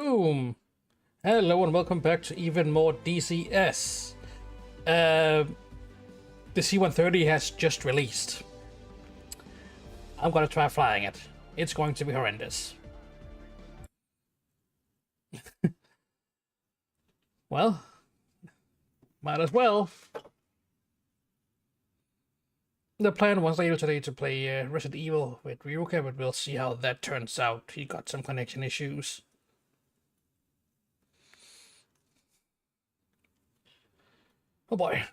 Boom! Hello and welcome back to even more DCS. The C130 has just released. I'm gonna try flying it. It's going to be horrendous. Well, might as well. The plan was later today to play Resident Evil with Ryuka, but we'll see how that turns out. He got some connection issues. Oh boy.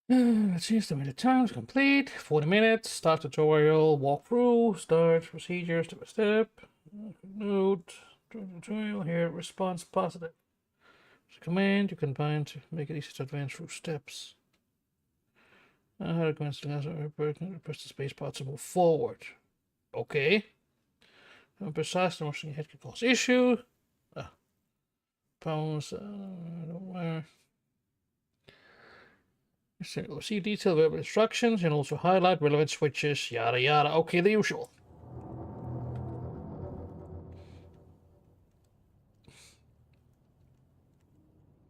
Let's see, estimated times complete. 40 minutes. Start tutorial. Walkthrough. Start procedure step by step. Note. Tutorial here. Response positive. Command you can bind to make it easy to advance through steps. How to advance the last press the space bar to move forward. Okay. Precise the motion head can cause issue. Pause. See detailed verbal instructions and also highlight relevant switches, yada yada. Okay, the usual.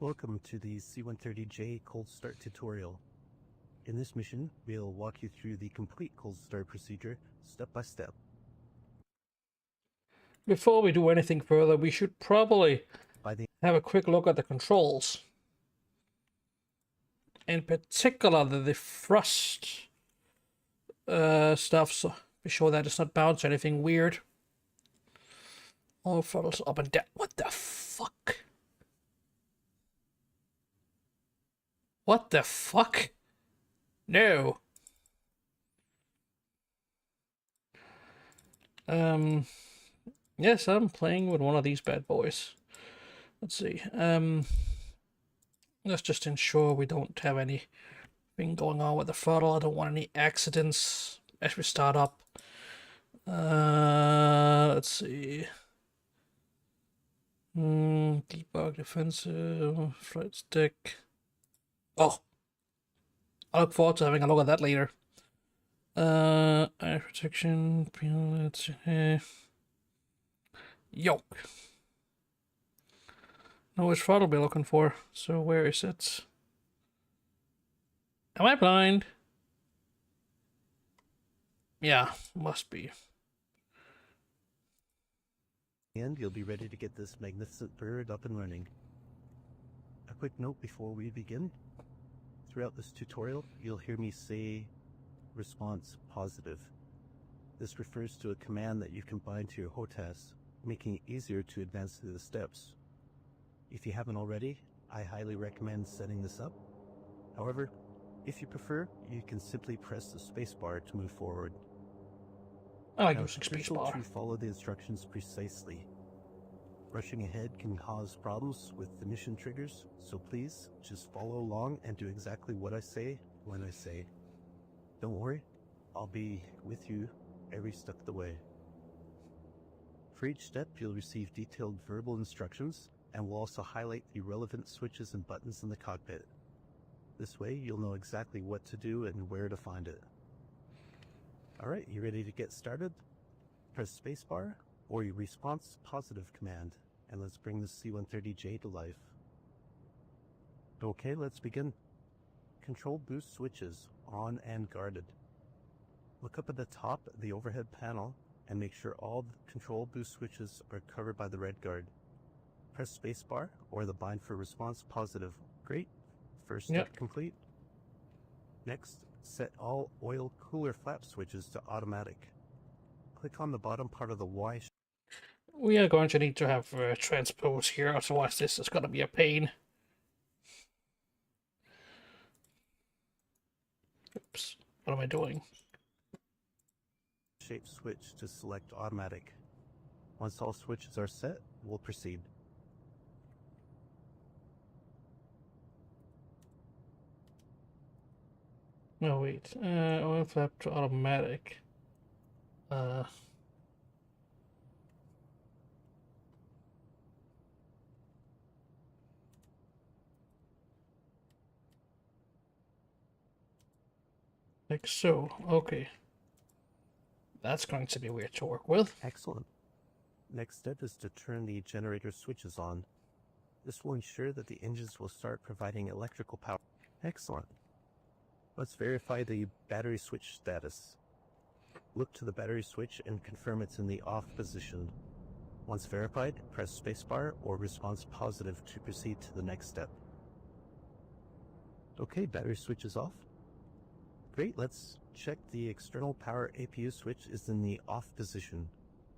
Welcome to the C130J cold start tutorial. In this mission, we'll walk you through the complete cold start procedure step by step. Before we do anything further, we should probably have a quick look at the controls. In particular, the thrust stuff, so be sure that it's not bounce or anything weird. All throttles up and down. What the fuck? What the fuck? No. Yes, I'm playing with one of these bad boys. Let's see. Let's just ensure we don't have anything going on with the throttle. I don't want any accidents as we start up. Let's see. Debug, defensive, flight stick. Oh, I look forward to having a look at that later. Air protection, let's yoke. Know which throttle we're looking for. So where is it? Am I blind? Yeah, must be. And you'll be ready to get this magnificent bird up and running. A quick note before we begin. Throughout this tutorial, you'll hear me say response positive. This refers to a command that you can bind to your HOTAS, making it easier to advance through the steps. If you haven't already, I highly recommend setting this up. However, if you prefer, you can simply press the spacebar to move forward. I like Now, using it's crucial spacebar. to follow the instructions precisely. Rushing ahead can cause problems with the mission triggers, so please just follow along and do exactly what I say when I say. Don't worry, I'll be with you every step of the way. For each step, you'll receive detailed verbal instructions, and we'll also highlight the relevant switches and buttons in the cockpit. This way, you'll know exactly what to do and where to find it. Alright, you ready to get started? Press spacebar or your response positive command, and let's bring the C130J to life. Okay, let's begin. Control boost switches on and guarded. Look up at the top of the overhead panel and make sure all the control boost switches are covered by the red guard. Press spacebar or the bind for response positive. Great. First step complete. Next, set all oil cooler flap switches to automatic. Click on the bottom part of the Y. We are going to need to have transpose here, otherwise this is going to be a pain. Oops, what am I doing? Shape switch to select automatic. Once all switches are set, we'll proceed. No, wait. Oil flap to automatic. Like so. Okay. That's going to be weird to work with. Excellent. Next step is to turn the generator switches on. This will ensure that the engines will start providing electrical power. Excellent. Let's verify the battery switch status. Look to the battery switch and confirm it's in the off position. Once verified, press spacebar or response positive to proceed to the next step. Okay, battery switch is off. Great, let's check the external power APU switch is in the off position.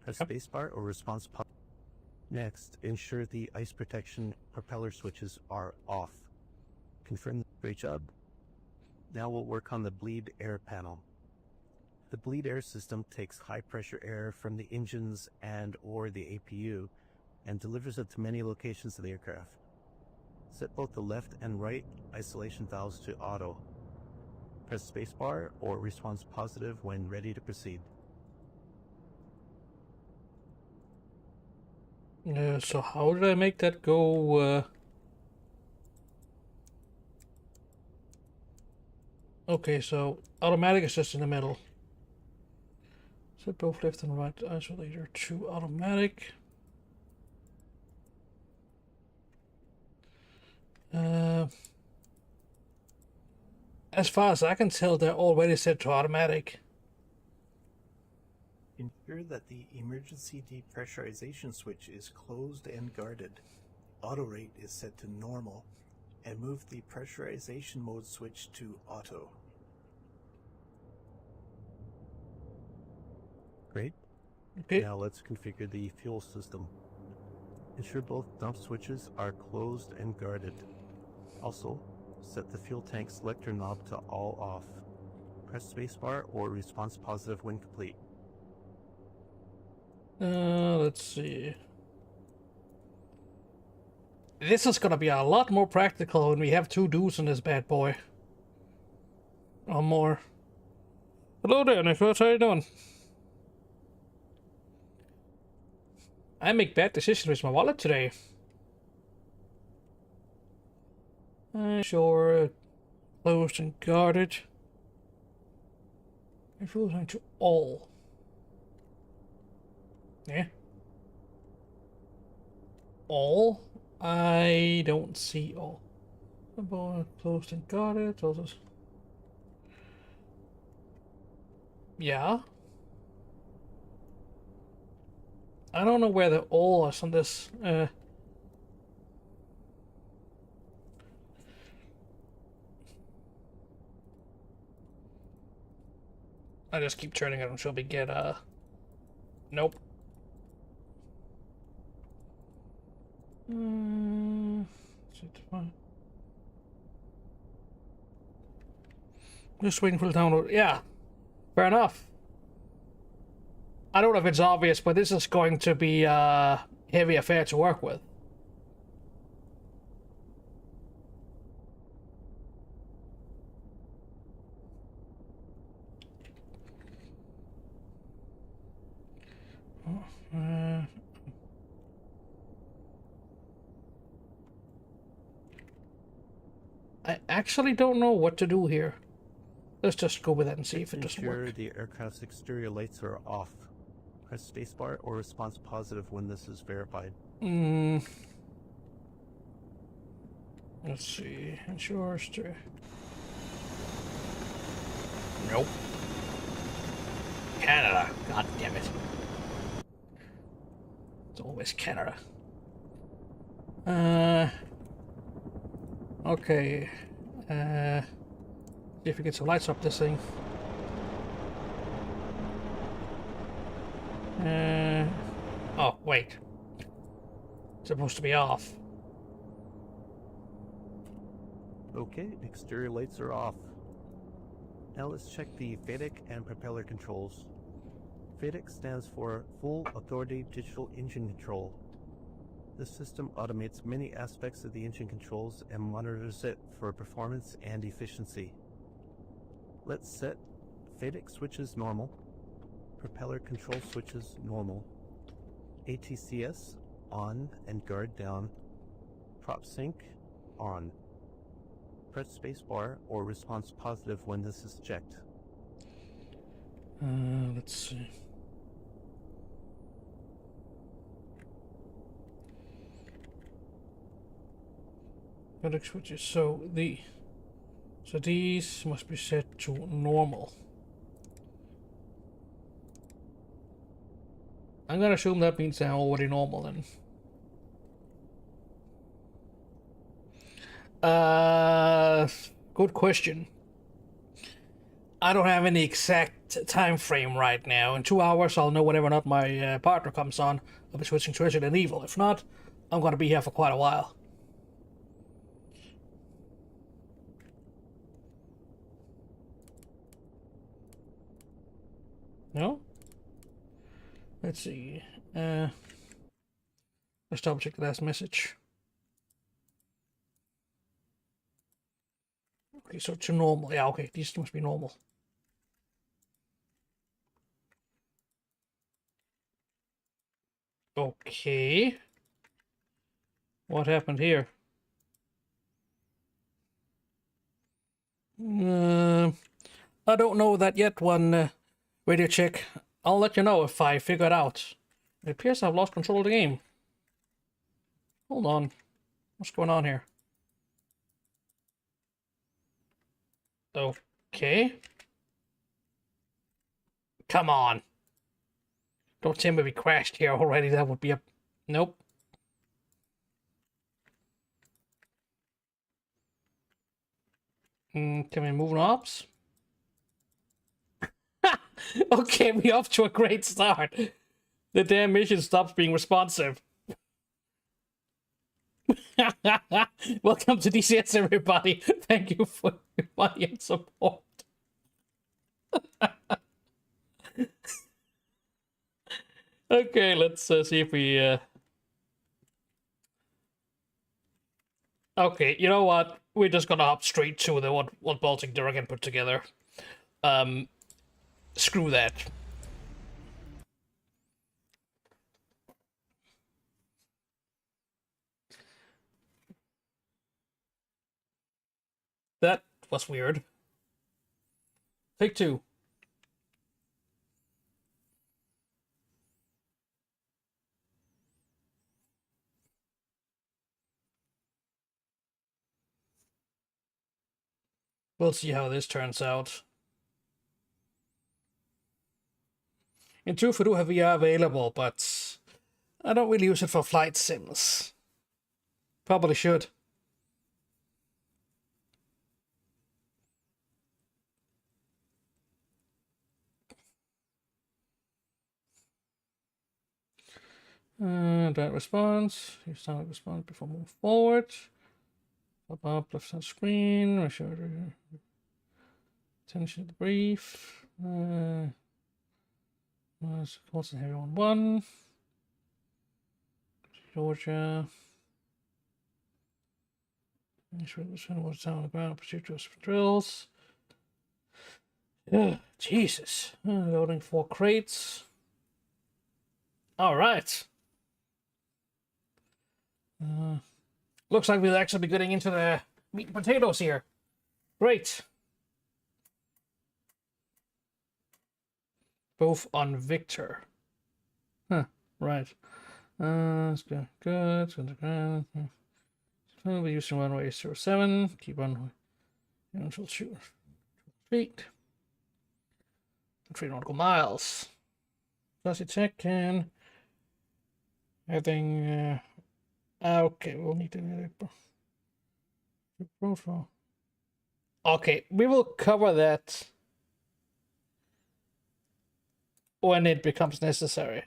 Press spacebar or response positive. Next, ensure the ice protection propeller switches are off. Confirm. Great job. Now we'll work on the bleed air panel. The bleed air system takes high pressure air from the engines and or the APU and delivers it to many locations of the aircraft. Set both the left and right isolation valves to auto. Press spacebar or response positive when ready to proceed. So how did I make that go? Okay, so automatic is just in the middle. Set both left and right isolator to automatic. As far as I can tell, they're already set to automatic. Ensure that the emergency depressurization switch is closed and guarded. Auto rate is set to normal, and move the pressurization mode switch to auto. Great. Okay. Now let's configure the fuel system. Ensure both dump switches are closed and guarded. Also, set the fuel tank selector knob to all off. Press spacebar or response positive when complete. Let's see. This is gonna be a lot more practical when we have two dudes in this bad boy. Or more. Hello there, Nicholas. How you doing? I make bad decisions with my wallet today. Sure. Closed and guarded. Infusing to all. Yeah. All? I don't see all. Closed and guarded. Yeah. I don't know where the all is on this. I just keep turning it until we get nope. Just waiting for the download. Yeah, fair enough. I don't know if it's obvious, but this is going to be a heavy affair to work with. I actually don't know what to do here. Let's just go with it and see if it doesn't Ensure work. the aircraft's exterior lights are off. Press spacebar or response positive when this is verified. Let's see. Ensure to. Nope. Canada. God damn it. It's always Canada. Okay. See if we get some lights up this thing. Oh, wait. It's supposed to be off. Okay, exterior lights are off. Now let's check the FADEC and propeller controls. FADEC stands for Full Authority Digital Engine Control. This system automates many aspects of the engine controls and monitors it for performance and efficiency. Let's set FADEC switches normal, propeller control switches normal, ATCS on and guard down, prop sync on. Press spacebar or response positive when this is checked. Let's see. Context switches. So these must be set to normal. I'm gonna assume that means they're already normal then. Good question. I don't have any exact time frame right now. In 2 hours, I'll know whether or not my partner comes on. I'll be switching to Resident Evil. If not, I'm gonna be here for quite a while. No? Let's see. Let's double check the last message. Okay, so to normal. Yeah, okay, these must be normal. Okay. What happened here? I don't know that yet. One radio check. I'll let you know if I figure it out. It appears I've lost control of the game. Hold on. What's going on here? Okay. Come on. Don't tell me we crashed here already. That would be a... Nope. Can we move knobs? Okay, we're off to a great start. The damn mission stops being responsive. Welcome to DCS, everybody. Thank you for your money and support. Okay, let's see if we... Okay, you know what? We're just gonna hop straight to the what Baltic Durgan put together. Screw that. That was weird. Take two. We'll see how this turns out. In truth, I do have VR available, but I don't really use it for flight sims. Probably should. That response. Use sound response before moving forward. Pop up left side screen. Attention to the brief. Colson Heavy 1-1. Georgia. Make sure the sun was down on the ground. Proceed to drills. Jesus. Loading 4 crates. All right. Looks like we'll actually be getting into the meat and potatoes here. Great. Both on Victor. Huh, right. Let's go. Good. It's on the ground. We'll be using runway 07. Keep on. She'll shoot. Feet. 3 nautical miles. Classy check and everything. Okay, we'll need to profile. Okay, we will cover that when it becomes necessary.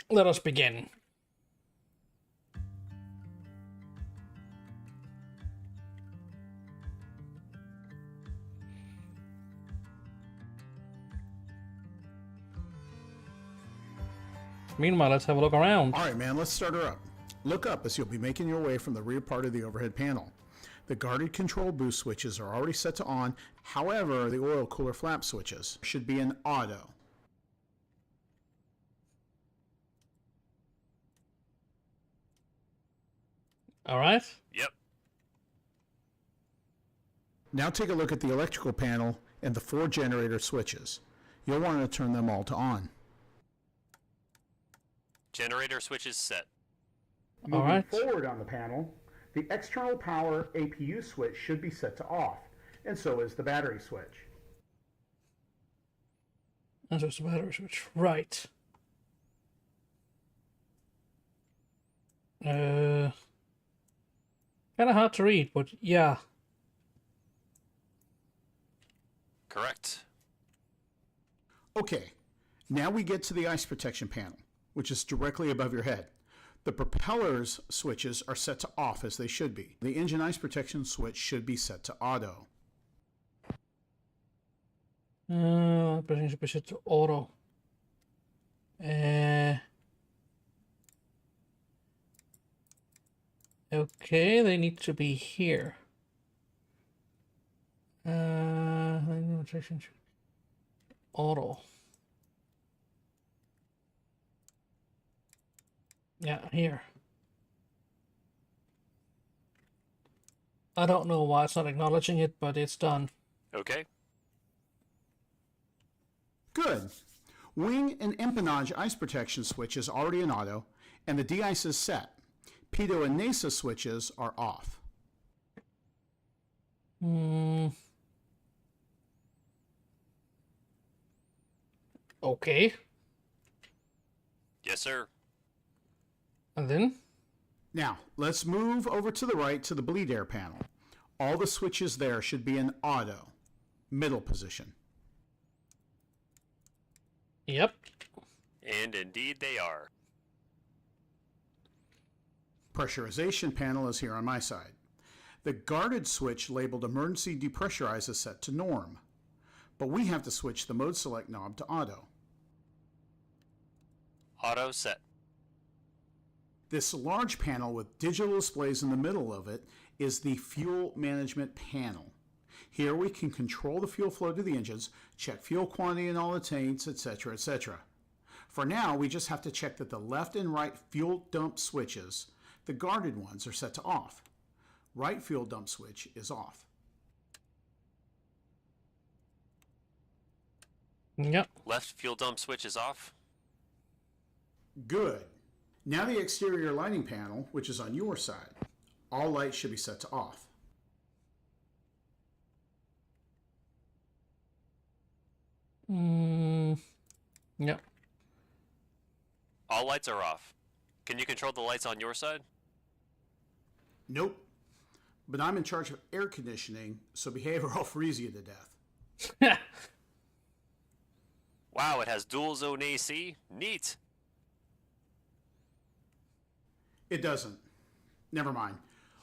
Let us begin. Meanwhile, let's have a look around. All right, man, let's start her up. Look up as you'll be making your way from the rear part of the overhead panel. The guarded control boost switches are already set to on. However, the oil cooler flap switches should be in auto. All right. Yep. Now take a look at the electrical panel and the 4 generator switches. You'll want to turn them all to on. Generator switches set. All Moving right. forward on the panel, the external power APU switch should be set to off, and so is the battery switch. And there's the battery switch. Right. Kind of hard to read, but yeah. Correct. Okay, now we get to the ice protection panel, which is directly above your head. The propellers switches are set to off as they should be. The engine ice protection switch should be set to auto. Pressing should be set to auto. Okay, they need to be here. Auto. Yeah, here. I don't know why it's not acknowledging it, but it's done. Okay. Good. Wing and empennage ice protection switch is already in auto, and the de-ice is set. Pitot and NASA switches are off. Okay. Yes, sir. And then? Now, let's move over to the right to the bleed air panel. All the switches there should be in auto, middle position. Yep. And indeed they are. Pressurization panel is here on my side. The guarded switch labeled emergency depressurize is set to norm, but we have to switch the mode select knob to auto. Auto set. This large panel with digital displays in the middle of it is the fuel management panel. Here we can control the fuel flow to the engines, check fuel quantity in all the tanks, etc., etc. For now, we just have to check that the left and right fuel dump switches, the guarded ones, are set to off. Right fuel dump switch is off. Yep. Left fuel dump switch is off. Good. Now the exterior lighting panel, which is on your side. All lights should be set to off. Yep. All lights are off. Can you control the lights on your side? Nope. But I'm in charge of air conditioning, so behave or I'll freeze you to death. Wow, it has dual zone AC. Neat. It doesn't. Never mind.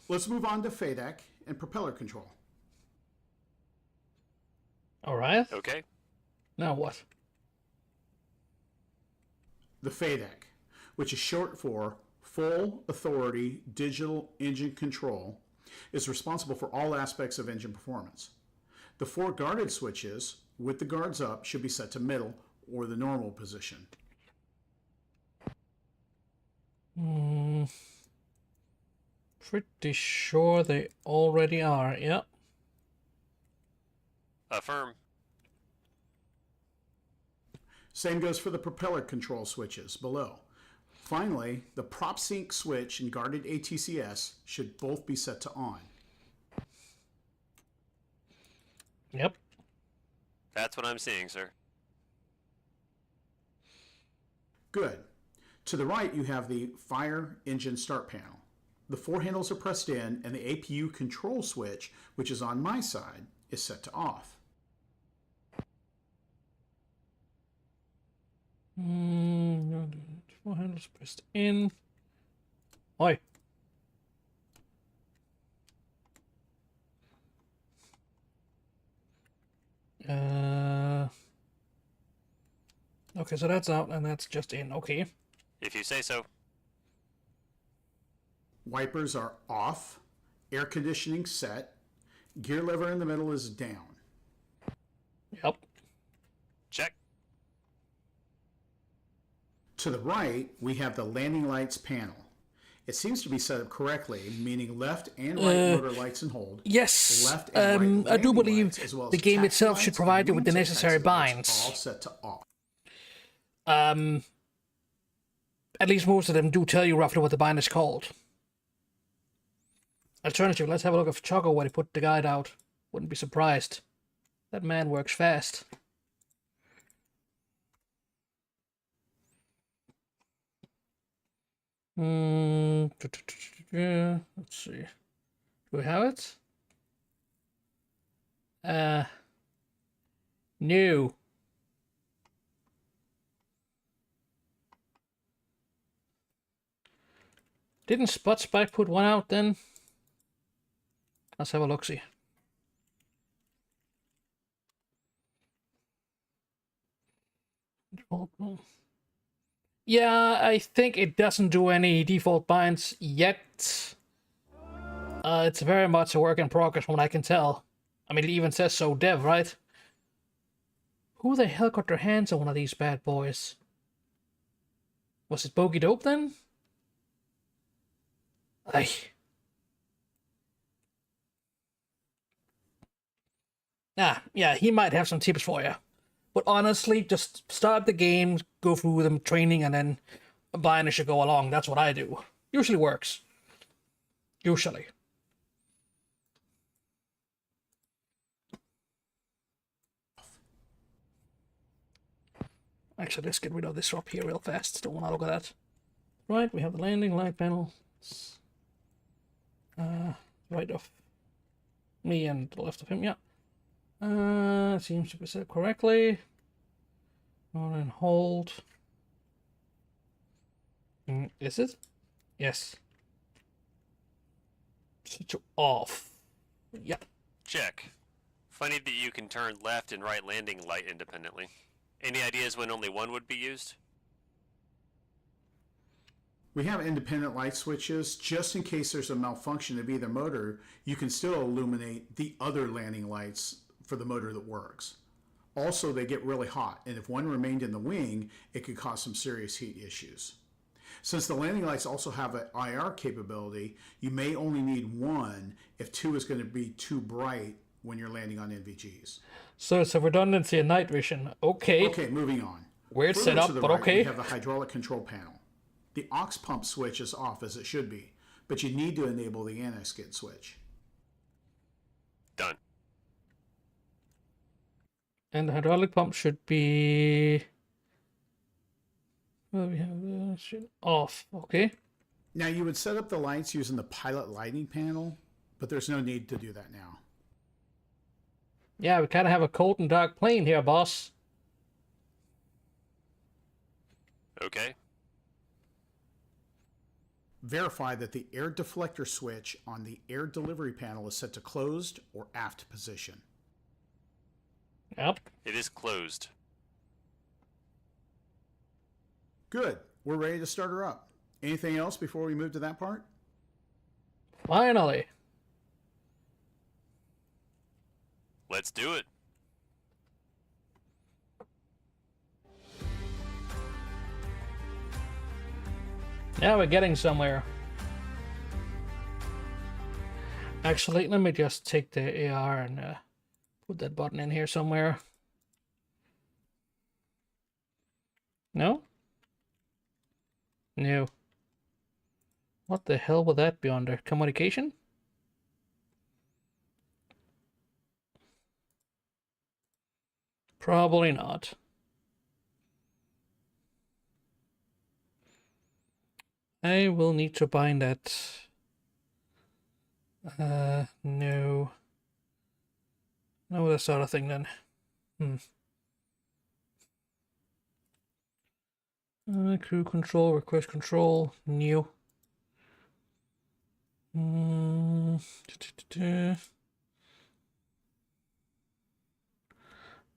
Let's move on to FADEC and propeller control. All right. Okay. Now what? The FADEC, which is short for Full Authority Digital Engine Control, is responsible for all aspects of engine performance. The 4 guarded switches, with the guards up, should be set to middle or the normal position. Pretty sure they already are. Yep. Affirm. Same goes for the propeller control switches below. Finally, the prop sync switch and guarded ATCS should both be set to on. Yep. That's what I'm seeing, sir. Good. To the right, you have the fire engine start panel. The 4 handles are pressed in, and the APU control switch, which is on my side, is set to off. 4 handles pressed in. Oi. Okay, so that's out and that's just in. Okay. If you say so. Wipers are off. Air conditioning set. Gear lever in the middle is down. Yep. Check. To the right, we have the landing lights panel. It seems to be set up correctly, meaning left and right motor lights and hold. Yes, Left and right I do landing believe lights, as well as the game taxi itself should lights provide you and with the wingtip necessary exit lights binds. are all set to off. At least most of them do tell you roughly what the bind is called. Alternative, let's have a look at Choco when he put the guide out. Wouldn't be surprised. That man works fast. Let's see. Do we have it? No. Didn't Spot Spike put one out then? Let's have a look-see. Yeah, I think it doesn't do any default binds yet. It's very much a work in progress from what I can tell. I mean, it even says so dev, right? Who the hell got their hands on one of these bad boys? Was it Bogey Dope then? Aye. Yeah, he might have some tips for you. But honestly, just start the game, go through them training, and then buying it should go along. That's what I do. Usually works. Usually. Actually, let's get rid of this up here real fast. Don't want to look at that. Right, we have the landing light panel. Right of me and the left of him, yeah. Seems to be set correctly. On and hold. Is it? Yes. Switch off. Yep. Check. Funny that you can turn left and right landing light independently. Any ideas when only one would be used? We have independent light switches just in case there's a malfunction of either motor. You can still illuminate the other landing lights for the motor that works. Also, they get really hot, and if one remained in the wing, it could cause some serious heat issues. Since the landing lights also have an IR capability, you may only need one if two is going to be too bright when you're landing on NVGs. So it's a redundancy in night vision. Okay. Okay, moving on. Weird Further setup, to the but right, okay. We have the hydraulic control panel. The aux pump switch is off as it should be, but you need to enable the anti-skid switch. Done. And the hydraulic pump should be... Well, we have the shit off. Okay. Now you would set up the lights using the pilot lighting panel, but there's no need to do that now. Yeah, we kind of have a cold and dark plane here, boss. Okay. Verify that the air deflector switch on the air delivery panel is set to closed or aft position. Yep. It is closed. Good. We're ready to start her up. Anything else before we move to that part? Finally. Let's do it. Now we're getting somewhere. Actually, let me just take the AR and put that button in here somewhere. No? No. What the hell would that be under? Communication? Probably not. I will need to bind that. No. No, that sort of thing then. Crew control, request control, new.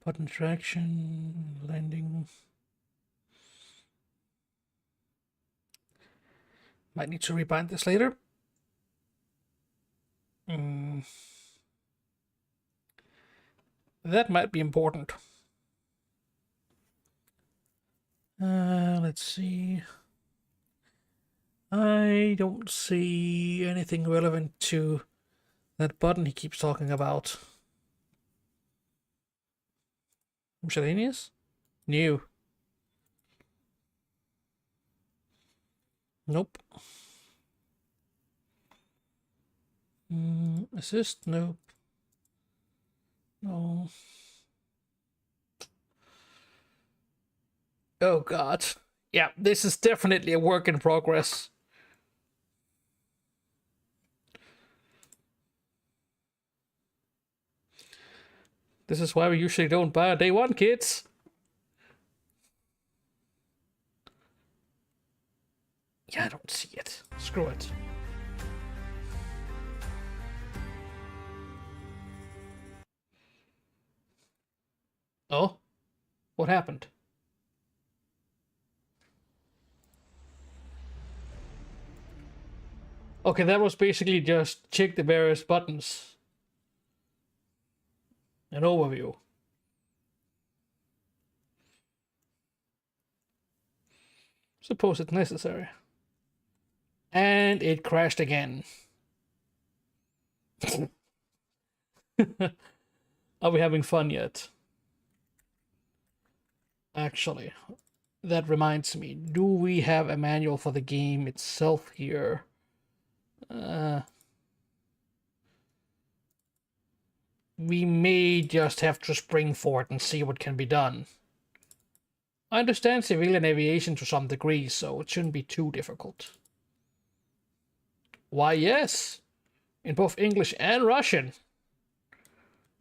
Button traction, landing. Might need to rebind this later. That might be important. Let's see. I don't see anything relevant to that button he keeps talking about. Miscellaneous? New. Nope. Assist? Nope. No. Oh god. Yeah, this is definitely a work in progress. This is why we usually don't buy a day one, kids. Yeah, I don't see it. Screw it. Oh? What happened? Okay, that was basically just check the various buttons. An overview. Suppose it's necessary. And it crashed again. Are we having fun yet? Actually, that reminds me. Do we have a manual for the game itself here? We may just have to spring for it and see what can be done. I understand civilian aviation to some degree, so it shouldn't be too difficult. Why, yes. In both English and Russian.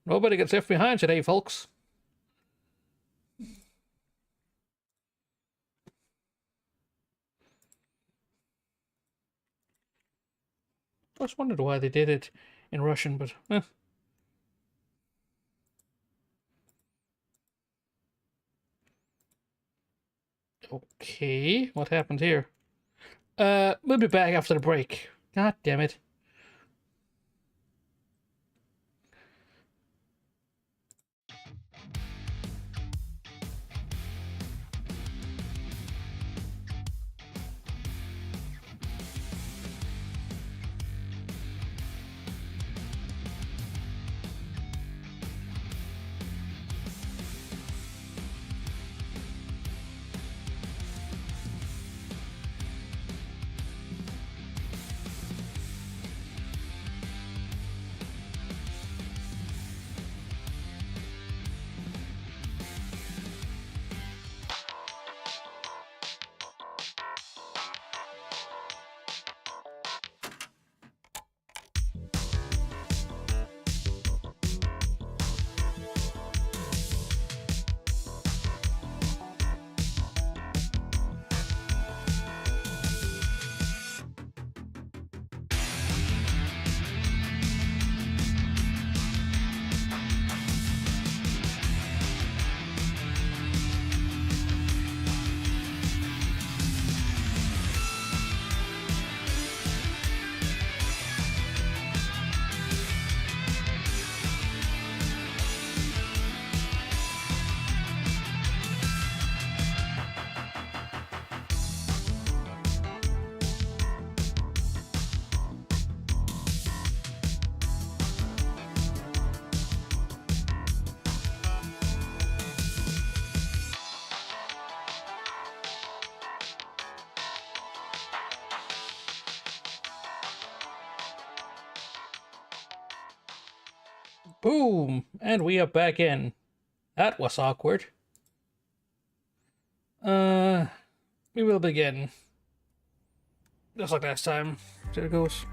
Nobody gets left behind today, folks. I was wondered why they did it in Russian, but Okay, what happened here? We'll be back after the break. God damn it. Boom! And we are back in. That was awkward. We will begin. Just like last time. There it goes.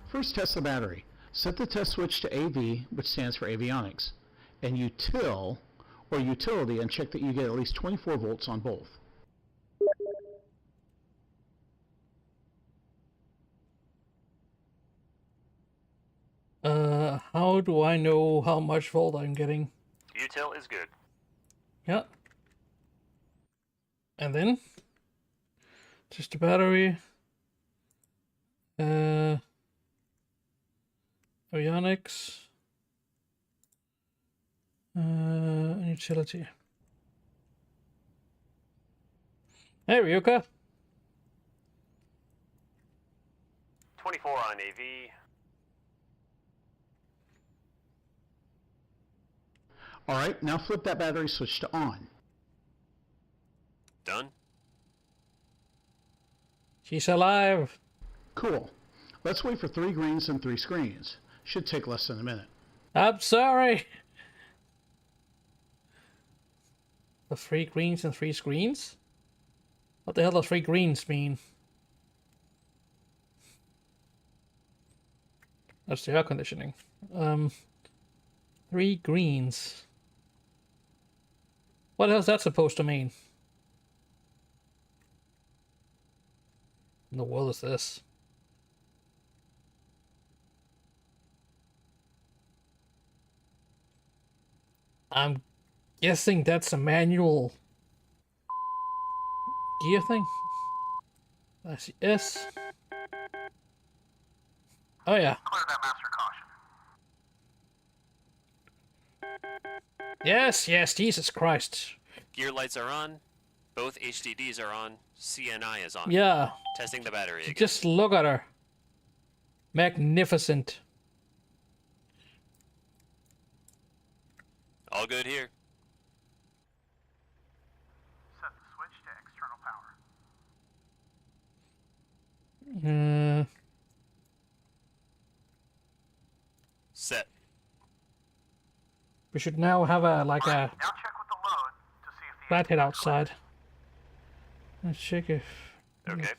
First, test the battery. Set the test switch to AV, which stands for avionics, and util or utility, and check that you get at least 24 volts on both. How do I know how much volt I'm getting? Util is good. Yeah. And then just the battery. Avionics. And utility. Hey, Ryuka. 24 on AV. All right, now flip that battery switch to on. Done. She's alive. Cool. Let's wait for 3 greens and 3 screens. Should take less than a minute. I'm sorry. The 3 greens and 3 screens? What the hell does 3 greens mean? That's the air conditioning. 3 greens. What the hell is that supposed to mean? In the world is this? I'm guessing that's a manual gear thing. I see S. Oh yeah. Clear that master caution. Yes, yes, Jesus Christ. Gear lights are on. Both HDDs are on. CNI is on. Yeah. Testing the battery again. Just look at her. Magnificent. All good here. Set the switch to external power. Set. We should now have a like a Now check with the load to see if the flathead outside. Let's check if. Okay.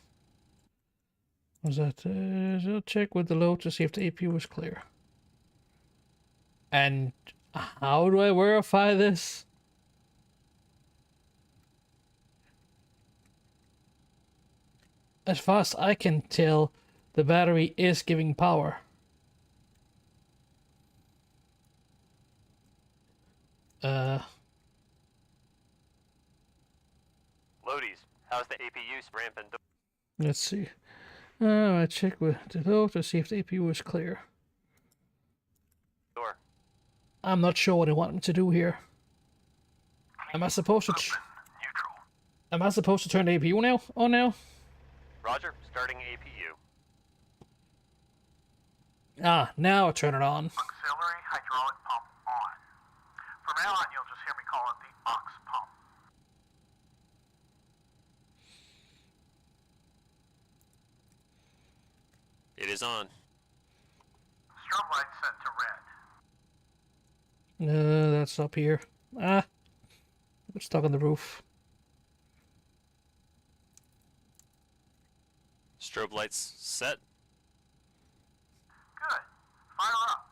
Was that? I'll check with the load to see if the AP was clear. And how do I verify this? As far as I can tell, the battery is giving power. Loadies, how's the APU ramping? Let's see. I check with the load to see if the AP was clear. Door. I'm not sure what I want me to do here. Am I supposed to? neutral. Am I supposed to turn the APU now? On now? Roger, starting APU. Ah, now I turn it on. Auxiliary hydraulic pump on. From now on, you'll just hear me call it the aux pump. It is on. Strobe light set to red. That's up here. Ah, I'm stuck on the roof. Strobe lights set. Good. Fire up.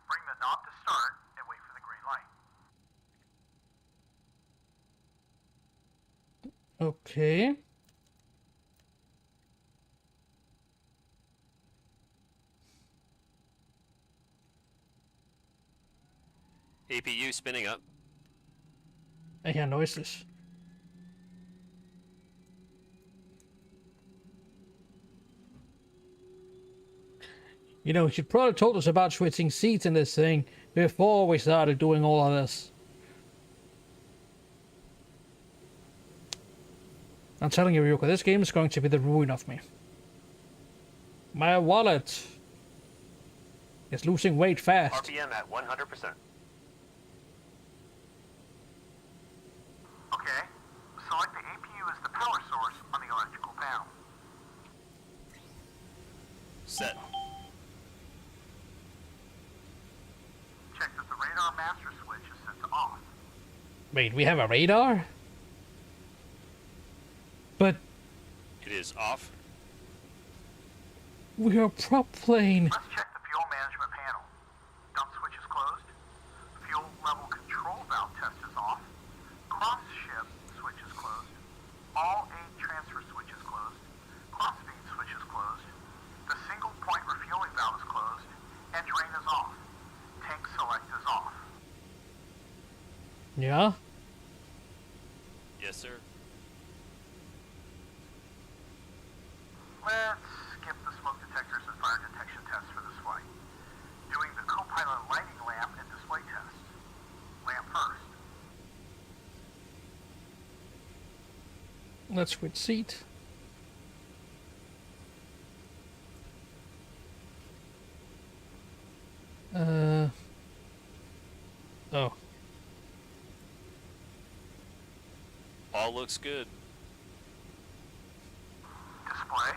Bring the knob to start and wait for the green light. Okay. APU spinning up. I hear noises. You know, you should probably told us about switching seats in this thing before we started doing all of this. I'm telling you, Ryuka, this game is going to be the ruin of me. My wallet is losing weight fast. RPM at 100%. Okay. Select the APU as the power source on the electrical panel. Set. Check that the radar master switch is set to off. Wait, we have a radar? But It is off. we are a prop plane. Let's check the fuel management panel. Dump switch is closed. Fuel level control valve test is off. Cross ship switch is closed. All 8 transfer switches closed. Cross feed switch is closed. The single point refueling valve is closed. And drain is off. Tank select is off. Yeah? Yes, sir. Let's skip the smoke detectors and fire detection tests for this flight. Do we Let's switch seat. Oh. All looks good. Display.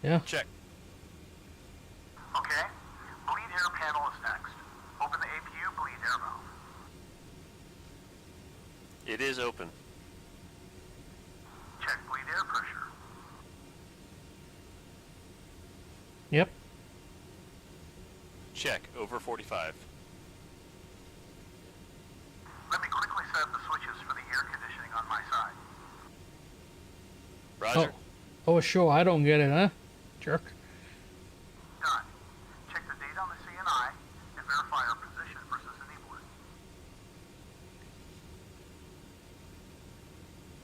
Yeah. Check. Okay. Bleed air panel is next. Open the APU bleed air valve. It is open. Check bleed air pressure. Yep. Check. Over 45. Let me quickly set up the switches for the air conditioning on my side. Roger. Oh, sure. I don't get it, huh? Jerk. Done. Check the date on the CNI and verify our position versus enabler.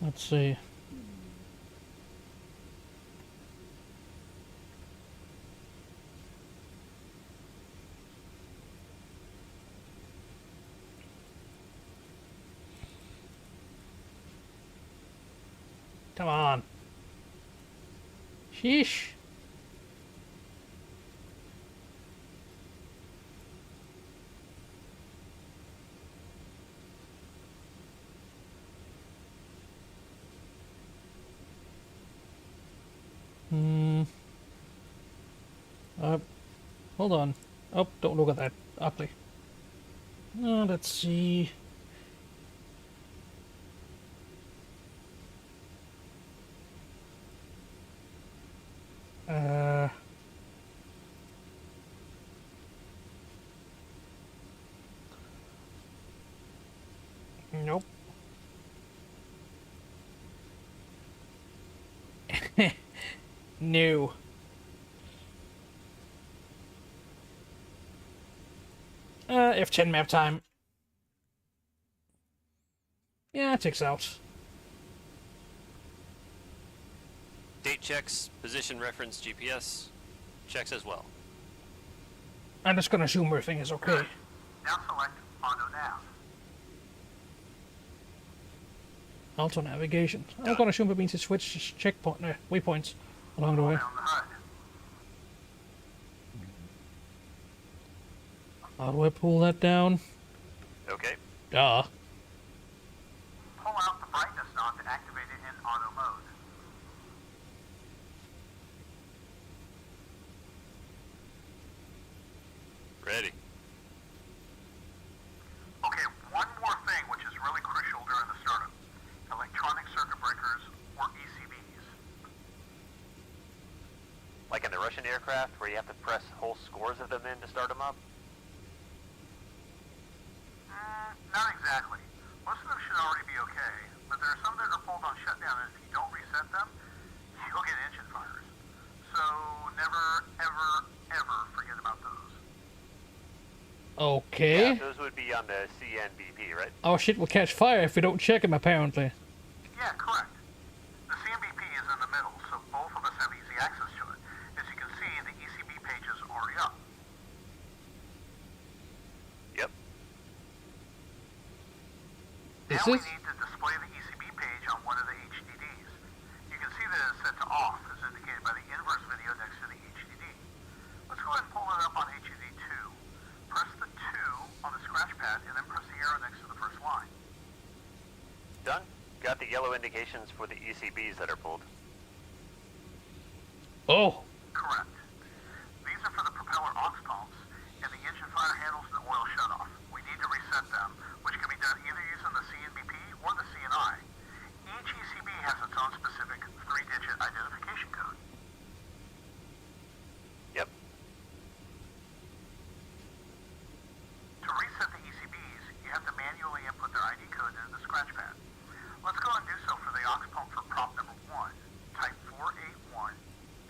Let's see. Come on. Sheesh. Hold on. Oh, don't look at that, ugly. Let's see. Nope. No. F10 map time. Yeah, it checks out. Date checks, position reference, GPS checks as well. I'm just gonna assume everything is okay. Now select auto nav. Auto navigation. I'm gonna assume it means it switches checkpoint waypoints along the way. Down the HUD. How do I pull that down? Okay. Duh. Pull out the brightness knob to activate it in auto mode. Ready. Okay, one more thing which is really crucial during the startup. Electronic circuit breakers, or ECBs. Like in the Russian aircraft, where you have to press whole scores of them in to start them up? Not exactly. Most of them should already be okay, but there are some that are pulled on shutdown, and if you don't reset them, you'll get engine fires. So never, ever, ever forget about those. Okay. Yeah, those would be on the CNBP, right? Our shit will catch fire if we don't check them, apparently. Yeah, correct. The CMBP is in the middle, so both of us have easy access to it. As you can see, the ECB page is already up. Yep. This Now we is? need to display the ECB page on one of the HDDs. You can see that it's set to off, as indicated by the inverse video next to the HDD. Let's go ahead and pull it up on HDD 2. Press the 2 on the scratch pad, and then press the arrow next to the first line. Done. Got the yellow indications for the ECBs that are pulled. Oh. Correct. These are for the propeller aux pumps, and the engine fire handles and oil shutoff. We need to reset them, which can be done either using the CNBP or the CNI. Each ECB has its own specific 3-digit identification code. Yep. To reset the ECBs, you have to manually input their ID code into the scratch pad. Let's go and do so for the aux pump for prop number 1. Type 481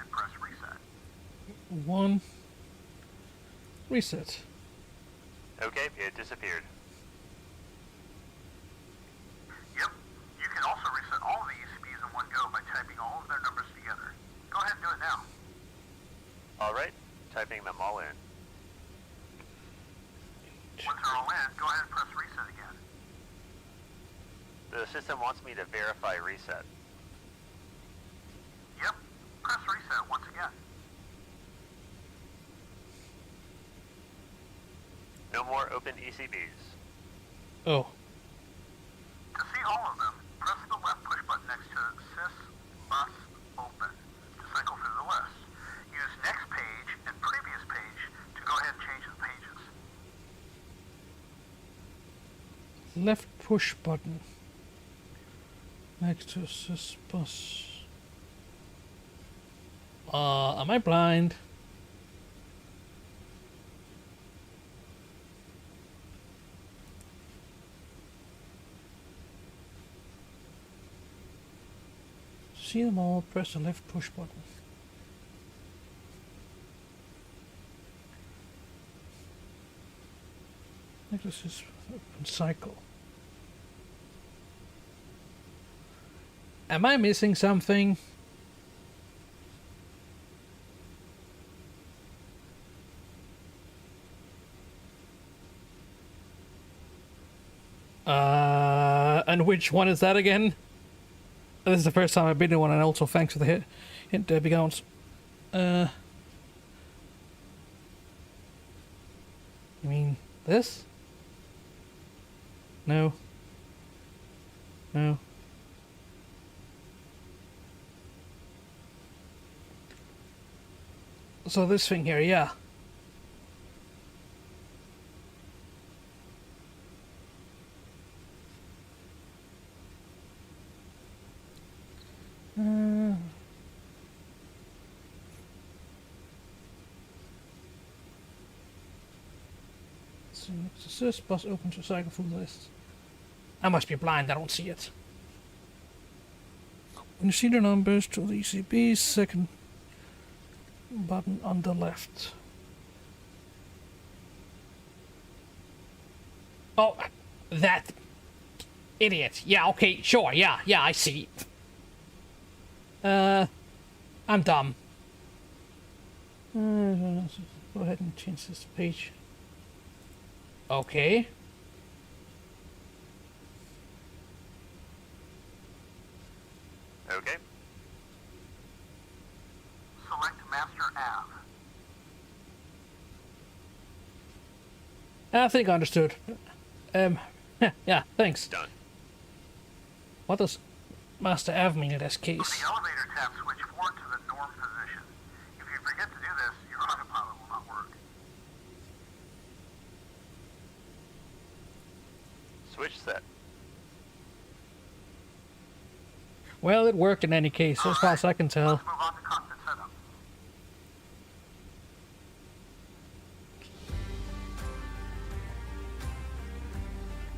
and press reset. 1. Reset. Okay, it disappeared. Yep. You can also reset all of the ECBs in one go by typing all of their numbers together. Go ahead and do it now. All right. getting them all in. Once they're all in, go ahead and press reset again. The system wants me to verify reset. Yep, press reset once again. No more open ECBs. Oh. To see all of them, press the left push button next to Sys Bus Open to cycle through the list. Use next page and previous page to go ahead and change the pages. Left push button. Next to this bus. Am I blind? See them all, press the left push button. Like this is cycle. Am I missing something? And which one is that again? This is the first time I've been to one, and also thanks for the hint, Debbie Gowns. You mean this? No. No. So this thing here, yeah. So this bus open to cycle through the list. I must be blind, I don't see it. When you see the numbers to the ECB, second button on the left. Oh, that idiot. Yeah, okay, sure, yeah, I see. I'm dumb. Go ahead and change this page. Okay. Okay. Select Master Av. I think I understood. Yeah, thanks. Done. What does Master Av mean in this Put case? the elevator tab switch forward to the norm position. If you forget to do this, your autopilot will not work. Switch set. Well, it worked in any case, as far as I can tell. Let's move on to cockpit setup.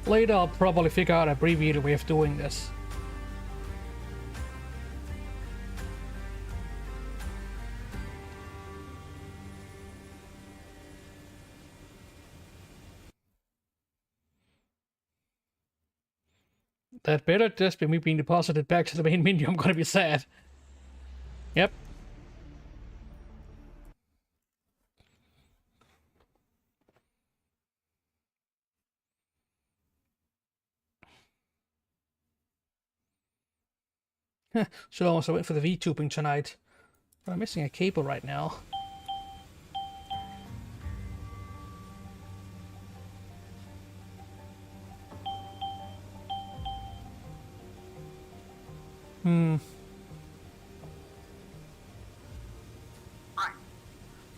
Later, I'll probably figure out an abbreviated way of doing this. That better just be me being deposited back to the main menu. I'm gonna be sad. Yep. Should also wait for the VTubing tonight. But I'm missing a cable right now. Right.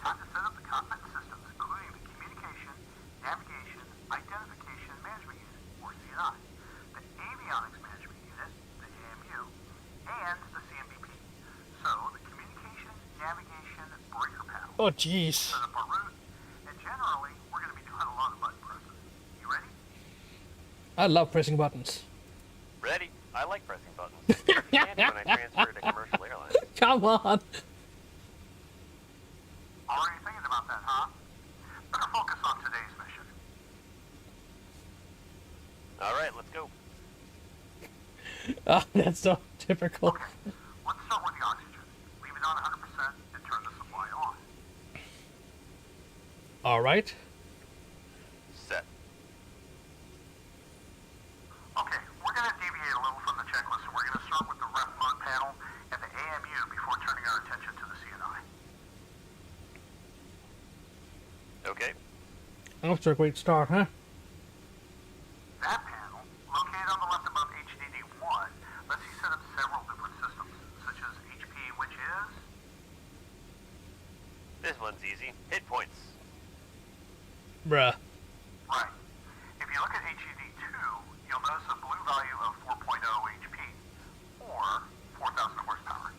Time to set up the cockpit systems, including the Communication, Navigation, Identification Management Unit, or CNI, the Avionics Management Unit, the AMU, and the CMBP. So, the Communication, Navigation, Breaker Panel. Oh, jeez. Set up our route, and generally, we're going to be doing a lot of button presses. You ready? I love pressing buttons. Ready? I like pressing buttons. It's handy when I transfer to commercial airlines. Come on. Already thinking about that, huh? Better focus on today's mission. All right, let's go. Oh, that's so typical. Okay, let's start with the oxygen. Leave it on 100% and turn the supply on. All right. Set. Okay, we're going to deviate a little from the checklist, and we're going to start with the ref mode panel and the AMU before turning our attention to the CNI. Okay. Off to a great start, huh? That panel, located on the left above HDD1, lets you set up several different systems, such as HP, which is... This one's easy. Hit points. Bruh. Right. If you look at HDD2, you'll notice a blue value of 4.0 HP, or 4,000 horsepower.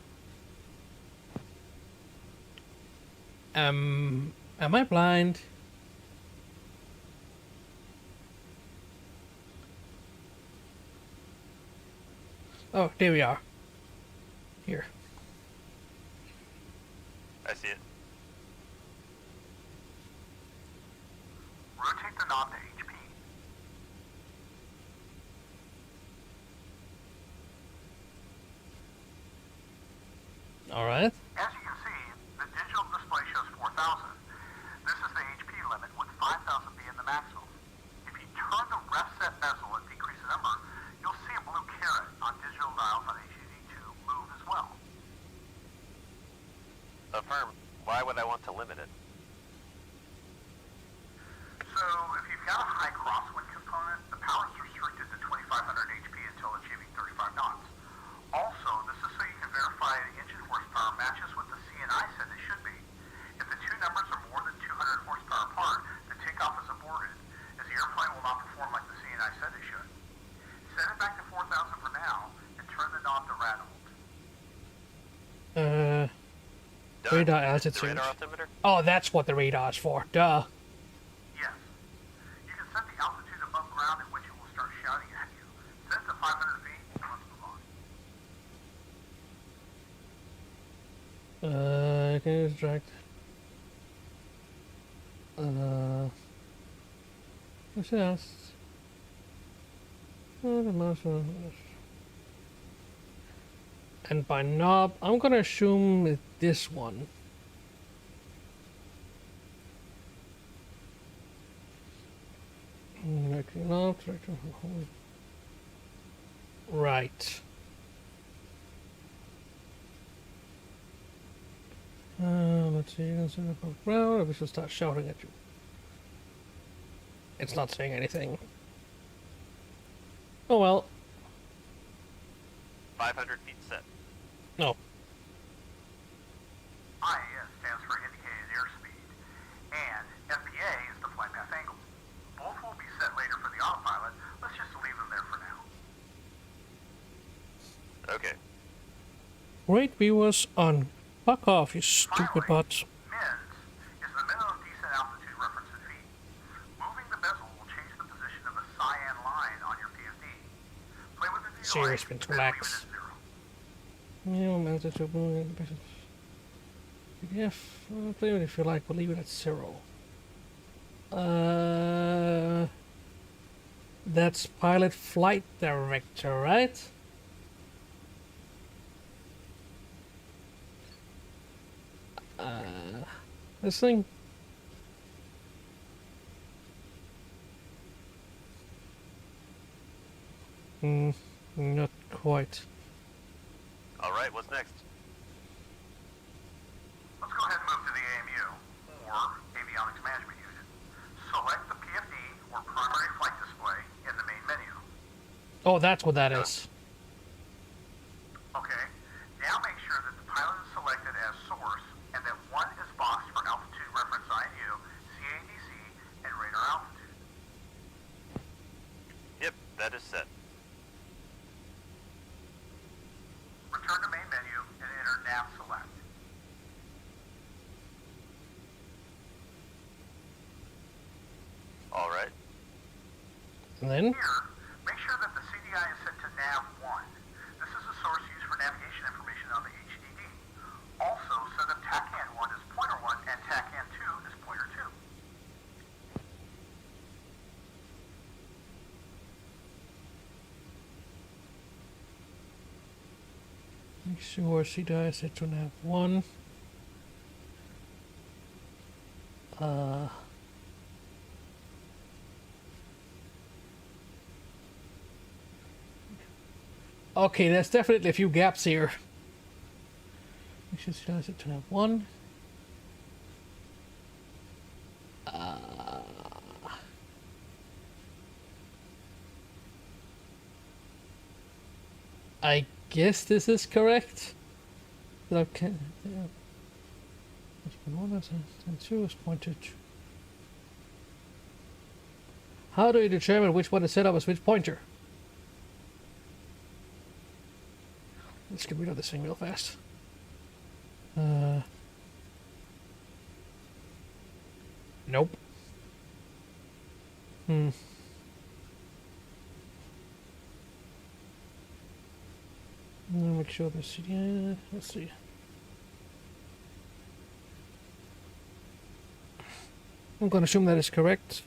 Am I blind? Oh, there we are. Here. I see it. Rotate the knob to HP. All right. As you can see, the digital display shows 4,000. This is the HP limit, with 5,000 being the maximum. If you turn the ref set bezel and decrease the number, you'll see a blue caret on digital dials on HDD2 move as well. Affirm. Why would I want to limit it? So, if you've got a high crosswind component, the power is restricted to 2,500 HP until achieving 35 knots. Also, this is so you can verify the engine horsepower matches what the CNI said it should be. If the two numbers are more than 200 horsepower apart, the takeoff is aborted, as the airplane will not perform like the CNI said it should. Set it back to 4,000 for now, and turn the knob to rattled. Done. Radar The altitude. radar altimeter? Oh, that's what the radar is for. Duh. Yes. You can set the altitude above ground at which it will start shouting at you. Set it to 500 feet, and let's move on. I can distract. What's this? Oh, the mouse. And by knob, I'm gonna assume it's this one. Knob, right. Let's see. Well, we should start shouting at you. It's not saying anything. Oh well. 500 feet set. No. IAS stands for indicated airspeed, and FPA is the flight path angle. Both will be set later for the autopilot. Let's just leave them there for now. Okay. Rate viewers on. Fuck off, you stupid butts. MINS is the minimum descent altitude reference in feet. Moving the bezel will change the position of a cyan line on your PFD. Play with it to your Serious, liking, Vince, then leave relax. it at 0. PDF. Play with it if you like, but leave it at 0. That's pilot flight director, right? This thing. Not quite. All right, what's next? Let's go ahead and move to the AMU, or Avionics Management Unit. Select the PFD, or Primary Flight Display, in the main menu. Oh, that's what that is. Okay, now make sure that the pilot is selected as source, and that 1 is boxed for altitude reference INU, CADC, and radar altitude. Yep, that is set. Return to main menu and enter nav select. All right. And then, Here, make sure that the CDI is set to nav 1. This is a source used for navigation information on the HDD. Also, set up TACAN 1 as pointer 1 and TACAN 2 as pointer 2. make sure CDI set to nav 1. Okay, there's definitely a few gaps here. We should start at turn 1. I guess this is correct. Okay. How do you determine which one is set up as which pointer? Let's get rid of this thing real fast. Nope. Make sure this. Yeah, let's see. I'm gonna assume that is correct.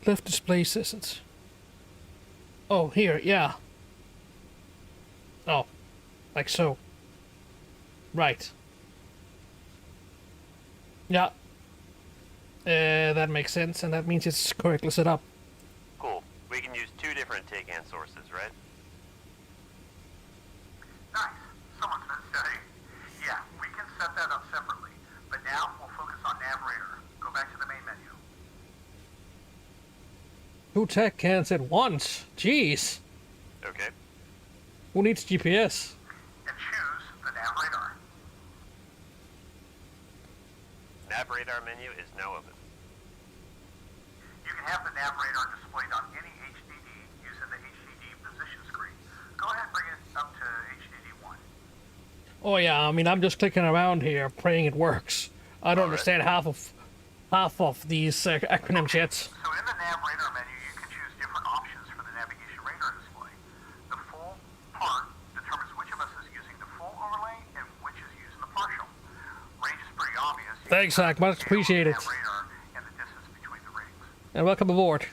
Left display says it. Oh, here, yeah. Oh, like so. Right. Yeah. That makes sense, and that means it's correctly set up. Cool. We can use 2 different take-and sources, right? Nice. Someone's been studying. Yeah, we can set that up separately. But now we'll focus on Navigator. Go back to the main menu. 2 tech cans at once. Jeez. Okay. Who needs GPS? And choose the Navigator. Nav radar menu is now open. You can have the Navigator displayed on any HDD using the HDD position screen. Go ahead and bring it up to HDD 1. Oh yeah, I mean I'm just clicking around here, praying it works. I don't understand half of these acronym shits. So in the Nav Radar menu, you can choose different options for the navigation radar display. The full part determines which of us is using the full overlay and which is using the partial. Range is pretty obvious. You Thanks, can Zach. Much scale appreciated. the Nav Radar and the distance between the rings. And welcome aboard.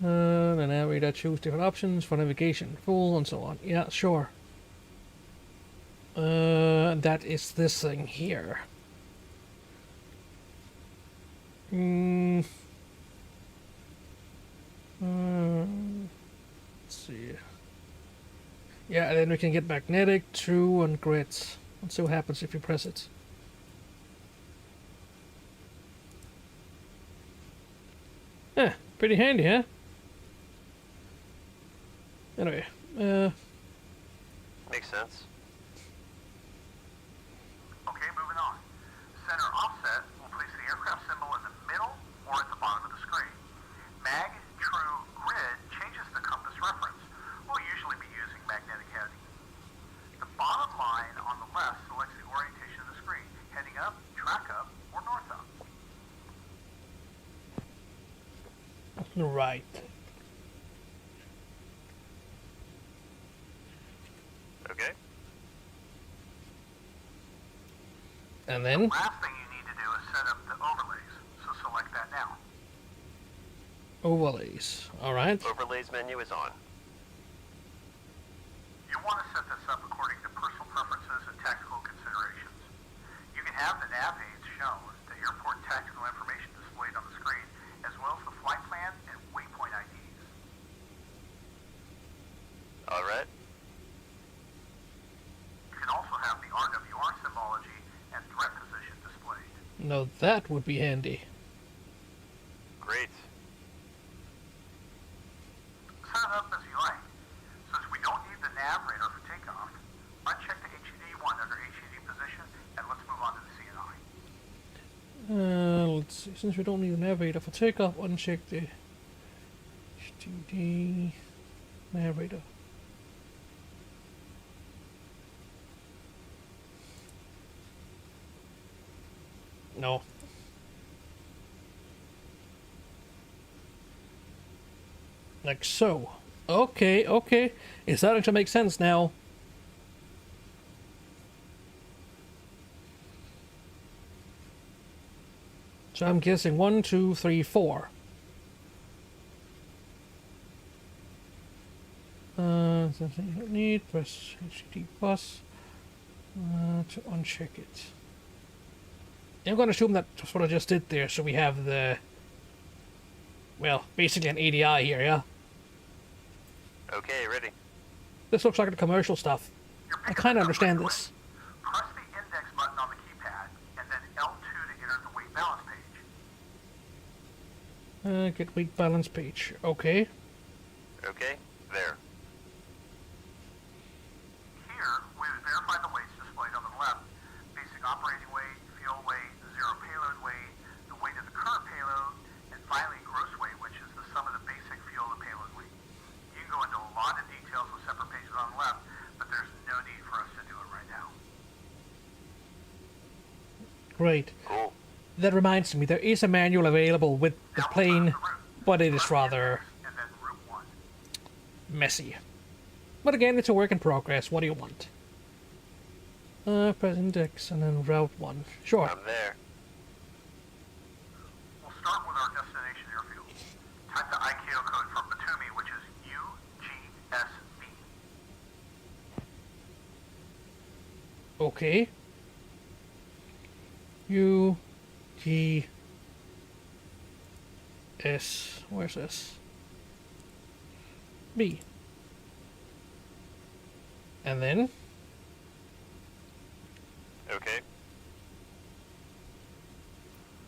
The navigator choose different options for navigation, full, and so on. Yeah, sure. That is this thing here. Let's see. Yeah, and then we can get magnetic, true, and grids. Let's see what happens if you press it. Yeah, pretty handy, huh? Anyway, Makes sense. Okay, moving on. Center offset will place the aircraft symbol in the middle or at the bottom of the screen. Mag, true, grid changes the compass reference. We'll usually be using magnetic heading. The bottom line on the left selects the orientation of the screen, heading up, track up, or north up. right. Okay. And then, Last thing you need to do is set up the overlays, so select that now. overlays. Alright. Overlays menu is on. You want to set this up according to personal preferences and tactical considerations. You can have the nav aids shown, the airport tactical information displayed on the screen, as well as the flight plan and waypoint IDs. Alright. You can also have the RWR symbology and threat position displayed. Now that would be handy. Great. Set it up as you like. Since we don't need the nav radar for takeoff, uncheck the HED1 under HED position, and let's move on to the CNI. Let's see. Since we don't need a navigator for takeoff, uncheck the HDD navigator. No. Like so. Okay, okay. It's starting to make sense now. So I'm guessing 1, 2, 3, 4. Something you don't need. Press HTTP plus to uncheck it. I'm going to assume that's what I just did there, so we have the, well, basically an ADI here, yeah? Okay, ready. This looks like the commercial stuff. You're I picking kind of this up understand right this. away. Press the index button on the keypad, and then L2 to enter the weight balance page. Get weight balance page. Okay. Okay, there. Here, we would verify the weights displayed on the left. Basic operating weight, fuel weight, zero payload weight, the weight of the current payload, and finally gross weight, which is the sum of the basic fuel and payload weight. You can go into a lot of details with separate pages on the left, but there's no need for us to do it right now. Great. Cool. That reminds me, there is a manual available with the Now we'll plane, start the route. but it is Press the rather index and then route 1. messy. But again, it's a work in progress. What do you want? Press index and then route 1. Sure. I'm there. We'll start with our destination airfield. Type the ICAO code for Batumi, which is UGSV. Okay. U G S. Where's this? B. And then Okay.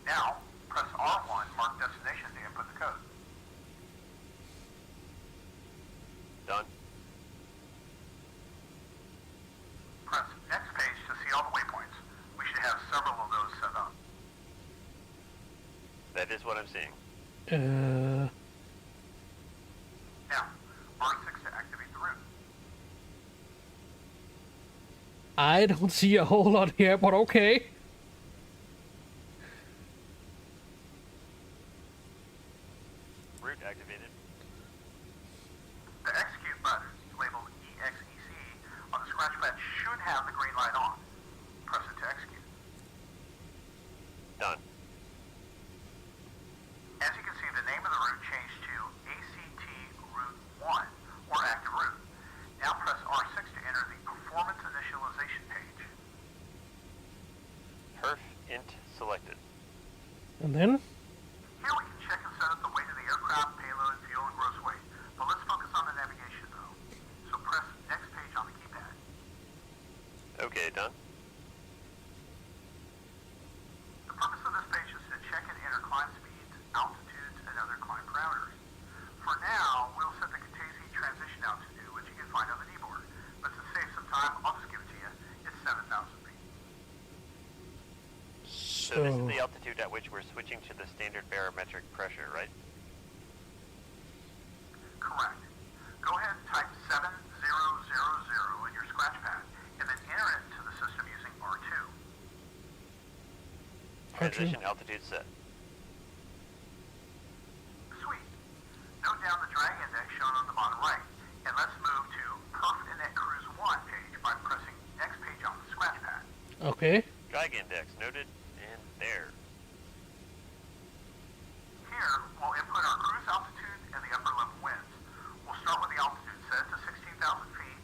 Now, press R1, mark destination to input the code. Done. Press next page to see all the waypoints. We should have several of those set up. That is what I'm seeing. Now, R6 to activate the route. I don't see a whole lot here, but okay. Route activated. The execute button, labeled EXEC, on the scratch pad should have the green light on. Press it to execute. Done. As you can see, the name of the route changed to ACT Route 1, or Active Route. Now press R6 to enter the Performance Initialization page. Perf int selected. And then Here we can check and set up the weight of the aircraft, payload, fuel, and gross weight. But let's focus on the navigation, though. So press next page on the keypad. Okay, done. The purpose of this page is to check and enter climb speeds, altitudes, and other climb parameters. For now, we'll set the Katese transition altitude, which you can find on the keyboard. But to save some time, I'll just give it to you. It's 7,000 feet. So this is the altitude at which we're switching to the standard barometric pressure, right? Correct. Go ahead and type 7000 in your scratch pad, and then enter it into the system using R2. Transition altitude set. Sweet. Note down the drag index shown on the bottom right, and let's move to Perf Init Cruise 1 page by pressing next page on the scratch pad. okay. Drag index noted, and there. Here, we'll input our cruise altitude and the upper level winds. We'll start with the altitude set to 16,000 feet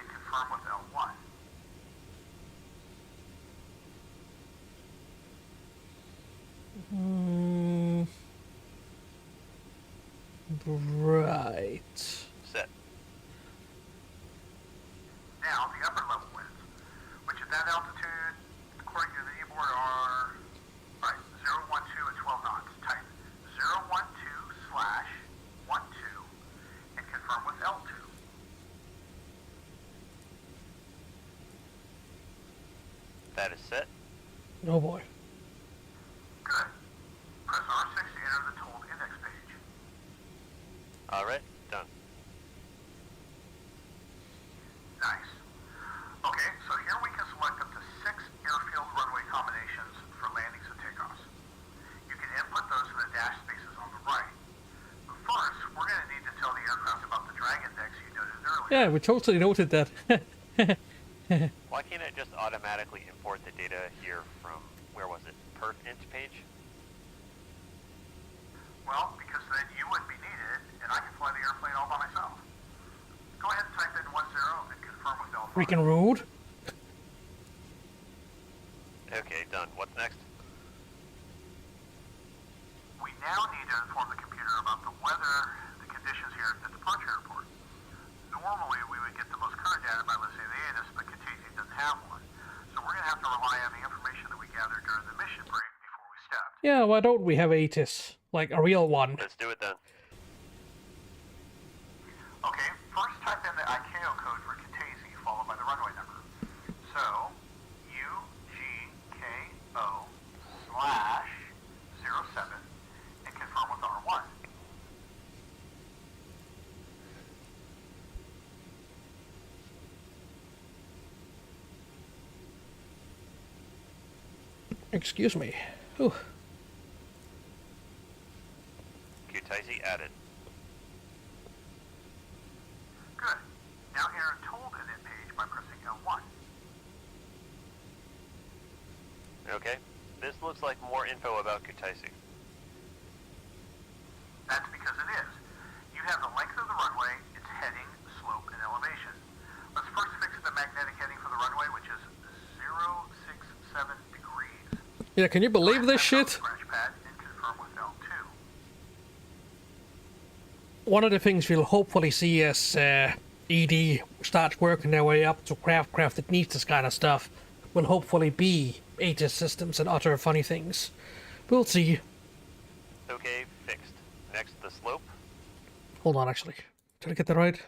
and confirm with L1. Right. Set. Now, the upper level winds, which at that altitude, according to the keyboard, are 012 at 12 knots. Type 012/12 and confirm with L2. That is set. Oh boy. Good. Press R6 to enter the told index page. Alright, done. Nice. Okay, so here we can select up to 6 airfield runway combinations for landings and takeoffs. You can input those in the dash spaces on the right. But first, we're going to need to tell the aircraft about the drag index you noted earlier. Yeah, we totally noted that. Why can't I just automatically import the data here from, where was it, perf int page? Well, because then you wouldn't be needed, and I can fly the airplane all by myself. Go ahead and type in 10 and confirm with L5. Freaking rude. Okay, done. What's next? We now need to inform the computer about the weather, the conditions here at the departure airport. Yeah, why don't we have ATIS? Like a real one. Let's do it then. Okay, first type in the ICAO code for Katese, followed by the runway number. So, UGKO slash 07 and confirm with R1. Excuse me. Whew. Qtaisi added. Good. Now enter told init page by pressing L1. Okay. This looks like more info about Qtaisi. That's because it is. You have the length of the runway, its heading, slope, and elevation. Let's first fix the magnetic heading for the runway, which is 067 degrees. Yeah, can you believe this shit? Scratch pad and confirm with L2. One of the things we'll hopefully see as ED starts working their way up to craft that needs this kind of stuff will hopefully be ATIS systems and other funny things. We'll see. Okay, fixed. Next, the slope. Hold on, actually. Did I get that right?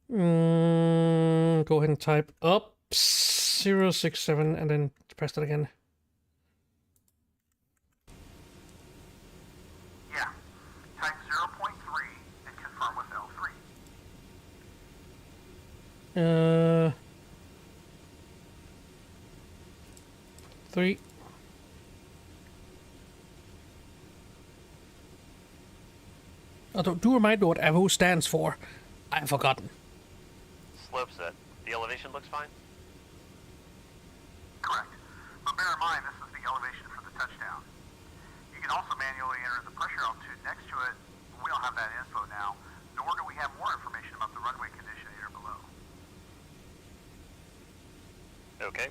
Go ahead and type up 067 and then press that again. Yeah. Type 0.3 and confirm with L3. 3. Although, do remind me what AVO stands for. I've forgotten. Slope set. The elevation looks fine. Correct. But bear in mind, this is the elevation for the touchdown. You can also manually enter the pressure altitude next to it. We don't have that info now, nor do we have more information about the runway condition here below. Okay.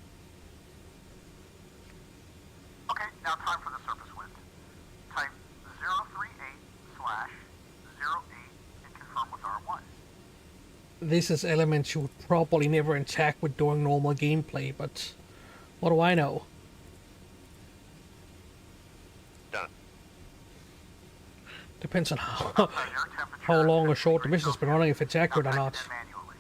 Okay, now time for the surface wind. Type 038 slash 08 and confirm with R1. This is elements you would probably never interact with during normal gameplay, but what do I know? Done. Depends on how Outside air temperature how long or is short the 50 mission's been running, if it's accurate or Now not. type it in manually.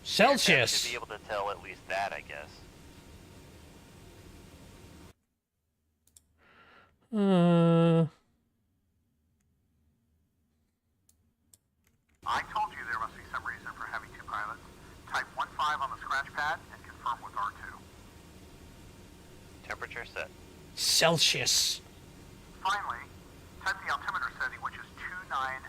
Celsius! Should be able to tell at least that, I guess. I told you there must be some reason for having two pilots. Type 15 on the scratch pad and confirm with R2. Temperature set. Celsius. Finally, type the altimeter setting, which is 29.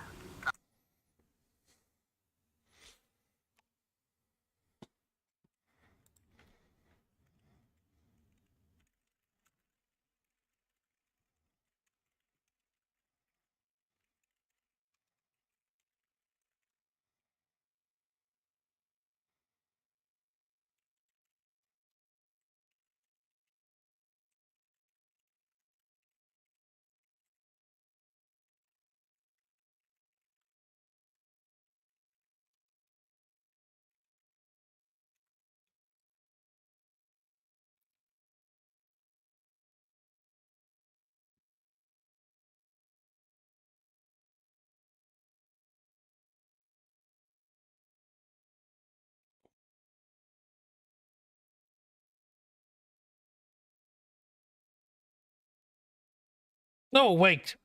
No, wait.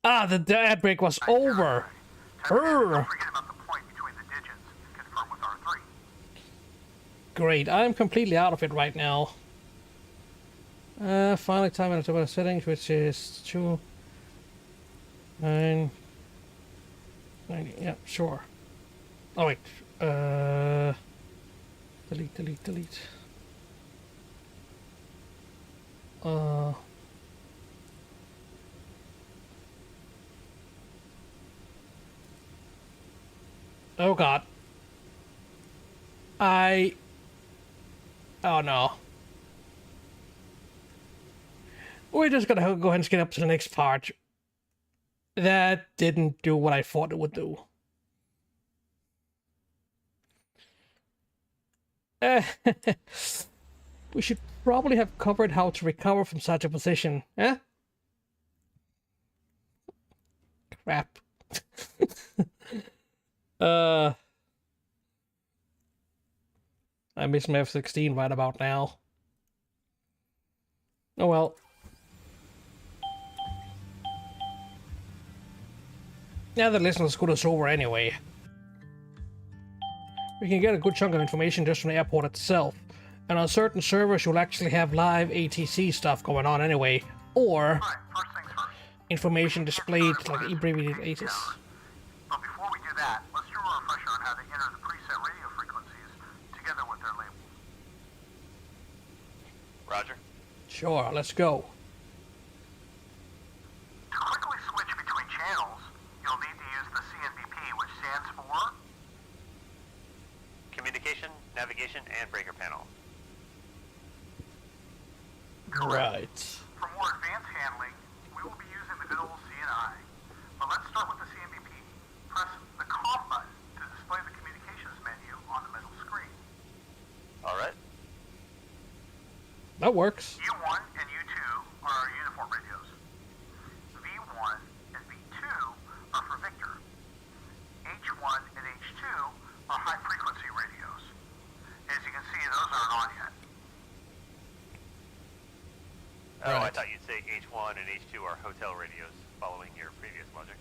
Ah, the ad break was over. Don't Brr. forget about the point between the digits. Confirm with R3. Great, I'm completely out of it right now. Finally time in the settings, which is 2 9 90. Yeah, sure. Oh wait. Delete. Oh god. Oh no. We're just gonna go ahead and skip up to the next part. That didn't do what I thought it would do. We should probably have covered how to recover from such a position, eh? Crap. I miss my F-16 right about now. Oh well. Now that listener school is over anyway. We can get a good chunk of information just from the airport itself. And on certain servers you'll actually have live ATC stuff going on anyway. Or Alright, first things first. information displayed like abbreviated ATIS. But before we do that, let's do a refresher on how to enter the preset radio frequencies together with their labels. Roger. Sure, let's go. To quickly switch between channels, you'll need to use the CNBP, which stands for Communication, navigation, and breaker panel. Right. For more advanced handling, we will be using the good old CNI. But let's start with the CNBP. Press the COM button to display the communications menu on the middle screen. Alright. That works. U1 and U2 are our uniform radios. V1 and V2 are for Victor. H1 and H2 are high frequency radios. As you can see, those aren't on yet. Oh, I Right. thought you'd say H1 and H2 are hotel radios, following your previous logic.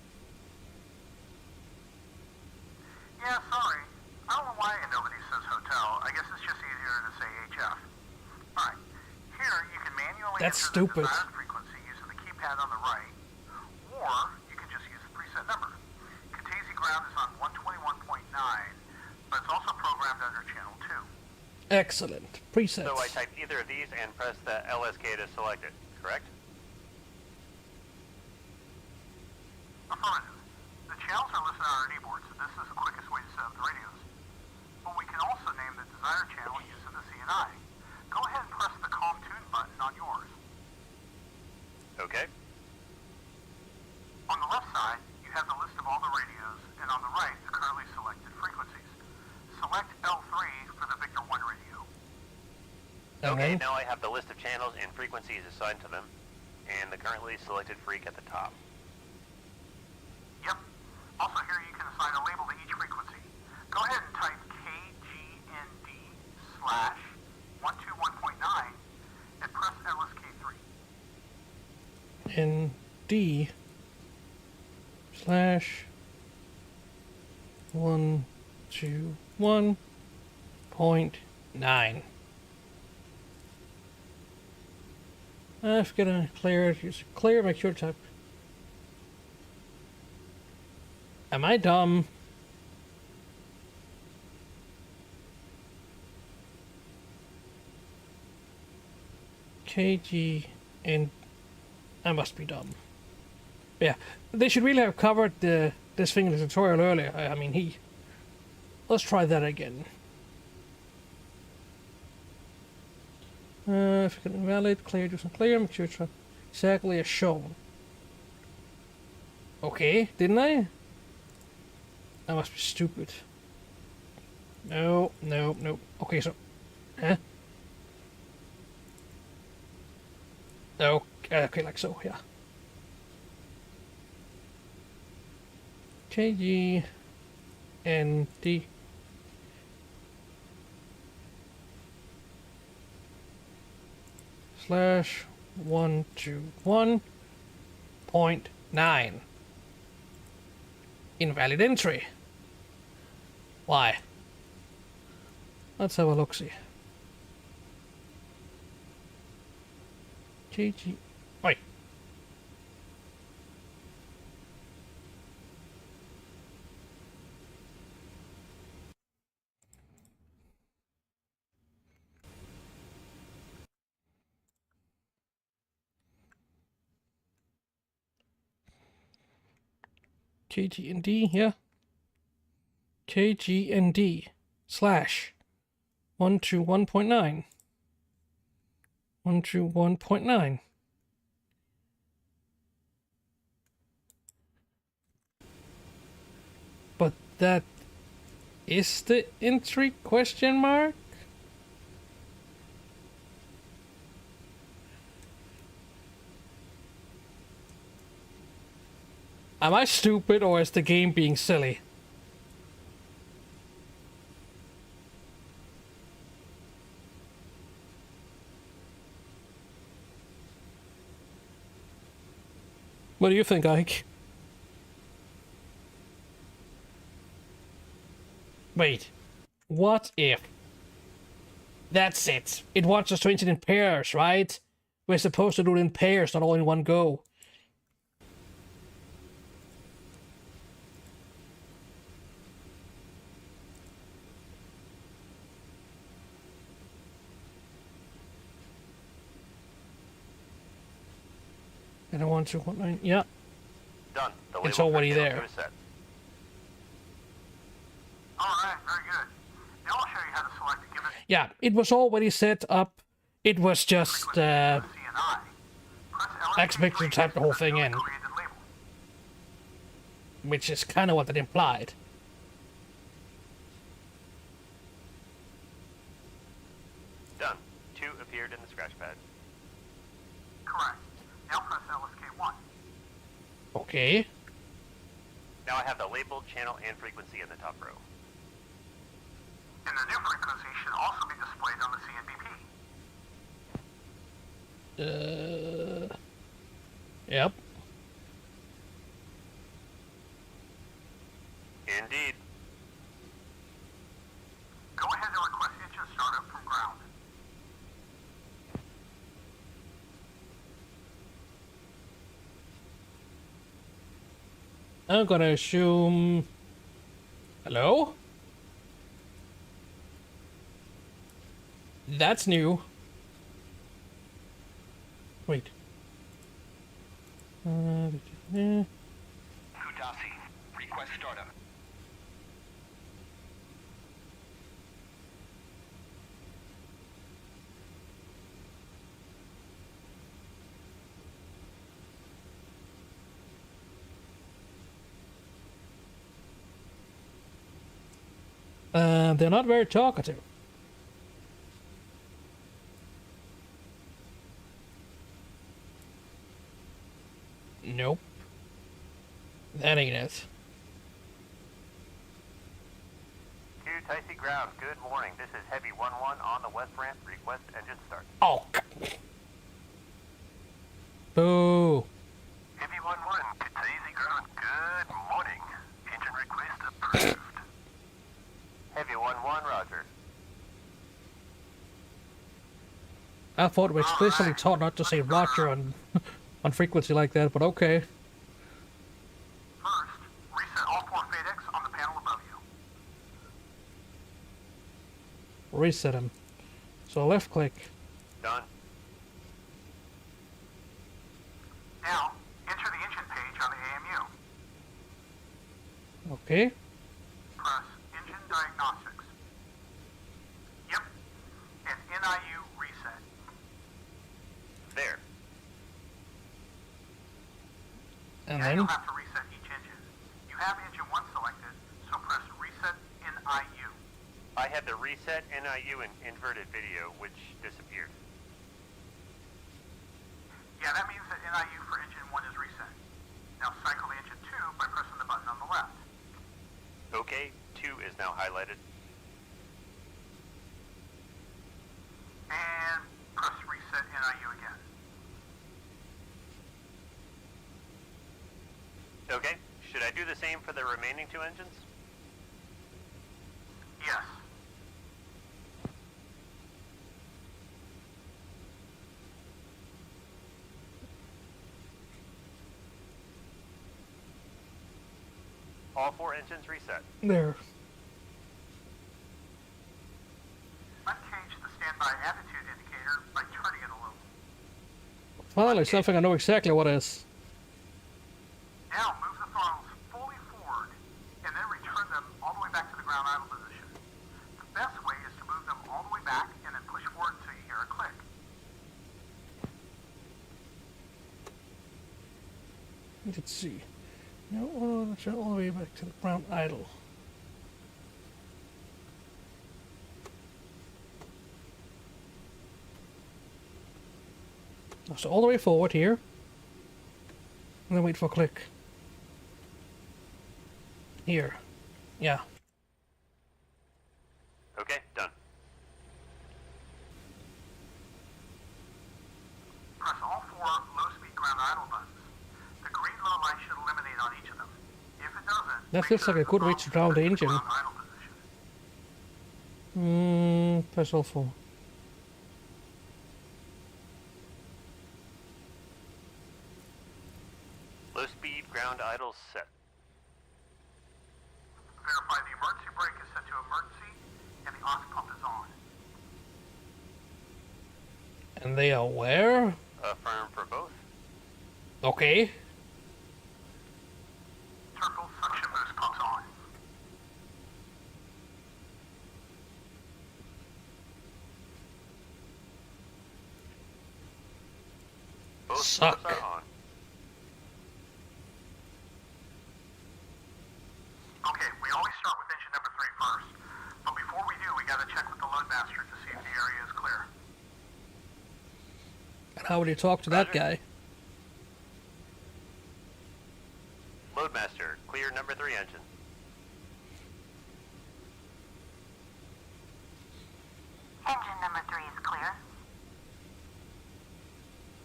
Yeah, sorry. I don't know why nobody says hotel. I guess it's just easier to say HF. Alright. Here, you can manually That's enter stupid. the desired frequency using the keypad on the right, or you can just use the preset number. Katese ground is on 121.9, but it's also programmed under channel 2. Excellent. Presets. So I type either of these and press the LSK to select it, correct? Affirmative. The channels are listed on our keyboard, so this is the quickest way to set up the radios. But we can also name the desired channel using the CNI. Go ahead and press the Calm Tune button on yours. Okay. On the left side, you have the list of all the radios, and on the right, the currently selected frequencies. Select L3 for the Victor 1 radio. And Okay, then- now I have the list of channels and frequencies assigned to them, and the currently selected freak at the top. Yep. Also here you can assign a label to each frequency. Go ahead and type KGND/121.9 and press LSK3. ND slash 121.9. I've got to clear it. Use clear, make sure to type. Am I dumb? KG and I must be dumb. Yeah, they should really have covered this thing in the tutorial earlier. I mean, let's try that again. If you can invalid, clear, do some clear, make sure it's exactly as shown. Okay, didn't I? I must be stupid. No. Okay, so, huh? Okay, like so, yeah. KG and D slash 121.9. Invalid entry. Why? Let's have a look-see. KG. Wait. KGND, yeah. KGND slash 121.9. 121.9. But that is the entry question mark? Am I stupid or is the game being silly? What do you think, Ike? Wait. What if? That's it. It wants us to enter in pairs, right? We're supposed to do it in pairs, not all in one go. And I want to... Yeah. Done. The It's label already for channel there. 2 is set. Alright, very good. Now I'll show you how to select a given Yeah, it was already set up. It was just CNI. Press expected to type the whole thing in, created label. which is kind of what it implied. Done. 2 appeared in the scratch pad. Correct. Now press LSK1. Okay. Now I have the labeled channel and frequency in the top row. And the new frequency should also be displayed on the CNBP. Yep. Indeed. Go ahead and request engine startup from ground. I'm gonna assume... Hello? That's new. Wait. Kutasi, request startup. They're not very talkative. Nope. That ain't it. Kutasi ground, good morning. This is Heavy 1-1 on the west ramp. Request engine start. Oh. Boo. Heavy 1-1, Kutaisi ground, good morning. Engine request approved. Heavy 1-1, roger. I thought we explicitly taught not to say Roger on on frequency like that, but okay. First, reset all 4 FADECs on the panel above you. Reset him. So left click. Done. Now, enter the engine page on the AMU. Okay. Press Engine Diagnostics. Yep. And NIU reset. There. And Now then you'll have to reset each engine. You have engine 1 selected, so press Reset NIU. I had the reset NIU and inverted video, which disappeared. Yeah, that means that NIU for engine 1 is reset. Now cycle the engine 2 by pressing the button on the left. Okay, 2 is now highlighted. And press Reset NIU again. Okay, should I do the same for the remaining 2 engines? Yes. All 4 engines reset. there. Uncage the standby attitude indicator by turning it a little. Finally, something I know exactly what is. Now move the throttles fully forward and then return them all the way back to the ground idle position. The best way is to move them all the way back and then push forward until you hear a click. Let's see. No, all the way back to the ground idle. So all the way forward here. And then wait for click. Here. Yeah. Okay, done. Press all 4 low-speed ground idle buttons. The green low light should eliminate on each of them. If it doesn't, That make feels sure like a good way it's to ground the set engine. ground idle position. Press all 4. Low speed ground idle set. Verify the emergency brake is set to emergency and the aux pump is on. And they are where? Affirm for both. Okay. Turtle suction boost pumps on. Both Suck. pumps are on. Okay, we always start with engine number 3 first. But before we do, we gotta check with the loadmaster to see if the area is clear. And how would you talk to that Roger. guy? Loadmaster, clear number 3 engine. Engine number 3 is clear.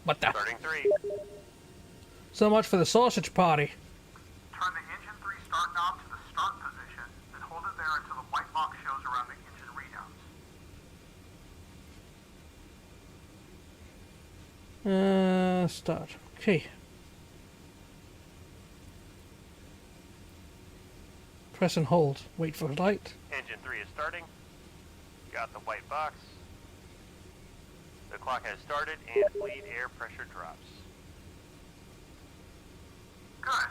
What the? Starting 3. So much for the sausage party. Turn the engine 3 start knob to the start position, then hold it there until the white box shows around the engine readouts. Start. Okay. Press and hold. Wait for light. Engine 3 is starting. Got the white box. The clock has started and bleed air pressure drops. Good.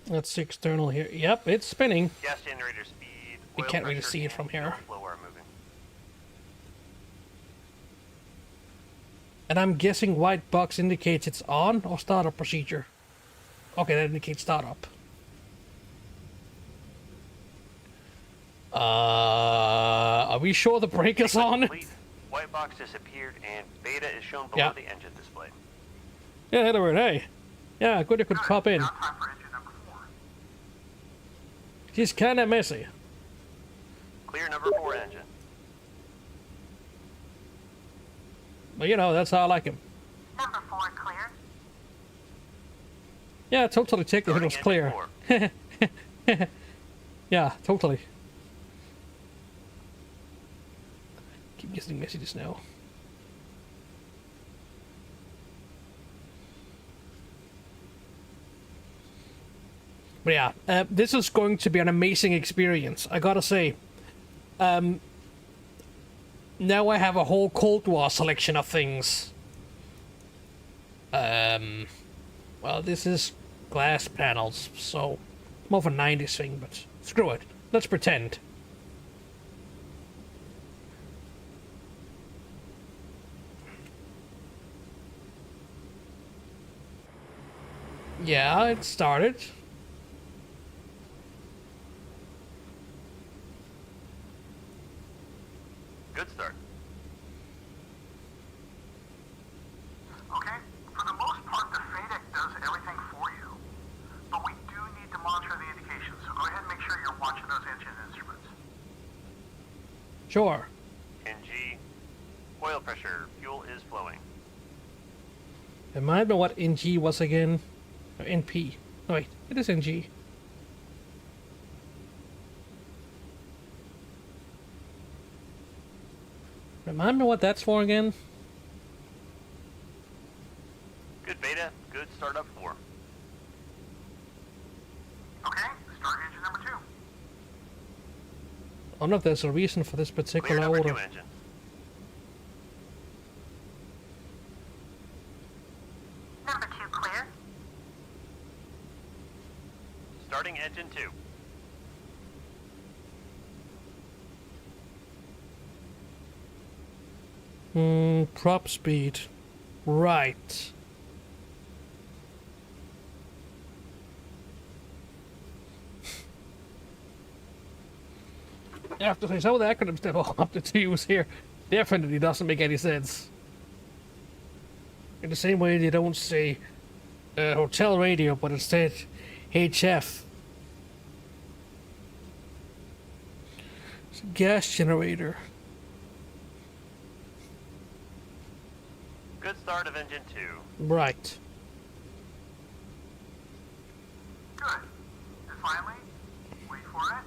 Let's see external here. Yep, it's spinning. Gas generator speed. We oil can't really pressure, see it and from here. fuel flow are moving. And I'm guessing white box indicates it's on or startup procedure. Okay, that indicates startup. Are we sure the brake is on? Complete. White box disappeared and beta is shown below Yeah. the engine display. Yeah, Edward, hey. Yeah, good you could pop in. Now time for engine number 4. She's kinda messy. Clear number 4 engine. But you know, that's how I like him. Number 4 clear. Yeah, totally checked if it Starting was engine clear. 4. Yeah, totally. Keep getting messages now. But yeah, this is going to be an amazing experience, I gotta say. Now I have a whole Cold War selection of things. Well, this is glass panels, so more of a 90s thing, but screw it. Let's pretend. Yeah, it started. Good start. Okay? For the most part, the FADEC does everything for you. But we do need to monitor the indications, so go ahead and make sure you're watching those engine instruments. Sure. NG. Oil pressure. Fuel is flowing. Remind me what NG was again. Or NP. No, wait, it is NG. Remind me what that's for again. Good beta. Good startup 4. Okay? Start engine number 2. I don't know if there's a reason for this Clear particular number order. 2 engine. Number 2 clear. Starting engine 2. Prop speed. Right. I have to say, some of the acronyms they've all opted to use here definitely doesn't make any sense. In the same way they don't say hotel radio, but instead HF. It's a gas generator. Good start of engine 2. Right. Good. And finally, wait for it.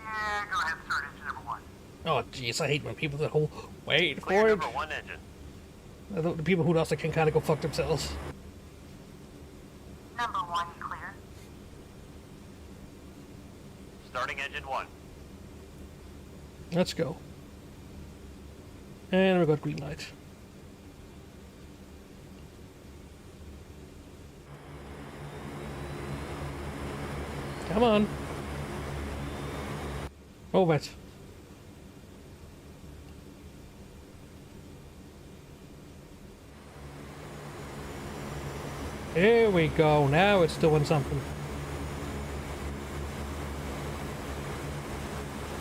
Yeah, go ahead and start engine number 1. Oh, jeez, I hate when people that whole wait Clear for it. number 1 engine. The people who also can kind of go fuck themselves. Number 1 clear. Starting engine 1. Let's go. And we got green light. Come on. Move it. Here we go. Now it's doing something.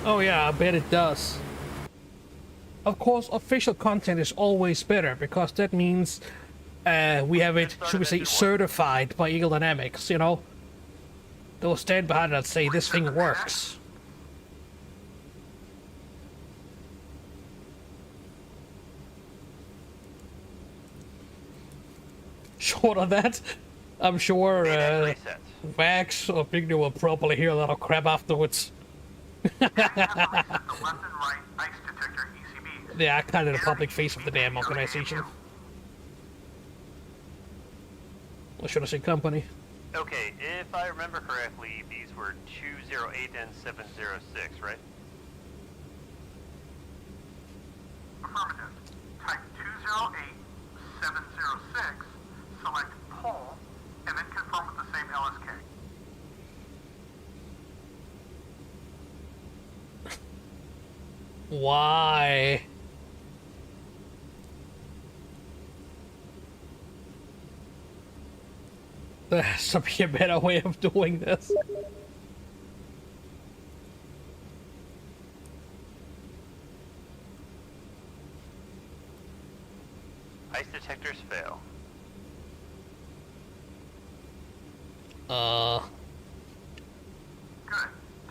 Oh yeah, I bet it does. Of course, official content is always better because that means we have it, should we say, certified by Eagle Dynamics, you know? They'll stand behind it and say this thing works. Short of that, I'm sure Reset. Vax or Bigny will probably hear a lot of crap afterwards. The left and right ice detector ECBs. They are kind of the public face of the damn organization. Or should I say company? Okay, if I remember correctly, these were 208 and 706, right? Affirmative. Type 208706, select pole, and then confirm with the same LSK. Why? There has to be a better way of doing this. Ice detectors fail. Good.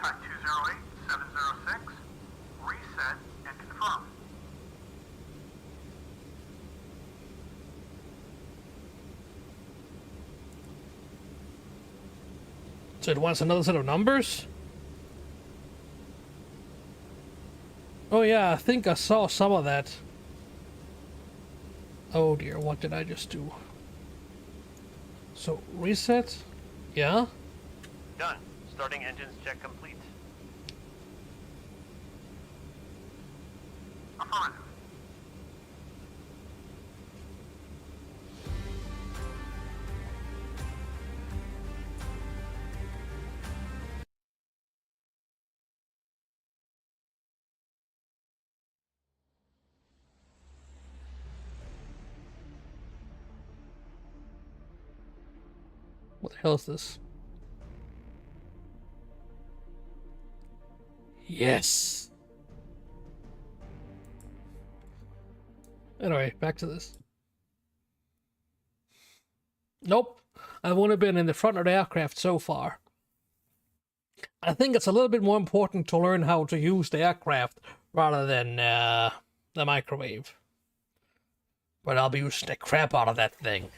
Type 208706, reset, and confirm. So it wants another set of numbers? Oh yeah, I think I saw some of that. Oh dear, what did I just do? So, reset? Yeah? Done. Starting engines check complete. Affirmative. What the hell is this? Yes! Anyway, back to this. Nope. I've only been in the front of the aircraft so far. I think it's a little bit more important to learn how to use the aircraft rather than the microwave. But I'll be using the crap out of that thing.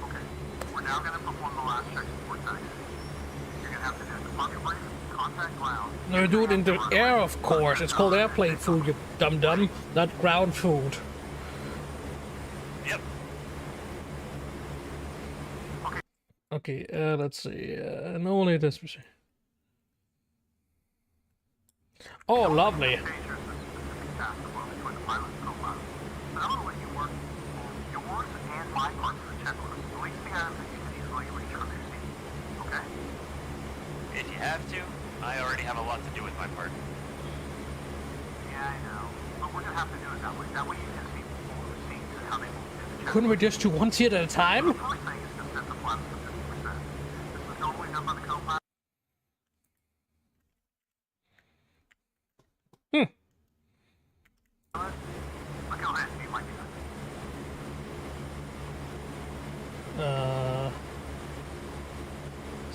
Okay, we're now going to perform the last check for taxi. You're going to have to do departure brief, contact ground. No, do it in the air, of course. It's called airplane food, you dum-dum, not ground food. Yep. Okay, let's see. And only this. Oh, lovely. Change your specific task flow between the pilot and co-pilot. But I'm going to let you work both yours and my parts of the checklist. At least the items that you can easily reach from your seat. Okay? If you have to, I already have a lot to do with my part. Yeah, I know. But we're going to have to do it that way. That way you can see all the seats and how they move through the checklist. Couldn't we just do one seat at a time? The first thing is to set the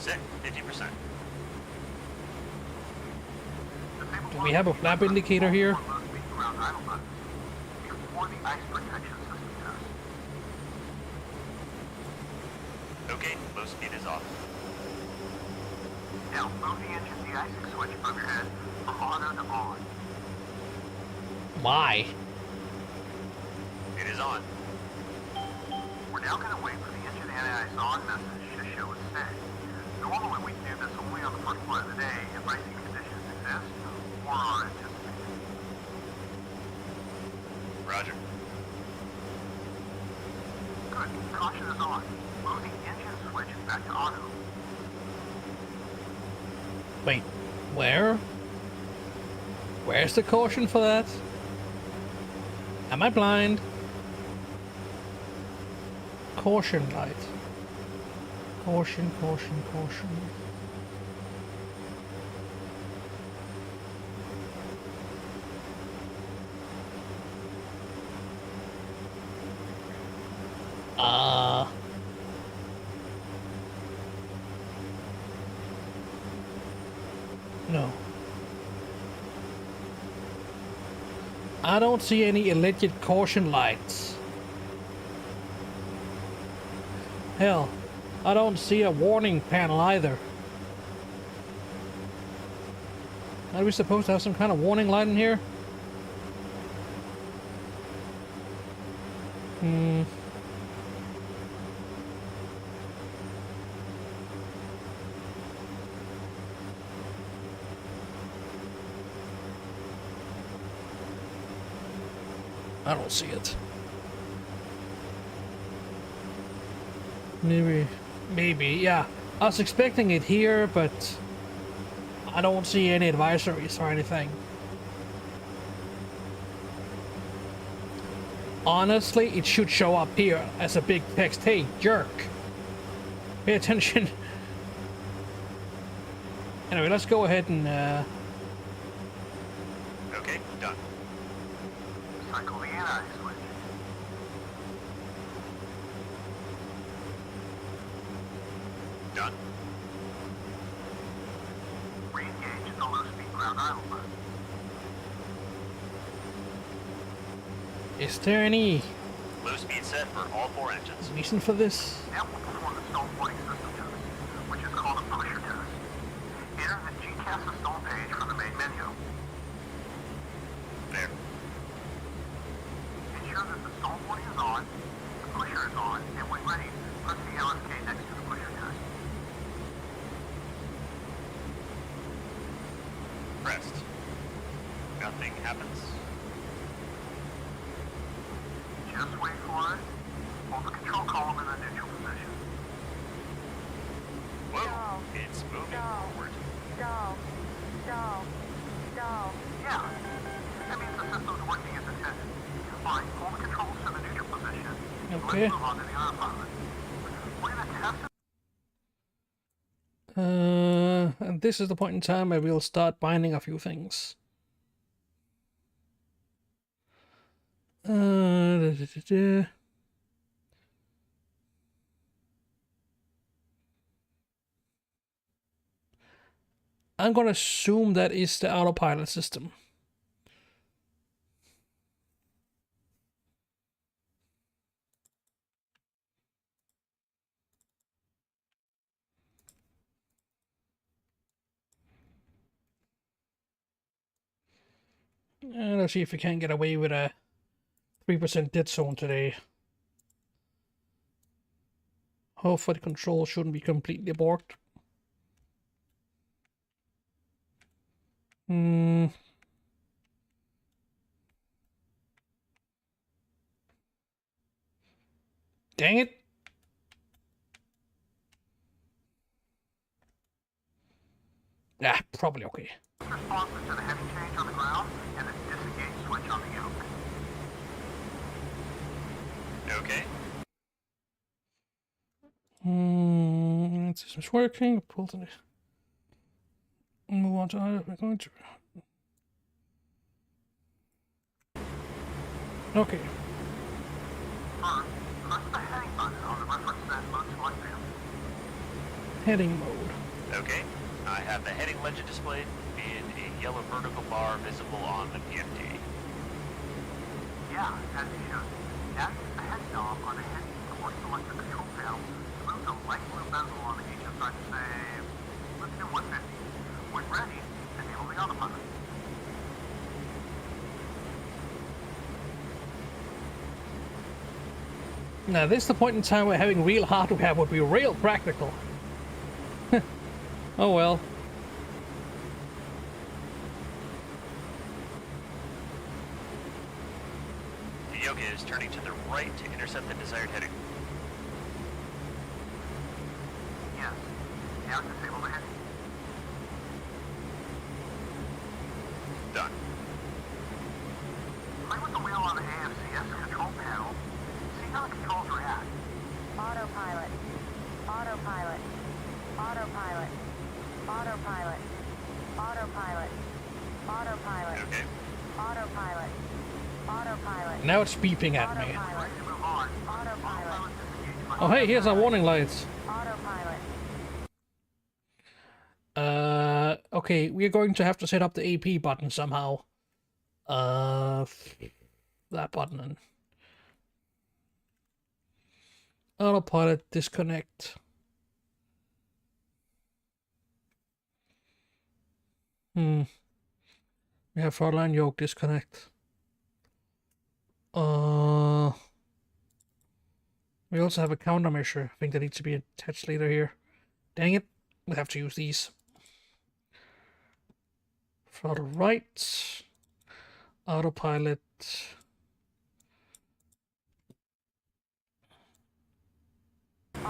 Set 50%. Do we have a flap indicator here? Before the ice protection system test. Okay, low speed is off. Now move the engine de-icing switch above your head from auto to on. Why? It is on. We're now going to wait for the engine anti-ice on message to show a stay. Normally we do this only on the first part of the day if icing conditions exist or are anticipated. Roger. Good. Caution is on. Move the engine switch back to auto. Wait, where? Where's the caution for that? Am I blind? Caution light. Caution, caution, caution. No. I don't see any alleged caution lights. Hell, I don't see a warning panel either. Are we supposed to have some kind of warning light in here? I don't see it. Maybe, yeah. I was expecting it here, but I don't see any advisories or anything. Honestly, it should show up here as a big text. Hey, jerk. Pay attention. Anyway, let's go ahead and, Okay, done. Cycle the anti-ice switch. Done. Re-engage the low-speed ground idle mode. is there any Low speed set for all 4 engines. reason for this? Now we'll perform the stall warning system test, which is called a pusher test. Enter the GCAS install page from the main menu. There. Ensure that the stall warning is on, the pusher is on, and when ready, press the LSK next to the pusher test. Pressed. Nothing happens. Just wait for it. Hold the control column in the neutral position. Whoa, it's moving forward. Yeah. That means the system's working as intended. Alright, hold the controls to the neutral position. Okay. Let's move on to the autopilot. We're going to test And this is the point in time where we'll start binding a few things. Da, da, da, da. I'm gonna assume that is the autopilot system. And let's see if we can get away with a 3% dead zone today. Hopefully the control shouldn't be completely borked. Dang it. Ah, probably okay. responses to the heavy change on the ground and the disengage switch on the yoke. Okay. System's working. Pull to move on to we're going to. Okay. First, press the heading button on the reference set mode select panel. Heading mode. Okay. I have the heading legend displayed in a yellow vertical bar visible on the PFD. Yeah, as you should. Now use the head knob on the heading or selector control panel to move the light blue bezel on the HSI to say, let's do 150. When ready, enable the autopilot. Now, this is the point in time where having real hardware would be real practical. Oh well. The Yoga is turning to the right to intercept the desired heading. Yes. Now disable the heading. Done. Play with the wheel on the AFCS control panel. See how the controls react. Autopilot. Autopilot. Autopilot. Autopilot. Autopilot. Autopilot. Okay. Autopilot. Autopilot. Now it's beeping at me. Autopilot. Ready to move on. Autopilot. Disengage by Oh hey, here's our warning lights. Autopilot. Okay, we're going to have to set up the AP button somehow. That button. And autopilot disconnect. We have frontline yoke disconnect. We also have a countermeasure. I think that needs to be attached later here. Dang it, we have to use these. Throttle right. Autopilot.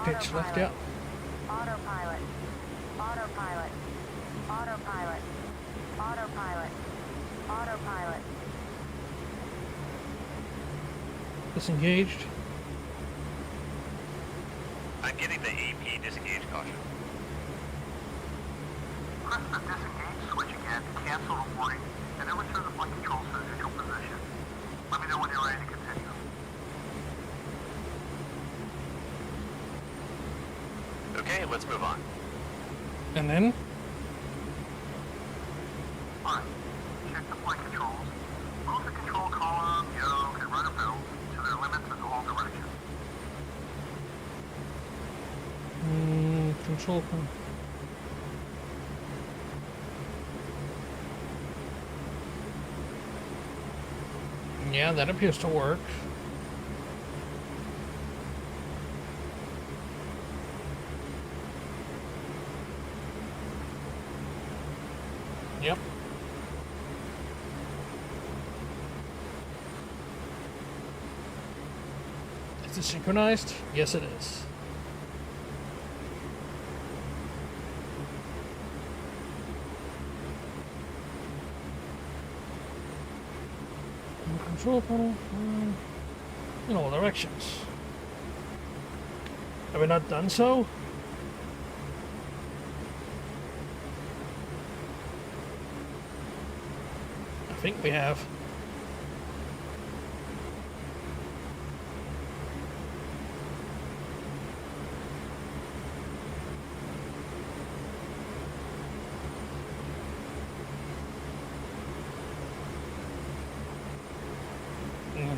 Pitch left, yeah. Autopilot. Autopilot. Autopilot. Autopilot. Autopilot. Disengaged. I'm getting the AP disengage caution. Press the disengage switch again to cancel the warning, and then return the flight controls to the neutral position. Let me know when you're ready to continue. Okay, let's move on. And then Alright, check the flight controls. Move the control column, yoke, and rudder belts to their limits in all directions. control panel. Yeah, that appears to work. Yep. Is it synchronized? Yes, it is. Control panel in all directions. Have we not done so? I think we have.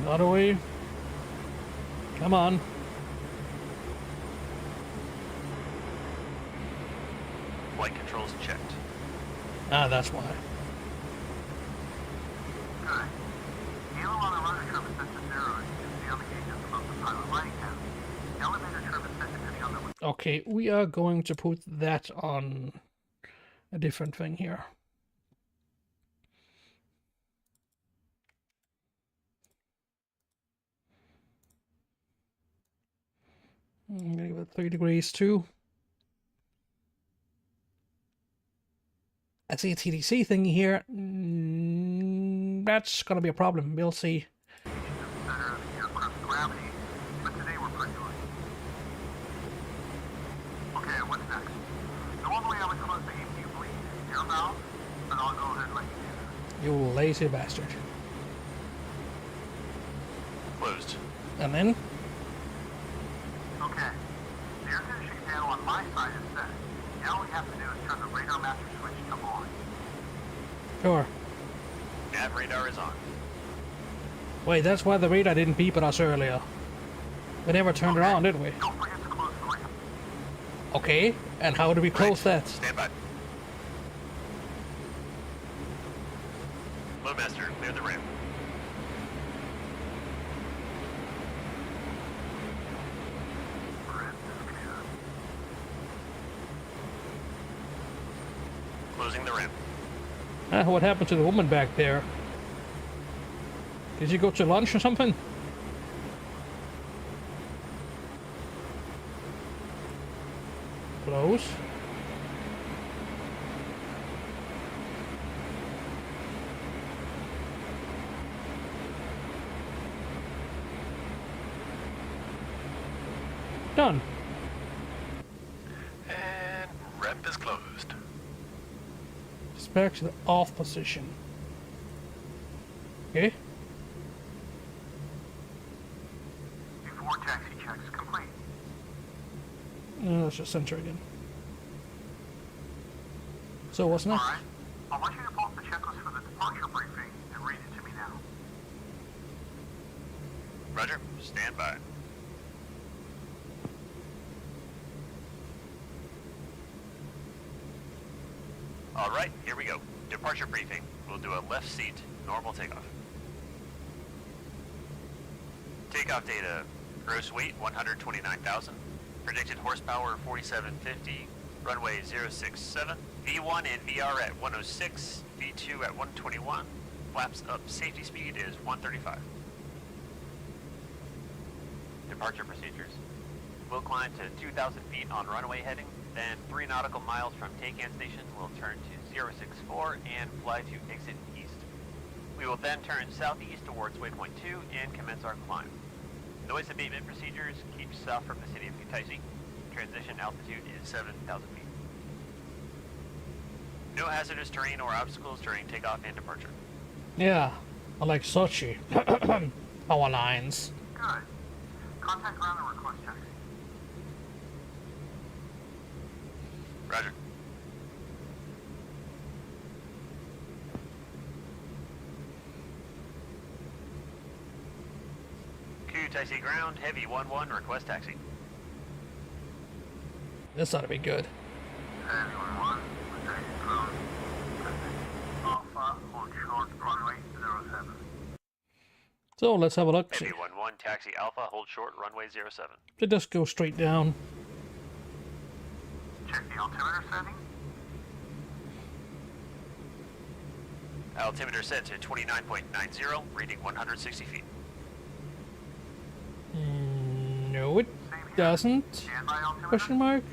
Another way. Come on. Flight controls checked. Ah, that's why. Good. Halo on the rudder trim is set to 0, as you can see on the gauges above the pilot lighting panel. The elevator trim is set to any on the... Okay, we are going to put that on a different thing here. I'm gonna give it 3 degrees too. I see a TDC thing here. That's gonna be a problem. We'll see. center of the aircraft's gravity, but today we're pretty good. Okay, what's next? Normally I would close the AP bleed air valve, but I'll go ahead and let you do that. You lazy bastard. Closed. And then? Okay, the air conditioning panel on my side is set. Now all we have to do is Sure. Nav radar is on. Wait, that's why the radar didn't beep at us earlier. We never turned it on, did we? Don't forget to close the ramp. Okay, and how do we close that? Stand by. Loadmaster, clear the ramp. Ramp is clear. Closing the ramp. What happened to the woman back there? Did you go to lunch or something? Close. Done. And ramp is closed. Just back to the off position. Okay. Before taxi checks complete. Let's just center again. So what's next? Alright. I want you to pull up the checklist for the departure briefing and read it to me now. Roger, stand by. Alright, here we go. Departure briefing. We'll do a left seat, normal takeoff. Takeoff data. Gross weight 129,000. Predicted horsepower 4750. Runway 067. V1 and VR at 106. V2 at 121. Flaps up safety speed is 135. Departure procedures. We'll climb to 2,000 feet on runway heading, then 3 nautical miles from Taycan Station, we'll turn to 064 and fly to exit east. We will then turn southeast towards waypoint 2 and commence our climb. Noise abatement procedures keep south from the city of Kutaisi. Transition altitude is 7,000 feet. No hazardous terrain or obstacles during takeoff and departure. Yeah, I like Sochi. Power lines. Good. Contact ground and request taxi. Roger. Kutaisi ground, heavy 1-1, request taxi. This ought to be good. Heavy 1-1, taxi ground. Alpha, hold short, runway 07. So let's have a look. Heavy 1-1, taxi Alpha, hold short, runway 07. It just go straight down. Check the altimeter setting. Altimeter set to 29.90, reading 160 feet. No, it Same here. doesn't. Standby altimeter. Question mark?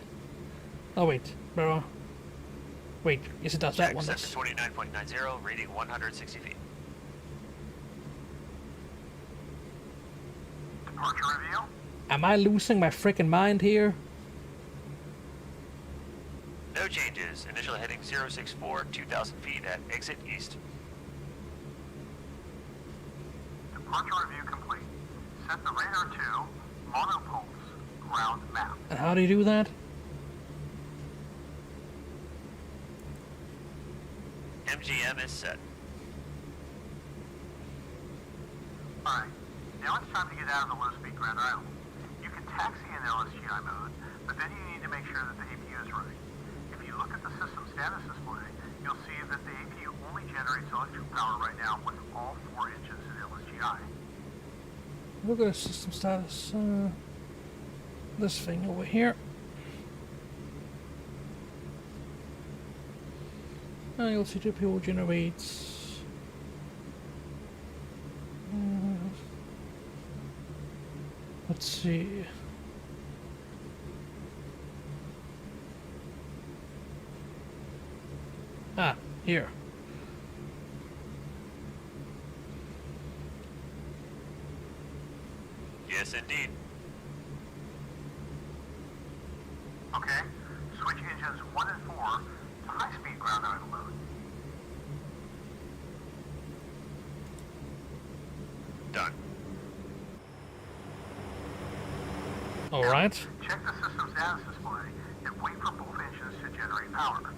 Oh, wait. Bro. Wait, yes, it does. That Check one set does. to 29.90, reading 160 feet. Departure reveal. Am I losing my freaking mind here? No changes. Initial heading 064, 2,000 feet at exit east. Departure review complete. Set the radar to monopulse ground map. And how do you do that? MGM is set. Alright, now it's time to get out of the low-speed ground idle. You can taxi in LSGI mode, but then you need to make sure that the APU is running. If you look at the system status display, you'll see that the APU only generates electrical power right now with all 4 engines in LSGI. Look at the system status. This thing over here. You'll see GPU generates. Let's see. Ah, here. Yes, indeed. Okay, switch engines 1 and 4 to high-speed ground idle mode. Done. All right. Check the system status display and wait for both engines to generate power.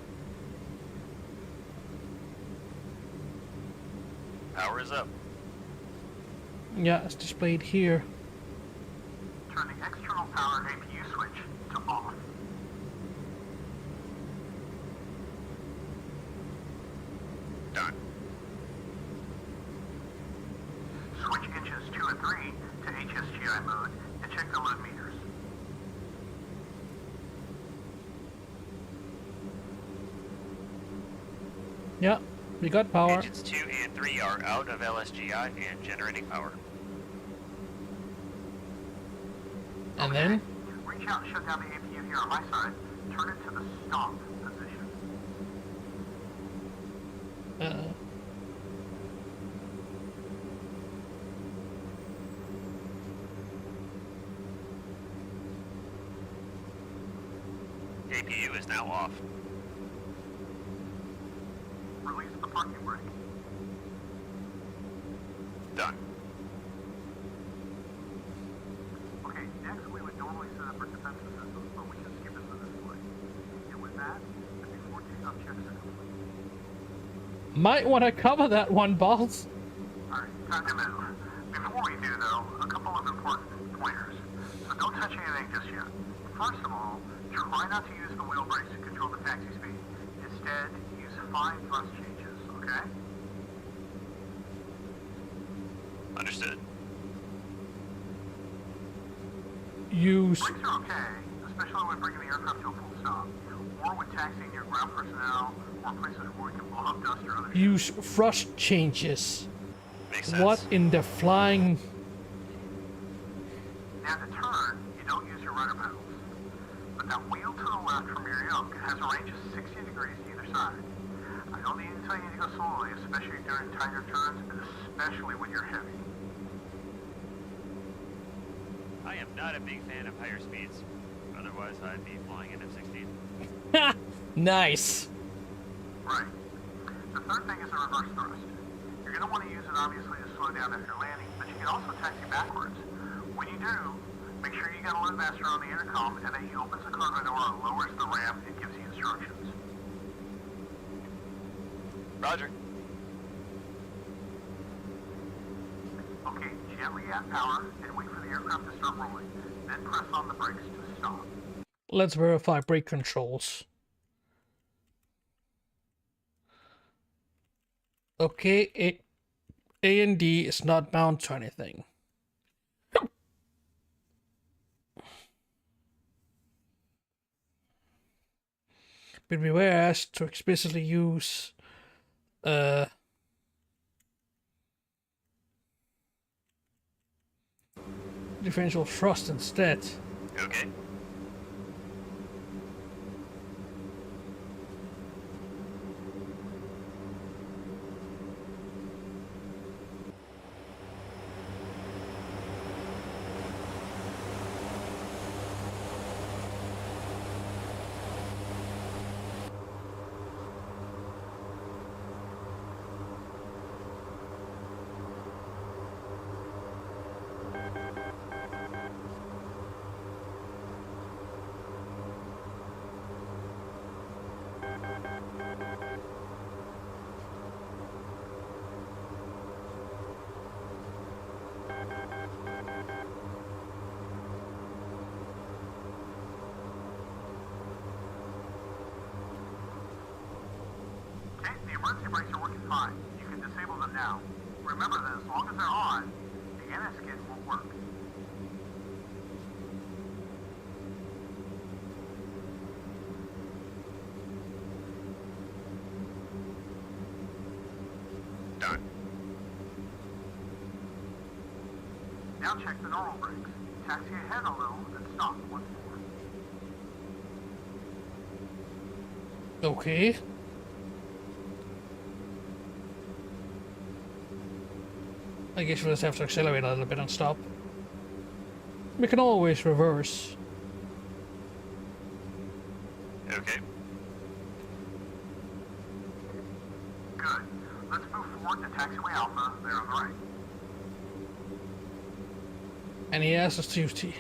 Power is up. Yeah, it's displayed here. Turn the external power APU switch to off. Done. Switch engines 2 and 3 to HSGI mode and check the load meters. Yeah, we got power. Engines 2 and 3 are out of LSGI and generating power. And then? Reach out and shut down the APU here on my side. Turn it to the stop position. APU is now off. Release the parking brake. Done. Okay, next we would normally set up our defensive systems, but we can skip it for this way. And with that, the before takeoff checks are complete. Might want to cover that one, boss. Alright, time to move. Before we do though, a couple of important pointers. So don't touch anything just yet. First of all, try not to use the wheel brakes to control the taxi speed. Instead, use fine thrust changes, okay? Understood. Use Brakes are okay, especially when bringing the aircraft to a full stop, or when taxiing near ground personnel, or places where we can blow up dust or other use thrust changes. Makes sense. What in the flying? Now to turn, you don't use your rudder pedals. But that wheel to the left from your yoke has a range of 60 degrees to either side. I don't need to tell you to go slowly, especially during tighter turns, and especially when you're heavy. I am not a big fan of higher speeds. Otherwise, I'd be flying an F-16. Nice. Right. The third thing is the reverse thrust. You're going to want to use it obviously to slow down after landing, but you can also taxi backwards. When you do, make sure you got a load master on the intercom and that he opens the cargo door and lowers the ramp and gives you instructions. Roger. Okay, gently add power and wait for the aircraft to start rolling. Then press on the brakes to stop. Let's verify brake controls. Okay, A and D is not bound to anything. But we were asked to explicitly use differential thrust instead. Okay. Okay, the emergency brakes are working fine. You can disable them now. Remember that as long as they're on, the anti-skid won't work. Done. Now check the normal brakes. Taxi ahead a little, then stop once more. Okay. I guess we'll just have to accelerate a little bit and stop. We can always reverse. Okay. Good. Let's move forward to taxiway Alpha, there on the right. And he asked us to use T.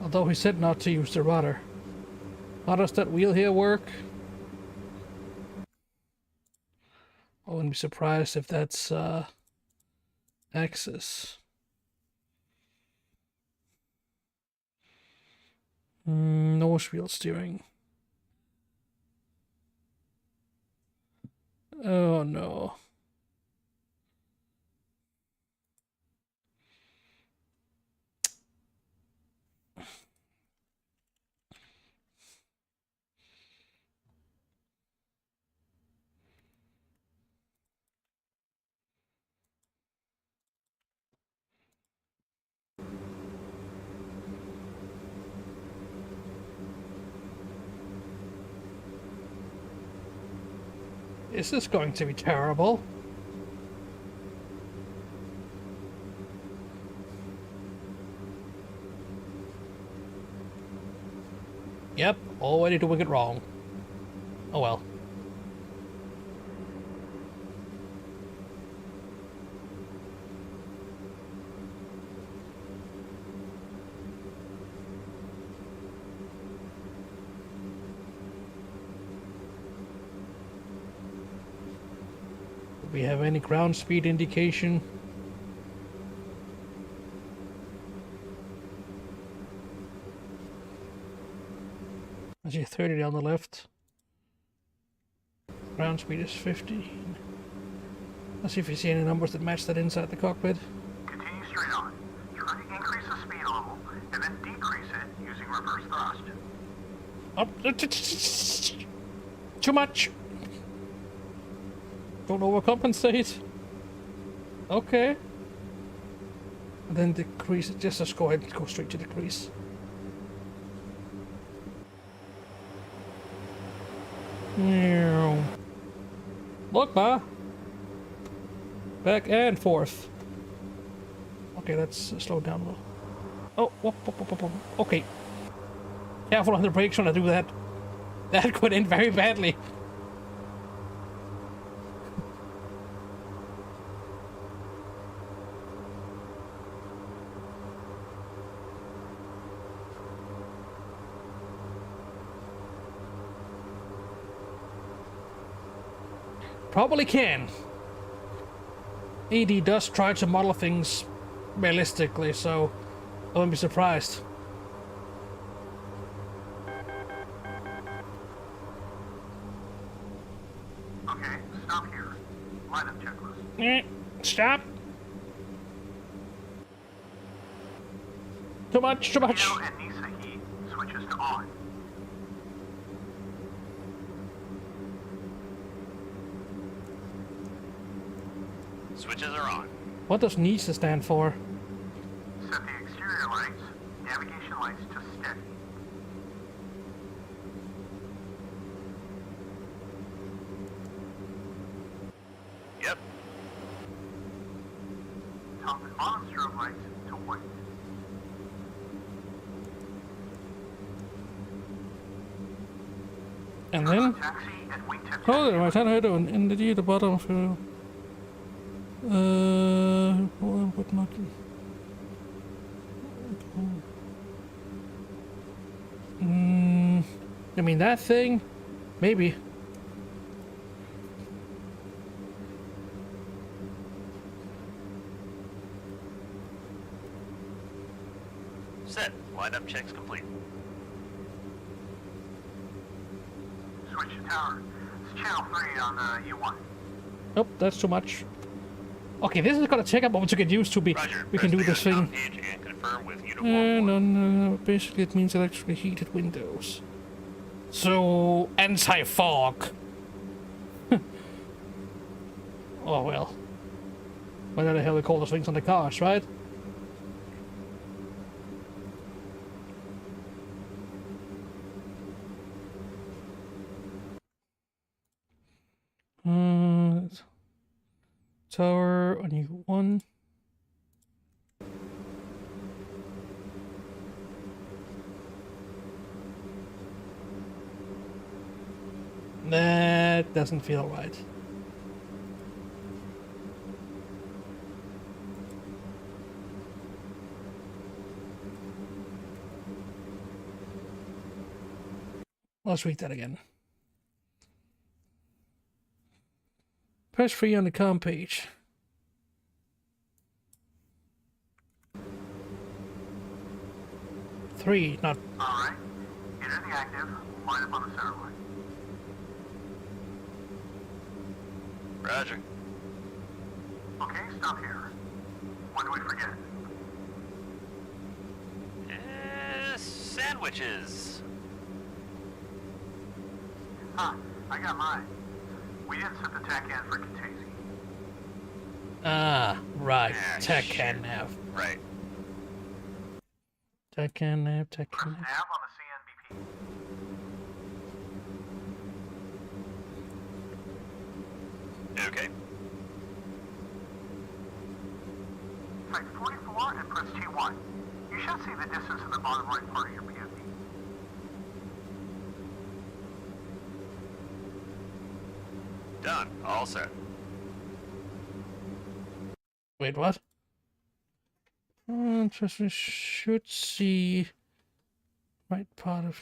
Although he said not to use the rudder. How does that wheel here work? I wouldn't be surprised if that's axis. Nose wheel steering. Oh no. Is this going to be terrible? Yep, already doing it wrong. Oh well. Do we have any ground speed indication? I see 30 down the left. Ground speed is 50. Let's see if you see any numbers that match that inside the cockpit. Continue straight on. Try to increase the speed level and then decrease it using reverse thrust. Oh, too much. Don't overcompensate. Okay. And then decrease it. Just let's go ahead and go straight to decrease. Look, ma. Back and forth. Okay, let's slow down a little. Oh, whoop, whoop, whoop, whoop, whoop. Okay. Careful on the brakes when I do that. That could end very badly. Probably can. AD does try to model things realistically, so I wouldn't be surprised. Okay, stop here. Lineup checklist. Stop. Too much, too much. Neo and Nisa heat switches to on. Switches are on. What does NISA stand for? Set the exterior lights, navigation lights to steady. Yep. Top and bottom strobe lights to white. And then, Taxi and wingtip. oh, there, my turn head on in the bottom of but not. I mean that thing, maybe. Set. Lineup checks complete. Switch to tower. It's channel 3 on U1. Nope, that's too much. Okay, this is gonna take a moment to get used to. Roger. We can do this thing. Page and confirm with uniform No, no. Basically, it means electrically heated windows. So anti-fog. Oh well. What the hell they call those things on the cars, right? Tower on U1. That doesn't feel right. Let's read that again. Press 3 on the comm page. Three, not... Alright. Enter the active. Line up on the center line. Roger. Okay, stop here. When do we forget? Sandwiches. Huh, I got mine. We didn't set the tech in for Katesi. Ah, right. Ah, Tech shit. can nav. Right. Tech can nav, tech can Press nav. nav on the CNBP. Okay. Type 44 and press T1. You should see the distance in the bottom right part of your PFD. Done. All set. Wait, what? Just we should see right part of...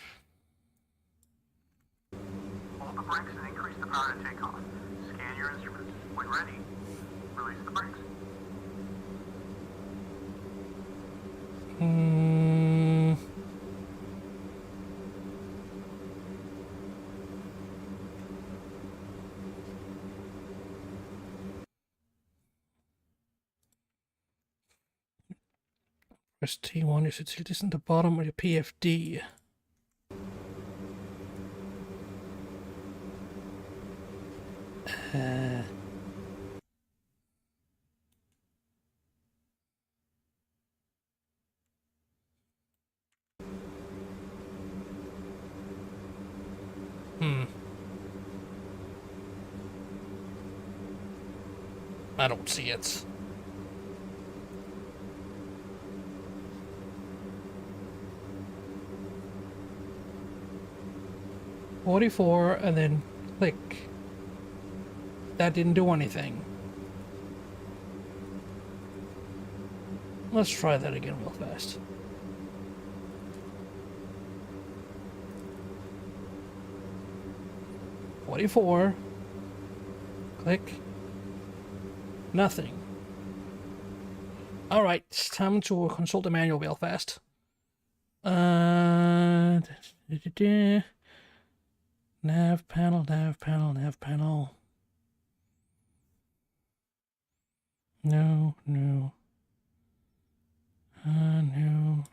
Hold the brakes and increase the power to take off. Scan your instruments. When ready, release the brakes. Press T1, you should see this in the bottom of your PFD. I don't see it. .44 and then click. That didn't do anything. Let's try that again real fast. .44. Click. Nothing. Alright, it's time to consult the manual real fast. Nav panel, nav panel, nav panel. No. No.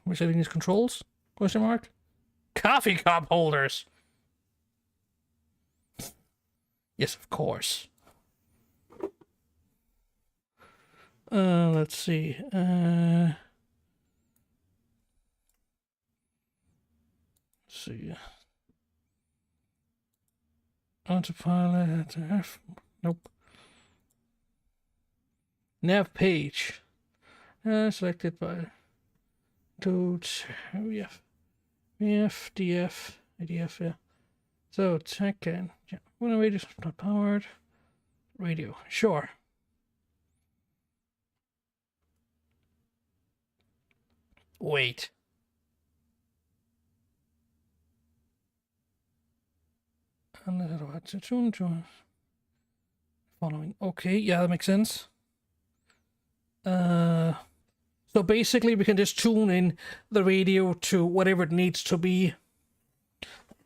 We're setting these controls? Question mark? Coffee cup holders! Yes, of course. Let's see. Let's see. Autopilot. Nope. Nav page. Selected by dudes. VF, DF, ADF, yeah. So, tech and yeah. When radio is not powered. Radio. Sure. Wait. And that's a tune to following. Okay, yeah, that makes sense. So basically we can just tune in the radio to whatever it needs to be.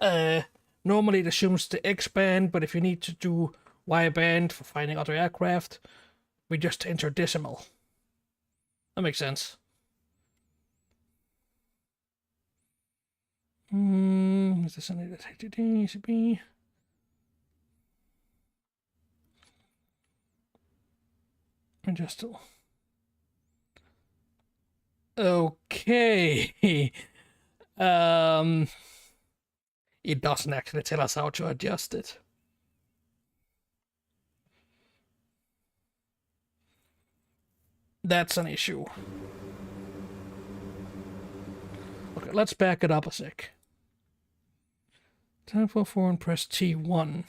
Normally it assumes the X band, but if you need to do Y band for finding other aircraft, we just enter decimal. That makes sense. Is this something that ECB? Adjustable. Okay. It doesn't actually tell us how to adjust it. That's an issue. Okay, let's back it up a sec. Time for 4 and press T1.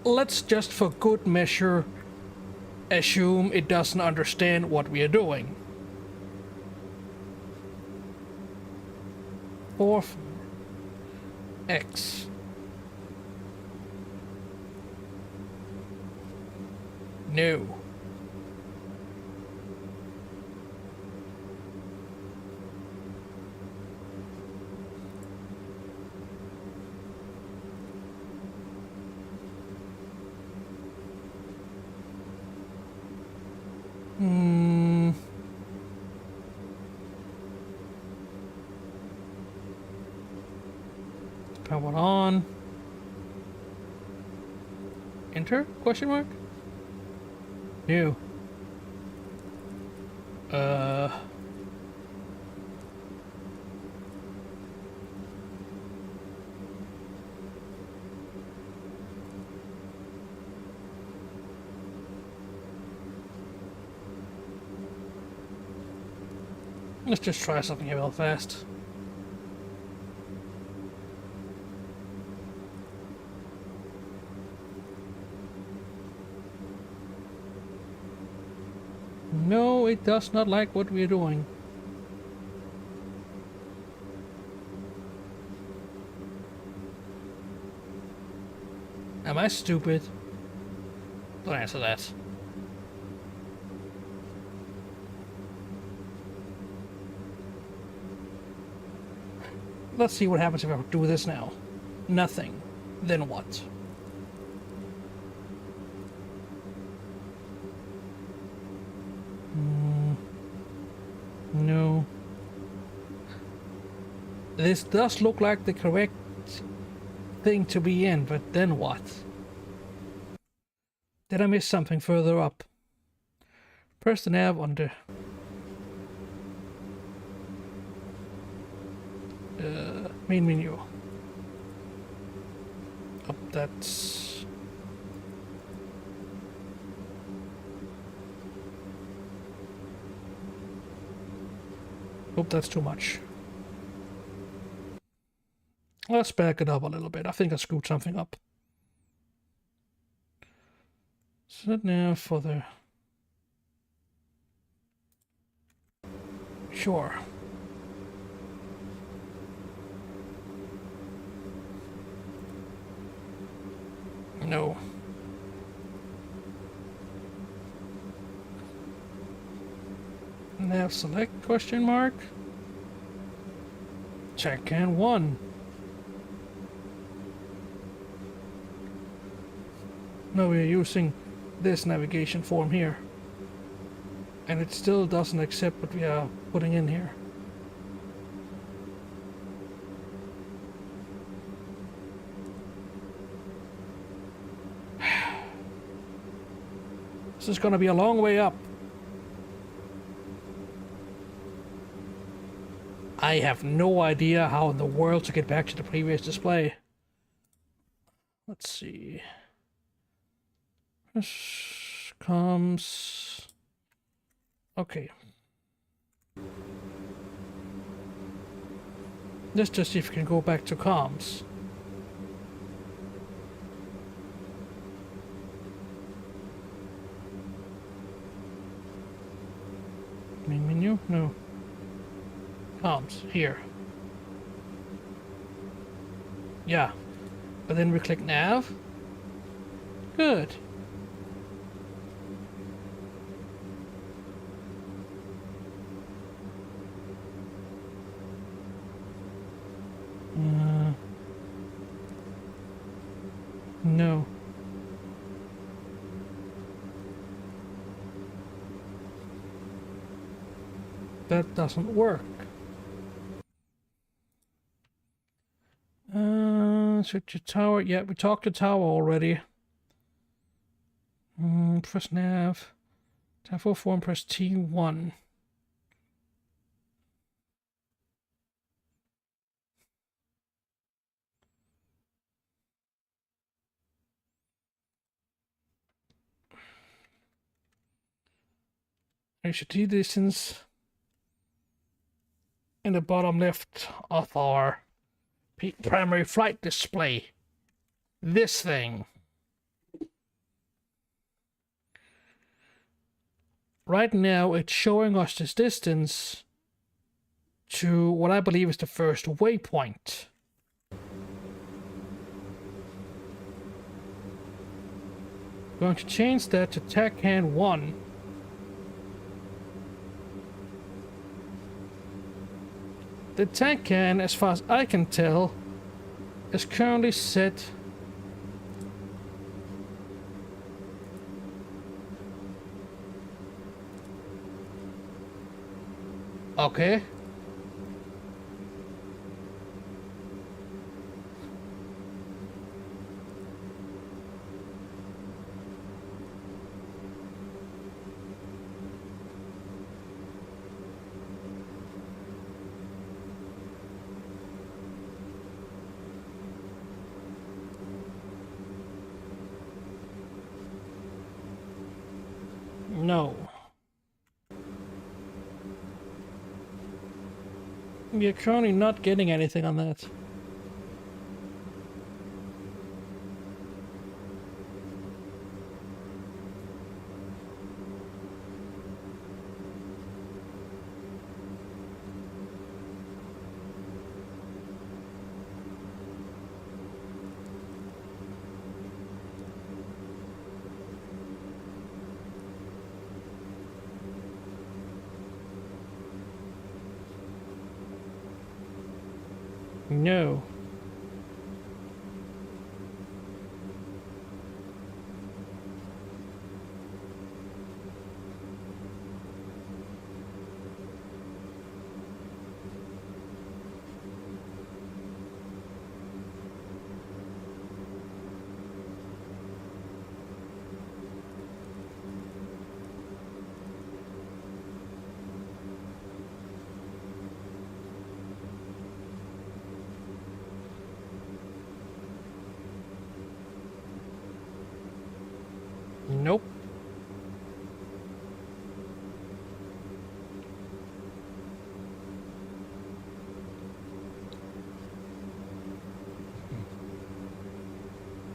Let's just for good measure assume it doesn't understand what we are doing. Fourth. X. No. Power on. Enter? Question mark? No. Let's just try something here real fast. No, it does not like what we're doing. Am I stupid? Don't answer that. Let's see what happens if I do this now. Nothing. Then what? No. This does look like the correct thing to be in, but then what? Did I miss something further up? Press the nav on the... main menu. Up, that's... Hope that's too much. Let's back it up a little bit. I think I screwed something up. Set now for the... Sure. No. Nav select question mark. Check and 1. No, we're using this navigation form here. And it still doesn't accept what we are putting in here. This is gonna be a long way up. I have no idea how in the world to get back to the previous display. Let's see. This comes... Okay. Let's just see if we can go back to comms. Main menu? No. Comms. Here. Yeah. But then we click nav. Good. No. That doesn't work. Switch to tower. Yeah, we talked to tower already. Press nav. Tab 4 and press T1. HT distance in the bottom left of our primary flight display. This thing. Right now it's showing us this distance to what I believe is the first waypoint. Going to change that to TACAN 1. The TACAN, as far as I can tell, is currently set okay. No. We are currently not getting anything on that. No. Nope.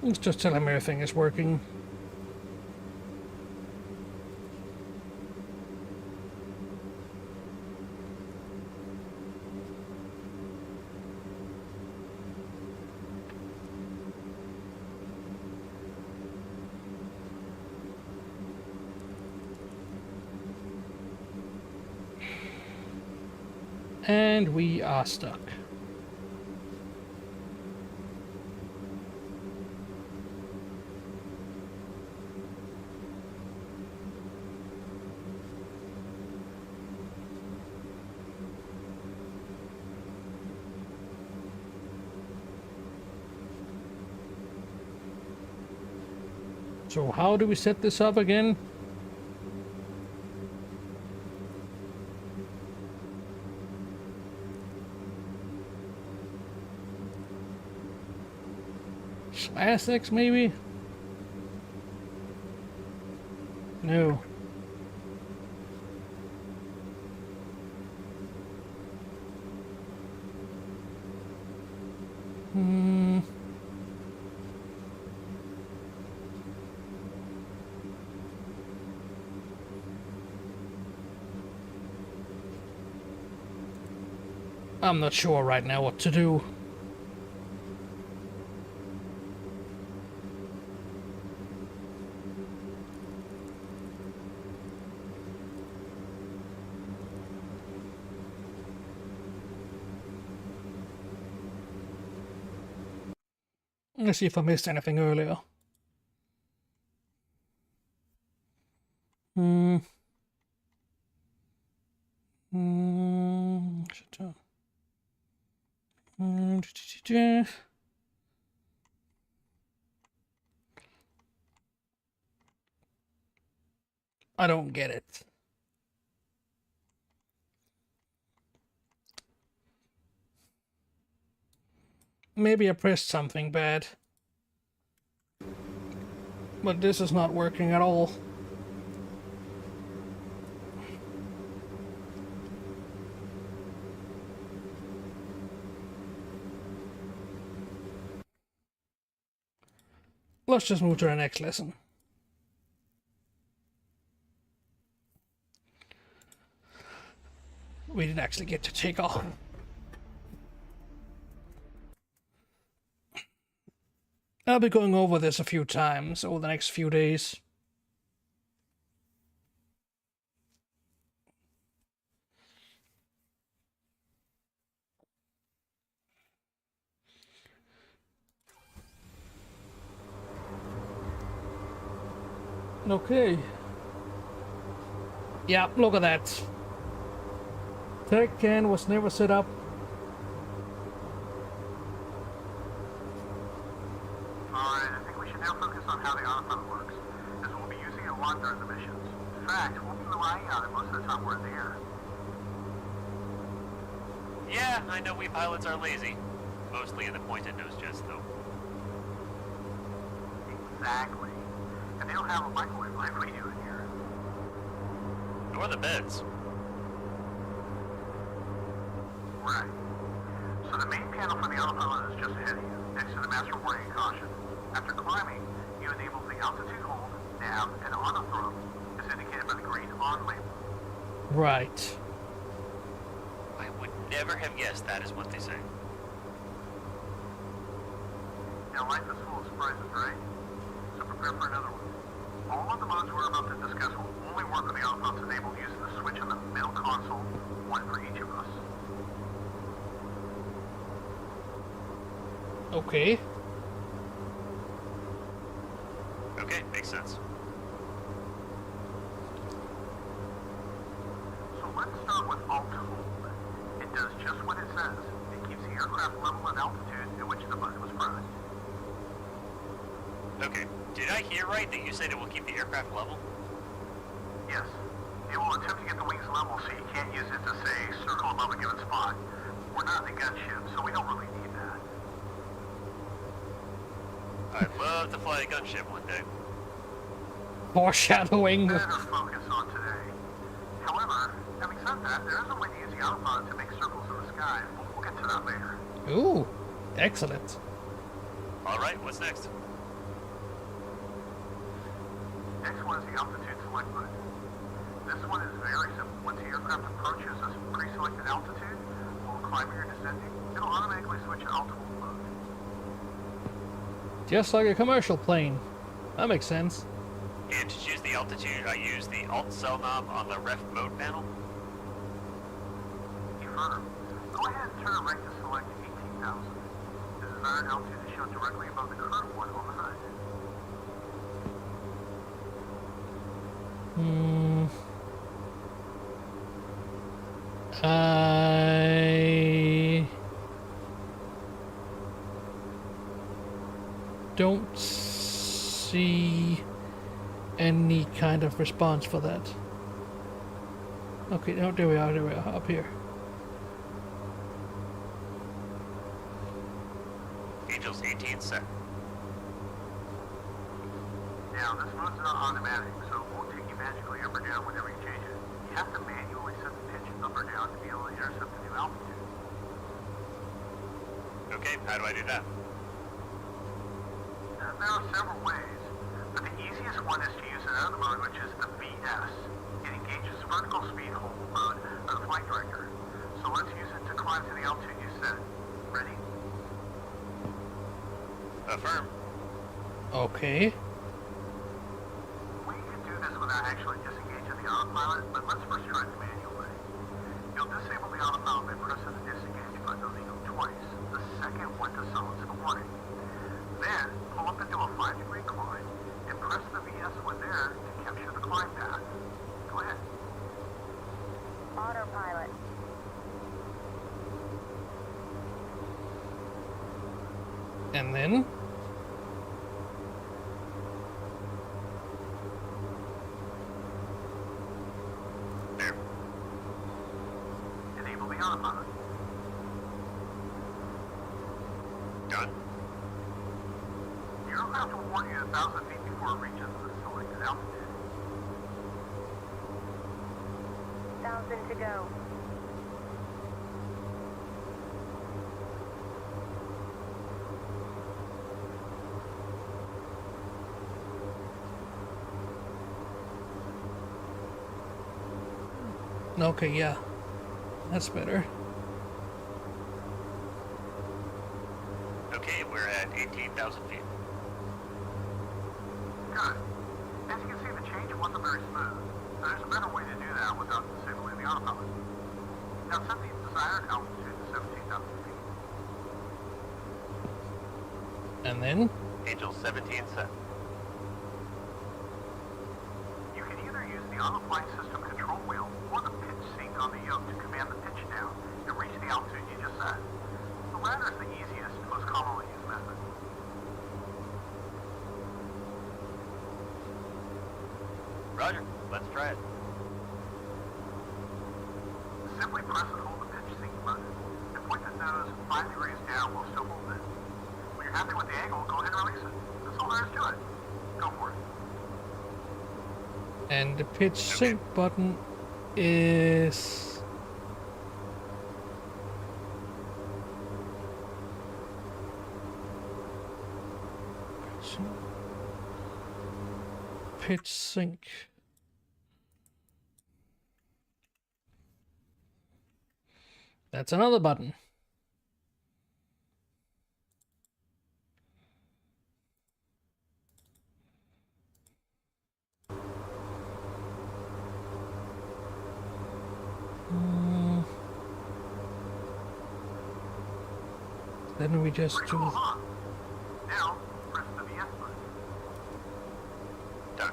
Let's just tell him everything is working. And we are stuck. So how do we set this up again? Classics, maybe? No. I'm not sure right now what to do. Let's see if I missed anything earlier. I don't get it. Maybe I pressed something bad. But this is not working at all. Let's just move to the next lesson. we didn't actually get to take off. I'll be going over this a few times over the next few days. Okay. Yeah, look at that. Tech can was never set up. Alright, I think we should now focus on how the autopilot works, as we'll be using it a lot during the missions. In fact, we'll be relying on it most of the time we're in the air. Yeah, I know we pilots are lazy. Mostly in the pointed nose jets, though. Exactly. And they don't have a microwave like we do in here. Nor the beds. Right. So the main panel for the autopilot is just ahead of you, next to the master warning and caution. After climbing, you enable the altitude hold, nav, and auto throttle, as indicated by the green on label. Right. I would never have guessed that is what they say. Now life is full of surprises, right? So prepare for another one. All of the modes we're about to discuss will only work with the autopilot's enabled using the switch on the middle console, one for each of us. Okay. Okay, makes sense. So let's start with alt hold. It does just what it says. It keeps the aircraft level at altitude at which the button was pressed. Okay, did I hear right that you said it will keep the aircraft level? Yes. It will attempt to get the wings level so you can't use it to, say, circle above a given spot. We're not in a gunship, so we don't really need that. I'd love to fly a gunship one day. Foreshadowing. Better focus on today. However, having said that, there is a way to use the autopilot to make circles in the sky, but we'll get to that later. Ooh, excellent. Alright, what's next? Next one is the altitude select button. This one is very simple. Once the aircraft approaches a pre-selected altitude, while climbing or descending, it'll automatically switch to alt hold mode. Just like a commercial plane. That makes sense. And to choose the altitude, I use the Alt cell knob on the ref mode panel. Confirm. Go ahead and turn it right to select 18,000. The desired altitude is shown directly above the current one on the HUD. I don't see any kind of response for that. Okay, no, there we are, up here. Angels 18 set. Now, this mode's not automatic, so it won't take you magically up or down whenever you change it. You have to manually set the pitch up or down to be able to intercept the new altitude. Okay, how do I do that? There are several ways, but the easiest one is to use another mode, which is the VS. It engages vertical speed hold mode of the flight director. So let's use it to climb to the altitude you set. Ready? Affirm. Okay. We can do this without actually disengaging the autopilot, but let's first try the manual way. You'll disable the autopilot by pressing the disengage button on the yoke twice. The second one to silence the warning. Then, pull up into a 5-degree climb and press the VS one there to capture the climb path. Go ahead. Autopilot. And then? There. Enable the autopilot. Done. The aircraft will warn you 1,000 feet before it reaches the selected altitude. 1,000 to go. Okay, yeah. That's better. Okay, we're at 18,000 feet. Good. As you can see, the change wasn't very smooth. So there's a better way to do that without disabling the autopilot. Now set the desired altitude to 17,000 feet. And then? Angel 17 set. You can either use the on-the-fly system control wheel or the pitch sink on the yoke to command the pitch down and reach the altitude you just set. The latter is the easiest and most commonly used method. Roger, let's try it. Simply press and hold the pitch sink button and point the nose 5 degrees down while still holding it. When you're happy with the angle, go ahead and release it. That's all there is to it. Go for it. And the pitch sync button is... Pitch sync. That's another button. Then we just Pretty do... cool, huh? Now, press the VS button. Done.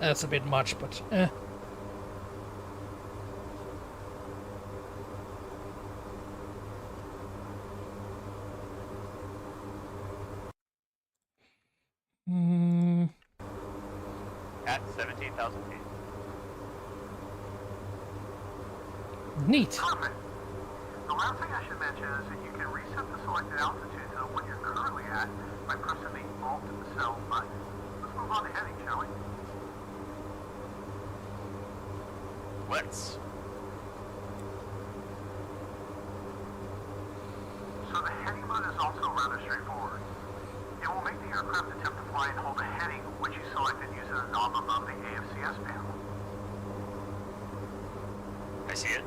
That's a bit much, but At 17,000 feet. Neat. Perfect. The last thing I should mention is that you can reset the selected altitude to the one you're currently at by pressing the Alt Cell button. Let's move on to heading, shall we? Let's. So the heading mode is also rather straightforward. It will make the aircraft attempt to fly and hold a heading, which you selected using a knob above the AFCS panel. I see it.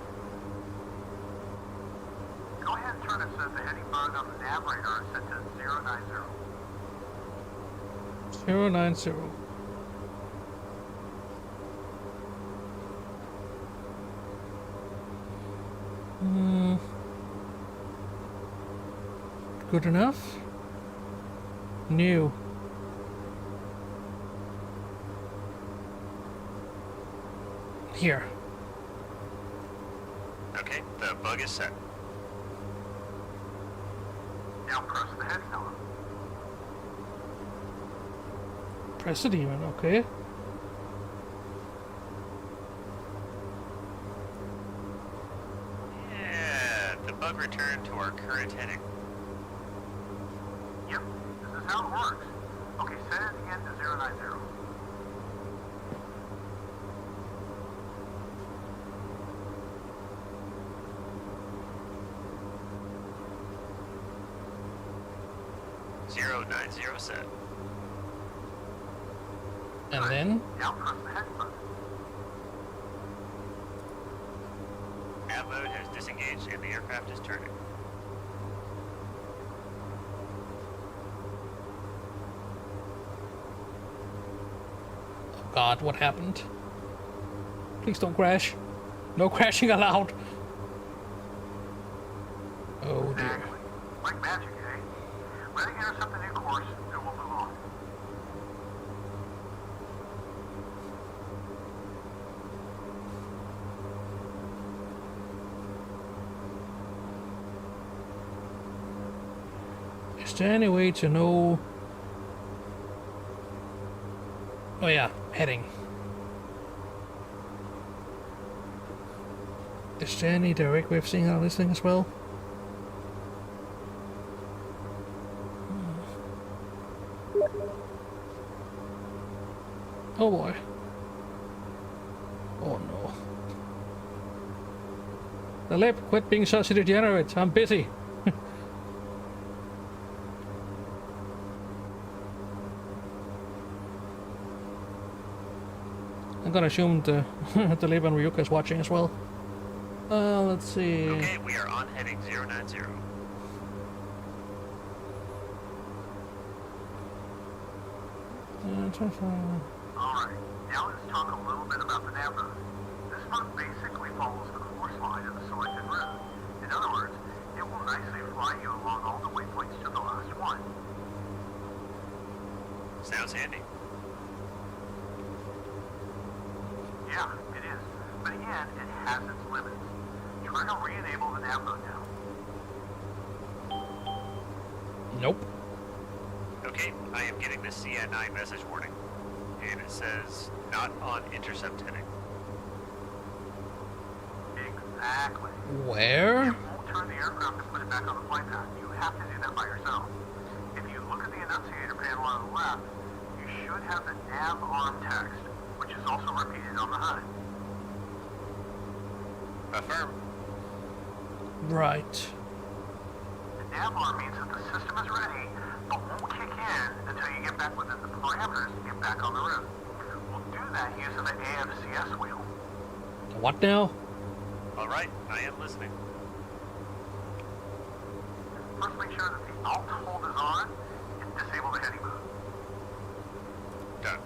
Go ahead and turn it so that the heading mode on the nav radar is set to 090. 090. Good enough? New. Here. Okay, the bug is set. Now press the heading knob. Press it even, okay. Yeah, the bug returned to our current heading. Yep, this is how it works. Okay, set it again to 090. Zero 90 set. And then Now press the heading button. Nav mode has disengaged and the aircraft is turning. oh God, what happened? Please don't crash. No crashing allowed. Oh dear. Exactly. Like magic, eh? Let it intercept the new course, and we'll move on. Is there any way to know? Oh yeah, heading. Is there any direct way of seeing out of this thing as well? Oh boy. Oh no. The lip, quit being such a degenerate. I'm busy. I'm gonna assume the the lip and Ryuka is watching as well. Let's see. Okay, we are on heading 090. Alright, now let's talk a little bit about the nav mode. This mode basically follows the course line of the selected route. In other words, it will nicely fly you along all the waypoints to the last one. Sounds handy. Yeah, it is. But again, it has its limits. Try to re-enable the nav mode now. Nope. Okay, I am getting the CN9 message warning. And it says, not on intercept heading. Exactly. Where? It won't turn the aircraft and put it back on the flight path. You have to do that by yourself. If you look at the annunciator panel on the left, you should have the nav arm text, which is also repeated on the HUD. Affirm. Right. The nav arm means that the system is ready, but won't kick in until you get back within the parameters to get back on the route. We'll do that using the AFCS wheel. What now? Alright, I am listening. First, make sure that the Alt hold is on and disable the heading mode. Done.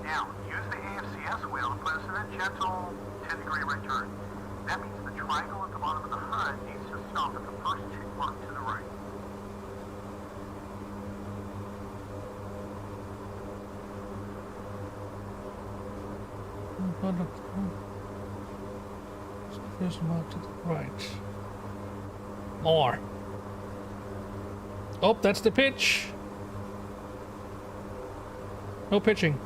Now, use the AFCS wheel to put us in a gentle 10-degree right turn. That means the triangle at the bottom of the HUD needs to stop at the first tick mark to the right. There's more to the right. More. Oh, that's the pitch. No pitching.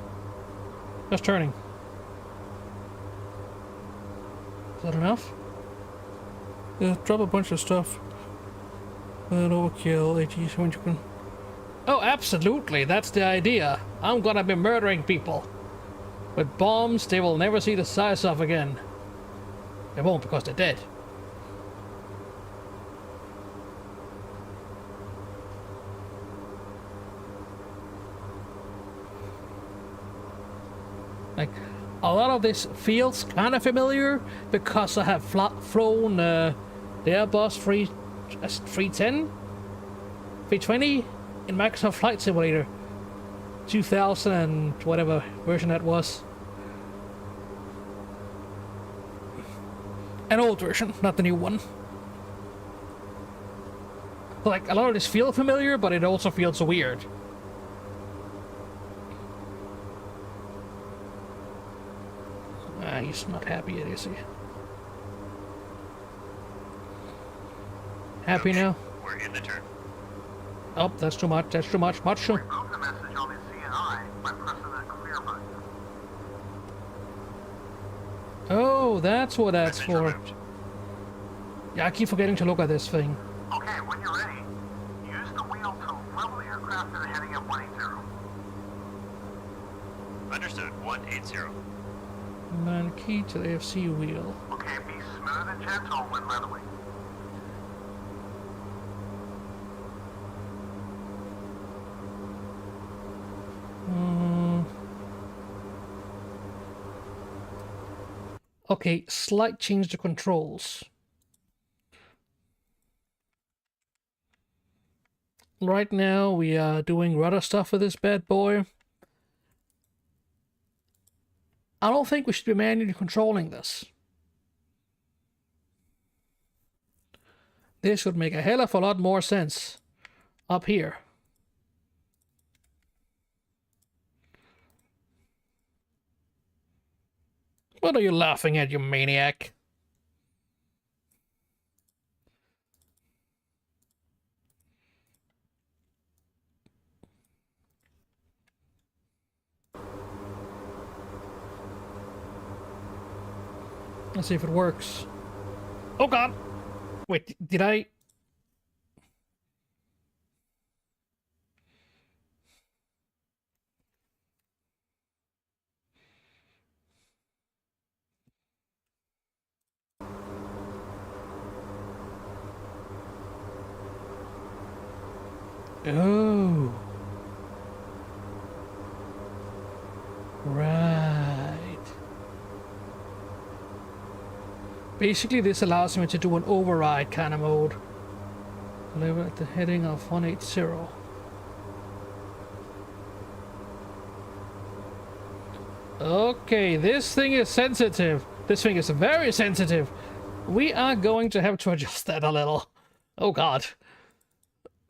Just turning. Is that enough? Yeah, drop a bunch of stuff. Overkill, AG, when you can. Oh, absolutely, that's the idea. I'm gonna be murdering people. With bombs they will never see the size of again. They won't because they're dead. Like, a lot of this feels kind of familiar because I have flown the Airbus 310, 320 in Microsoft Flight Simulator 2000 and whatever version that was. An old version, not the new one. Like, a lot of this feels familiar, but it also feels weird. He's not happy yet, is he? Happy now? We're in the turn. Oh, that's too much. That's too much. Much too. Remove the message on the CNI by pressing the clear button. Oh, that's what that's Message for. removed. Yeah, I keep forgetting to look at this thing. Okay, when you're ready, use the wheel to level the aircraft to the heading of 180. Understood. 180. Man, key to the AFC wheel. Okay, be smooth and gentle when leveling. Okay, slight change to controls. Right now, we are doing rudder stuff with this bad boy. I don't think we should be manually controlling this. This would make a hell of a lot more sense up here. What are you laughing at, you maniac? Let's see if it works. Oh god! Wait, did I... Oh. Right. Basically, this allows me to do an override kind of mode. Level at the heading of 180. Okay, this thing is sensitive. This thing is very sensitive. We are going to have to adjust that a little. Oh god.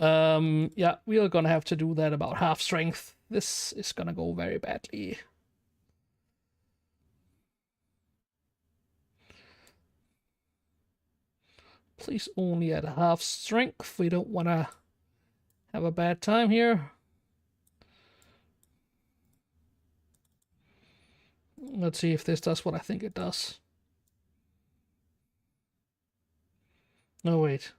Yeah, we are gonna have to do that about half strength. This is gonna go very badly. Please only at half strength. We don't want to have a bad time here. Let's see if this does what I think it does. No, wait.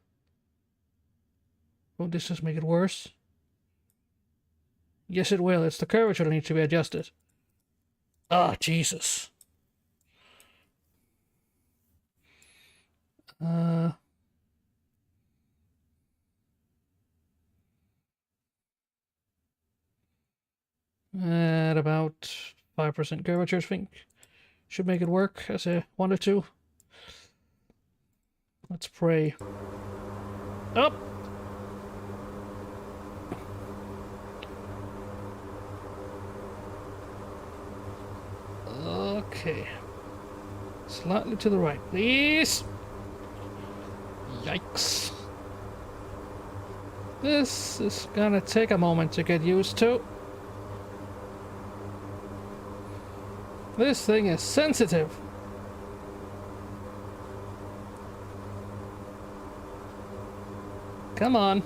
Won't this just make it worse? Yes, it will. It's the curvature that needs to be adjusted. Ah, Jesus. At about 5% curvature, I think. Should make it work as I wanted to. Let's pray. Up! Okay. Slightly to the right, please. Yikes. This is gonna take a moment to get used to. This thing is sensitive. Come on.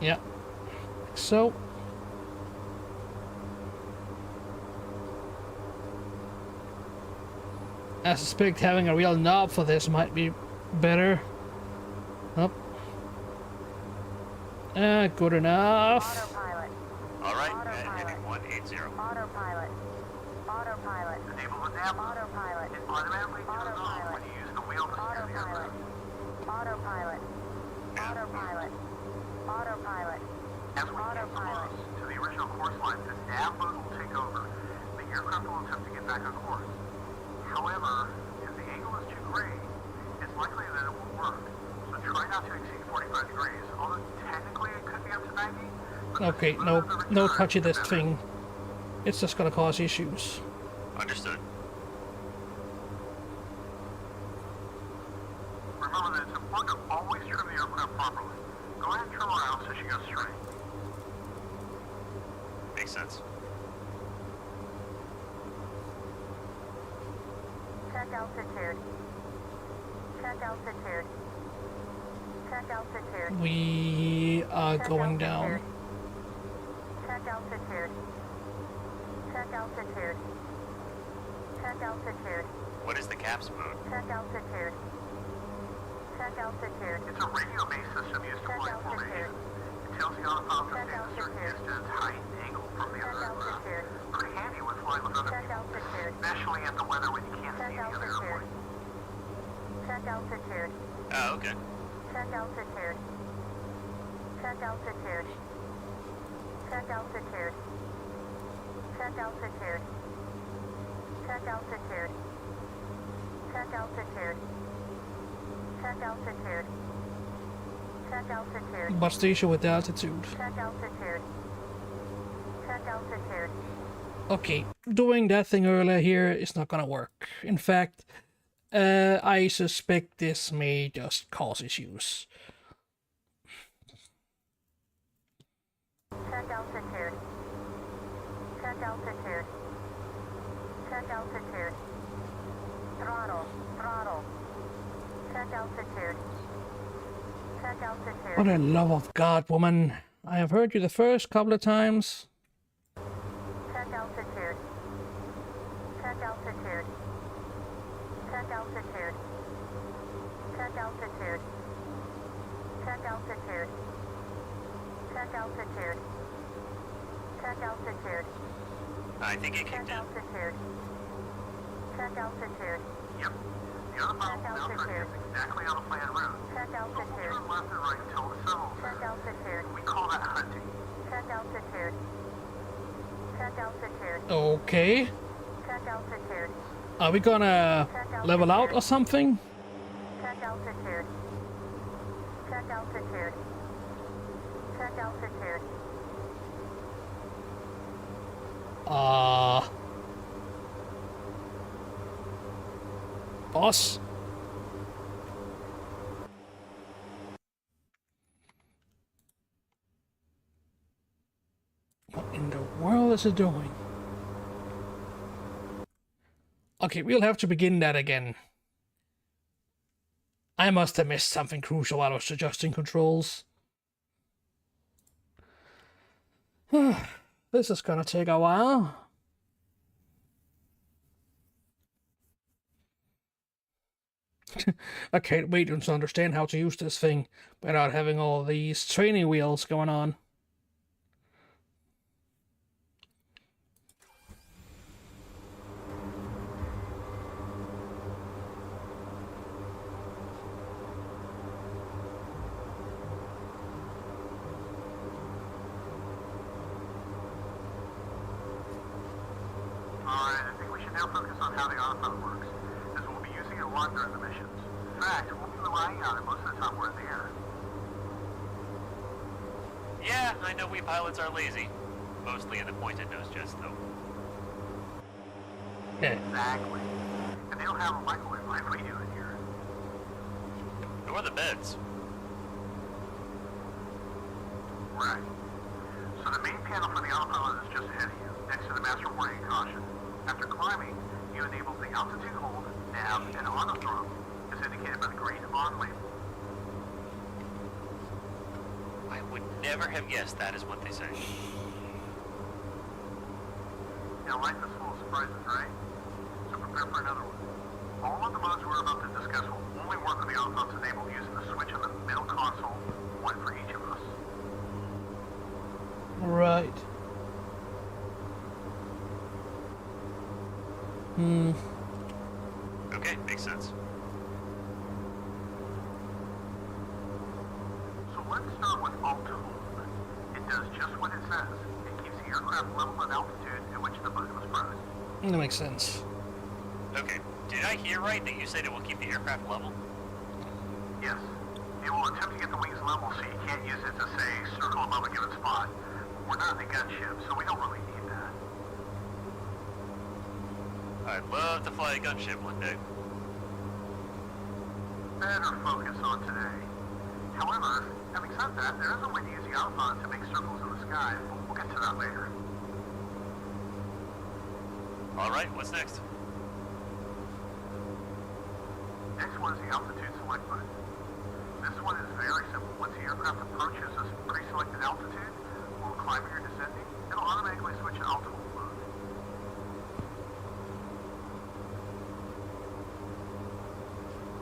Yeah. So. I suspect having a real knob for this might be better. Up. Good enough. Autopilot. All right, Autopilot. heading 180. Autopilot. Autopilot. Enable the nav. Autopilot. It automatically turns off when you use the wheel to steer the Autopilot. aircraft. Autopilot. Autopilot. Autopilot. As we get close to the original course line, the nav mode will take over. The aircraft will attempt to get back on course. However, if the angle is too great, it's likely that it won't work. So try not to exceed 45 degrees, although technically it could be up to 90. Okay, no touchy this thing. It's just gonna cause issues. Understood. Remember that it's important to always trim the aircraft properly. Go ahead and trim around so she goes straight. Makes sense. Check altitude. Check altitude. Check altitude. We are Check going down. altitude. Check altitude. Check altitude. Check altitude. What is the CAPS mode? Check altitude. Check altitude. It's a radio-based system used to Check fly formation. altitude. It tells the autopilot to Check stay a certain altitude. distance, height, and angle from the Check other aircraft. altitude. Pretty handy when flying with other Check people, altitude. especially at the weather when you can't Check see the other altitude. airplane. Check altitude. Oh, okay. Check altitude. Check altitude. Check altitude. Check altitude. Check altitude. Check altitude. Check altitude. Check altitude. What's the issue with the altitude? Check altitude. Check altitude. Okay, doing that thing earlier here is not gonna work. In fact, I suspect this may just cause issues. Check altitude. Check altitude. Check altitude. Throttle. Throttle. Check altitude. Check altitude. For the love of God, woman. I have heard you the first couple of times. Check altitude. Check altitude. Check altitude. Check altitude. Check altitude. Check altitude. Check altitude. I think it Check kicked in. altitude. Check altitude. Yep. The autopilot Check will now turn altitude. exactly on the planned route. Check So we'll altitude. turn left and right until it settles. Check altitude. We call that hunting. Check altitude. Check altitude. Okay. Check altitude. Are we gonna level out or something? Check altitude. Check altitude. Check altitude. Boss? What in the world is it doing? Okay, we'll have to begin that again. I must have missed something crucial while I was adjusting controls. This is gonna take a while. I can't wait to understand how to use this thing without having all these training wheels going on. Alright, I think we should now focus on how the autopilot works, as we'll be using it a lot during the missions. In fact, we'll be relying on it most of the time we're in the air. Yeah, I know we pilots are lazy. Mostly in the pointed nose jets, though. Yeah. Exactly. And they don't have a microwave like we do in here. Nor the beds. Right. So the main panel for the autopilot is just ahead of you, next to the master warning and caution. After climbing, you enable the altitude hold, nav, and auto throttle, as indicated by the green on label. I would never have guessed that is what they say. Now life is full of surprises, right? So prepare for another one. All of the modes we're about to discuss will only work with the autopilot's enabled using the switch on the middle console, one for each of us. Right. Okay, makes sense. So let's start with Alt Hold. It does just what it says. It keeps the aircraft level at altitude at which the button was pressed. That makes sense. Okay, did I hear right that you said it will keep the aircraft level? Yes. It will attempt to get the wings level so you can't use it to say circle above a given spot. We're not in a gunship, so we don't really need that. I'd love to fly a gunship one day. Better focus on today. However, having said that, there is a way to use the autopilot to make circles in the sky, but we'll get to that later. Alright, what's next? Next one is the altitude select button. This one is very simple. Once the aircraft approaches a pre-selected altitude, while climbing or descending, it'll automatically switch to auto hold mode.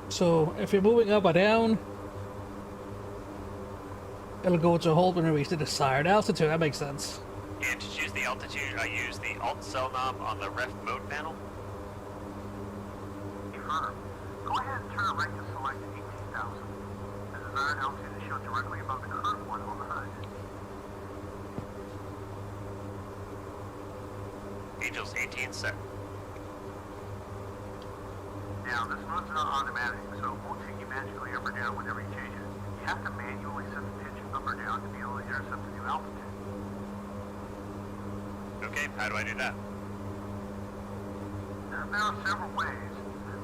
So if you're moving up or down, it'll go to hold when we reach the desired altitude. That makes sense. And to choose the altitude, I use the Alt cell knob on the ref mode panel. Confirm. Go ahead and turn it right to select 18,000. The desired altitude is shown directly above the current one on the HUD. Angels 18 set. Now, this mode's not automatic, so it won't take you magically up or down whenever you change it. You have to manually set the pitch up or down to be able to intercept the new altitude. Okay, how do I do that? There are several ways,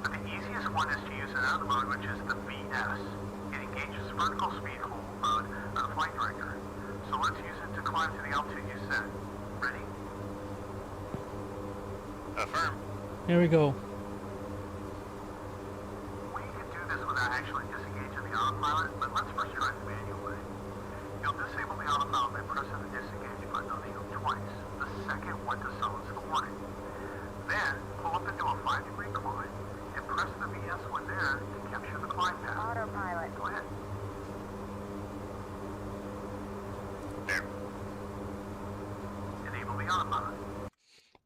but the easiest one is to use another mode, which is the VS. It engages vertical speed hold mode of the flight director. So let's use it to climb to the altitude you set. Ready? Affirm. Here we go. We can do this without actually disengaging the autopilot, but let's first try the manual way. You'll disable the autopilot by pressing the disengage button on the yoke twice. The second one to solicit a warning. Then, pull up into a 5-degree climb and press the VS one there to capture the climb path. Autopilot. Go ahead. There. Enable the autopilot.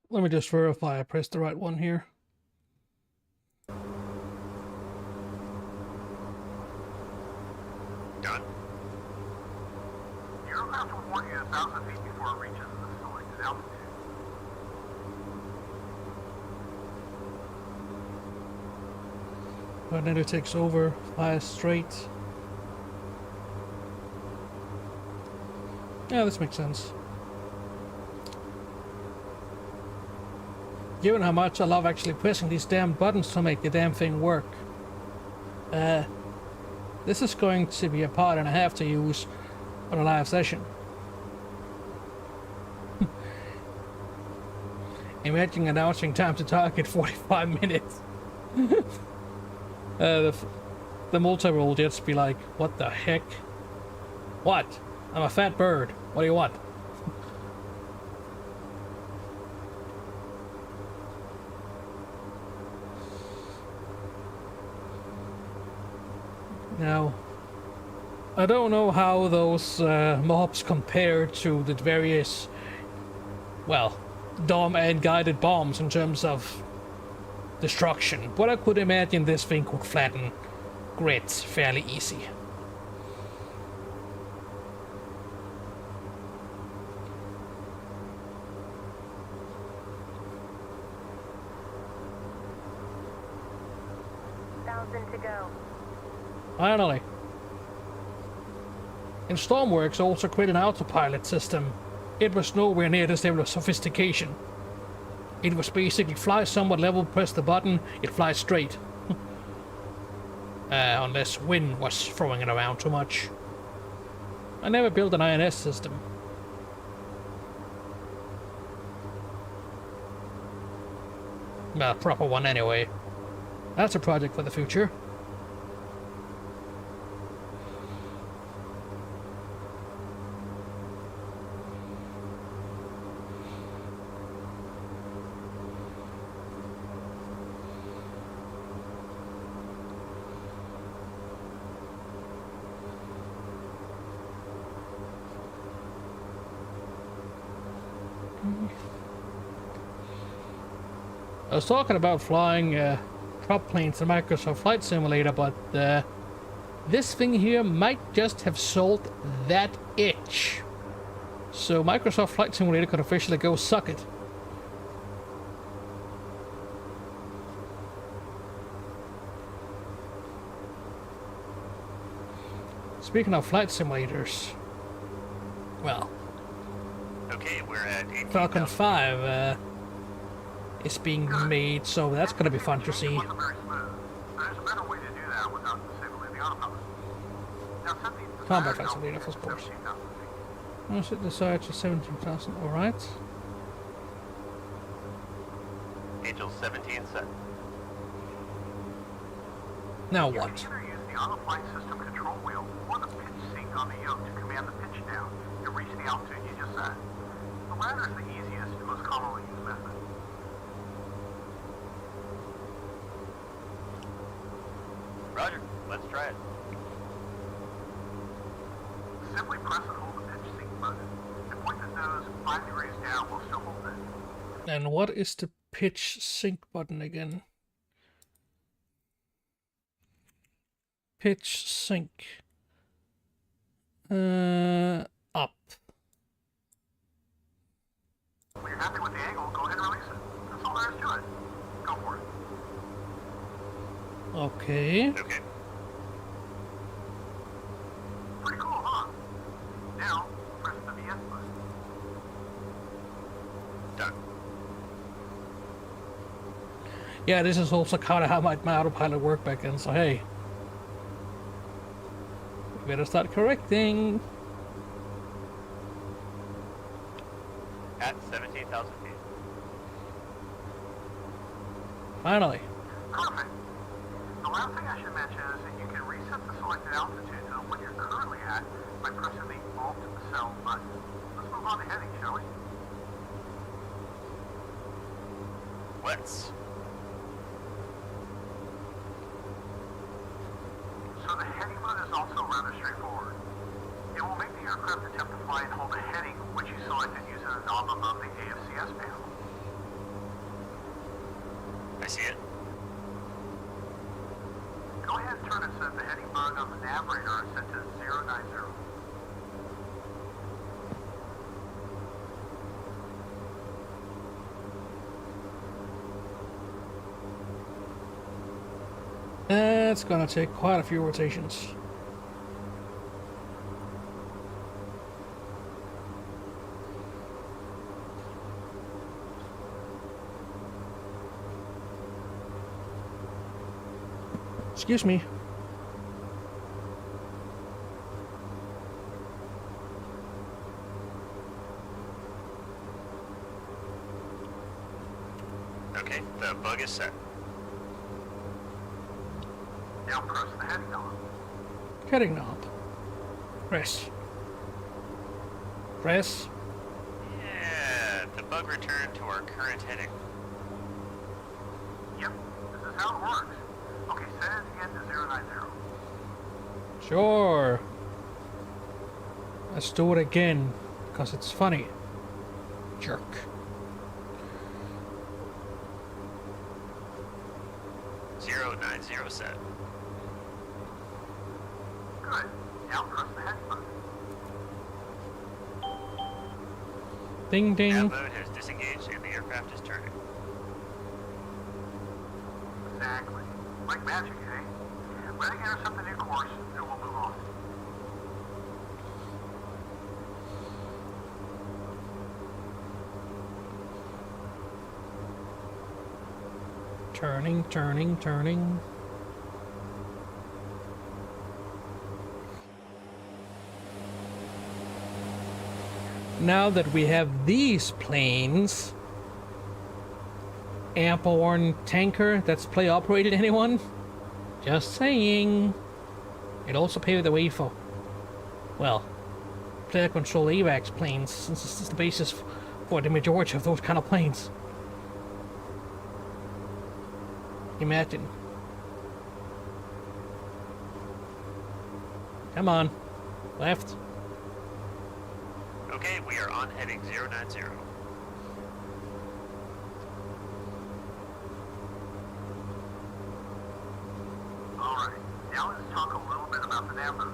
Let me just verify I pressed the right one here. Done. The aircraft will warn you 1,000 feet before it reaches the selected altitude. But then it takes over, flies straight. Yeah, this makes sense. Given how much I love actually pressing these damn buttons to make the damn thing work. This is going to be a part and a half to use on a live session. Imagine announcing time to target 45 minutes. The multi will just be like, what the heck? What? I'm a fat bird. What do you want? Now, I don't know how those mobs compare to the various, well, dome and guided bombs in terms of destruction, but I could imagine this thing could flatten grids fairly easy. To go. Finally. And Stormworks also created an autopilot system. It was nowhere near this level of sophistication. It was basically fly somewhat level, press the button, it flies straight. Unless wind was throwing it around too much. I never built an INS system. Well, a proper one anyway. That's a project for the future. I was talking about flying prop planes in Microsoft Flight Simulator, but this thing here might just have sold that itch. So Microsoft Flight Simulator could officially go suck it. Speaking of flight simulators, well, Okay, we're at 18,000. Falcon 5 is being made, so that's going to be fun to see. It wasn't very smooth. There's a better way to do that without disabling the autopilot. Now, set the Combat desired facility, altitude of course. 17,000 feet. I'll set the side to 17,000, alright. Angel 17 set. Now You what? can either use the auto-flight system control wheel or the pitch sync on the yoke to command the pitch down and reach the altitude you just set. The latter is the easiest and most commonly used method. Roger, let's try it. Simply press and hold the pitch sync button and point the nose 5 degrees down while still holding it. And what is the pitch sync button again? Pitch sync. Up. When you're happy with the angle, go ahead and release it. That's all there is to it. Go for it. Okay. Okay. Pretty cool, huh? Now, press the VS button. Done. Yeah, this is also kind of how my autopilot worked back then, so hey. We better start correcting. At 17,000 feet. Finally. Perfect. The last thing I should mention is that you can reset the selected altitude to the one you're currently at by pressing the Alt Cell button. Let's move on to heading, shall we? Let's. So the heading mode is also rather straightforward. It will make the aircraft attempt to fly and hold a heading, which you selected using a knob above the AFCS panel. I see it. Go ahead and turn it so that the heading mode on the nav radar is set to 090. That's gonna take quite a few rotations. Excuse me. Okay, the bug is set. Now press the heading knob. Heading knob. Press. Press. Yeah, the bug returned to our current heading. Yep, this is how it works. Okay, set it again to 090. Sure. Let's do it again, because it's funny. Jerk. Zero 90 set. Good. Now press the heading button. Ding Nav ding. mode has disengaged and the aircraft is turning. Exactly. Like magic, eh? Let it intercept the new course, and we'll move on. Turning, turning, turning. Now that we have these planes, airborne tanker that's play operated, anyone? Just saying. It also paved the way for, well, player control AVAX planes, since this is the basis for the majority of those kind of planes. Imagine. Come on. Left. Okay, we are on heading 090. Alright, now let's talk a little bit about the nav mode.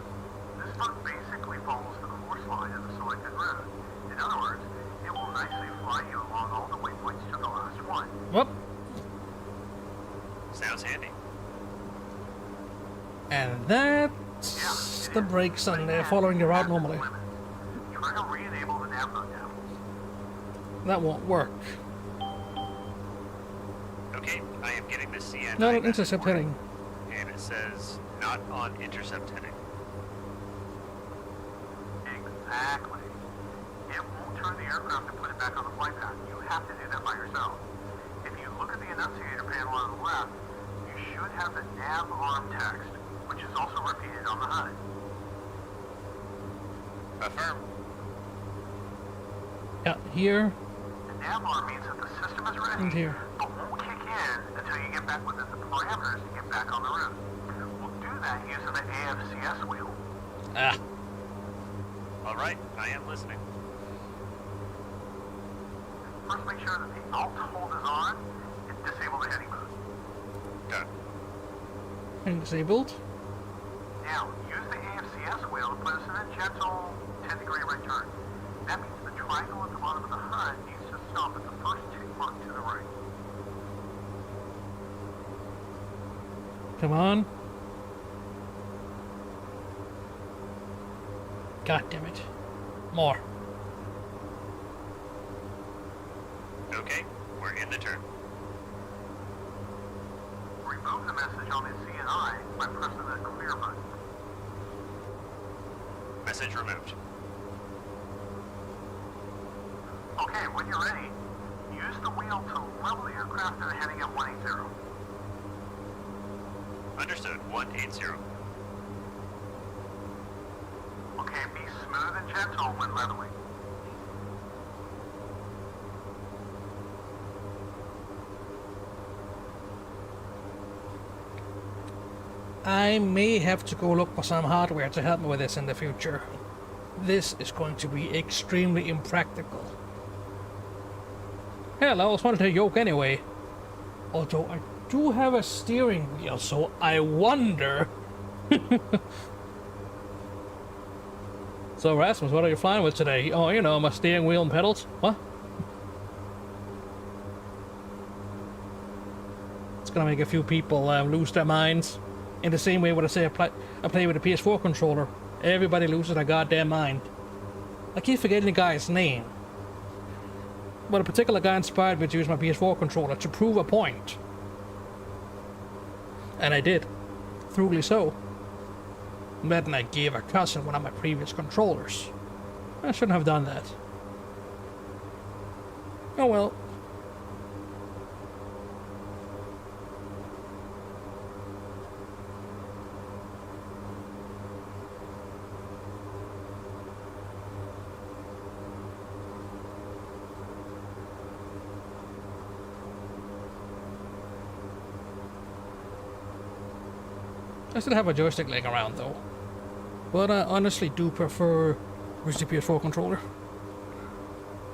This bug basically follows the course line of the selected route. In other words, it will nicely fly you along all the waypoints to the last one. Whoop. Sounds handy. And that's the brakes on there following the route normally. Try to re-enable the nav mode now. That won't work. Okay, I am getting the CN. Not an intercept heading. And it says not on intercept heading. Exactly. It won't turn the aircraft and put it back on the flight path. You have to do that by yourself. If you look at the annunciator panel on the left, you should have the nav arm text, which is also repeated on the HUD. Affirm. Yeah, here The nav arm means that the system is ready, and here. but won't kick in until you get back within the parameters to get back on the route. We'll do that using the AFCS wheel. Ah, Alright, I am listening. First, make sure that the alt hold is on and disable the heading mode. Done. and disabled. Now, use the AFCS wheel to put us in a gentle 10-degree right turn. That means the triangle at the bottom of the HUD needs to stop at the first tick mark to the right. Come on. God damn it. More. Okay, we're in the turn. Remove the message on the CNI by pressing the clear button. Message removed. Okay, when you're ready, use the wheel to level the aircraft to the heading at 180. Understood. 180. Okay, be smooth and gentle when leveling. I may have to go look for some hardware to help me with this in the future. This is going to be extremely impractical. Hell, I was wanting to yoke anyway. Although I do have a steering wheel, so I wonder. So Rasmus, what are you flying with today? Oh, you know, my steering wheel and pedals. What? gonna make a few people lose their minds. In the same way when I say I play with a PS4 controller, everybody loses their goddamn mind. I keep forgetting the guy's name. But a particular guy inspired me to use my PS4 controller to prove a point. And I did. Truly so. But then I gave a cousin one of my previous controllers. I shouldn't have done that. Oh well. I still have a joystick laying around though. But I honestly do prefer the PS4 controller.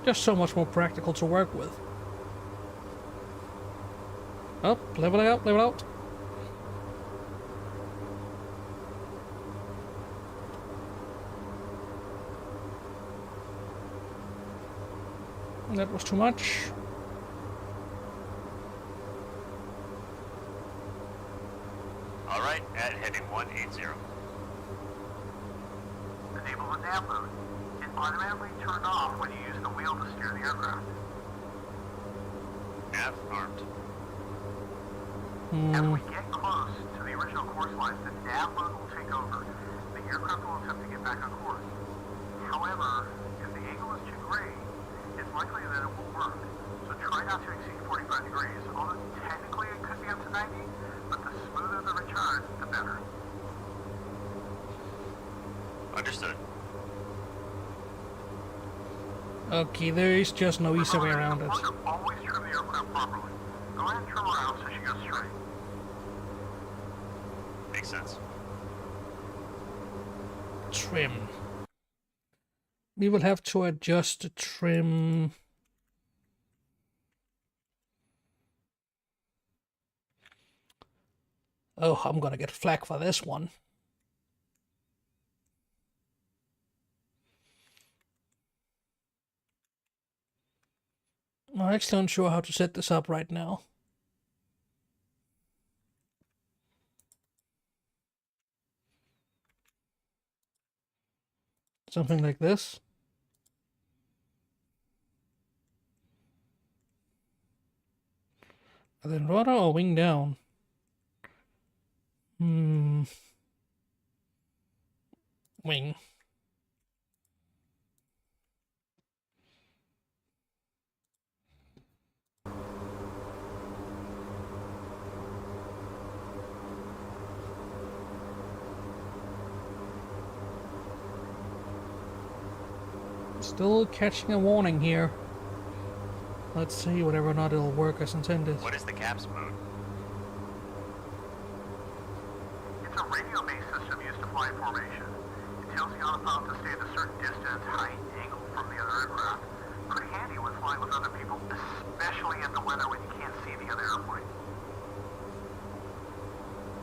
Just so much more practical to work with. Up, level out, level out. That was too much. All right, at heading 180. Enable the nav mode. It automatically turned off when you use the wheel to steer the aircraft. Nav armed. As we get close to the original course line, the nav mode will take over. The aircraft will attempt to get back on course. However, if the angle is too great, it's likely that it won't work. So try not to exceed 45 degrees, although technically it could be up to 90, but the smoother the return, the better. Understood. Okay, there is just no easy way around it. Always trim the aircraft properly. Go ahead and trim her out so she goes straight. Makes sense. Trim. We will have to adjust the trim. Oh, I'm gonna get flack for this one. I'm actually unsure how to set this up right now. Something like this. And then rudder or wing down? Wing. Still catching a warning here. Let's see whether or not it'll work as intended. What is the CAPS mode? It's a radio-based system used to fly in formation. It tells the autopilot to stay at a certain distance, height, angle from the other aircraft. Pretty handy when flying with other people, especially in the weather when you can't see the other airplane.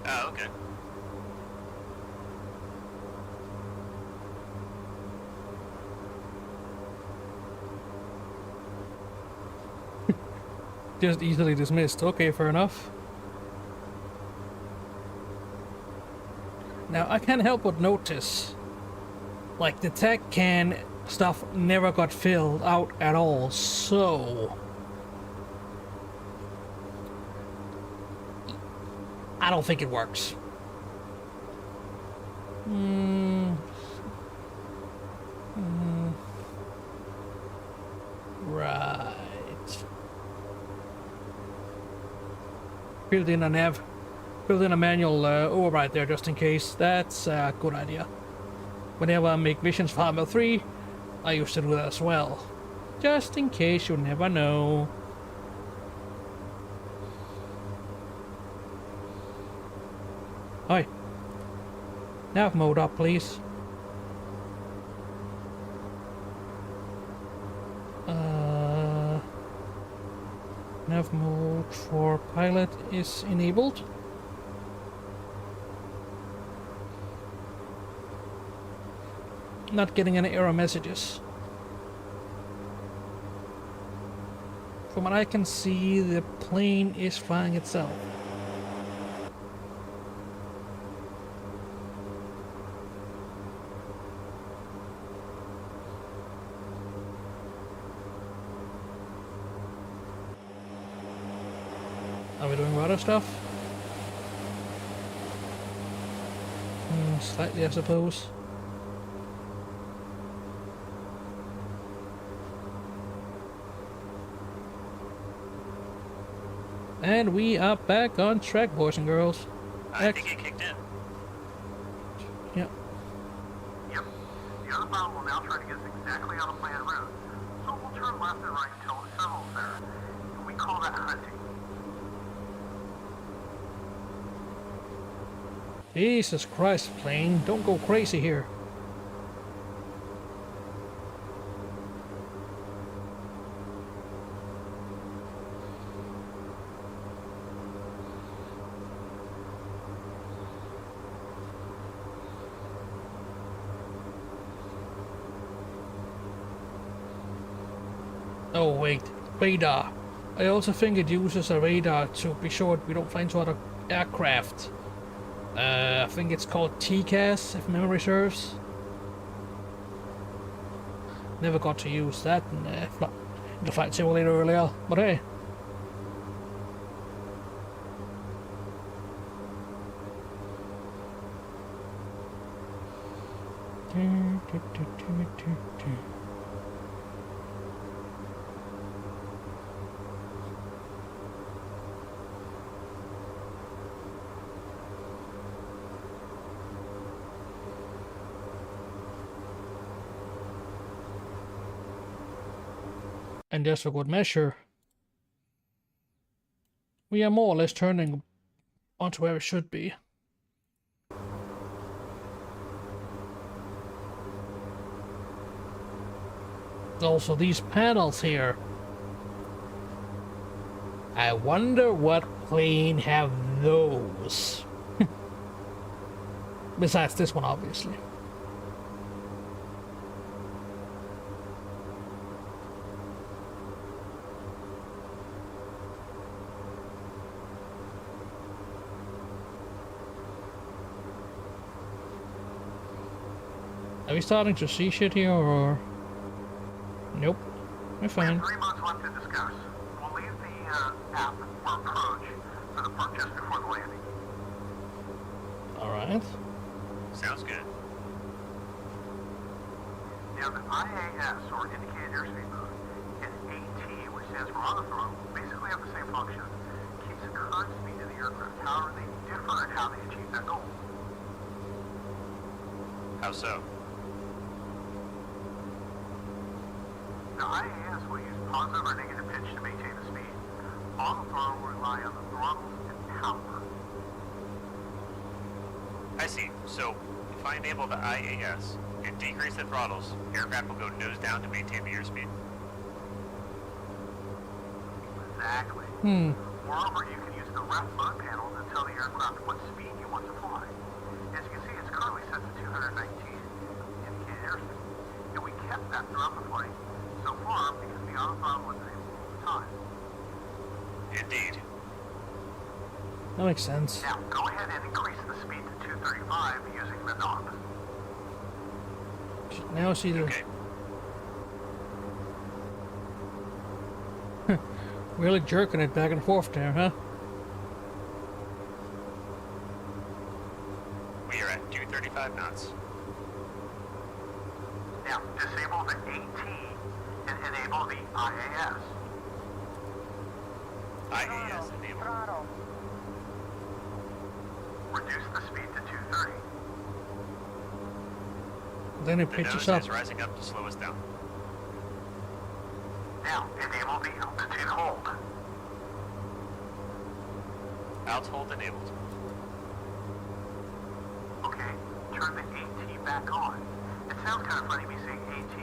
Oh, okay. Just easily dismissed. Okay, fair enough. Now, I can't help but notice, like, the tech can stuff never got filled out at all, so I don't think it works. Right. Build in a manual override there just in case. That's a good idea. Whenever I make missions for Hardware 3, I used to do that as well. Just in case, you never know. Hi. Nav mode up, please. Nav mode for pilot is enabled. Not getting any error messages. From what I can see, the plane is flying itself. other stuff? Slightly, I suppose. And we are back on track, boys and girls. I think it kicked in. Yep. Yep. The other bow will now try to get us exactly on the planned route. So we'll turn left and right until it settles there. We call that hunting. Jesus Christ, plane. Don't go crazy here. Oh wait, radar. I also think it uses a radar to be sure we don't find some other aircraft. I think it's called TCAS, if memory serves. Never got to use that in the flight simulator earlier, but hey. And just for good measure, we are more or less turning onto where it should be. Also, these panels here. I wonder what plane have those. Besides this one, obviously. Are we starting to see shit here, or...? Nope. We're We fine. have 3 months left to discuss. We'll leave the app for approach for the part just before the landing. Alright. Sounds good. Now the IAS, or indicated airspeed mode, and AT, which stands for on the throttle, basically have the same function. Keeps the current speed of the aircraft. However, they differ in how they achieve that goal. How so? The IAS will use positive or negative pitch to maintain the speed. On the throttle will rely on the throttles and power. I see. So, if I enable the IAS and decrease the throttles, aircraft will go nose down to maintain the airspeed. Exactly. Moreover, you can use the ref mode panel to tell the aircraft what speed you want to fly. As you can see, it's currently set to 219 indicated airspeed. And we kept that throughout the flight so far because the auto throttle was enabled all the time. Indeed. That makes sense. Now, go ahead and increase the speed to 235 using the knob. Now see the... Okay. Really jerking it back and forth there, huh? We are at 235 knots. Now, disable the AT and enable the IAS. IAS enabled. Throttle. Reduce the speed to 230. Then it The pitches nose up. is rising up to slow us down. Now, enable the altitude hold. Alt hold enabled. Okay, turn the AT back on. It sounds kind of funny me saying AT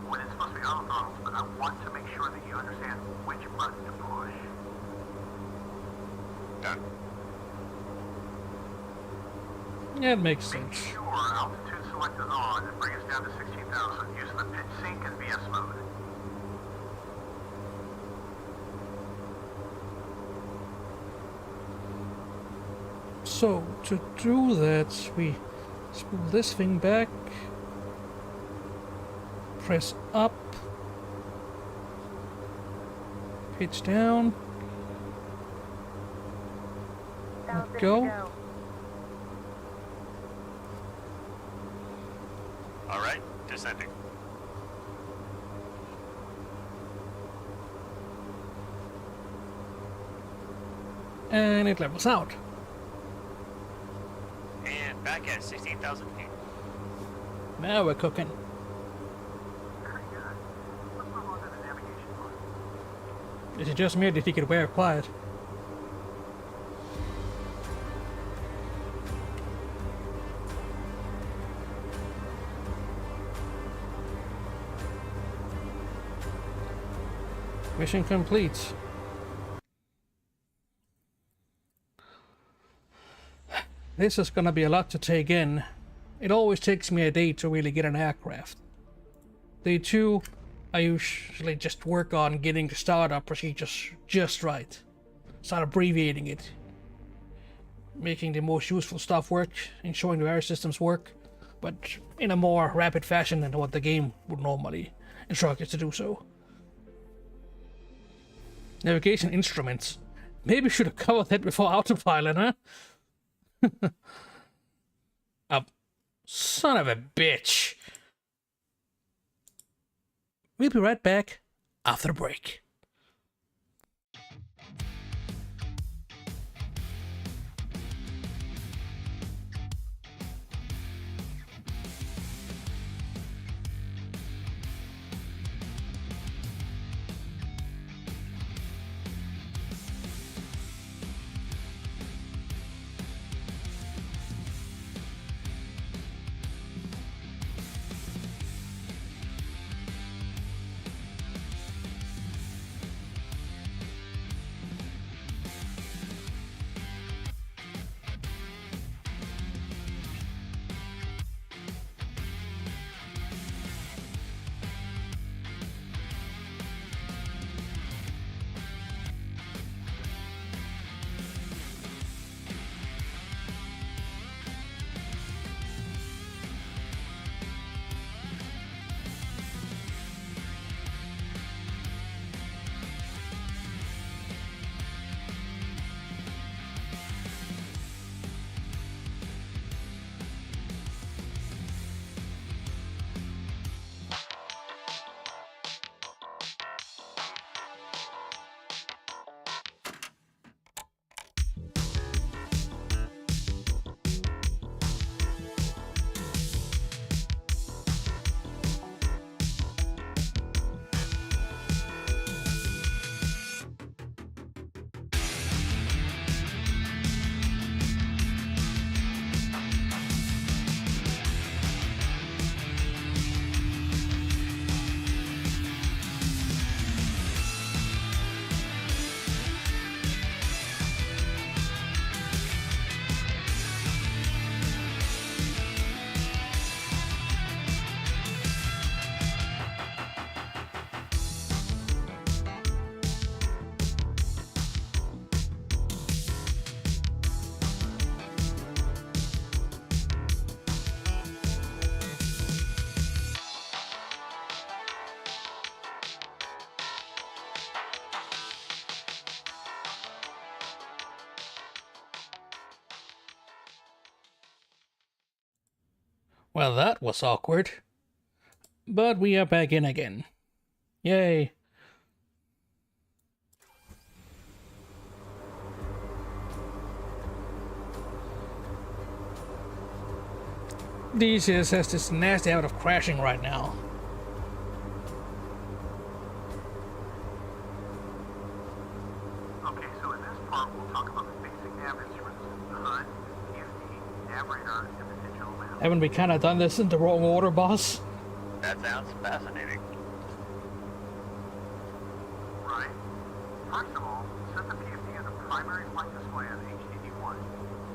when it's supposed to be auto throttles, but I want to make sure that you understand which button to push. Done. Yeah, it makes Make sense. sure altitude select is on and bring us down to 16,000 using the pitch sync and VS mode. So, to do that, we spool this thing back, press up, pitch down, 10,000 Go. to go. All right, descending. And it levels out. And back at 16,000 feet. Now we're cooking. Very good. Let's move on to the navigation part. Is it just me or did he get very quiet? Mission complete. This is gonna be a lot to take in. It always takes me a day to really get an aircraft. Day 2, I usually just work on getting the startup procedures just right. Start abbreviating it. Making the most useful stuff work, ensuring the air systems work, but in a more rapid fashion than what the game would normally instruct us to do so. Navigation instruments. Maybe should have covered that before autopilot, huh? Son of a bitch. We'll be right back after the break. Well, that was awkward. But we are back in again. Yay. DCS has this nasty habit of crashing right now. Okay, so in this part, we'll talk about the basic nav instruments: the HUD, PFD, nav radar, and the digital map. Haven't we kind of done this in the wrong order, boss? That sounds fascinating. Right. First of all, set the PFD as a primary flight display on HDD1.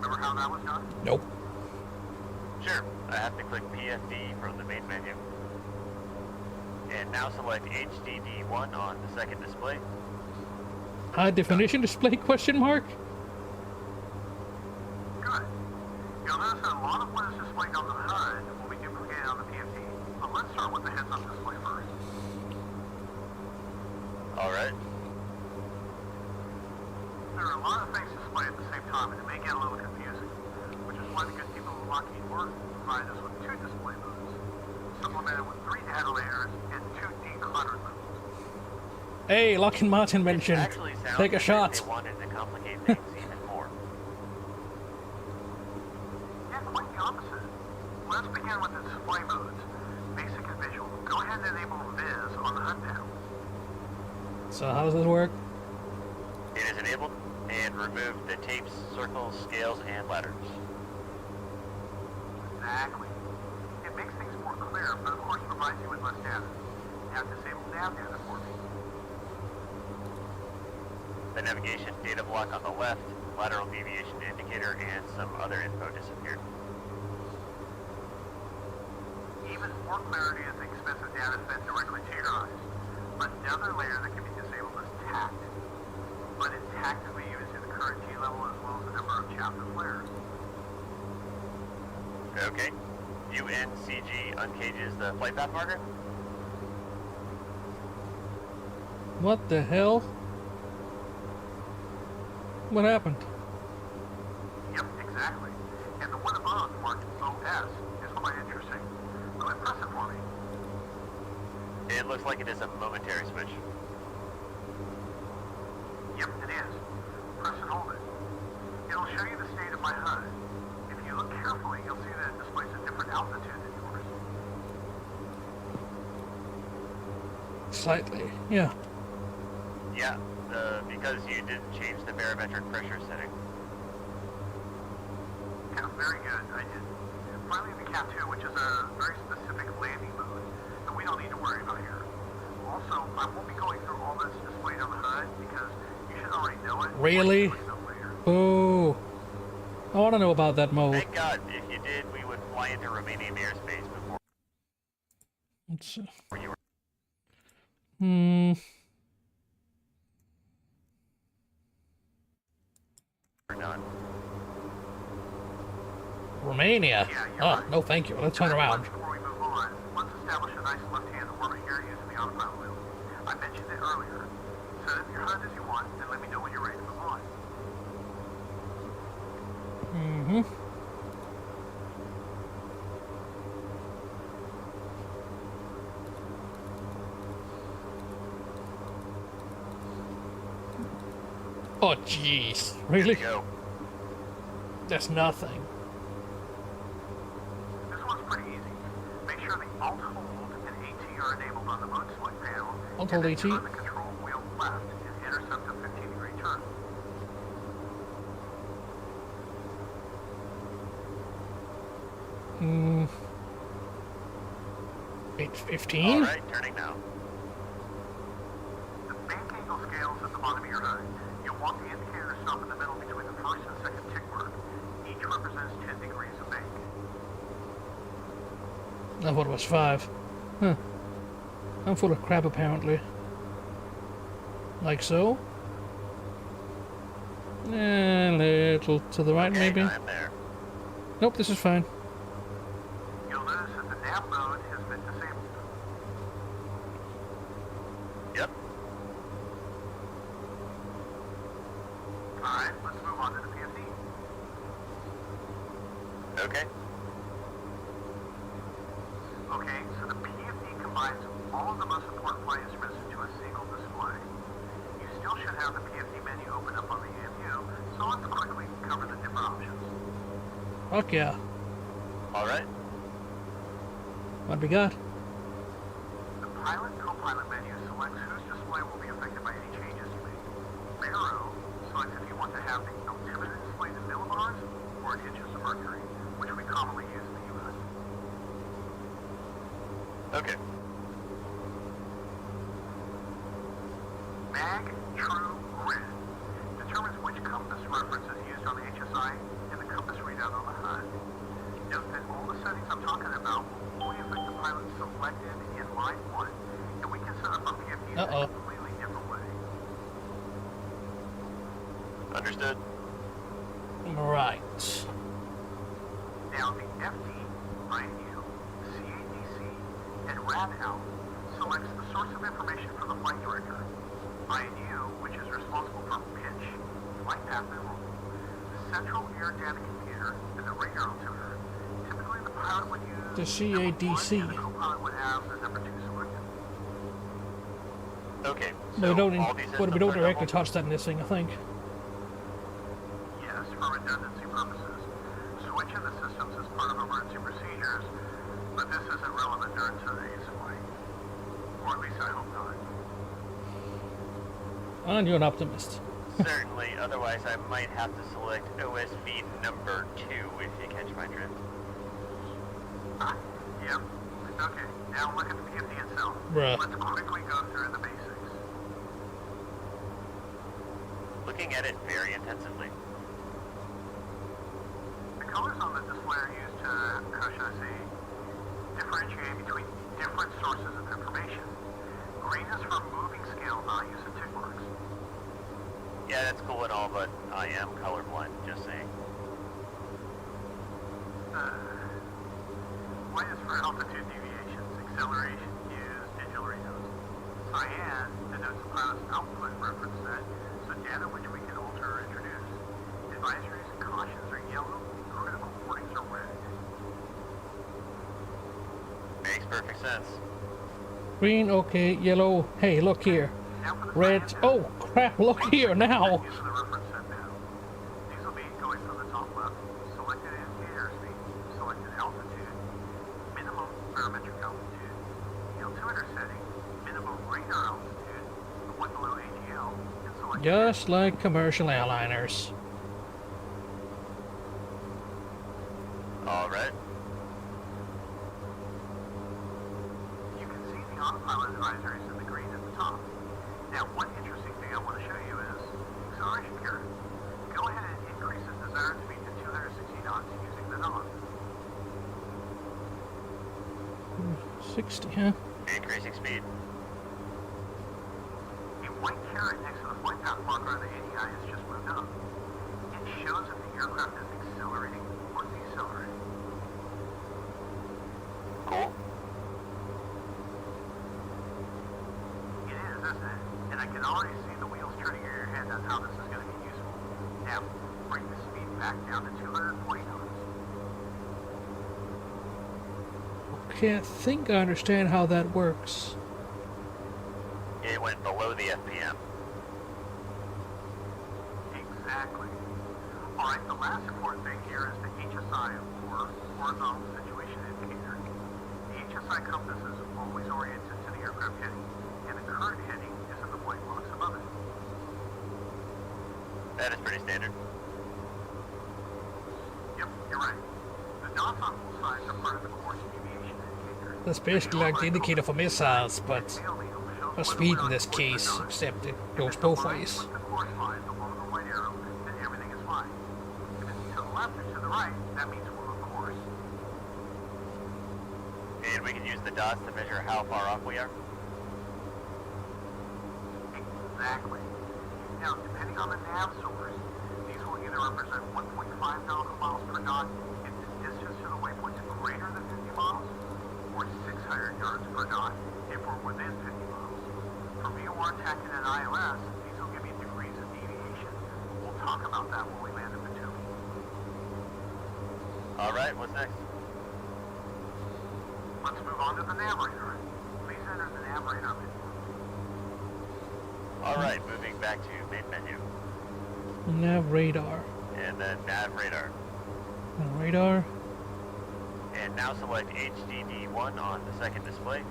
Remember how that was done? Nope. Sure, I have to click PFD from the main menu. And now select HDD1 on the second display. High definition display question mark? Good. You'll notice that a lot of what is displayed on the HUD will be duplicated on the PFD. But let's start with the heads-up display first. Alright. There are a lot of things displayed at the same time and it may get a little confusing, which is why the good people at Lockheed Martin provide us with 2 display modes, supplemented with 3 data layers and 2 decluttered modes. Hey, Lockheed Martin mentioned. Actually sounds Take a as if shot. they wanted to complicate things even more. Yeah, quite the opposite. Let's begin with the display modes. Basic and visual. Go ahead and enable Viz on the HUD panel. So how does this work? It is enabled, and remove the tapes, circles, scales, and ladders. Exactly. It makes things more clear, but of course provides you with less data. Now disable nav data for me. The navigation data block on the left, lateral deviation indicator, and some other info disappeared. Even more clarity as the expensive data fed directly to your eyes. Another layer that can be disabled is tact. But it tactically uses the current G level as well as the number of chapter layers. Okay. UNCG uncages the flight path marker. What the hell? What happened? Yep, exactly. And the one above, marked OS, is quite interesting. Go ahead, press it for me. It looks like it is a momentary switch. Yep, it is. Press and hold it. It'll show you the state of my HUD. If you look carefully, you'll see that it displays a different altitude than yours. Slightly, yeah. Yeah, because you didn't change the barometric pressure setting. Yeah, very good. I did. Finally, the Cat 2, which is a very specific landing mode that we don't need to worry about here. Also, I won't be going through all that's displayed on the HUD because you should already know it. Really? Oh, I want to know about that mode. Thank God, if you did, we would fly into Romanian airspace before Let's, you were. Done. Romania. Yeah, you're Oh, right. no thank you. Let's turn around. Before we move on, let's establish a nice left-hand orbit here using the autopilot wheel. I mentioned it earlier. Set up your HUD as you want, and let me know when you're ready to move on. Mm-hmm. Oh, jeez. Really? Go. That's nothing. This one's pretty easy. Make sure the Alt Hold and AT are enabled on the mode select panel. Alt and Hold then AT? turn the control wheel left and intercept a 15-degree turn. Hmm. 8:15? All right, turning now. The bank angle scales at the bottom of your HUD. You'll want the indicator to stop in the middle between the first and second tick mark. Each represents 10 degrees of bank. I thought it was 5. Huh. I'm full of crap, apparently. Like so. A little to the right, Okay, maybe. I'm there. Nope, this is fine. You'll notice that the nav mode has been disabled. Yep. Alright, let's move on to the PFD. Okay. Okay, so the PFD combines all of the most important flight instruments into a single display. You still should have the PFD menu open up on the EMU, so let's quickly cover the different options. Fuck yeah. All right. What we got? The pilot co-pilot menu selects whose display will be affected by any changes you make. Arrow selects if you want to have the altimeter displayed in millibars or in inches of mercury, which we commonly use in the U.S. Okay. Mag True Grid determines which compass reference is used on the HSI and the compass readout on the HUD. Note that all the settings I'm talking about will only affect the pilot selected in line 1, and we can set up our PFDs in Uh-oh. a completely different way. Understood. Right. Now the FD, INU, CADC, and RADAL selects the source of information for the flight director. INU, which is responsible for pitch, flight path and roll. central air data computer and the radar altimeter. Typically, the pilot would use The number CADC. 1, and the co-pilot would have the number 2 selected. Okay, But so we don't, all these but we systems don't are directly double? touch that in this thing, I think. Yes, for redundancy purposes. Switching the systems is part of emergency procedures, but this isn't relevant during today's flight. Or at least I hope not. And you're an optimist. Certainly, otherwise I might have to select OSV number 2 if you catch my drift. Yep. Okay, now look at the PFD itself. Bruh. Let's quickly go through the basics. Looking at it very intensively. The colors on the display are used to, how should I say, differentiate between different sources of information. Green is for moving scale values and tick marks. Yeah, that's cool and all, but I am colorblind, just saying. White is for altitude deviations, acceleration, cues, digital readouts. Cyan denotes the pilot's output reference set, so data which we can alter or introduce. Advisories and cautions are yellow, critical warnings are red. Makes perfect sense. Green, okay. Yellow, hey, look here. Now for the Red, cyan oh data. crap, look here now. Using the reference set panel. These will be going from the top left. Selected indicator airspeed, selected altitude, minimum barometric altitude, the altimeter setting, minimum radar altitude, the one below AGL, and select Just like commercial airliners. Alright. You can see the autopilot advisories in the green at the top. Now, one interesting thing I want to show you is acceleration curve. Go ahead and increase the desired speed to 260 knots using the knob. 60, huh? Increasing speed. A white caret next to the flight path marker on the ADI has just moved up. It shows if the aircraft is accelerating or decelerating. Cool. It is, isn't it? And I can already see the wheels turning in your head. That's how this is going to be useful. Now, bring the speed back down to 240 knots. Okay, I think I understand how that works. It went below the FPM. Exactly. Alright, the last important thing here is the HSI, or Horizontal Situation Indicator. The HSI compass is always oriented to the aircraft heading, and the current heading is in the white box above it. That is pretty standard. Yep, you're right. The dots on both sides are part of the course deviation indicator. That's basically like the indicator for missiles, but Tail needle shows for whether speed we're in on this course or case, not. except it If goes it's both aligned ways. with the course lines along the white arrow, then everything is fine. If it's to the left or to the right, that means we're on course. And we can use the dots to measure how far off we are. Exactly. Now, depending on the nav source, these will either represent 1.5 nautical miles per knot if the distance to the waypoint is greater than 50 miles, or 600 yards per knot if we're within 50 miles. For VOR tacking and ILS, these will give you degrees of deviation. We'll talk about that when we land in Batumi. Alright, what's next? Let's move on to the nav radar. Please enter the nav radar menu. Alright, moving back to main menu. Nav radar. And then nav radar. Radar. And now select HDD1 on the second display.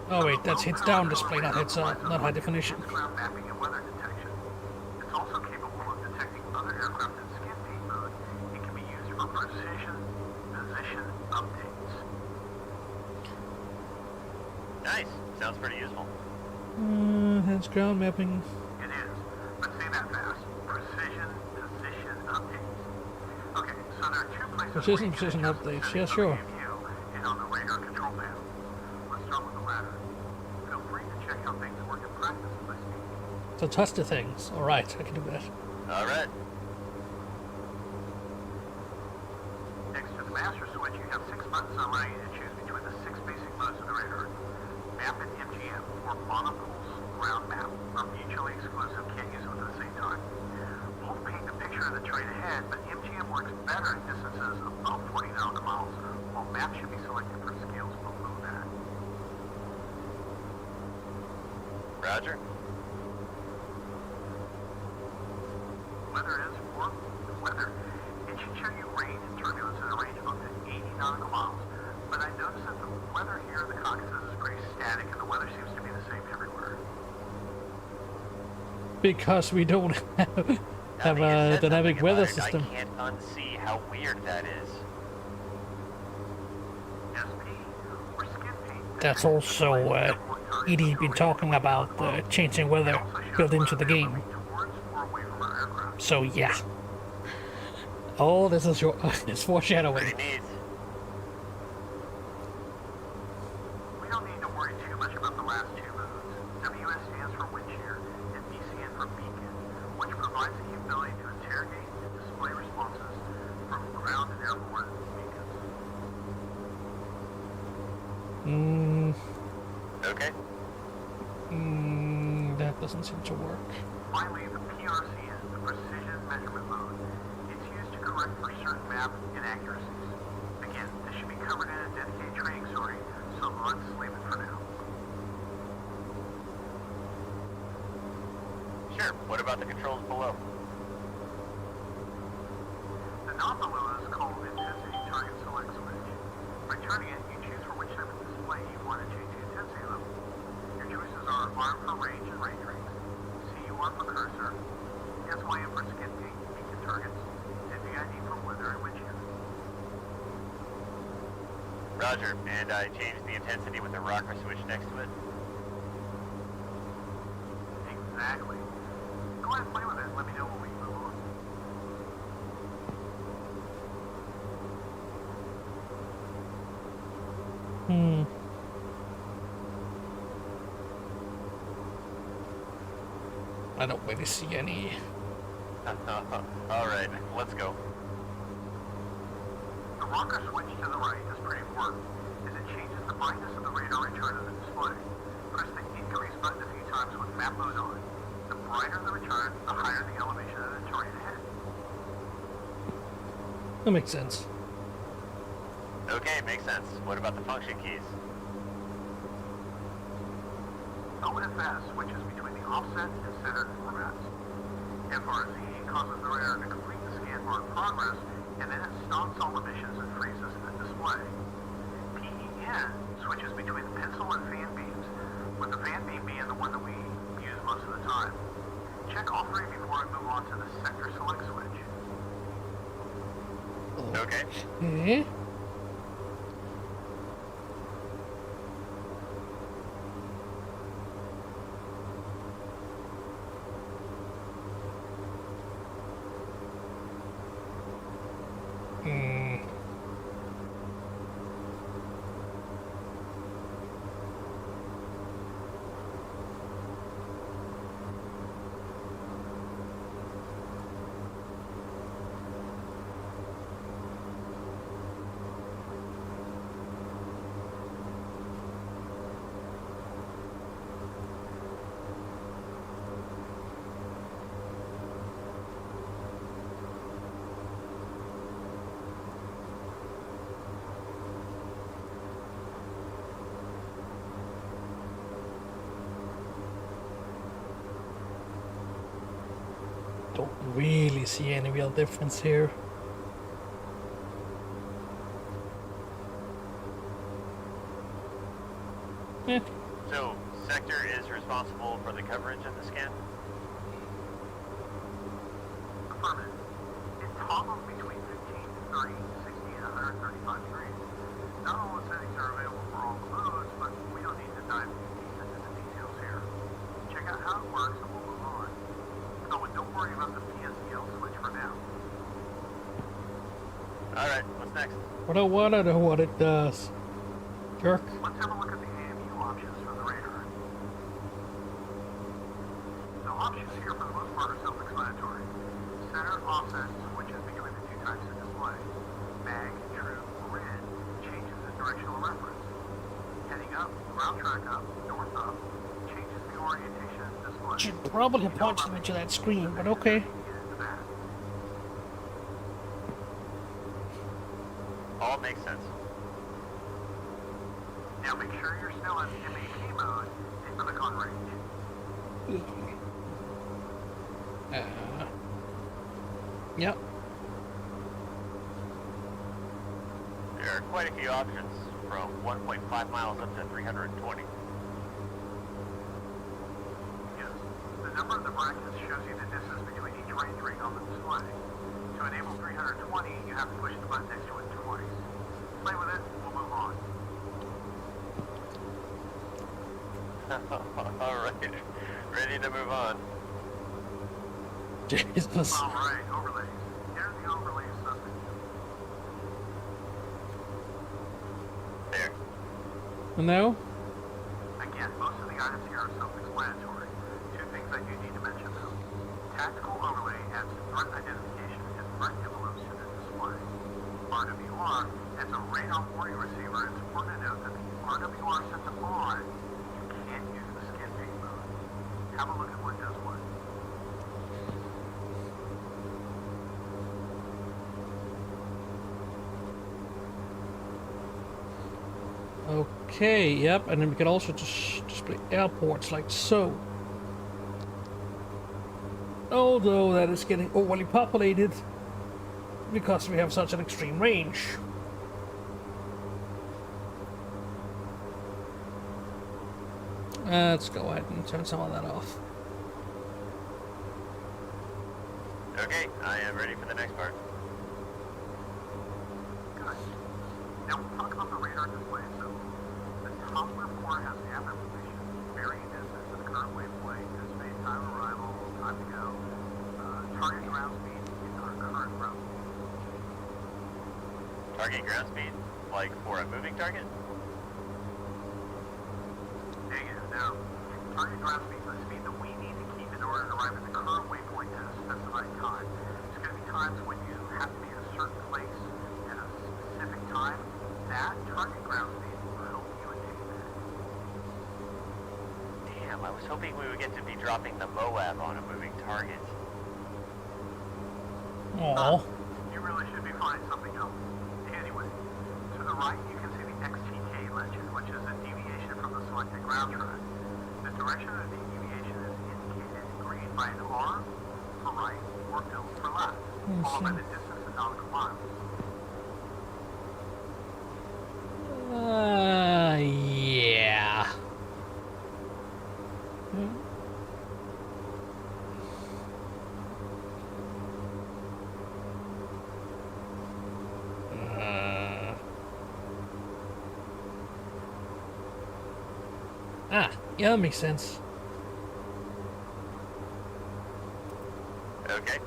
Oh wait, that's heads down display, not heads up, not high definition. It's ground mapping and weather detection. It's also capable of detecting other aircraft in skin deep mode. It can be used for precision position updates. Nice. Sounds pretty useful. Heads ground mapping. It is. But say that fast. Precision position updates. Okay, so there are two places where you can Precision adjust updates, the yeah, settings sure. on the view and on the radar control panel. Let's start with the latter. Feel free to check how things work in practice as I speak. So touch the things. Alright, I can do that. Alright. Next to the master switch, you have 6 buttons allowing you to choose between the 6 basic modes of the radar. Map and MGM, or monopulse ground map, are mutually exclusive, can't use measuring distances above 40 nautical miles, while maps should be selected for scales below that. Roger. Weather is for weather. It should show you rain and turbulence in a range of up to 80 nautical miles. But I noticed that the weather here in the Caucasus is pretty static, and the weather seems to be the same everywhere. Because we don't have a dynamic weather system. I can't unsee how weird that is. SP, or skin paint. That's also Edie's been talking about changing weather built into the game. Towards or away from our aircraft. So yeah. Oh, this is your it's foreshadowing. Pretty neat. We don't need to worry too much about the last two modes. WS stands for wind shear, and BCN for beacon, which provides the capability to interrogate and display responses from ground and airborne beacons. Okay. That doesn't seem to work. Finally, the PRCN, the precision measurement mode. It's used to correct for certain map inaccuracies. Again, this should be covered in a dedicated training story, so let's leave it for now. Sure. What about the controls below? The knob below is called Intensity Target Select Switch. By turning it, you choose for which type of display you want to change the intensity level. Your choices are arm for range and range rate, CUR for cursor, SYM for skin paint, beacon targets, and VID for weather and wind shear. Roger. And I changed the intensity with the rocker switch next to it. Exactly. Go ahead and play with it and let me know when we move on. I don't really see any. All right. Let's go. The rocker switch to the right is pretty important, as it changes the brightness of the radar return of the display. Press the increase button a few times with map mode on. The brighter the return, the higher the elevation of the terrain ahead. That makes sense. Okay, makes sense. What about the function keys? OFS switches between the offset and center formats. FRZ causes the radar to complete the scan bar in progress, and then it stops all emissions and freezes the display. PEN switches between the pencil and fan beams, with the fan beam being the one that we use most of the time. Check all three before we move on to the sector select switch. Okay. Eh? Don't really see any real difference here. Eh, So, sector is responsible for the coverage of the scan? Affirmative. It toggles between 15, 30, 60, and 135 degrees. Not all the settings are available for all the modes, but we don't need to dive deep into the details here. Check out how it works and we'll move on. Oh, and don't worry about the PSEL switch for now. Alright, what's next? I don't wanna know what it does. Jerk. Let's have a look at the AMU options for the radar. The options here for the most part are self-explanatory. Center offset switches between the two types of display. Mag, true, red changes the directional reference. Heading up, ground track up, north up, changes the orientation of the display. Should probably have punched him into that screen, but okay. All makes sense. Now make sure you're still in MAP mode and click on range. Yep. There are quite a few options, from 1.5 miles up to 320. Yes. The number of the brackets shows you the distance between each range ring on the display. To enable 320, you have to push the button next to it twice. Play with it, we'll move on. Alright, ready to move on. Jesus. Alright, overlays. Here's the overlay submenu. There. No? Again, most of the items here are self-explanatory. Two things I do need to mention though. Tactical overlay adds threat identification and threat envelopes to the display. RWR adds a radar warning receiver. It's important to note that the RWR set to on, you can't use the skin peek mode. Have a look at what does what. Okay, yep, and then we can also just display airports like so. Although that is getting overly populated because we have such an extreme range. Let's go ahead and turn some of that off. Okay, I am ready for the next part. Good. Now we'll talk about the radar display itself. The top report has nav information, varying distance to the current waypoint, estimated time of arrival, time to go, target ground speed, and our current route. Target ground speed? Like for a moving target? Negative. Now, target ground speed is the speed that we need to keep in order to arrive at the current waypoint at a specified time. There's going to be times when you have to be in a certain place at a specific time. That target ground speed will help you attain that. Damn, I was hoping we would get to be dropping the MOAB on a moving target. Aww. You really should be finding something else. Anyway, to the right you can see the XTK legend, which is a deviation from the selected ground track. The direction of the deviation is indicated in green by an R for right or L for left, followed by the distance in nautical miles. Yeah. Yeah, that makes sense. Okay.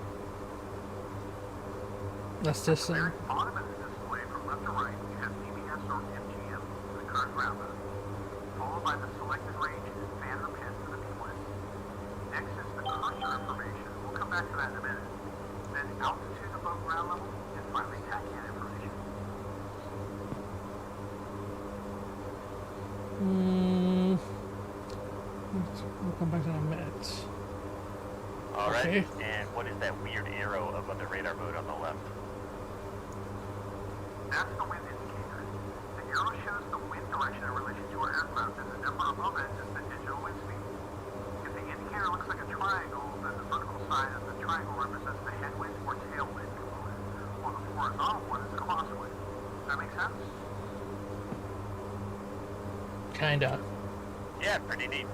That's just Very bottom of the display from left to right, you have DBS or MGM for the current ground mode, followed by the selected range and fan or pin for the P-Win. Next is the cursor information. We'll come back to that in a minute. Then altitude above ground level, and finally TACAN information. We'll come back to that in a minute. Alright, Okay. and what is that weird arrow above the radar mode on the left? That's the wind indicator. The arrow shows the wind direction in relation to our aircraft, and the number above it is the digital wind speed. If the indicator looks like a triangle, then the vertical side of the triangle represents the headwind or tailwind component, while the horizontal one is crosswind. Does that make sense? Kinda. Yeah, pretty neat.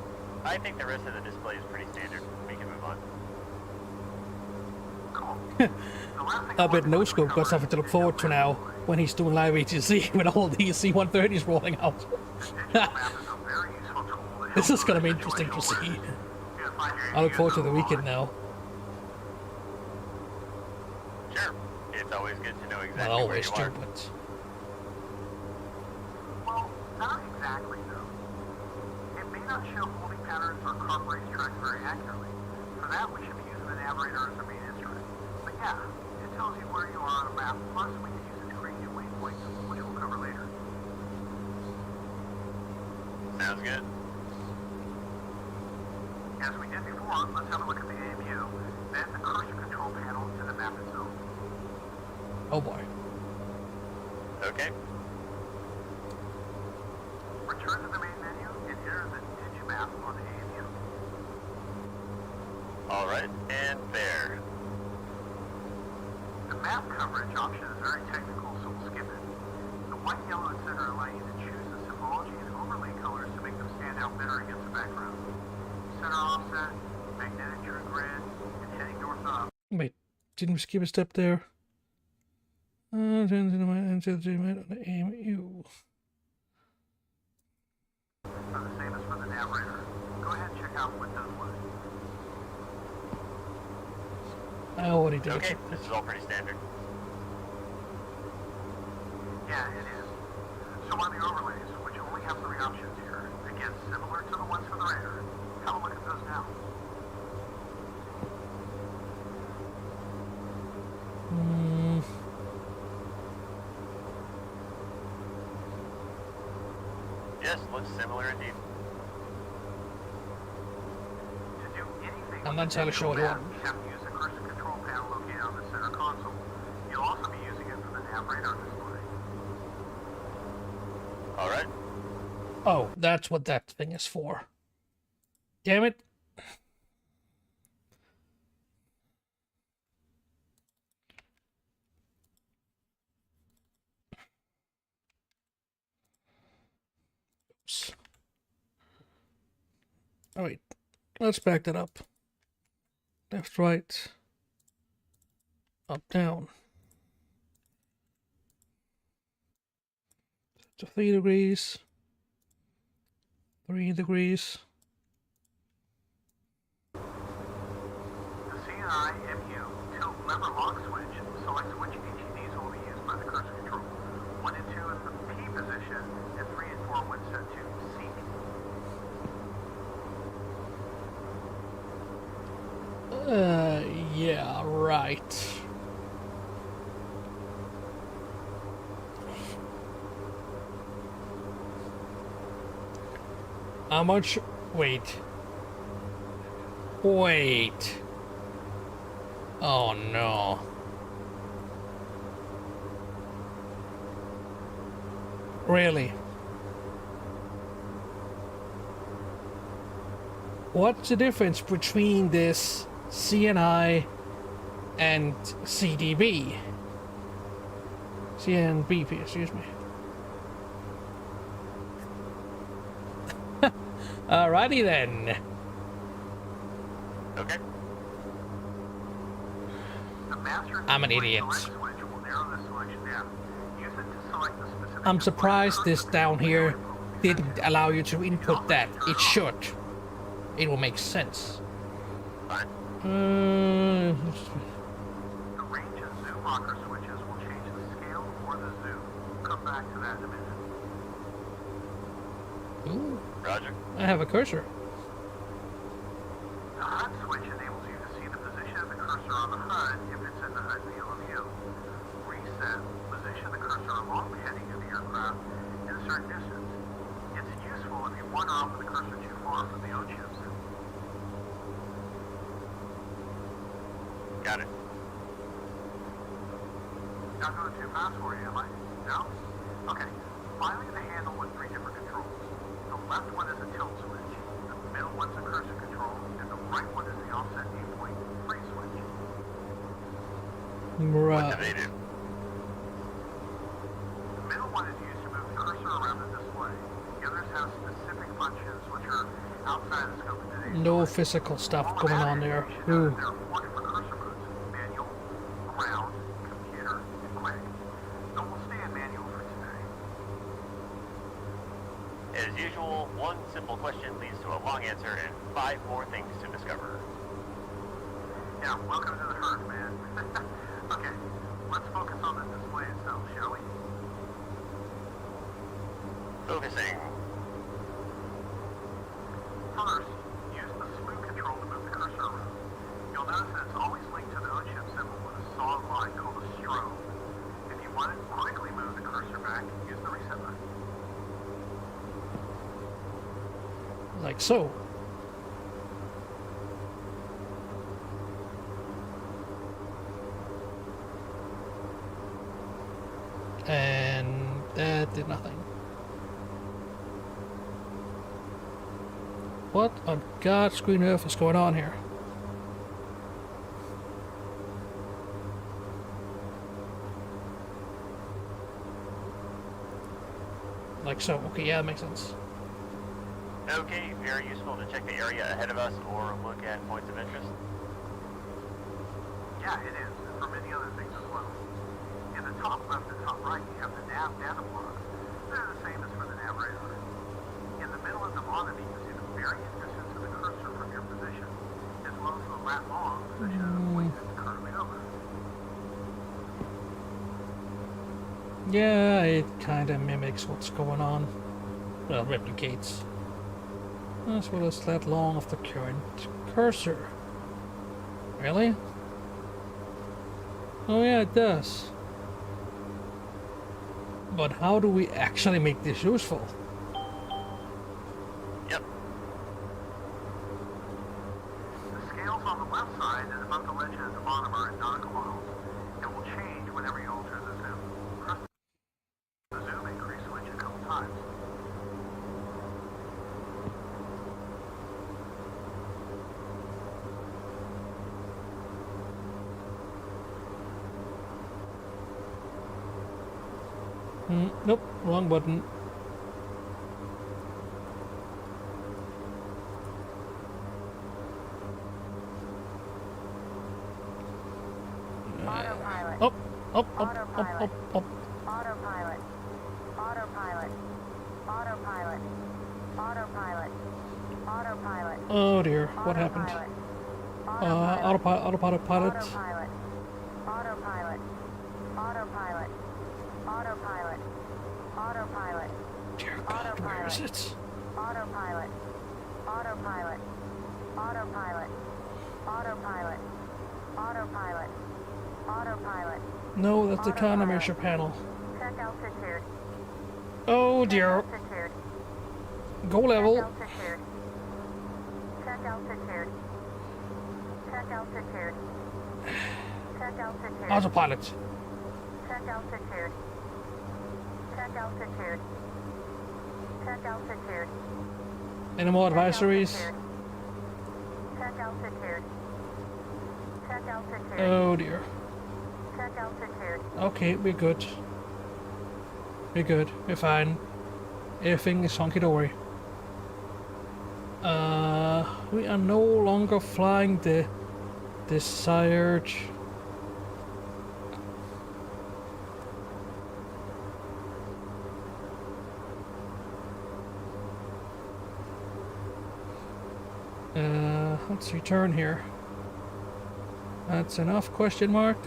I think the rest of the display is pretty standard. We can move on. Cool. The last thing I bet want No to Scope got cover something to look is forward to the now display. when he's doing live ATC with all these C130s rolling out. The digital map is a very useful tool to This help is gonna be with interesting to situational see. awareness. You can find your I look forward to ADS the weekend online. now. Sure. It's always good to know exactly Not where always, you too, are. but Well, not exactly though. It may not show holding patterns or carb racetracks very accurately. For that, we should be using the nav radar as our main instrument. But yeah, it tells you where you are on a map, plus we can use it to create new waypoints, which we'll cover later. Sounds good. As we did before, let's have a look at the AMU, then the cursor control panel to the map itself. oh boy. Okay. Return to the main menu and enter the digimap on the AMU. Alright, and there. The map coverage option is very technical, so we'll skip it. The white, yellow, and center allow you to choose the symbology and overlay colors to make them stand out better against the background. Center offset, magnetic true grid, and heading north up. Wait, didn't we skip a step there? Turn to the right and to the right on the AMU. Are the same as for the narrator. Go ahead and check out Windows Live. I already did. Okay, this is all pretty standard. Yeah, it is. So are the overlays, which only have 3 options here. Again, similar to the ones for the Raider. Have a look at those now. Yes, looks similar indeed. To do anything I'm with not the entirely sure what digital you map, you have to use the cursor control panel located on the center console. You'll also be using it for the nav radar display. Alright. Oh, that's what that thing is for. Damn it. Oops. Oh, wait. Let's back that up. Left, right. Up, down. To 3 degrees. 3 degrees. The C&I MU tilt lever lock switch selects which HEDs will be used by the cursor control. 1 and 2 in the P position, and 3 and 4 when set to C. Yeah, right. How much? Wait. Wait. Oh no. Really? What's the difference between this CNI and CDB? CNBP, excuse me. Alrighty then. Okay. The master I'm an display idiot. select switch will narrow the selection down. Use it to select the specific I'm display surprised cursor this down control here area will be set didn't to. allow you to input that. It should. It will make sense. Fine. The range and zoom rocker switches will change the scale or the zoom. We'll come back to that in a minute. Ooh, Roger. I have a cursor. The HUD switch enables you to see the position of the cursor on the HUD if it's in the HUD field of view. Reset will position the cursor along the heading of the aircraft in a certain distance. It's useful if you wander off with the cursor too far from the O-chips. Got it. Not going too fast for you, am I? No? Okay. Finally, the handle with 3 different controls. The left one is a tilt switch, the middle one's a cursor control, and the right one is the offset viewpoint free switch. What do Right. they do? The middle one is used to move the cursor around the display. The others have specific functions which are outside the scope of today's No talk. physical stuff While going I'm at on it, there. you should know Ooh. that there are 4 different cursor modes: manual, around, computer, and quick. So we'll stay in manual for today. As usual, one simple question leads to a long answer and 5 more things to discover. Yeah, welcome to the herd, man. Okay, let's focus on the display itself, shall we? Focusing. First, use the smooth control to move the cursor around. You'll notice that it's always linked to the O-chip symbol with a solid line called a strobe. If you want to quickly move the cursor back, use the reset button. Like so. And That did nothing. What on God's green earth is going on here? Like so. Okay, yeah, that makes sense. Okay, very useful to check the area ahead of us or look at points of interest. Yeah, it is, and for many other things as well. In the top left and top right, you have the nav data blocks. They're the same as for the nav radar. In the middle of the monitor, you can see the varying distance of the cursor from your position, as well as the lat long position of the point that's currently over. Yeah, it kind of mimics what's going on. Well, replicates. As well as that long of the current cursor. Really? Oh yeah, it does. But how do we actually make this useful? Yep. The scales on the left side and above the legend at the bottom are in nautical miles, and will change whenever you alter the zoom. Press the zoom increase switch a couple times. Nope, wrong button. Autopilot. Up, up, up, up, Autopilot. up, up. Autopilot. Autopilot. Autopilot. Autopilot. Autopilot. Oh dear, what happened? Autopilot. Autopilot, pilot. Autopilot. Autopilot. Autopilot. Autopilot. Autopilot. Dear God, where is it? Autopilot. Autopilot. Autopilot. Autopilot. Autopilot. Autopilot. No, that's the countermeasure panel. Check altitude. Oh Check dear, altitude. go Check level. altitude. Check altitude. Check altitude. Check altitude. Autopilot. Check altitude. Check altitude. Check altitude. Any more advisories? Check altitude. Check altitude. Oh dear. Check altitude. Okay, we're good. We're good. We're fine. Everything is honky dory. We are no longer flying the desired. Let's return here. That's enough, question mark?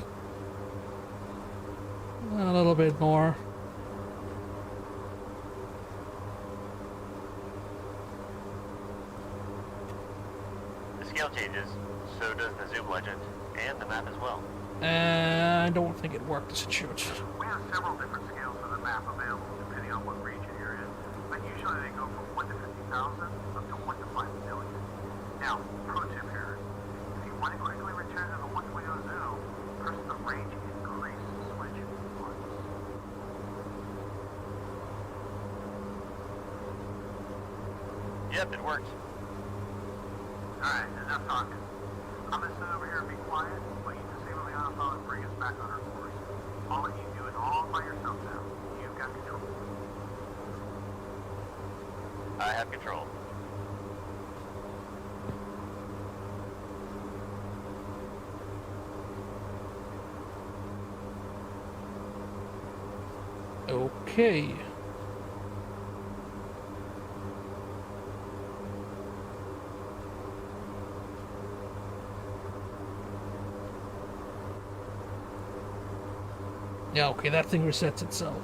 A little bit more. The scale changes, so does the zoom legend, and the map as well. I don't think it worked as it should. We have several different scales of the map available depending on what region you're in, but usually they go from 1 to 50,000 up to 1 to 5 million. Now, pro tip here, if you want to quickly return to the 1.0 zoom, press the range increase switch once. Yep, it worked. Alright, enough talking. I'm going to sit over here and be quiet, but you can disable the autopilot and bring us back on our course. I'll let you do it all by yourself now. You've got control. I have control. Okay. Yeah, okay, that thing resets itself.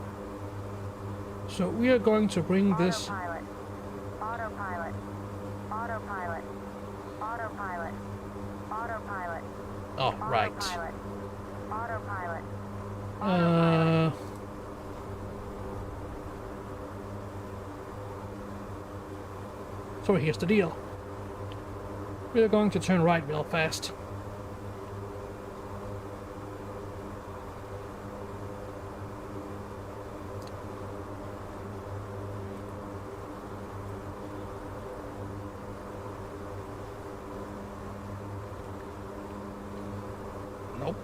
So we are going to bring this. Autopilot. Autopilot. Autopilot. Autopilot. Autopilot. Oh, right. Autopilot. Autopilot. So here's the deal. We are going to turn right real fast. Nope.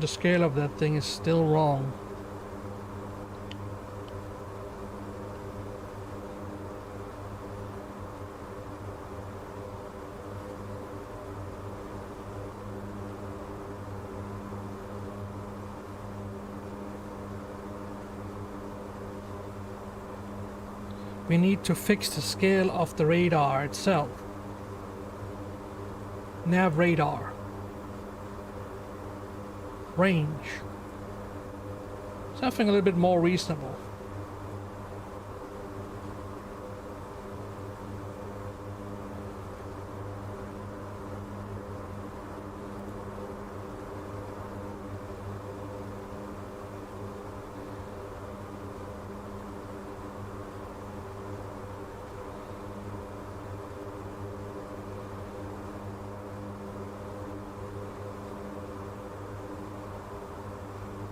The scale of that thing is still wrong. We need to fix the scale of the radar itself. Nav radar. Range. Something a little bit more reasonable.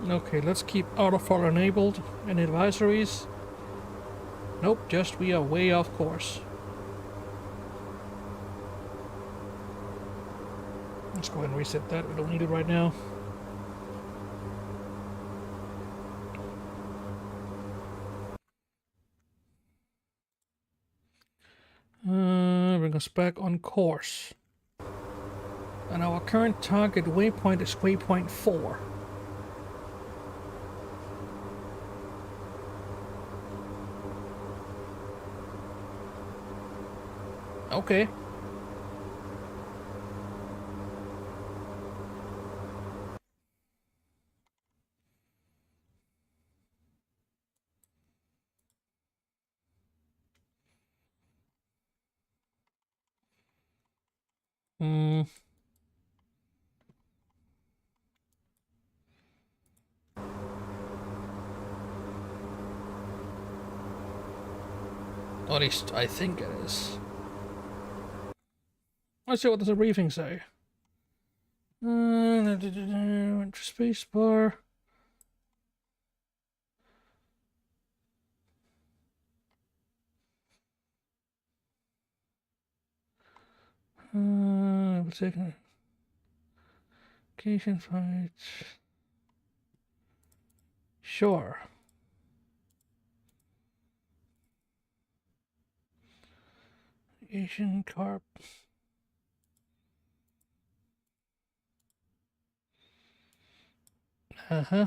Okay, let's keep autofollow enabled and advisories. Nope, just we are way off course. Let's go ahead and reset that. We don't need it right now. Bring us back on course. And our current target waypoint is waypoint 4. Okay. At least I think it is. Let's see what does the briefing say. Space bar. We'll take occasion fights. Sure. Asian carp. Uh-huh.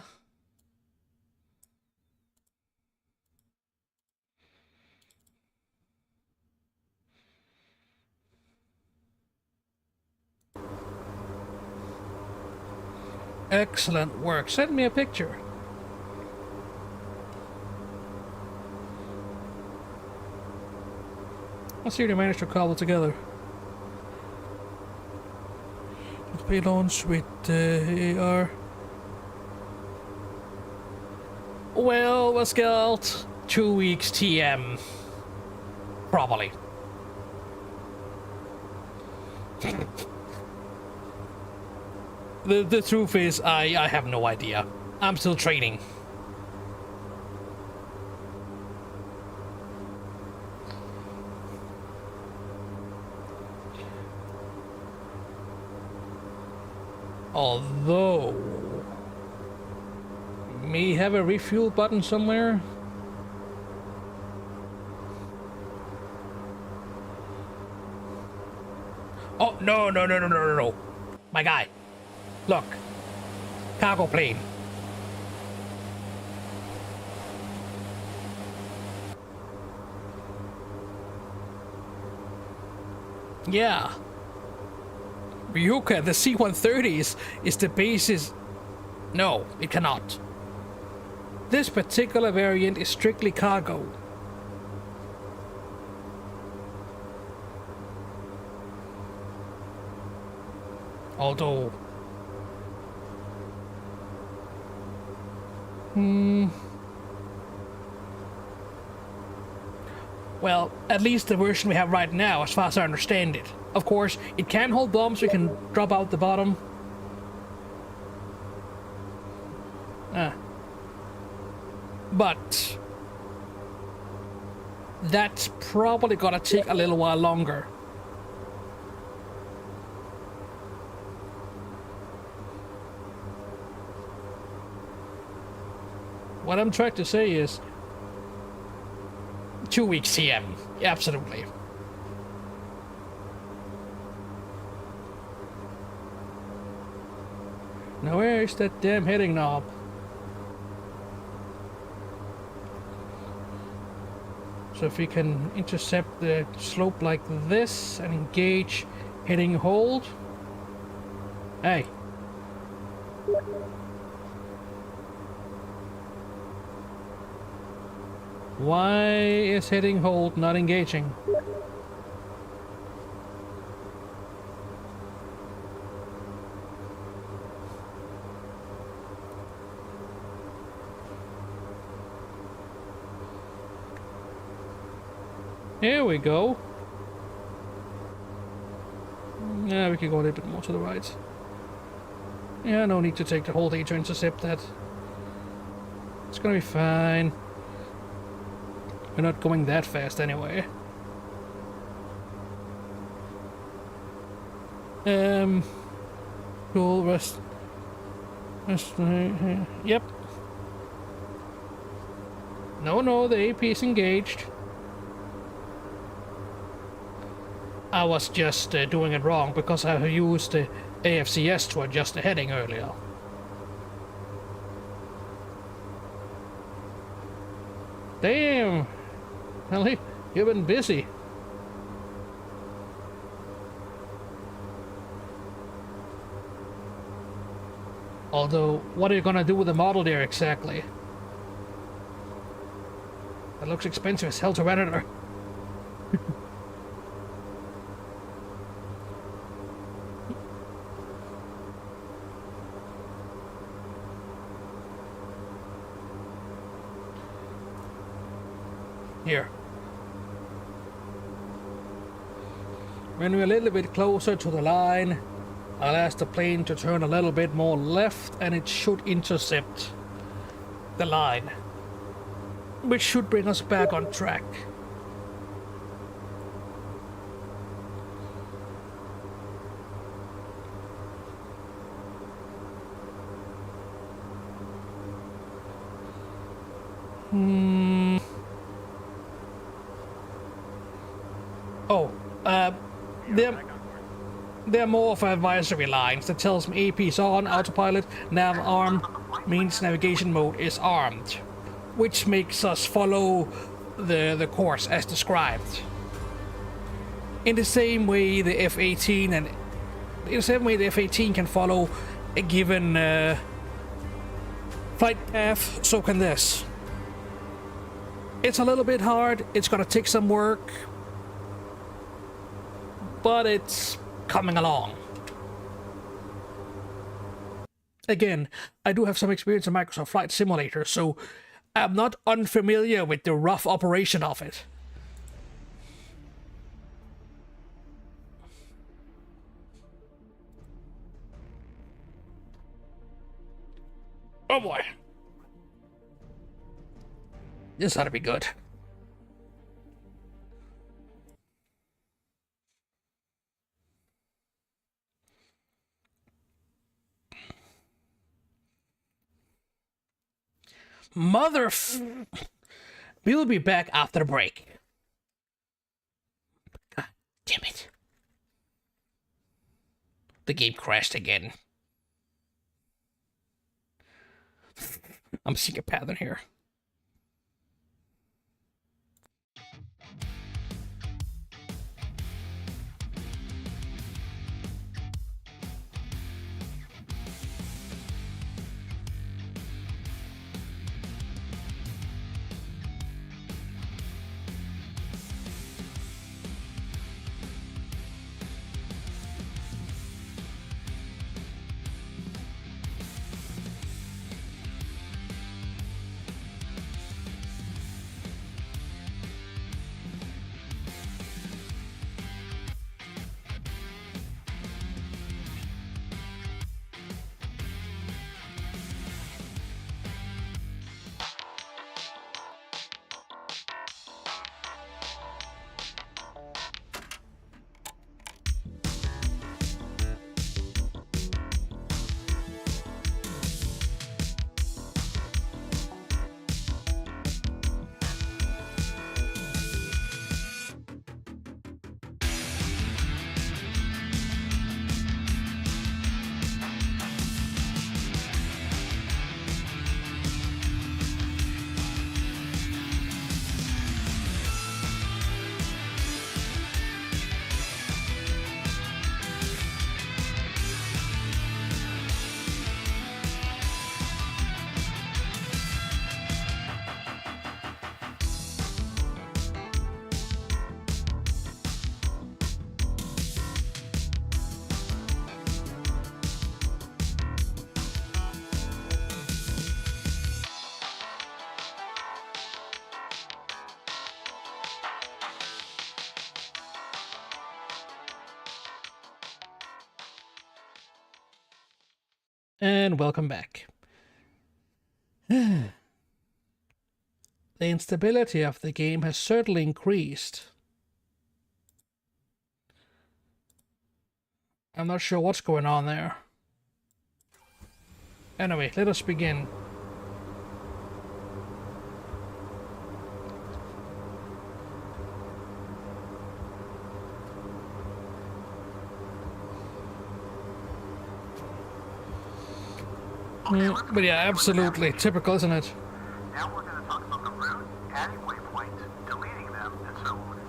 Excellent work. Send me a picture. Let's see if they managed to cobble together. With payloads with AR. Well, Scout, 2 weeks TM. Probably. The truth is, I have no idea. I'm still training. Although, may have a refuel button somewhere. Oh, no. My guy. Look. Cargo plane. Yeah. Ryuka, the C130s is the basis. No, it cannot. This particular variant is strictly cargo. Although... Well, at least the version we have right now, as far as I understand it. Of course, it can hold bombs, we can drop out the bottom. But... that's probably gonna take a little while longer. What I'm trying to say is 2 weeks CM, absolutely. Now where is that damn heading knob? So if we can intercept the slope like this and engage heading hold. Hey. Why is heading hold not engaging? Here we go. Yeah, we can go a little bit more to the right. Yeah, no need to take the whole day to intercept that. It's gonna be fine. We're not going that fast anyway. Cool, rest. Yep. No, the AP is engaged. I was just doing it wrong because I used the AFCS to adjust the heading earlier. Damn! Ellie, you've been busy. Although, what are you gonna do with the model there exactly? That looks expensive as hell to render. Here. When we're a little bit closer to the line, I'll ask the plane to turn a little bit more left and it should intercept the line, which should bring us back on track. Oh, they're more of advisory lines that tells me AP is on, autopilot, nav armed, means navigation mode is armed, which makes us follow the course as described. In the same way the F-18 and in the same way the F-18 can follow a given flight path, so can this. It's a little bit hard, it's gonna take some work, but it's coming along. Again, I do have some experience in Microsoft Flight Simulator, so I'm not unfamiliar with the rough operation of it. Oh boy. This ought to be good. We'll be back after the break. God damn it. The game crashed again. I'm seeing a pattern here. And welcome back. The instability of the game has certainly increased. I'm not sure what's going on there. Anyway, let us begin. But yeah, absolutely. Typical, isn't it? Now we're going to talk about the route, adding waypoints, deleting them, and so on.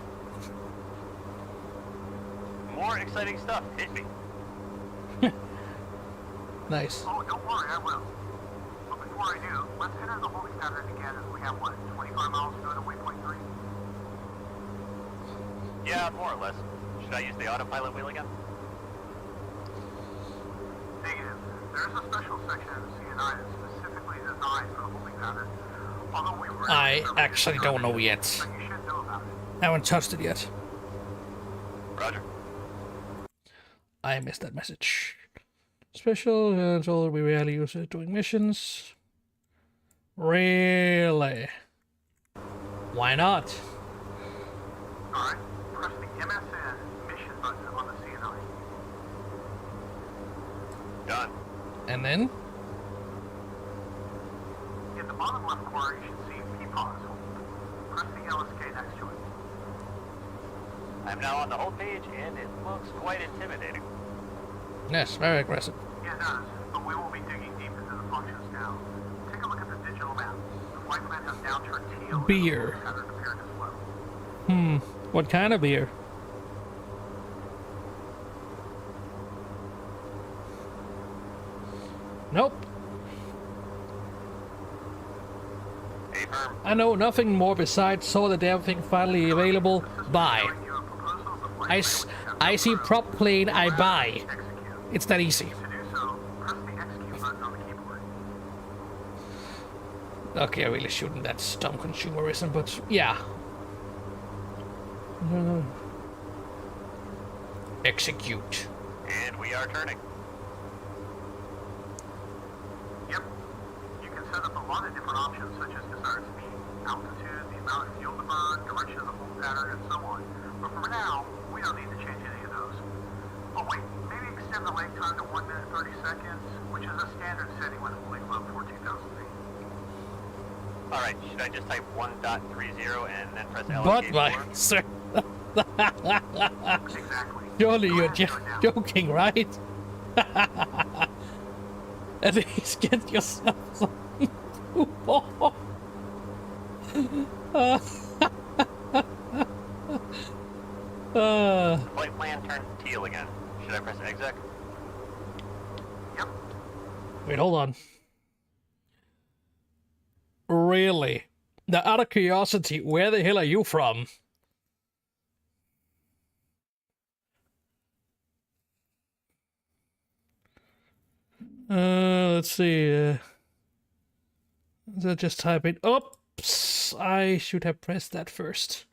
More exciting stuff. Hit me. Nice. Oh, don't worry, I will. But before I do, let's enter the holding pattern again as we have, what, 25 miles to go to waypoint 3? Yeah, more or less. Should I use the autopilot wheel again? Negative. There is a special section of the CNI that's specifically designed for the holding pattern. Although we I actually don't know yet. but you should know about it. Haven't touched it yet. Roger. I missed that message. Special, until we rarely use it doing missions. Really? Why not? Alright, press the MSN mission button on the CNI. Done. And then? In the bottom left corner, you should see PPAUS hold. Press the LSK next to it. I'm now on the hold page, and it looks quite intimidating. Yes, very aggressive. Yeah, it does, but we will be digging deep into the functions now. Take a look at the digital map. The flight plan has now turned teal. Beer. And the pattern appeared as well. What kind of beer? Nope. Hey, firm. I know nothing more besides saw the damn thing finally available. Buy. Showing you a proposal of the flight I plan which I has see approved. prop plane, I buy. Execute. It's that easy. To do so, press the execute button on the keyboard. Okay, I really shouldn't. That's dumb consumerism, but yeah. Execute. And we are turning. Yep. You can set up a lot of different options, such as desired speed, altitude, the amount of fuel to burn, direction of the hold pattern, and so on. But for now, we don't need to change any of those. Oh wait, maybe extend the leg time to 1 minute 30 seconds, which is a standard setting when holding low 14,000 feet. Alright, should I just type 1.30 and then press L? But my sir, Exactly. surely Go you're ahead and do it now. joking, right? At least get yourself some football. Flight plan turned teal again. Should I press exec? Yep. Wait, hold on. Really? Now, out of curiosity, where the hell are you from? Let's see. So just type it. Oops! I should have pressed that first.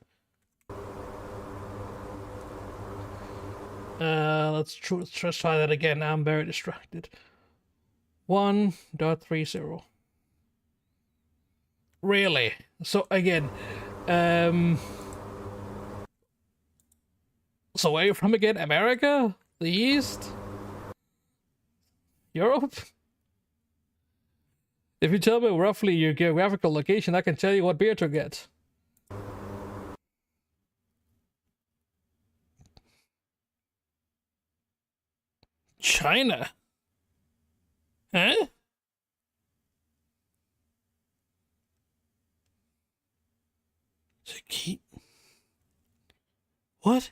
Let's try that again. I'm very distracted. 1.30. Really? So again, so where are you from again? America? The East? Europe? If you tell me roughly your geographical location, I can tell you what beer to get. China? Huh? What?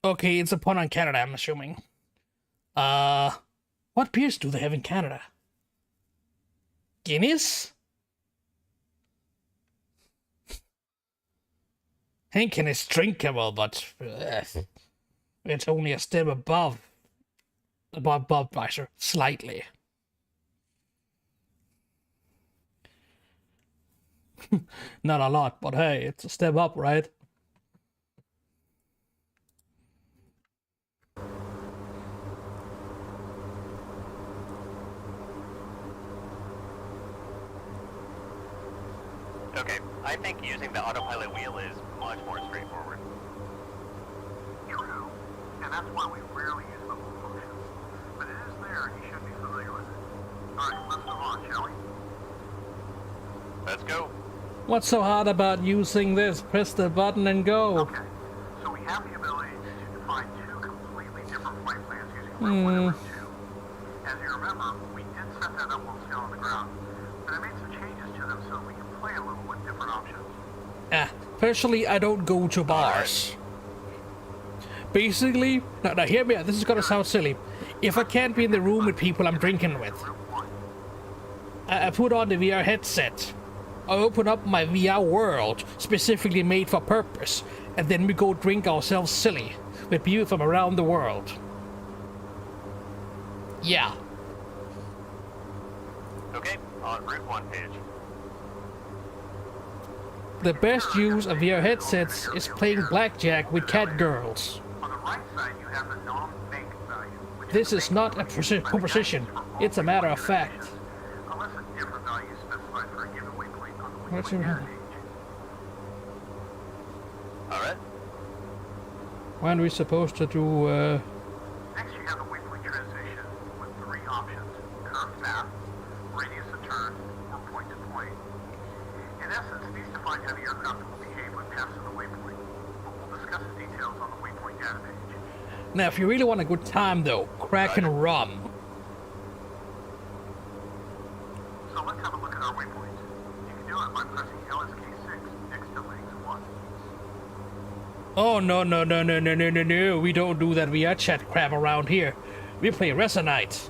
Okay, it's a pun on Canada, I'm assuming. What beers do they have in Canada? Guinness? Henken is drinkable, but it's only a step above Budweiser, slightly. Not a lot, but hey, it's a step up, right? Okay, I think using the autopilot wheel is much more straightforward. True, and that's why we rarely use the full function. But it is there, and you should be familiar with it. Alright, let's move on, shall we? Let's go. What's so hard about using this? Press the button and go. Okay, so we have the ability to define two completely different flight plans using Route 1 and Route 2. As you remember, we did set that up while still on the ground, but I made some changes to them so that we can play a little with different options. Personally, I don't go to bars. Basically, now hear me out, this is gonna sound silly. If I can't be in the room with people I'm drinking with, Route 1. I put on the VR headset. I open up my VR world, specifically made for purpose, and then we go drink ourselves silly with people from around the world. Yeah. Okay, on Route 1 page. The best use of VR headsets is playing blackjack with cat girls. On the right side, you have the non-bank value, which This the is bank not a value proposition, for all it's a matter of waypoint fact. transactions, unless a different value is specified for a given waypoint on the What's waypoint your- data page. Alright. When are we supposed to do, Next, you have the waypoint transition with three options: curved path, radius of turn, or point to point. In essence, these define how the aircraft will behave when passing the waypoint, but we'll discuss the details on the waypoint data page. Now, if you really want a good time, though, crack and rum. So let's have a look at our waypoints. You can do it by pressing LSK6 next to legs 1. Oh, no. We don't do that VR chat crap around here. We play Resonite.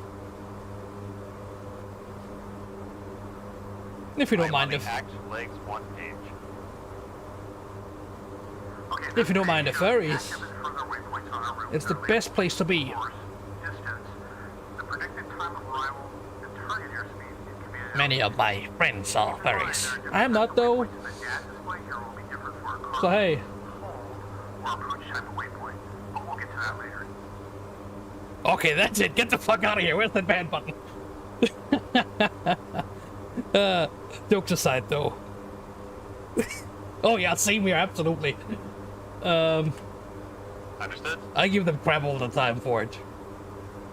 If you don't I'm mind on if... the Act Legs 1 page. Okay, If you don't mind the furries, active and further waypoints on our route it's the are best place to be. course, distance, the predicted time of arrival, the target airspeed, and command. Many of my friends are Keep in mind, furries. there are different I'm not, types of though. waypoints, and the DAT display here will be different for a So, cargo, hey. hold, or approach type of waypoint, but we'll get to that later. Okay, that's it. Get the fuck out of here. Where's that ban button? Jokes aside, though. Oh, yeah, same here. Absolutely. Understood? I give them crap all the time for it.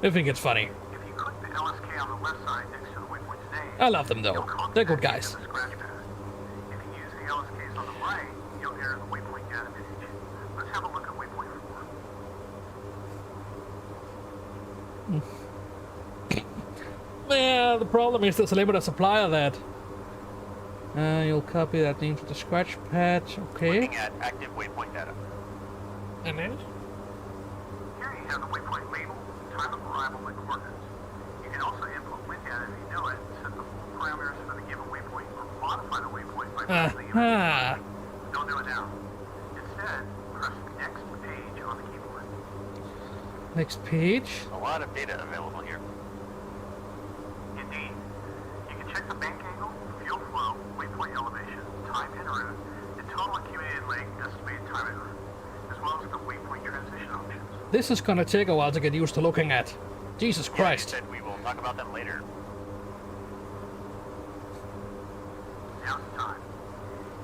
I think it's funny. If you click the LSK on the left side next to the waypoint's name, I love them, though. you'll contact They're good the guys. scratch pad. If you use the LSKs on the right, you'll enter the waypoint data page. Let's have a look at waypoint 4. Yeah, the problem is there's a limited supply of that. You'll copy that name to the scratch pad. Okay. Looking at active waypoint data. And then? Here you have the waypoint label, time of arrival, and coordinates. You can also input wind data if you know it, set the full parameters for the given waypoint, or modify the waypoint by pressing the Aha. Don't do it now. Instead, press next page on the keyboard. Next page. A lot of data available here. Indeed. You can check the bank angle, fuel flow, waypoint elevation, time en route, and total accumulated leg estimated time en route, as well as the waypoint transition options. This is gonna take a while to get used to looking at. Jesus Yeah, you Christ. said we will talk about them later. Now's the time.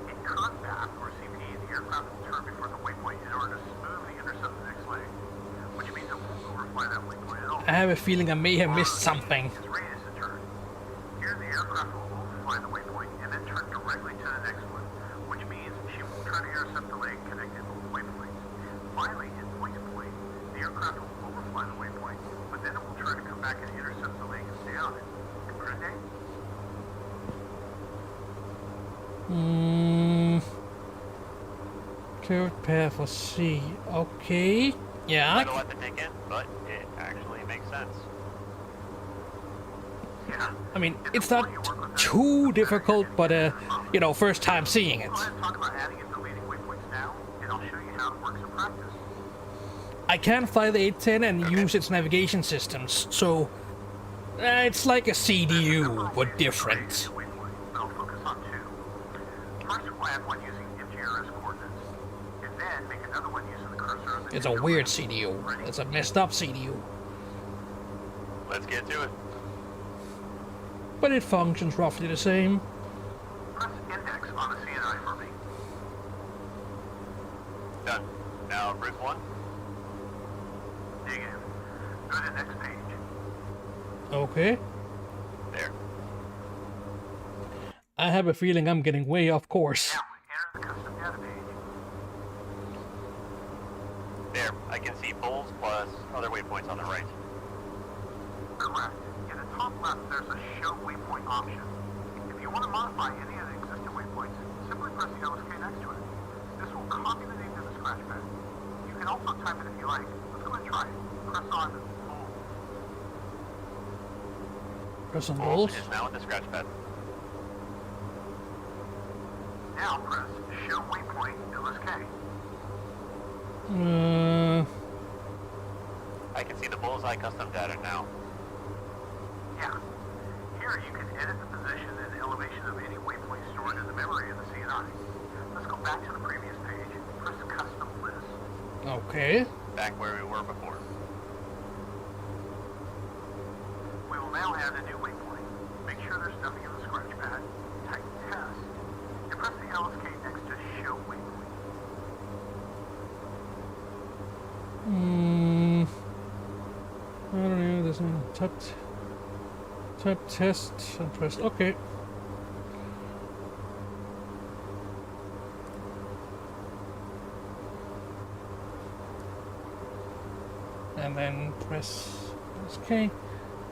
In current path, or CP, the aircraft will turn before the waypoint in order to smoothly intercept the next leg, which means it won't overfly that waypoint at all. I have a feeling I may have missed something. Is radius of turn. Here, the aircraft will overfly the waypoint and then turn directly to the next one, which means she won't try to intercept the leg connecting both waypoints. Finally, at point to point, the aircraft will overfly the waypoint, but then it will try to come back and intercept the leg and stay on it. Comprende? Curved path for C. Okay. Yeah. Quite a lot to take in, but it actually makes sense. Yeah. I mean, it's not too difficult, but you know, first time seeing it. Go ahead and talk about adding and deleting waypoints now, and I'll show you how it works in practice. I can fly the 810 and use its navigation systems, so it's like a CDU, but different. Waypoint, but I'll focus on two. add one using MGRS coordinates, and then make another one using the cursor on the It's a digital weird map. CDU. Ready? It's a messed up CDU. Let's get to it. But it functions roughly the same. Press index on the CNI for me. Done. Now, Bruce 1. Negative. Go to the next page. Okay. There. I have a feeling I'm getting way off course. Now, enter the custom data page. There. I can see bowls plus other waypoints on the right. Correct. In the top left, there's a show waypoint option. If you want to modify any of the existing waypoints, simply press the LSK next to it. This will copy the name to the scratch pad. You can also type it if you like. Let's go ahead and try it. Press on bold. Press some Bowls bolts. is now at the scratch pad. Now press show waypoint LSK. I can see the bullseye custom data now. Yeah. Here you can edit the position and elevation of any waypoint stored in the memory of the CNI. Let's go back to the previous page. Press custom list. Okay. Back where we were before. We will now add a new waypoint. Make sure there's nothing in the scratch pad. Type test. And press the LSK next to show waypoint. I don't know. There's a type test and press. Okay. And then press SK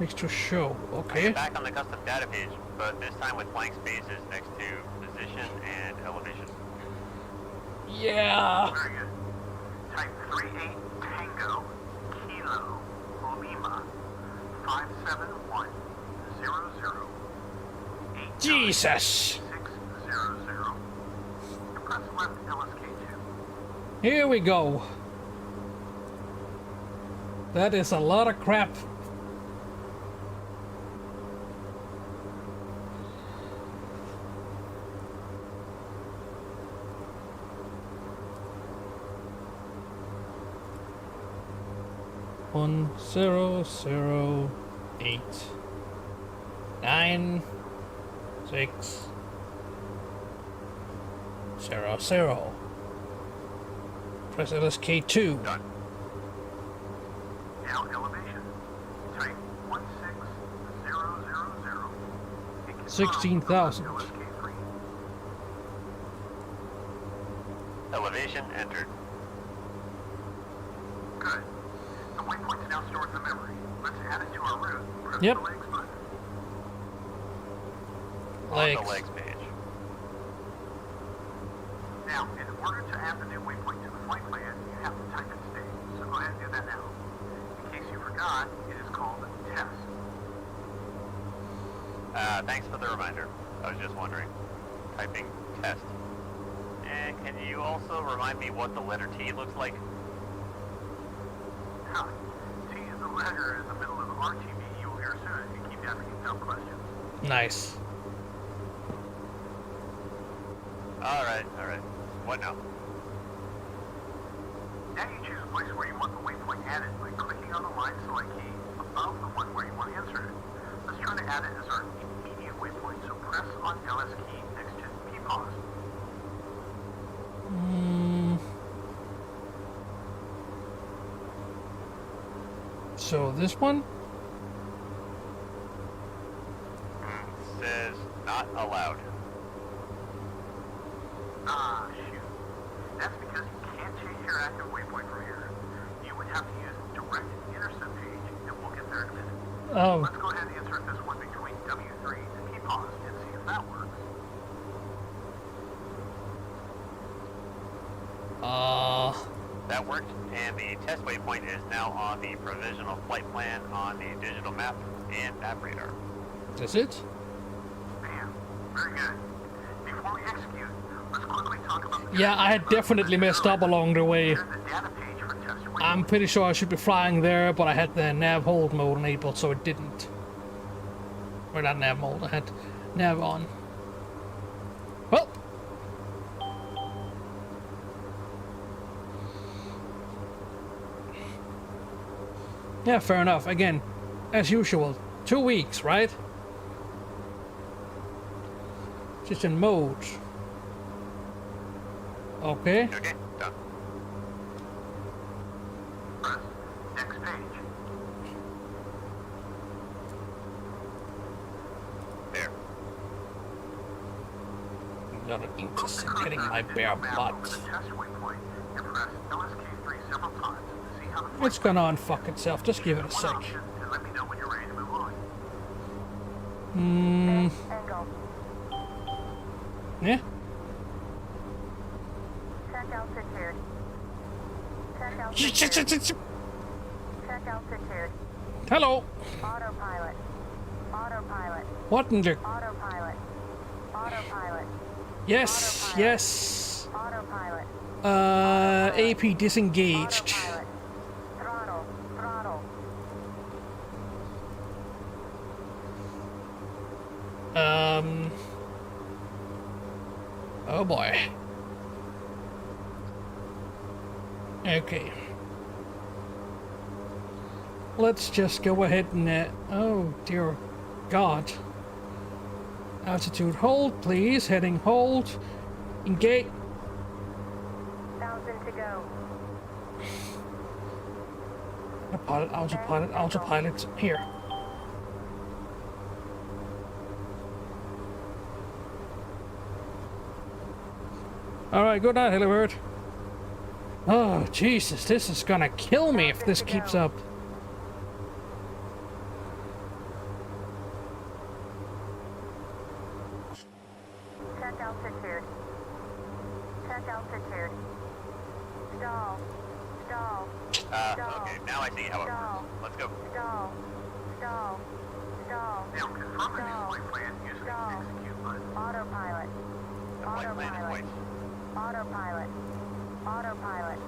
next to show. Okay. Back on the custom data page, but this time with blank spaces next to position and elevation. Yeah. Very good. Type 38 Tango Kilo Lima 57100 Jesus. 600 and press left LSK2. Here we go. That is a lot of crap. One 008 9 6 0. Press LSK2. Done. Now elevation. Type 16000. and confirm 16,000. LSK3. Elevation entered. Good. The waypoint's now stored in the memory. Let's add it to our route. Press Yep. the legs button. On Legs. the legs page. Now, in order to add the new waypoint to the flight plan, you have to type in state. So go ahead and do that now. In case you forgot, it is called test. Thanks for the reminder. I was just wondering. Typing test. And can you also remind me what the letter T looks like? Huh. T is the letter in the middle of the RTB you will hear soon if you keep asking tough questions. Nice. Alright. What now? Now you choose a place where you want the waypoint added by clicking on the line select key above the one where you want to insert it. Let's try to add it as our immediate waypoint, so press on LS key next to P-pause. So this one? Says not allowed. Ah, shoot. That's because you can't change your active waypoint from here. You would have to use direct intercept page, and we'll get there in a minute. Oh, Let's go ahead and insert this one between W3 and P-pause and see if that works. That worked, and the test waypoint is now on the provisional flight plan on the digital map and nav radar. is it? Bam. Very good. Before we execute, let's quickly talk about the Yeah, I had definitely messed up along the way. Here's the data page for test waypoint. I'm pretty sure I should be flying there, but I had the nav hold mode enabled, so it didn't. Or not nav mode, I had nav on. Well, Yeah, fair enough. Again, as usual, 2 weeks, right? Just in mode. Okay. Okay, done. Press next page. There. I'm not interested in Move the getting cursor my into bare the map butt. over the test waypoint and press LSK3 several times to see how the It's gonna unfuck itself. Just give it a one sec. option and let me know when you're ready to move on. Angle. Yeah. Check altitude. Check altitude. Check altitude. Hello. Autopilot. Autopilot. What in the... Autopilot. Autopilot. Yes, yes. Autopilot. AP disengaged. Autopilot. Throttle. Throttle. Oh boy. Okay. Let's just go ahead and, oh dear God. Altitude hold, please. Heading hold. Engage. 1,000 to go. Autopilot, autopilot, autopilot. Here. Alright, good night, Helibird. Oh, Jesus, this is gonna kill me if this keeps up. Check altitude. Check altitude. Stall. Stall. Okay, now I see how it works. Let's go. Stall. Stall. Stall. Now confirm the Stall. flight plan using the Stall. execute button. Autopilot. The flight plan is Autopilot. white. Autopilot. Autopilot.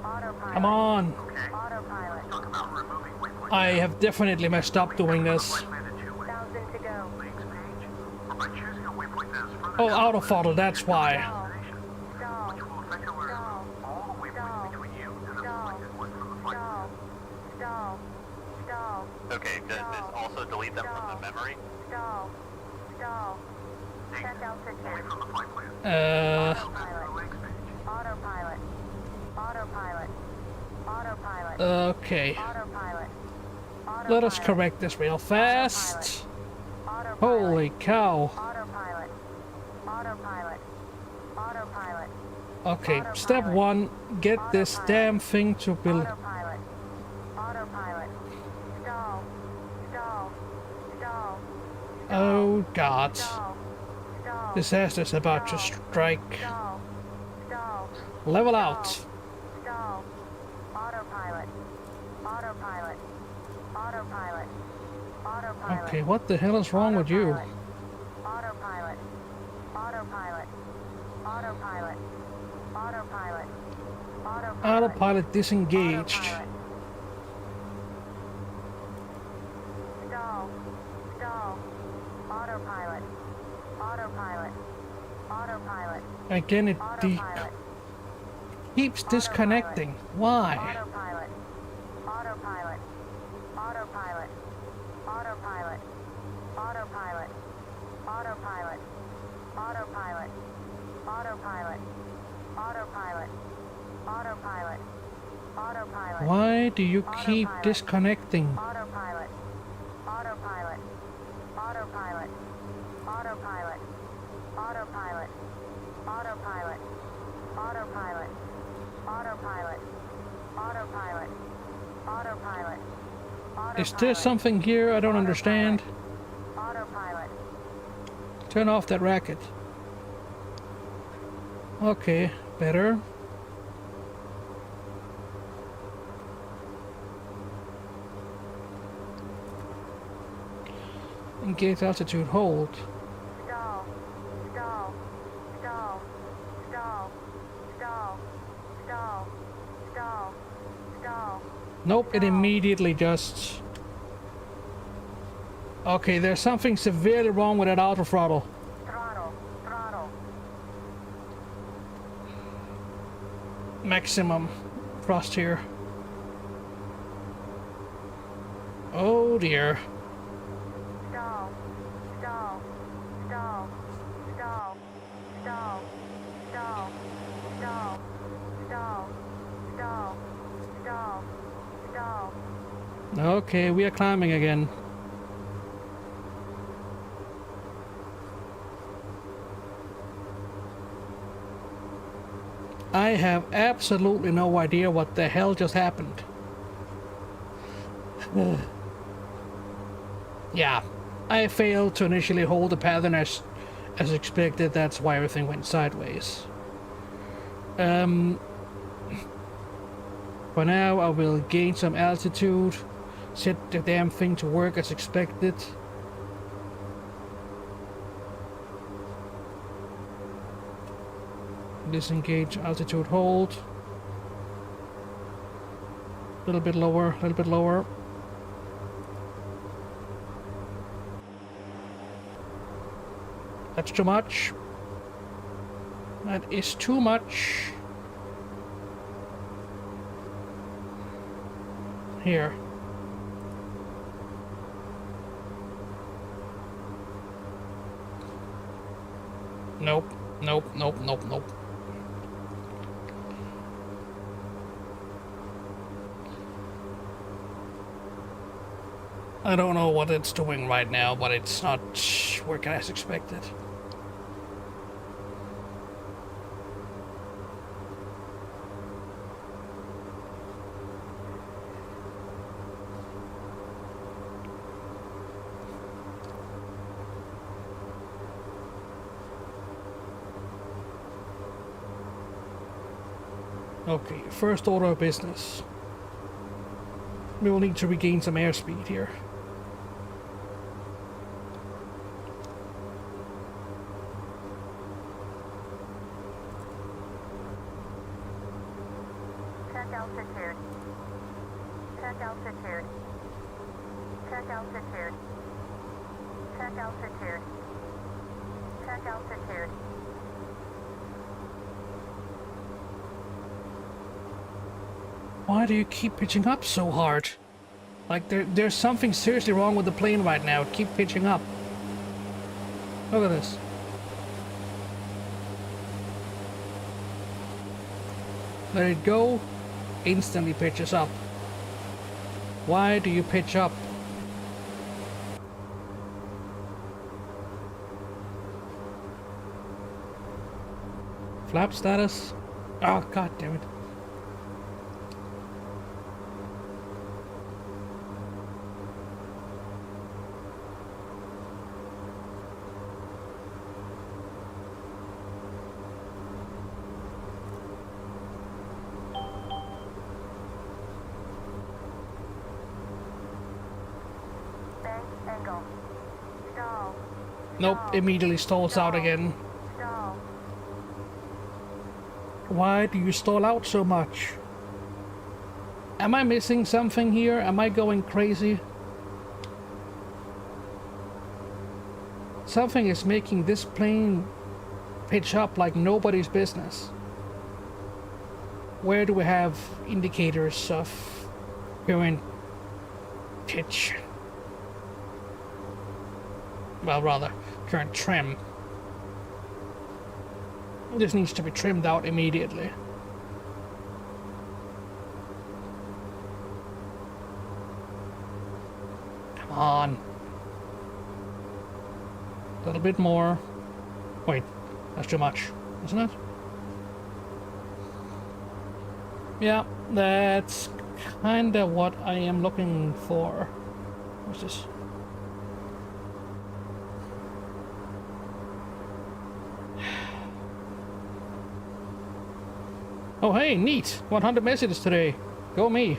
Autopilot. Come on. Okay. Autopilot. Talk about removing waypoint. I have definitely messed up doing this. Flight plan in two ways. 1,000 to go. Links page, or by choosing a waypoint that is further Oh, down auto throttle, that's why. Stall. Stall. which will effectively Stall. remove all the waypoints between you and the Stall. selected one from the flight plan. Stall. Stall. Stall. Okay, does this also delete them from the memory? Stall. Stall. Check Only altitude. from the flight plan. Autopilot. Links page. Autopilot. Autopilot. Autopilot. Okay. Autopilot. Let us Autopilot. correct this real fast. Autopilot. Holy cow. Autopilot. Autopilot. Autopilot. Okay, step one, get this damn thing to build. Autopilot. Autopilot. Stall. Stall. Stall. Oh God. Stall. Stall. Disaster's about to strike. Stall. Stall. Level out. Stall. Autopilot. Autopilot. Autopilot. Autopilot. Okay, what the hell is wrong with you? Autopilot. Autopilot. Autopilot. Autopilot. Autopilot. Autopilot disengaged. Autopilot. Stall. Stall. Autopilot. Autopilot. Autopilot. Again, it Autopilot. keeps disconnecting. Why? Autopilot. Autopilot. Autopilot. Autopilot. Autopilot. Autopilot. Autopilot. Autopilot. Autopilot. Autopilot. Autopilot. Why do you keep Autopilot. disconnecting? Autopilot. Autopilot. Autopilot. Autopilot. Autopilot. Autopilot. Autopilot. Autopilot. Autopilot. Autopilot. Is there something here I don't understand? Autopilot. Turn off that racket. Okay, better. Engage altitude hold. Stall. Stall. Stall. Stall. Stall. Stall. Stall. Stall. Nope, it immediately just... Okay, there's something severely wrong with that auto throttle. Throttle. Throttle. Maximum thrust here. Oh dear. Stall. Stall. Stall. Stall. Stall. Stall. Stall. Stall. Stall. Stall. Stall. Okay, we are climbing again. I have absolutely no idea what the hell just happened. Yeah, I failed to initially hold the pattern as expected. That's why everything went sideways. For now, I will gain some altitude, set the damn thing to work as expected. Disengage altitude hold. A little bit lower, a little bit lower. That's too much. That is too much. Here. Nope, nope, nope, nope, nope. I don't know what it's doing right now, but it's not working as expected. Okay, first order of business. We will need to regain some airspeed here. Check altitude. Check altitude. Check altitude. Check altitude. Check altitude. Why do you keep pitching up so hard? Like there's something seriously wrong with the plane right now. Keep pitching up. Look at this. Let it go. Instantly pitches up. Why do you pitch up? Flap status? Oh, god damn it. Bank angle. Stall. Nope, immediately stalls out again. Stall. Why do you stall out so much? Am I missing something here? Am I going crazy? Something is making this plane pitch up like nobody's business. Where do we have indicators of current pitch? Well, rather, current trim. This needs to be trimmed out immediately. Come on. A little bit more. Wait, that's too much, isn't it? Yeah, that's kinda what I am looking for. What's this? Oh hey, neat! 100 messages today. Go me.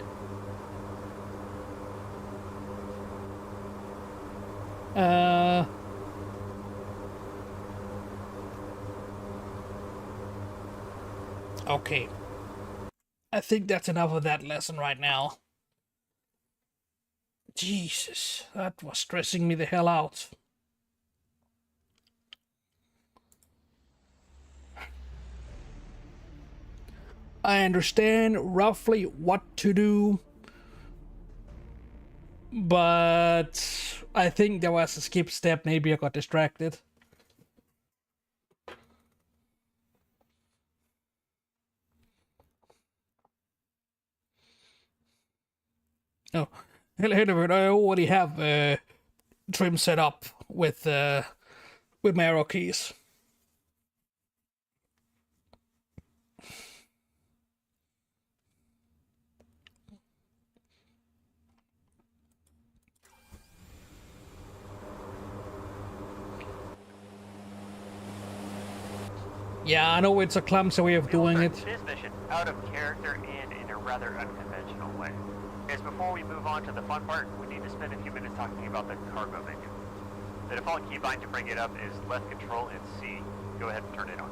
Okay. I think that's enough of that lesson right now. Jesus, that was stressing me the hell out. I understand roughly what to do. But I think there was a skip step. Maybe I got distracted. Oh, hello, I already have trim set up with my arrow keys. Yeah, I know it's a clumsy way of We will doing start it. this mission out of character and in a rather unconventional way. As before we move on to the fun part, we need to spend a few minutes talking about the cargo menu. The default keybind to bring it up is left control and C. Go ahead and turn it on.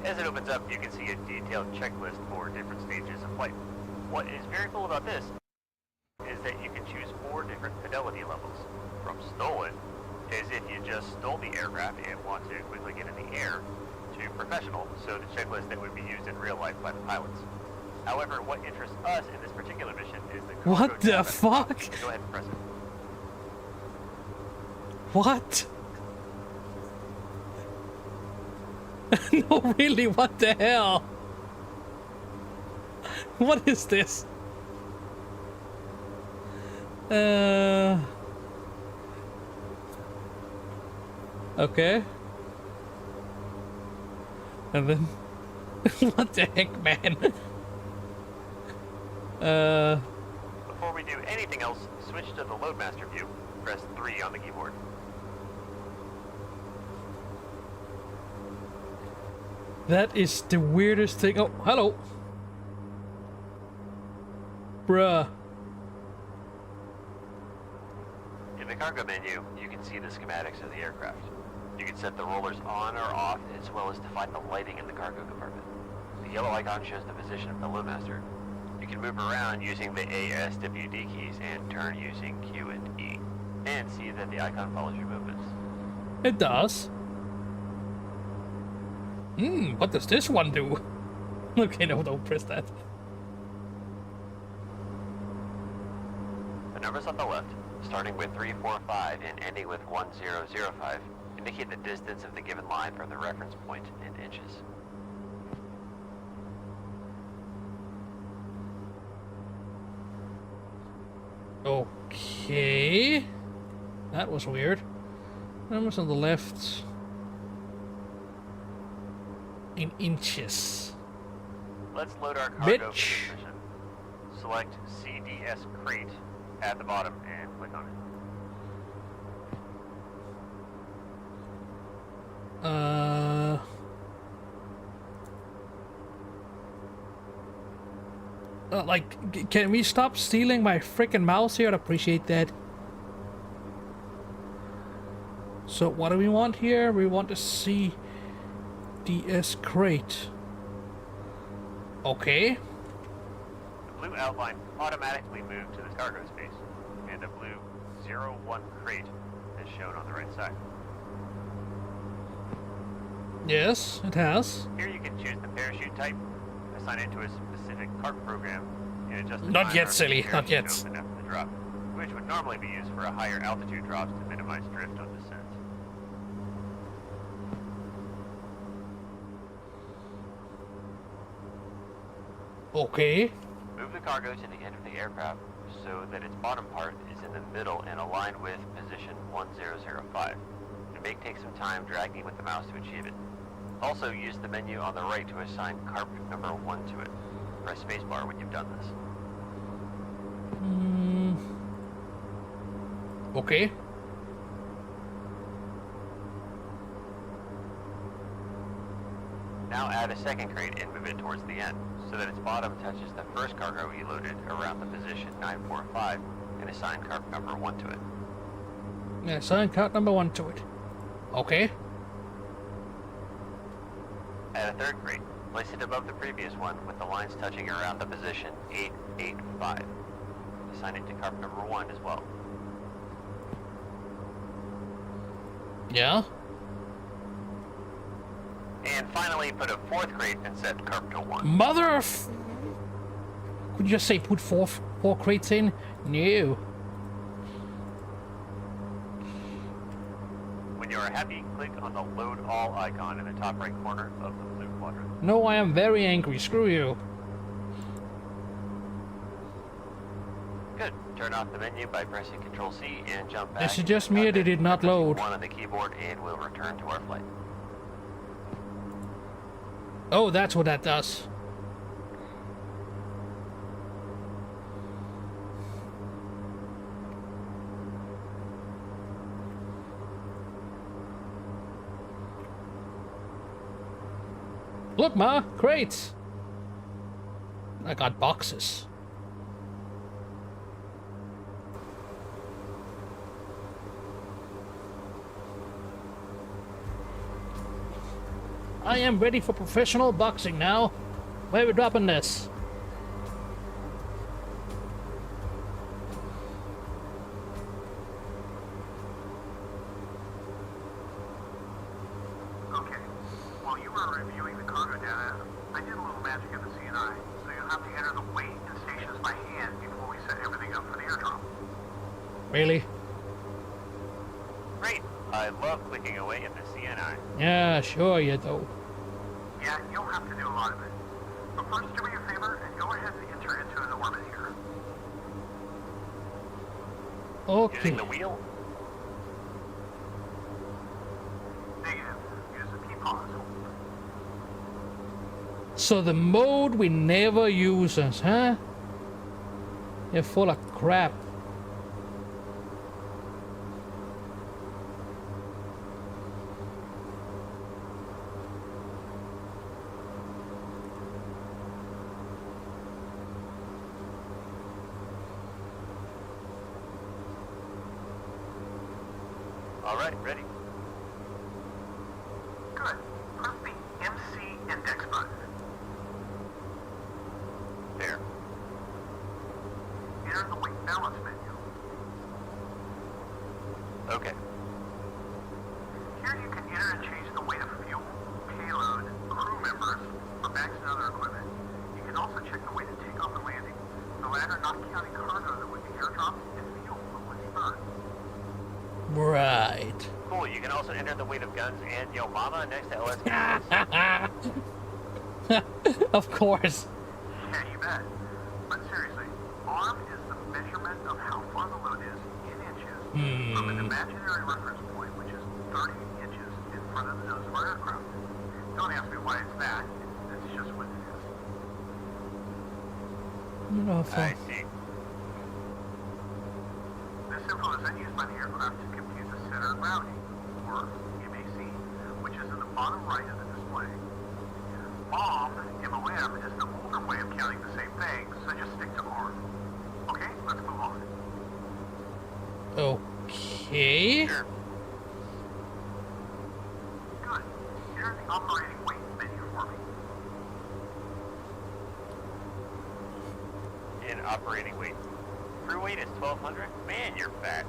As it opens up, you can see a detailed checklist for different stages of flight. What is very cool about this is that you can choose 4 different fidelity levels. From stolen, as if you just stole the aircraft and want to quickly get in the air, to professional, so the checklist that would be used in real life by the pilots. However, what interests us in this particular mission is the cargo What the tab at the top. fuck? Go ahead and press it. What? No, really, what the hell? What is this? Okay. And then... what the heck, man? Before we do anything else, switch to the Loadmaster view. Press 3 on the keyboard. That is the weirdest thing. Oh, hello. Bruh. In the cargo menu, you can see the schematics of the aircraft. You can set the rollers on or off, as well as define the lighting in the cargo compartment. The yellow icon shows the position of the Loadmaster. You can move around using the ASWD keys and turn using Q and E. And see that the icon follows your movements. It does. What does this one do? Okay, no, don't press that. The numbers on the left, starting with 345 and ending with 1005, indicate the distance of the given line from the reference point in inches. Okay. That was weird. Numbers on the left. In inches. Let's load our cargo for Bitch. this mission. Select CDS crate at the bottom and click on it. Like, can we stop stealing my freaking mouse here? I'd appreciate that. So, what do we want here? We want to see DS crate. Okay. The blue outline automatically moved to the cargo space, and a blue 01 crate is shown on the right side. Yes, it has. Here you can choose the parachute type, assign it to a specific CARP program, and adjust the Not time yet, for silly, the not parachute yet. to open after the drop, which would normally be used for a higher altitude drops to minimize drift on descent. Okay. Move the cargo to the end of the aircraft so that its bottom part is in the middle and aligned with position 1005. It may take some time dragging with the mouse to achieve it. Also, use the menu on the right to assign carp number 1 to it. Press spacebar when you've done this. Okay. Now add a second crate and move it towards the end, so that its bottom touches the first cargo you loaded around the position 945, and assign carp number 1 to it. Yeah, assign card number 1 to it. Okay. Add a third crate. Place it above the previous one with the lines touching around the position 885. Assign it to carp number 1 as well. Yeah. And finally, put a 4th crate and set carp to 1. Mother of... Could you just say put four crates in? No. When you are happy, click on the Load All icon in the top right corner of the blue quadrant. No, I am very angry. Screw you. Good. Turn off the menu by pressing Control C and jump back. This is just me, it did not load. 1 on the keyboard and we'll return to our flight. Oh, that's what that does. Look, Ma, crates. I got boxes. I am ready for professional boxing now. Where are we dropping this? Okay. While you were reviewing the cargo data, I did a little magic at the CNI, so you'll have to enter the weight and stations by hand before we set everything up for the airdrop. Really? Great. I love clicking away at the CNI. Yeah, sure you do. Yeah, you'll have to do a lot of it. But first, do me a favor and go ahead and enter into an orbit here. Okay. Using the wheel? Negative. Use the P-pause. So the mode we never uses, huh? You're full of crap. Alright, ready. Good. Press the MC index button. There. Enter the weight balance menu. Okay. Here you can enter and change the weight of fuel, payload, crew members, or bags and other equipment. You can also check the weight of takeoff and landing, the latter not counting cargo that would be airdropped and fuel that would be burned. Right. Cool, you can also enter the weight of guns and Yo Mama next to LSK. Of course. Yeah, you bet. But seriously, arm is the measurement of how far the load is in inches from an imaginary reference point, which is 30 inches in front of the nose of our aircraft. Don't ask me why it's that. It's just what it is. Oh, I fuck. see. This info is then used by the aircraft to compute the center routing, or MAC, which is in the bottom right of the display. MOM, MOM, is the older way of counting the same thing, so just stick to ARM. Okay, let's move on. Okay. Sure. Good. Here's the operating weight menu for me. In operating weight. Crew weight is 1,200? Man, you're fat.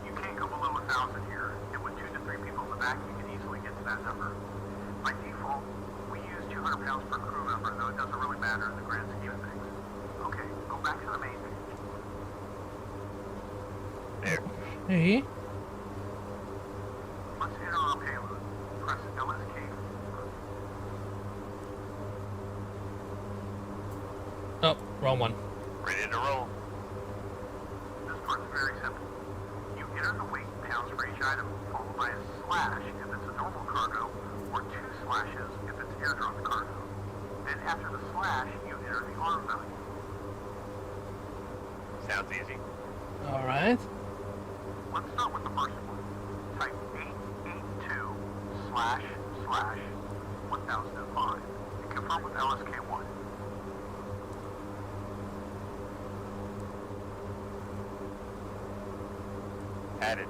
You can't go below 1,000 here, and with 2 to 3 people in the back, you can easily get to that number. By default, we use 200 pounds per crew member, though it doesn't really matter in the grand scheme of things. Okay, go back to the main page. There. Hey. Let's enter our payload. Press LSK. Oh, wrong one. Ready to roll. This part's very simple. You enter the weight in pounds for each item, followed by a slash if it's a normal cargo, or 2 slashes if it's airdropped cargo. Then after the slash, you enter the arm value. Sounds easy. All right. Let's start with the first one. Type 882 // 1005 and confirm with LSK1. Added.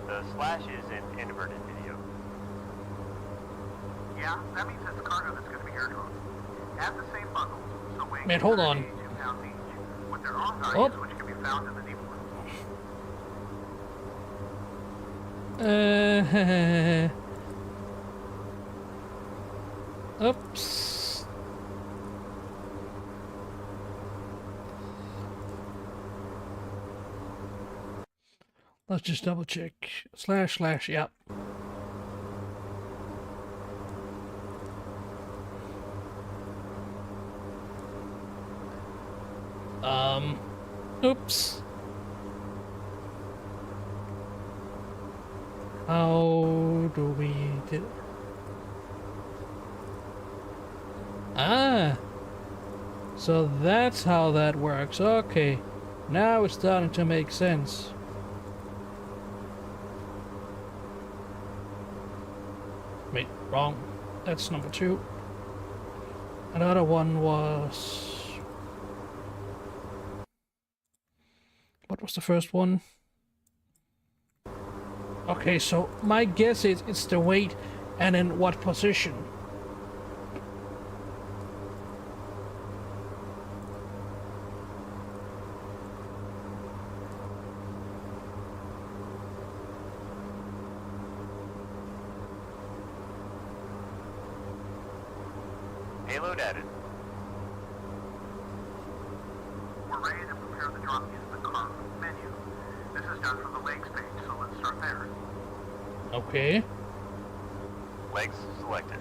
The slash is an inverted video. Yeah, that means it's cargo that's going to be airdropped. Add the same bundles, so weighing Man, hold on. 2 pounds each, with their arm values, Oh. which can be found in the depot. Oops. Let's just double check. Slash, yep. Oops. How do we do? Ah, so that's how that works. Okay, now it's starting to make sense. Wait, wrong. That's number 2. Another one was... What was the first one? Okay, so my guess is it's the weight and in what position. Payload added. We're ready to prepare the drop using the cargo menu. This is done from the legs page, so let's start there. Okay. Legs selected.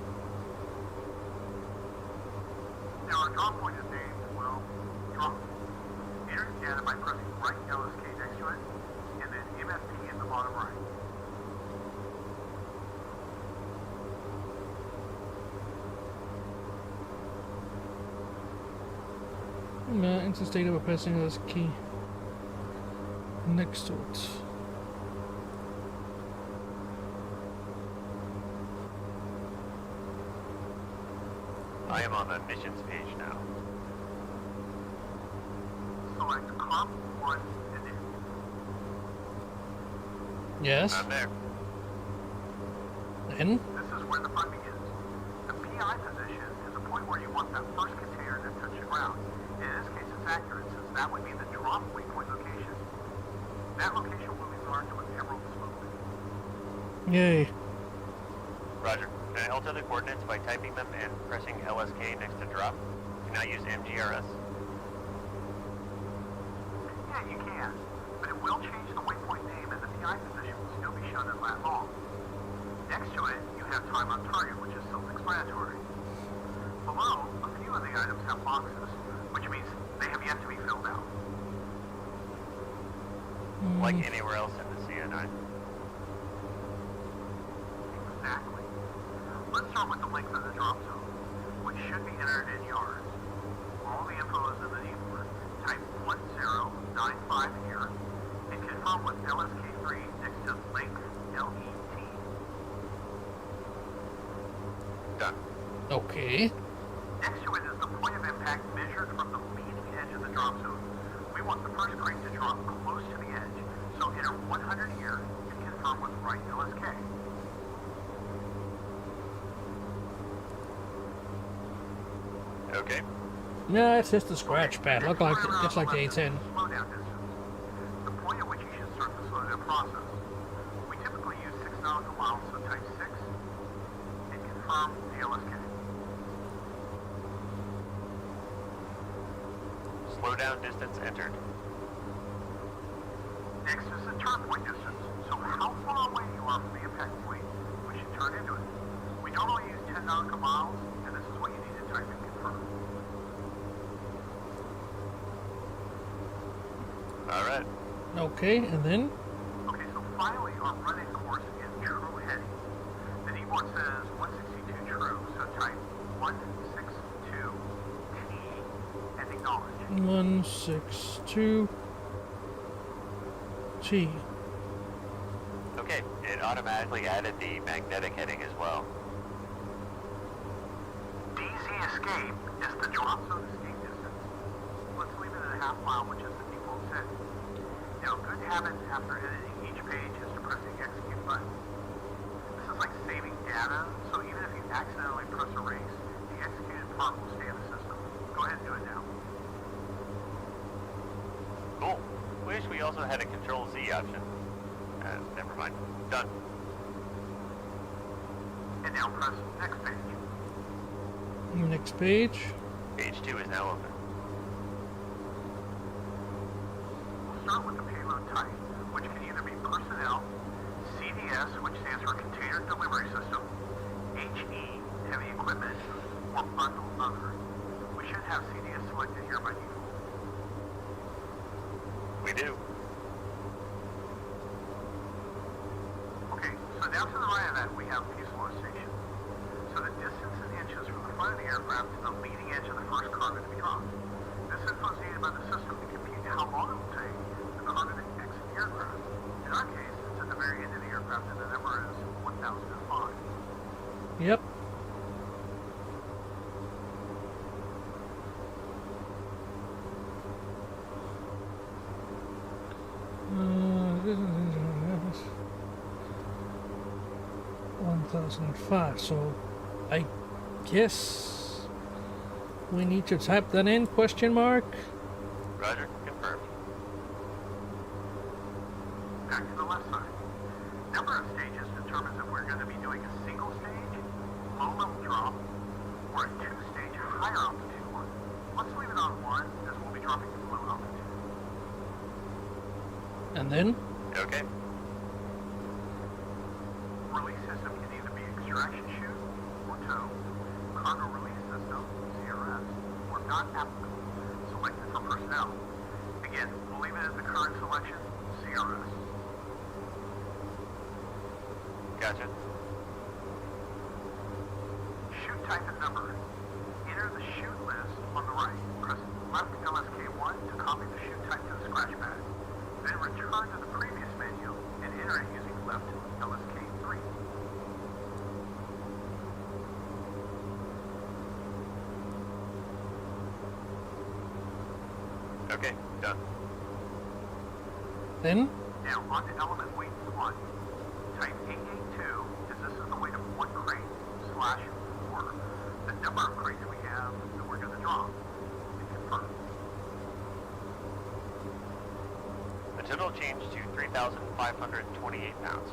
Now our drop point is named, well, drop. Enter the data by pressing right LSK next to it, and then MFT in the bottom right. Enter state by pressing this key next to it. I am on the missions page now. Select Comp 1 and then Yes. I'm there. Then this is where the fun begins. The PI position is a point where you want that first container to touch the ground. In this case, it's accurate since that would be the drop waypoint location. That location will be marked with emerald smoke. yay. Roger. Can I alter the coordinates by typing them and pressing LSK next to drop? Can I use MGRS? Yeah, you can, but it will change the waypoint name and the PI position will still be shown as lat long. Next to it, you have time on target, which is self-explanatory. Below, a few of the items have boxes, which means they have yet to be filled out. Like anywhere else in the CNI. Exactly. Let's start with the length of the drop zone, which should be entered in yards. All the info is in the keyboard. Type 1095 here, and confirm with LSK3 next to length LET. Done. Okay. Next to it is the point of impact measured from the leading edge of the drop zone. We want the first crate to drop close to the edge, so enter 100 here and confirm with right LSK. Okay. No, it's just a scratch pad. Look like just like the A10. Slowdown distance. The point at which you should start the slowdown process. We typically use 6 nautical miles, so type 6 and confirm the LSK. Slowdown distance entered. Next is the turn point distance. So how far away you are from the impact point, we should turn into it. We normally use 10 nautical miles, and this is what you need to type and confirm. Alright. Okay, and then Okay, so finally our running course is true heading. The keyboard says 162 true, so type 162 T and acknowledge. 162 T. Okay, it automatically added the magnetic heading as well. DZ escape is the drop zone escape distance. Let's leave it at a half mile, which is the default setting. Now, a good habit after editing each page is to press the execute button. This is like saving data, so even if you accidentally press erase, the executed part will stay in the system. Go ahead and do it now. Cool. Wish we also had a Control Z option. Never mind. Done. And now press next page. Next page. Page 2 is now open. We'll start with the payload type, which can either be personnel, CDS, which stands for Container Delivery System, HE, heavy equipment, or bundle other. We should have CDS selected here by default. We do. Okay, so down to the right of that we have fuselage station. So the distance in inches from the front of the aircraft to the leading edge of the first cargo to be dropped. This info is needed by the system to compute how long it will take for the cargo to exit the aircraft. In our case, it's at the very end of the aircraft and the number is 1005. Yep. Uh, 1005. So, I guess we need to type that in? Question mark. Roger, confirmed. Back to the left side. Number of stages determines if we're going to be doing a single stage, low level drop, or a two-stage higher altitude one. Let's leave it on one, as we'll be dropping to low altitude. And then? Okay. Release system can either be extraction chute or tow, cargo release system, CRS, or not applicable, selected for personnel. Again, we'll leave it as the current selection, CRS. Gotcha. Chute type and number. Enter the chute list on the right. Press left LSK1 to copy the chute type to the scratch pad. Then return to the previous menu and enter it using left LSK3. Okay, done. Then? Now on to element weight 1. Type 882 as this is the weight of one crate slash 4. The number of crates we have that we're going to drop. And confirm. The total changed to 3,528 pounds.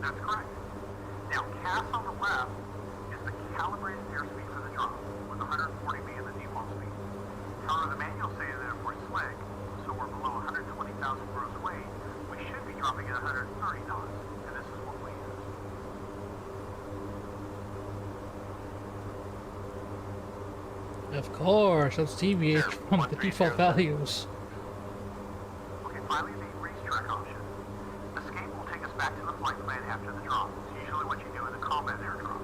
That's correct. Now CAS on the left is the calibrated airspeed for the drop, with 140 being the default speed. However, the manual says that if we're slick, so we're below 120,000 gross weight, we should be dropping at 130 knots, and this is what we use. Of course, let's deviate Sure, from the default 1307. values. Okay, finally the race track option. Escape will take us back to the flight plan after the drop. It's usually what you do in the combat airdrop.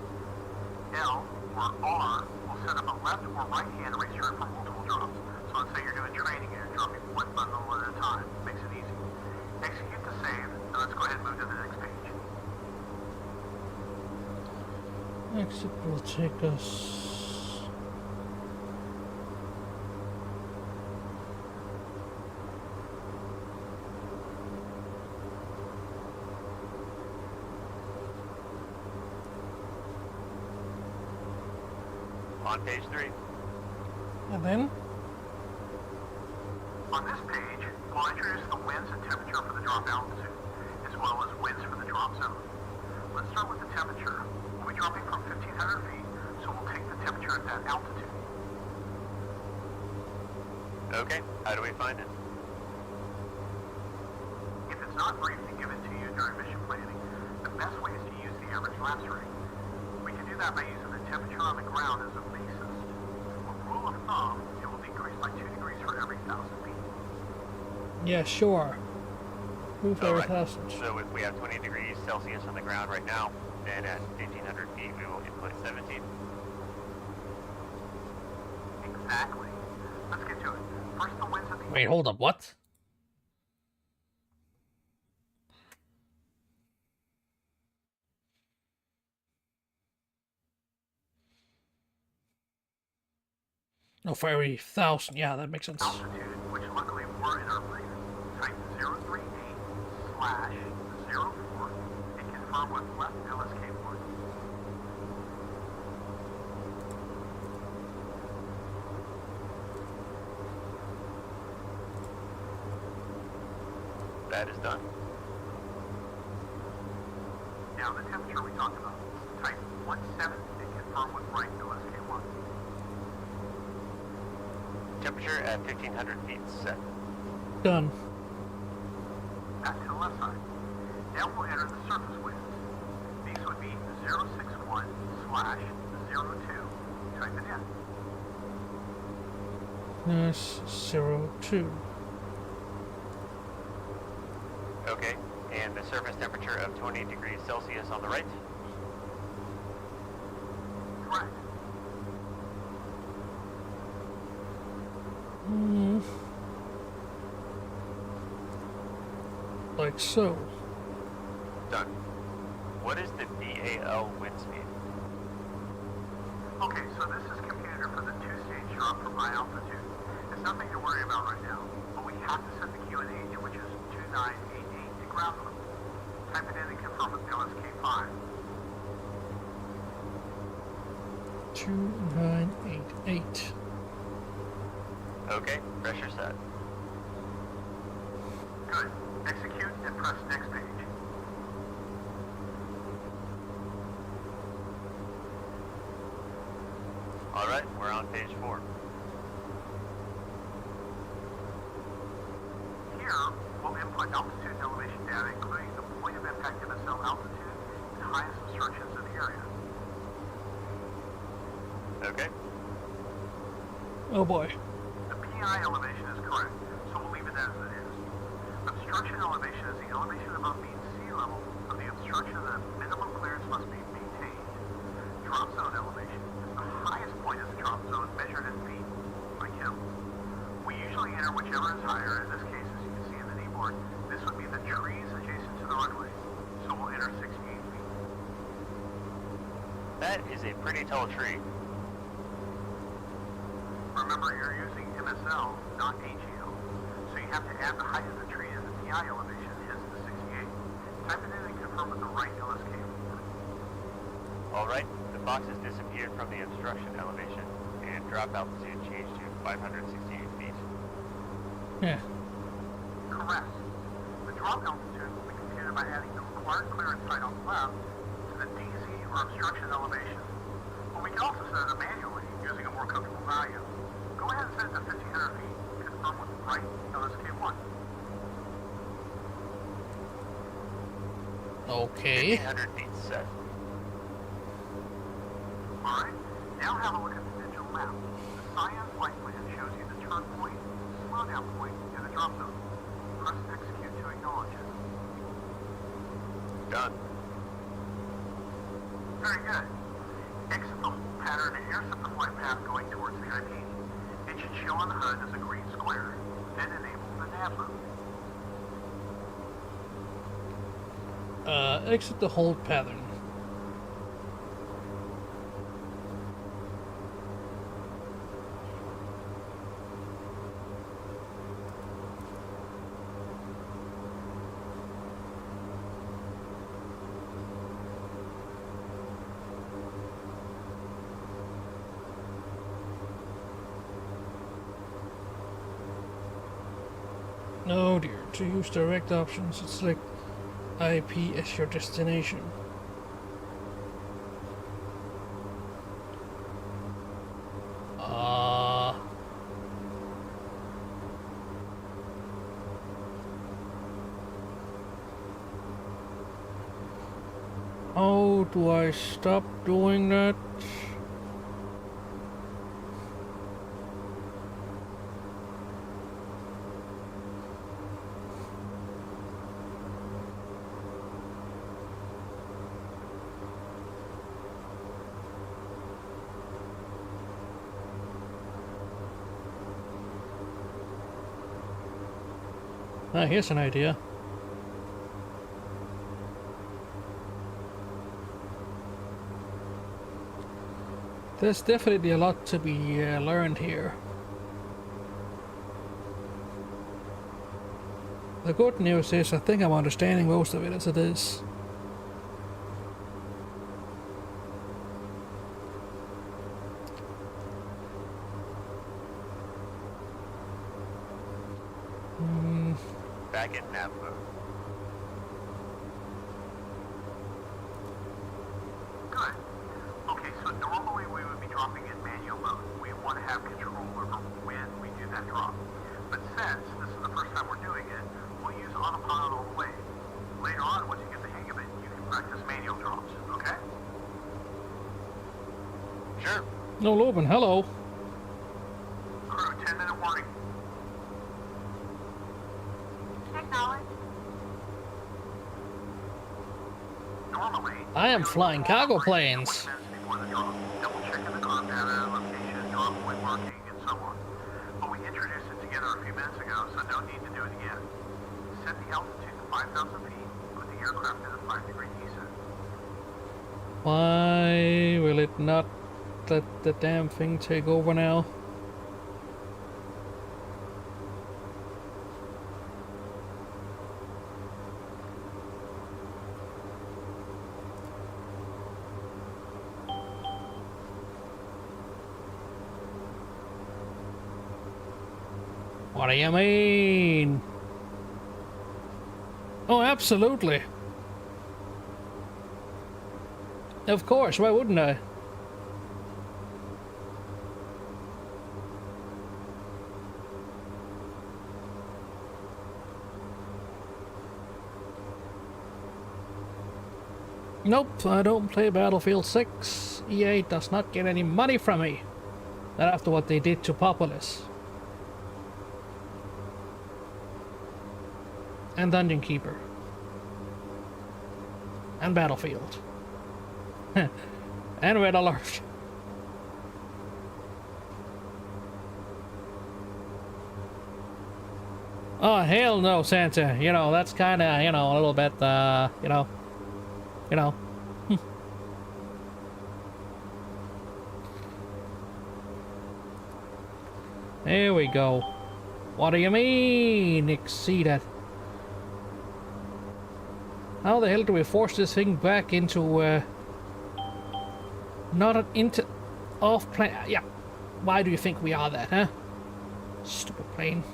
L or R will set up a left or right hand racetrack for multiple drops. So let's say you're doing training and you're dropping one bundle at a time. Makes it easy. Execute to save, and let's go ahead and move to the next page. Exit will take us. On page 3. And then? On this page, we'll introduce the winds and temperature for the drop altitude, as well as winds for the drop zone. Let's start with the temperature. We'll be dropping from 1,500 feet, so we'll take the temperature at that altitude. Okay, how do we find it? If it's not briefly given to you during mission planning, the best way is to use the average lapse rate. We can do that by using the temperature on the ground as a basis. A rule of thumb, it will decrease by 2 degrees for every 1,000 feet. Yeah, sure. Move every Alright, 1,000. so if we have 20 degrees Celsius on the ground right now, then at 1,500 feet we will input 17. Exactly. Let's get to it. First, the winds at the Wait, hold up, what? No, for every 1,000. Yeah, that makes sense. altitude, which luckily we're in our brief. Type 038/04 and confirm with left LSK1. That is done. Now the temperature we talked about. Type 17 and confirm with right LSK1. Temperature at 1500 feet set. Done. Back to the left side. Now we'll enter the surface winds. These would be 061/02. Type it in. That's 02. Okay, and the surface temperature of 20 degrees Celsius on the right. Correct. Like so. Done. What is the BAL wind speed? Okay, so this is computed for the two-stage drop from high altitude. It's nothing to worry about right now, but we have to set the QNH, which is 2988, to ground level. Type it in and confirm with LSK5. 2988. Okay, pressure set. Good. Execute and press next page. Alright, we're on page 4. Here, we'll input altitude and elevation data, including the point of impact MSL altitude and highest obstructions in the area. Okay. Oh boy. The PI elevation is correct, so we'll leave it as it is. Obstruction elevation is the elevation above mean sea level of the obstruction that minimum clearance must be maintained. Drop zone elevation is the highest point of the drop zone measured in feet, like hills. We usually enter whichever is higher. In this case, as you can see in the kneeboard, this would be the trees adjacent to the runway, so we'll enter 68 feet. That is a pretty tall tree. Remember, you're using MSL, not AGL, so you have to add the height of the tree as the PI elevation is the 68. Type it in and confirm with the right LSK. Alright, the box has disappeared from the obstruction elevation, and drop altitude changed to 568 feet. Yeah. Correct. The drop altitude will be computed by adding the required clearance height on the left to the DZ or obstruction elevation. But we can also set it manually using a more comfortable value. Go ahead and set it to 1500 feet. Confirm with right LSK1. Okay. 1500 feet set. Alright, now have a look at the digital map. The cyan flight plan shows you the turn point, slowdown point, and the drop zone. Press execute to acknowledge it. Done. Very good. Exit the hold pattern and intercept the flight path going towards the IP. It should show on the HUD as a green square. Then enable the nav mode. Exit the hold pattern. Oh dear, to use direct options, select IP as your destination. How do I stop doing that? Ah, here's an idea. There's definitely a lot to be learned here. The good news is I think I'm understanding most of it as it is. Back in nav mode. Good. Okay, so normal control over when we do that drop. But since this is the first time we're doing it, we'll use autopilot all the way. Later on, once you get the hang of it, you can practice manual drops, okay? Sure. No, Loban, hello. Crew, 10-minute warning. Acknowledge. Normally, I am we would flying perform cargo operations planes. 20 minutes before the drop, double checking the car data, location, drop point marking, and so on. But we introduced it together a few minutes ago, so no need to do it again. Set the altitude to 5,000 feet, put the aircraft in a 5-degree descent. Why will it not let the damn thing take over now? What do you mean? Oh, absolutely. Of course, why wouldn't I? Nope, I don't play Battlefield 6. EA does not get any money from me. Not after what they did to Populous. And Dungeon Keeper. And Battlefield. And Red Alert. Oh, hell no, Santa. You know, that's kind of, you know, a little bit, you know. You know. There we go. What do you mean, exceeded? How the hell do we force this thing back into, not an off plane? Yeah. Why do you think we are that, huh? Stupid plane.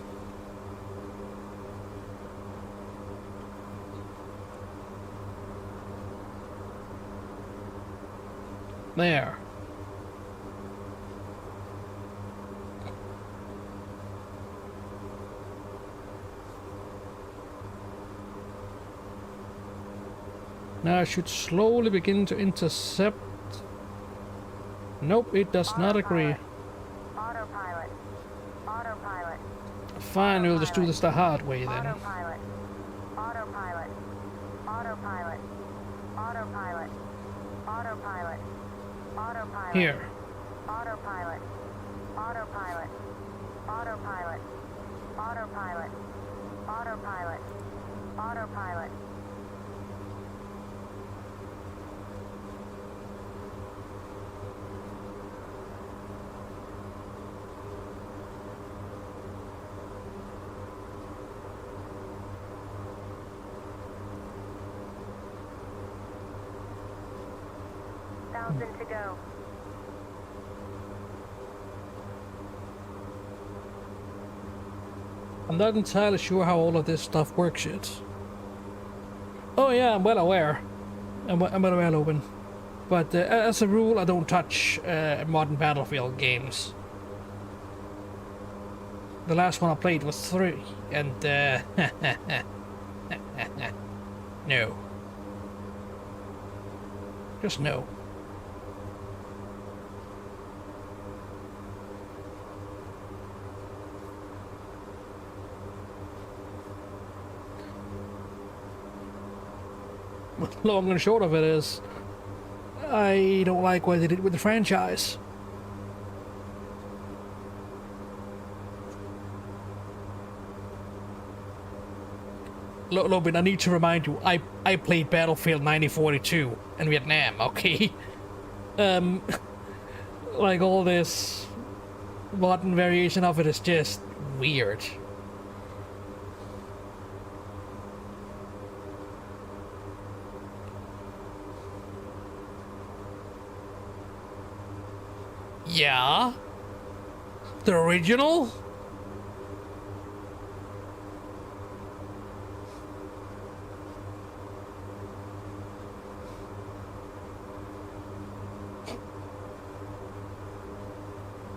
There. Now I should slowly begin to intercept. Nope, it does not agree. Autopilot. Autopilot. Fine, we'll just do this the hard way then. Autopilot. Autopilot. Autopilot. Autopilot. Autopilot. Autopilot. Here. Autopilot. Autopilot. Autopilot. Autopilot. Autopilot. Autopilot. Thousand to go. I'm not entirely sure how all of this stuff works yet. Oh yeah, I'm well aware. I'm well open. But as a rule, I don't touch modern Battlefield games. The last one I played was 3, and no. Just no. Long and short of it is, I don't like what they did with the franchise. Lobin, I need to remind you, I played Battlefield 1942 in Vietnam, okay? Like all this modern variation of it is just weird. Yeah? The original?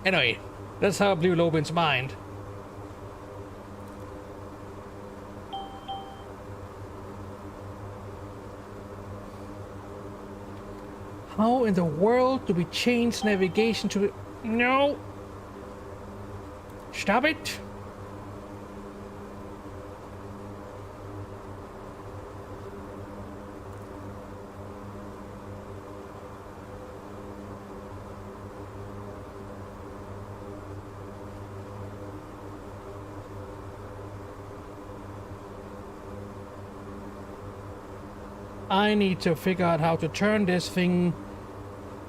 Anyway, That's how it blew Lobin's mind. How in the world do we change navigation to... No! Stop it! I need to figure out how to turn this thing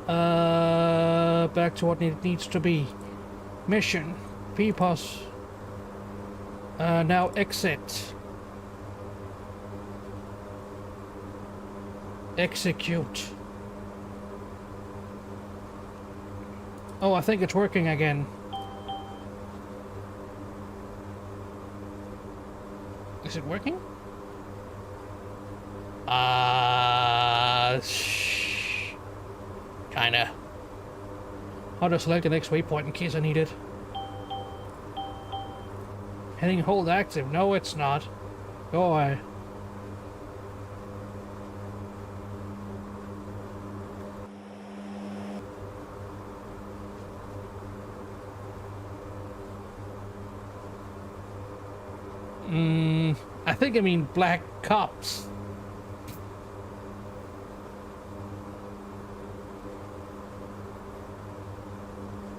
back to what it needs to be. Mission. PPOS. Now exit. Execute. Oh, I think it's working again. Is it working? Kinda. How to select the next waypoint in case I need it. Heading hold active. No, it's not. Go away. I think I mean black cops.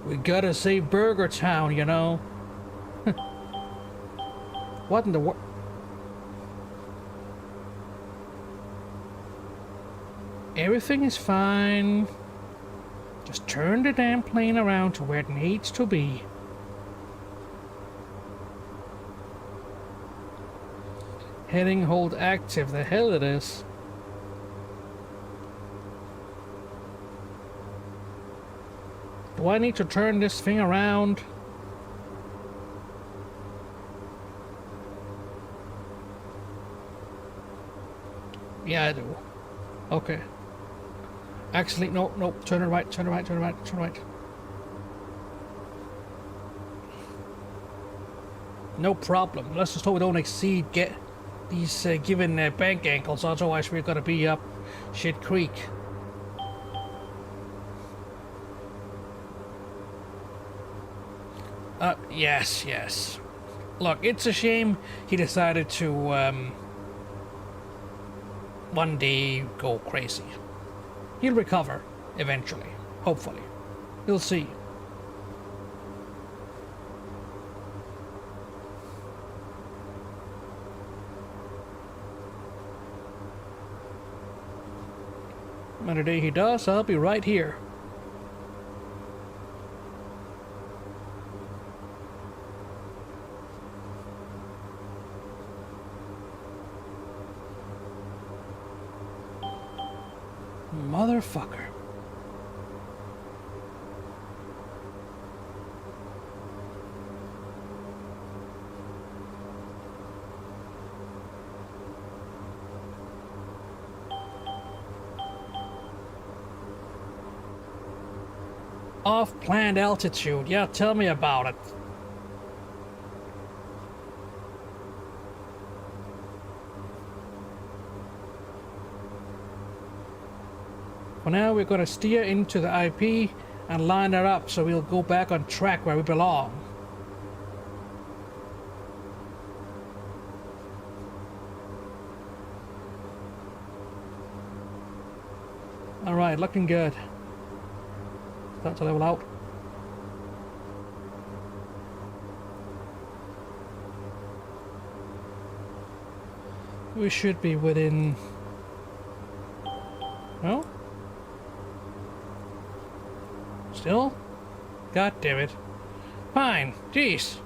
We gotta save Burger Town, you know. What in the world? Everything is fine. Just turn the damn plane around to where it needs to be. Heading hold active. The hell it is. Do I need to turn this thing around? Yeah, I do. Okay. Actually, no, no. Turn it right, turn it right, turn it right, turn it right. No problem. Let's just hope we don't exceed these given bank angles, otherwise we're gonna be up shit creek. Yes, yes. Look, it's a shame he decided to one day go crazy. He'll recover eventually, hopefully. We'll see. And the day he does, I'll be right here. Motherfucker. Off-planned altitude. Yeah, tell me about it. For now, we're going to steer into the IP and line it up so we'll go back on track where we belong. Alright, looking good. Start to level out. We should be within... No? Still? God damn it. Fine. Jeez.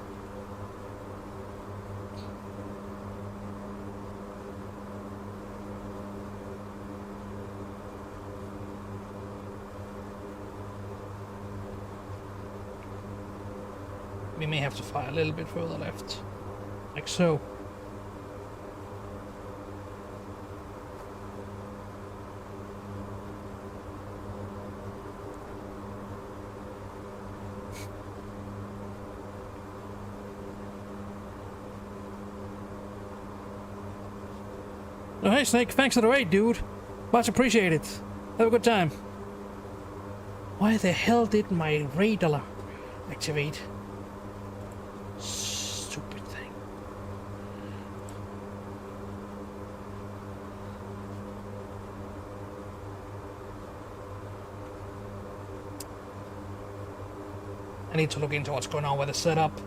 We may have to fly a little bit further left. Like so. Oh, hey, Snake. Thanks for the raid, dude. Much appreciated. Have a good time. Why the hell did my raid alarm activate? Stupid thing. I need to look into what's going on with the setup.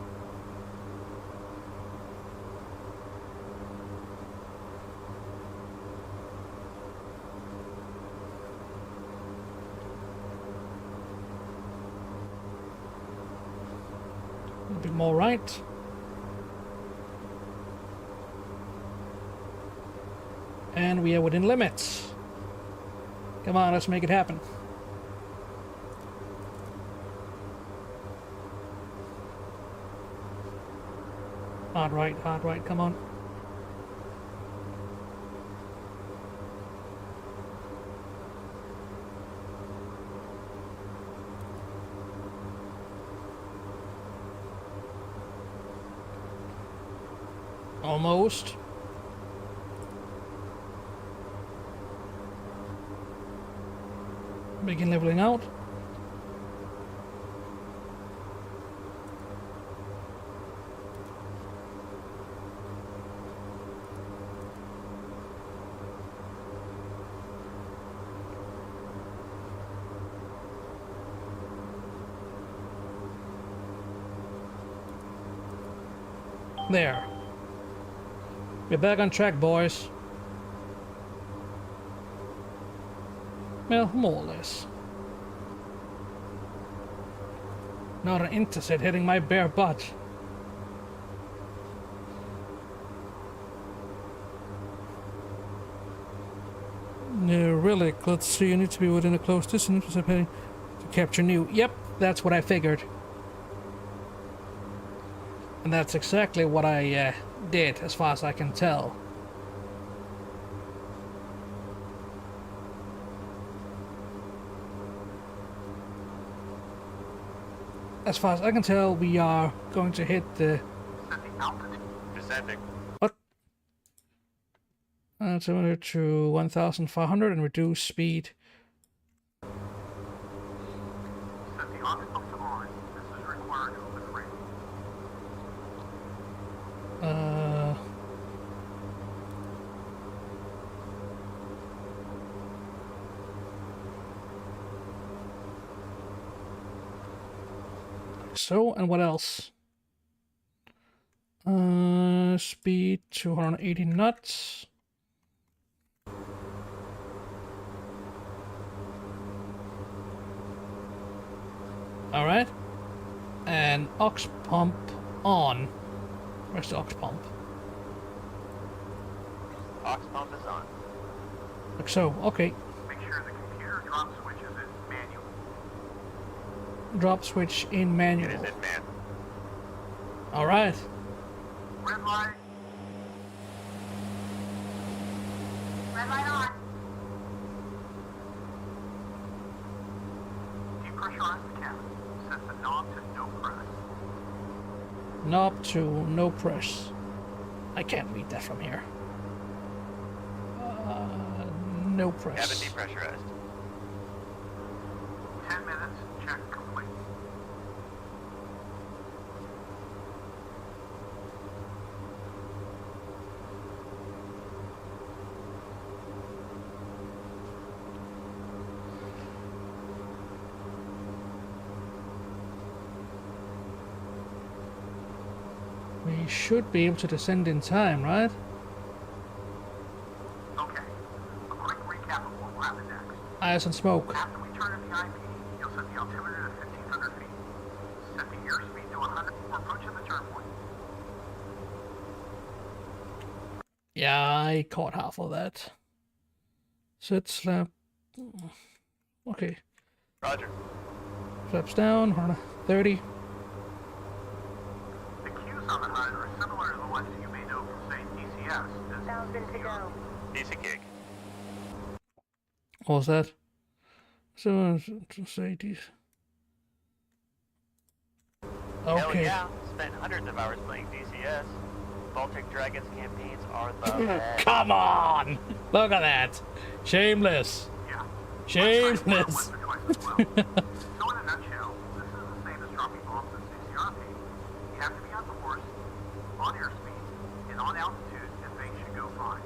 A bit more right. And we are within limits. Come on, let's make it happen. Hard right, come on. Almost. Begin leveling out. There. We're back on track, boys. Well, more or less. Not an intercept hitting my bare butt. No, relic. Let's see, you need to be within a close distance intercept heading to capture new. Yep, that's what I figured. And that's exactly what I did, as far as I can tell. As far as I can tell, we are going to hit the... Descending. What? Similar to 1,500 and reduce speed. Set the aux pumps on. This is required to open frame. So, and what else? Speed 280 knots. Alright. And aux pump on. Where's the aux pump? Aux pump is on. Like so, okay. Make sure the computer drop switch is in manual. Drop switch in manual. It is in man. Alright. Red light. Red light on. Depressurize the cabin. Set the knob to no press. Knob to no press. I can't read that from here. No Cabin press. depressurized. 10 minutes. Check complete. We should be able to descend in time, right? Okay. A quick recap of what will happen next. Eyes on smoke. After we turn in the IP, you'll set the altimeter to 1,500 feet. Set the airspeed to 100 for approaching the turn point. Yeah, I caught half of that. Set slap. Okay. Roger. Flaps down, 130. The cues on the HUD are similar to the ones you may know from, say, DCS. As 1,000 to go. Decent gig. What was that? So, say these. Hell Okay. yeah. Spent hundreds of hours playing DCS. Baltic Dragons campaigns are the best. Come on! Look at that! Shameless! Yeah. Shameless! Once or twice as well. So in a nutshell, this is the same as dropping bombs in CCRP. You have to be on course, on airspeed, and on altitude, and things should go fine.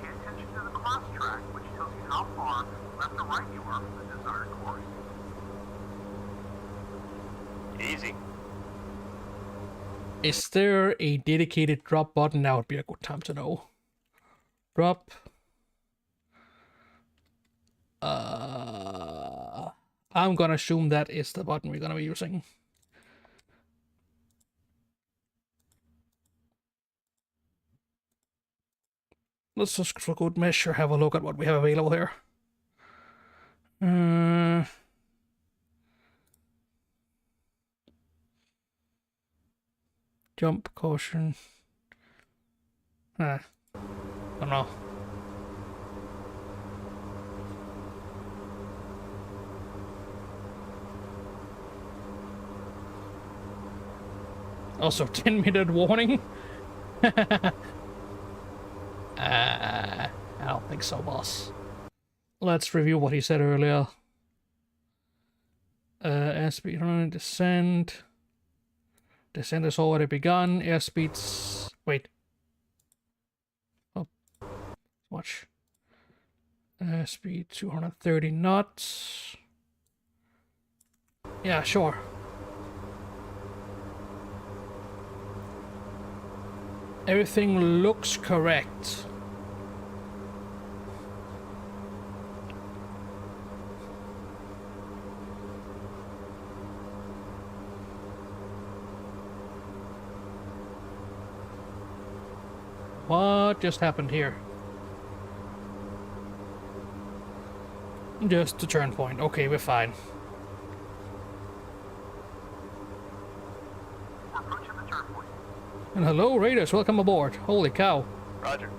Pay attention to the cross track, which tells you how far left or right you are from the desired course. Easy. Is there a dedicated drop button? That would be a good time to know. Drop. I'm gonna assume that is the button we're gonna be using. Let's just for good measure have a look at what we have available here. Jump, caution. I don't know. Also, 10-minute warning. I don't think so, boss. Let's review what he said earlier. Airspeed running, descent. Descent has already begun. Airspeed's... Wait. Oh. Watch. Airspeed 230 knots. Yeah, sure. Everything looks correct. What just happened here? Just the turn point. Okay, we're fine. We're approaching the turn point. And hello, Raiders. Welcome aboard. Holy cow. Roger.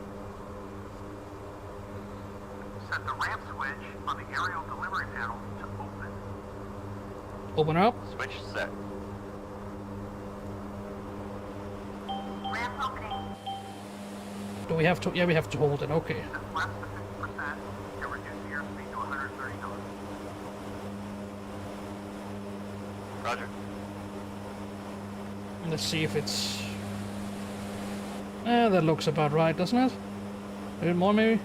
Set the ramp switch on the aerial delivery panel to open. Open up. Switch set. Ramp opening. Do we have to? Yeah, we have to hold it. Okay. Set flaps to 50%. You're reducing airspeed to 130 knots. Roger. Let's see if it's... that looks about right, doesn't it? A bit more, maybe?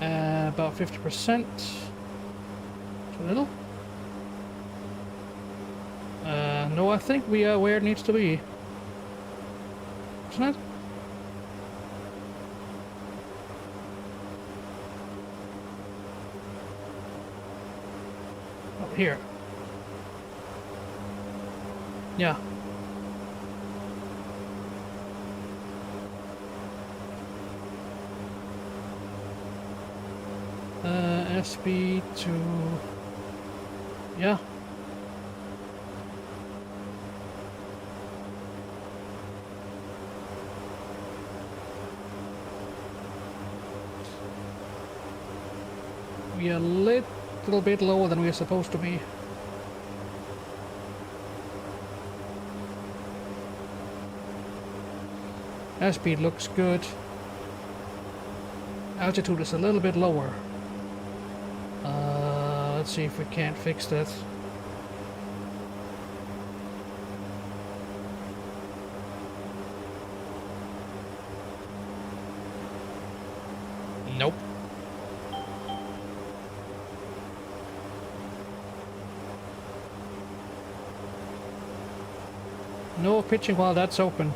About 50%. Too little? No, I think we are where it needs to be. Isn't it? Oh, here. Yeah. SB to... Yeah. We are a little bit lower than we are supposed to be. Airspeed looks good. Altitude is a little bit lower. Let's see if we can't fix that. Nope. No pitching while that's open.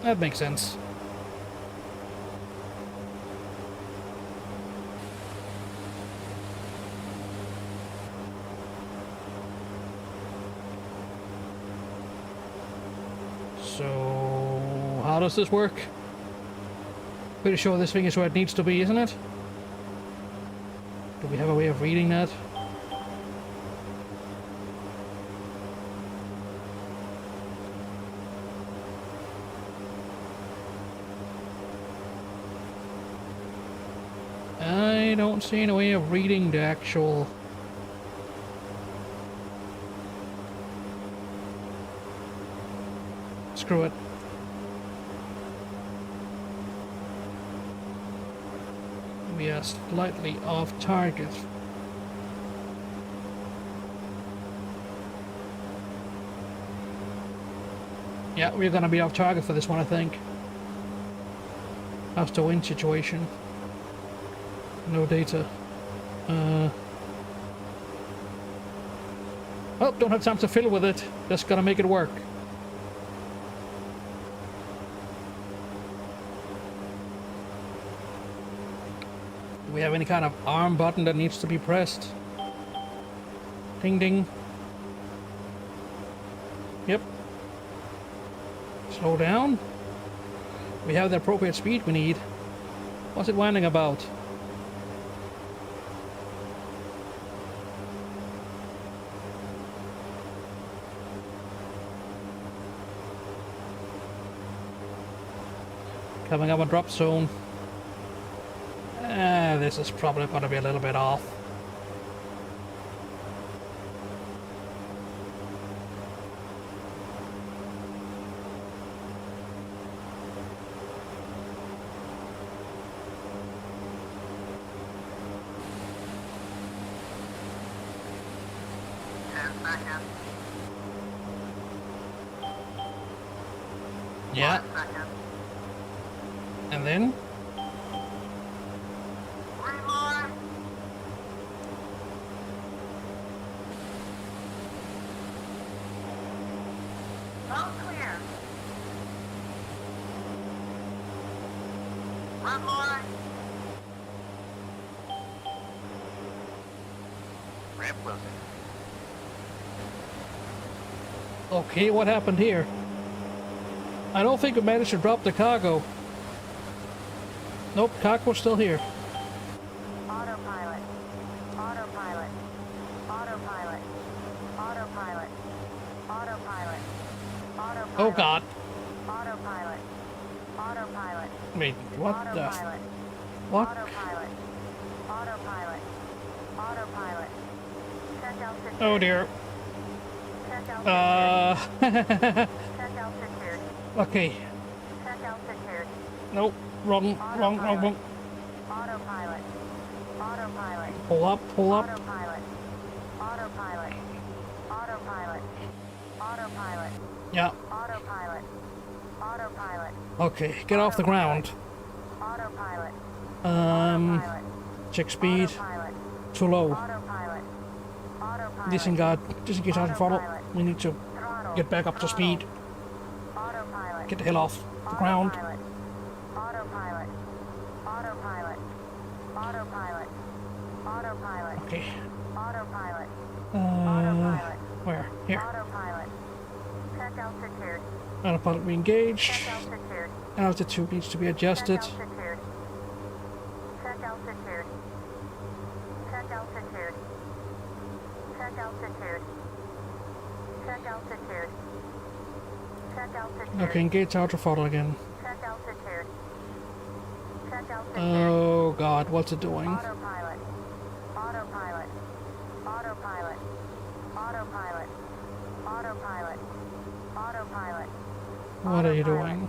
That makes sense. So, how does this work? Pretty sure this thing is where it needs to be, isn't it? Do we have a way of reading that? I don't see any way of reading the actual... Screw it. We are slightly off target. Yeah, we're gonna be off target for this one, I think. How's the wind situation? No data. Oh, don't have time to fiddle with it. Just gotta make it work. Do we have any kind of arm button that needs to be pressed? Ding ding. Yep. Slow down. We have the appropriate speed we need. What's it whining about? Coming up a drop zone. This is probably going to be a little bit off. Yeah. And then? Green line. All clear. Red line. Ramp closing. Okay, what happened here? I don't think we managed to drop the cargo. Nope, cargo's still here. Autopilot. Autopilot. Autopilot. Autopilot. Autopilot. Autopilot. Oh god. Autopilot. Autopilot. Wait, what the? Autopilot. What? Autopilot. Autopilot. Autopilot. Check out security. Oh dear. Check out security. Check out security. Okay. Check out security. Nope. Wrong. Autopilot. Autopilot. Pull up. Autopilot. Autopilot. Autopilot. Autopilot. Yeah. Autopilot. Autopilot. Okay, get off the ground. Autopilot. Um, check speed. Autopilot. Too low. Autopilot. Autopilot. Disengage out of throttle. We need to Throttle. get back up to speed. Autopilot. Get the hell off the ground. Autopilot. Autopilot. Autopilot. Autopilot. Autopilot. Okay. Autopilot. Uh, where? Here. Autopilot. Check out secured. Autopilot re-engaged. Check out secured. Altitude needs to be adjusted. Check out secured. Check out secured. Check out secured. Check out secured. Check out secured. Check out secured. Okay, engage outer throttle again. Check out secured. Check out secured. Oh god, what's it doing? Autopilot. Autopilot. Autopilot. Autopilot. Autopilot. Autopilot. What are you doing?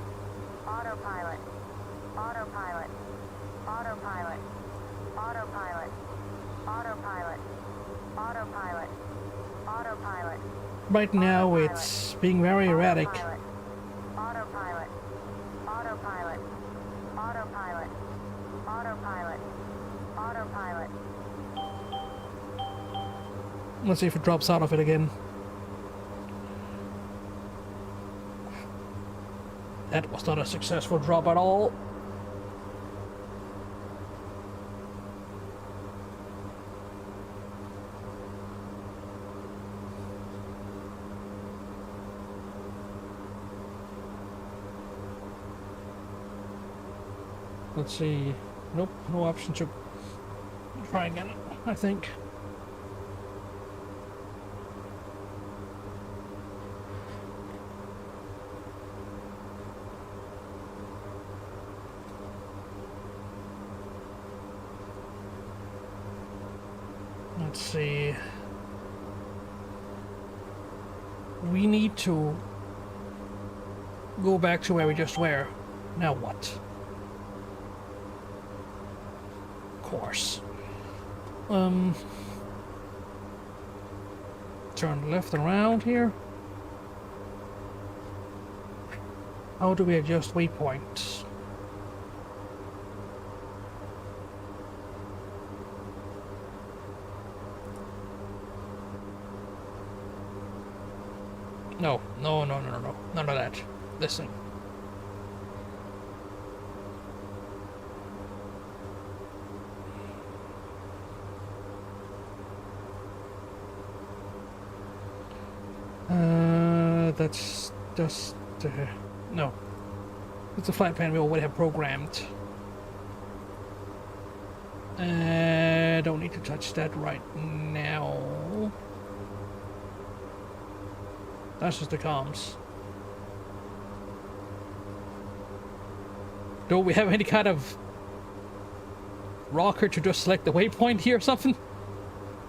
Autopilot. Autopilot. Autopilot. Autopilot. Autopilot. Autopilot. Autopilot. Right now it's being very erratic. Autopilot. Autopilot. Autopilot. Autopilot. Autopilot. Autopilot. Let's see if it drops out of it again. That was not a successful drop at all. Let's see. Nope, no option to try again, I think. Let's see. We need to go back to where we just were. Now what? Of course. Turn left and around here. How do we adjust waypoints? No, no, no, no, no, no. None of that. This thing. That's just... no. It's a flight plan we already have programmed. Don't need to touch that right now. That's just the comms. Do we have any kind of rocker to just select the waypoint here or something?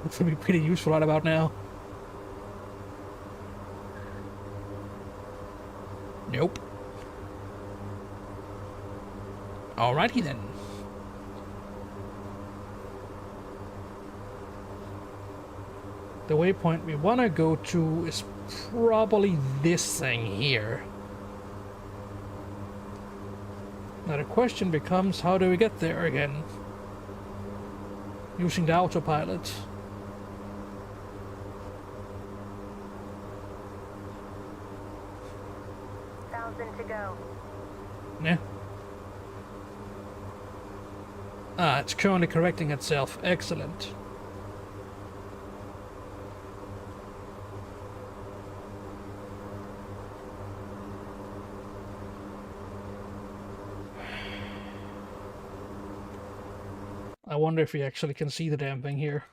This would be pretty useful right about now. Nope. Alrighty then. The waypoint we want to go to is probably this thing here. Now the question becomes, how do we get there again? Using the autopilot. To go. Yeah. Ah, it's currently correcting itself. Excellent. I wonder if we actually can see the damn thing here.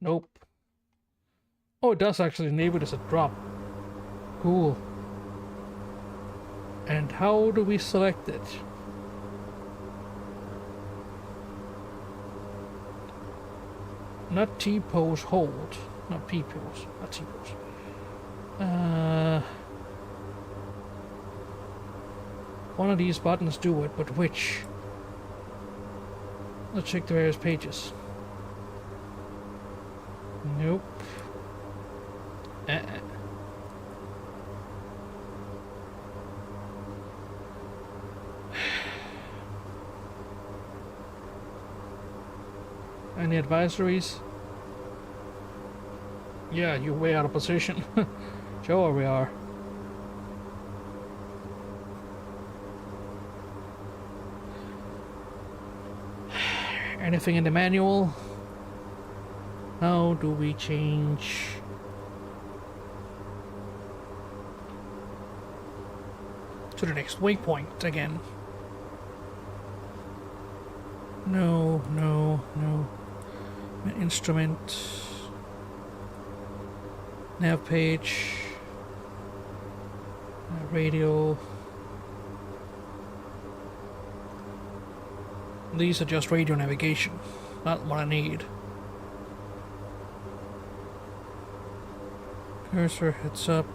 Nope. Oh, it does actually enable us a drop. Cool. And how do we select it? Not T-pose, hold. Not P-pose, not T-pose. One of these buttons do it, but which? Let's check the various pages. Nope. Any advisories? Yeah, you're way out of position. Sure we are. Anything in the manual? How do we change? To the next waypoint again. No, no, no. Instrument. Nav page. Radio. These are just radio navigation, not what I need. Cursor heads up.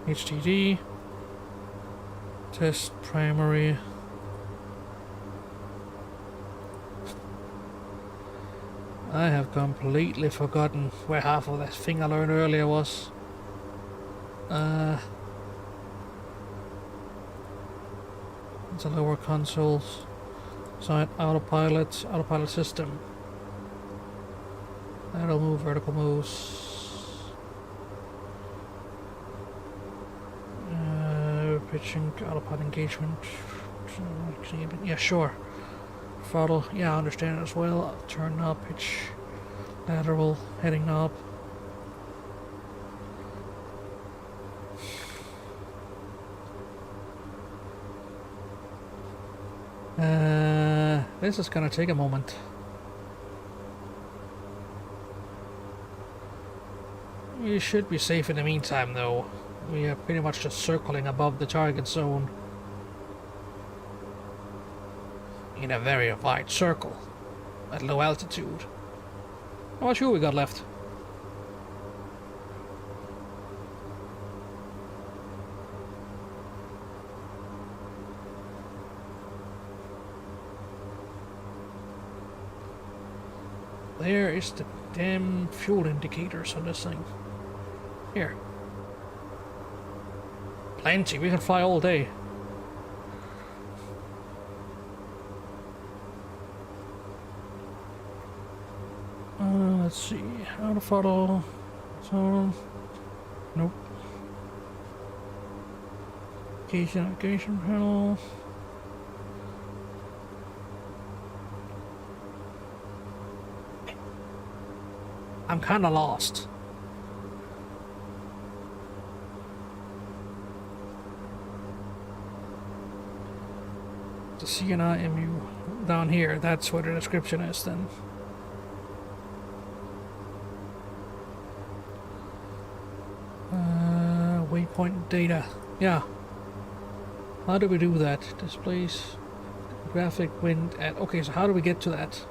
HDD. Test primary. I have completely forgotten where half of that thing I learned earlier was. It's a lower consoles. Side autopilot system. That'll move vertical moves. Pitching, autopilot engagement. Yeah, sure. Throttle, yeah, I understand it as well. Turn knob, pitch, lateral, heading knob. This is gonna take a moment. We should be safe in the meantime, though. We are pretty much just circling above the target zone in a very wide circle at low altitude. How much fuel we got left? There is the damn fuel indicators on this thing. Here. Plenty, we can fly all day. Let's see. Auto throttle. So. Nope. Navigation panel. I'm kinda lost. The CNIMU down here, that's where the description is then. Waypoint data. Yeah. How do we do that? Displays graphic wind at. Okay, so how do we get to that?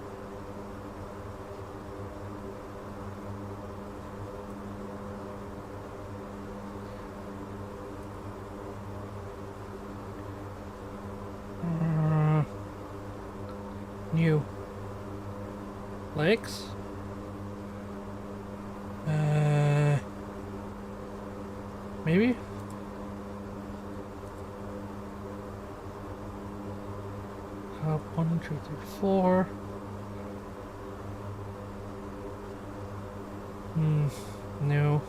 New legs. Maybe. Up 1, 2, 3, 4. No.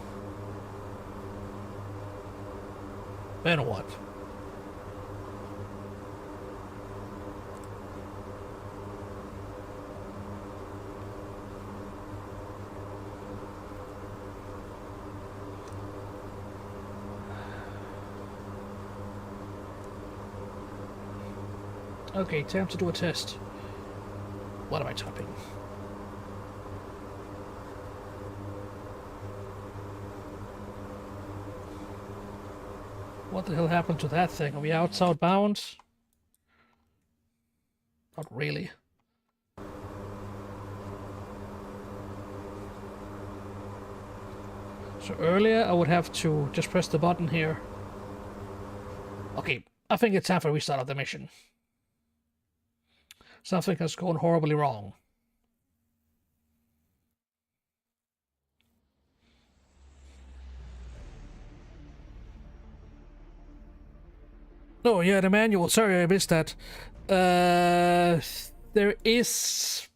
Then what? Okay, time to do a test. What am I typing? What the hell happened to that thing? Are we outside bounds? Not really. So earlier I would have to just press the button here. Okay, I think it's time for a restart of the mission. Something has gone horribly wrong. Oh yeah, the manual. Sorry, I missed that. There is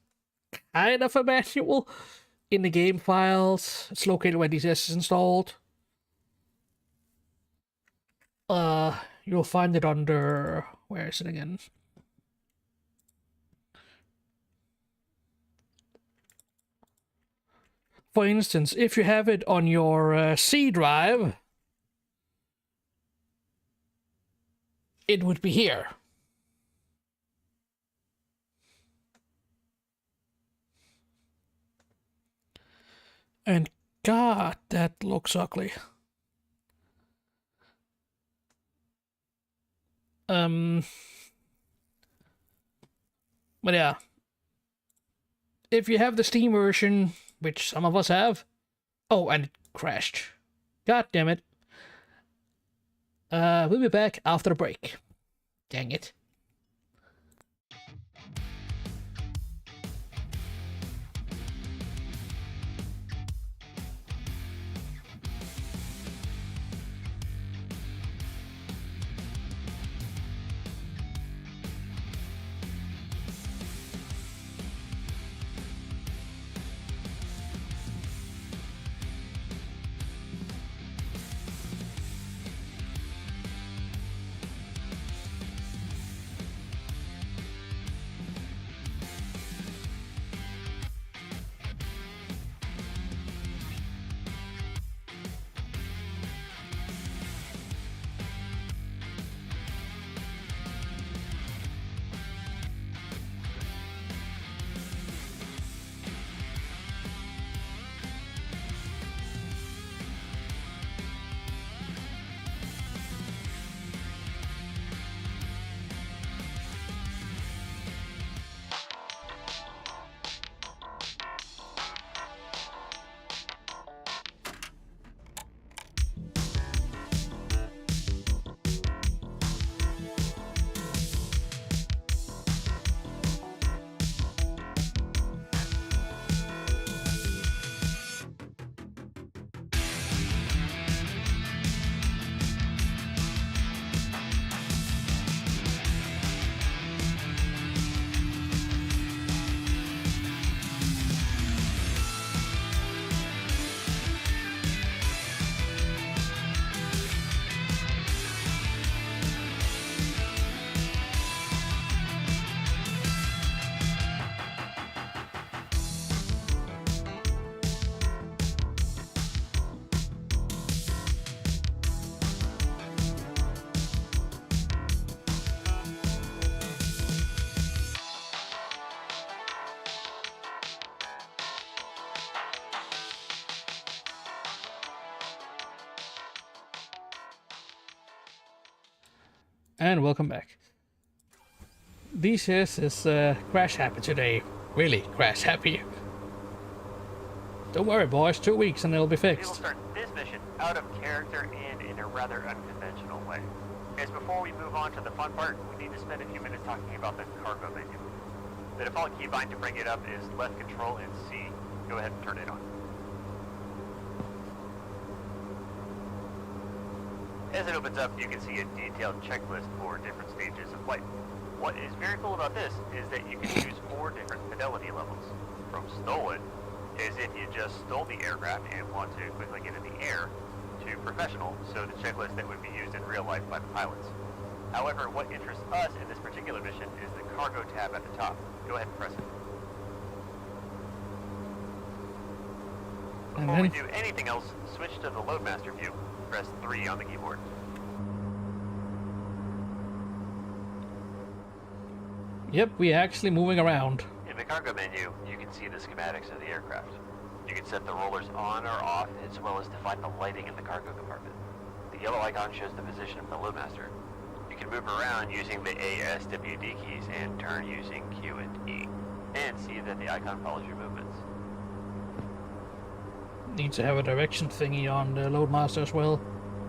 kind of a manual in the game files. It's located where DCS is installed. You'll find it under... Where is it again? For instance, if you have it on your C drive, it would be here. And God, that looks ugly. But yeah. If you have the Steam version, which some of us have. Oh, and it crashed. God damn it. We'll be back after the break. Dang it. And welcome back. DCS is crash happy today. Really crash happy. Don't worry boys, 2 weeks and it'll be We will fixed. start this mission out of character and in a rather unconventional way. As before we move on to the fun part, we need to spend a few minutes talking about the cargo menu. The default keybind to bring it up is left control and C. Go ahead and turn it on. As it opens up, you can see a detailed checklist for different stages of flight. What is very cool about this is that you can choose 4 different fidelity levels. From stolen, as if you just stole the aircraft and want to quickly get in the air, to professional, so the checklist that would be used in real life by the pilots. However, what interests us in this particular mission is the cargo tab at the top. Go ahead and press it. And Before we then do anything else, switch to the Loadmaster view. Press 3 on the keyboard. yep, we're actually moving around. In the cargo menu, you can see the schematics of the aircraft. You can set the rollers on or off, as well as define the lighting in the cargo compartment. The yellow icon shows the position of the Loadmaster. You can move around using the ASWD keys and turn using Q and E, and see that the icon follows your movements. Need to have a direction thingy on the Loadmaster as well,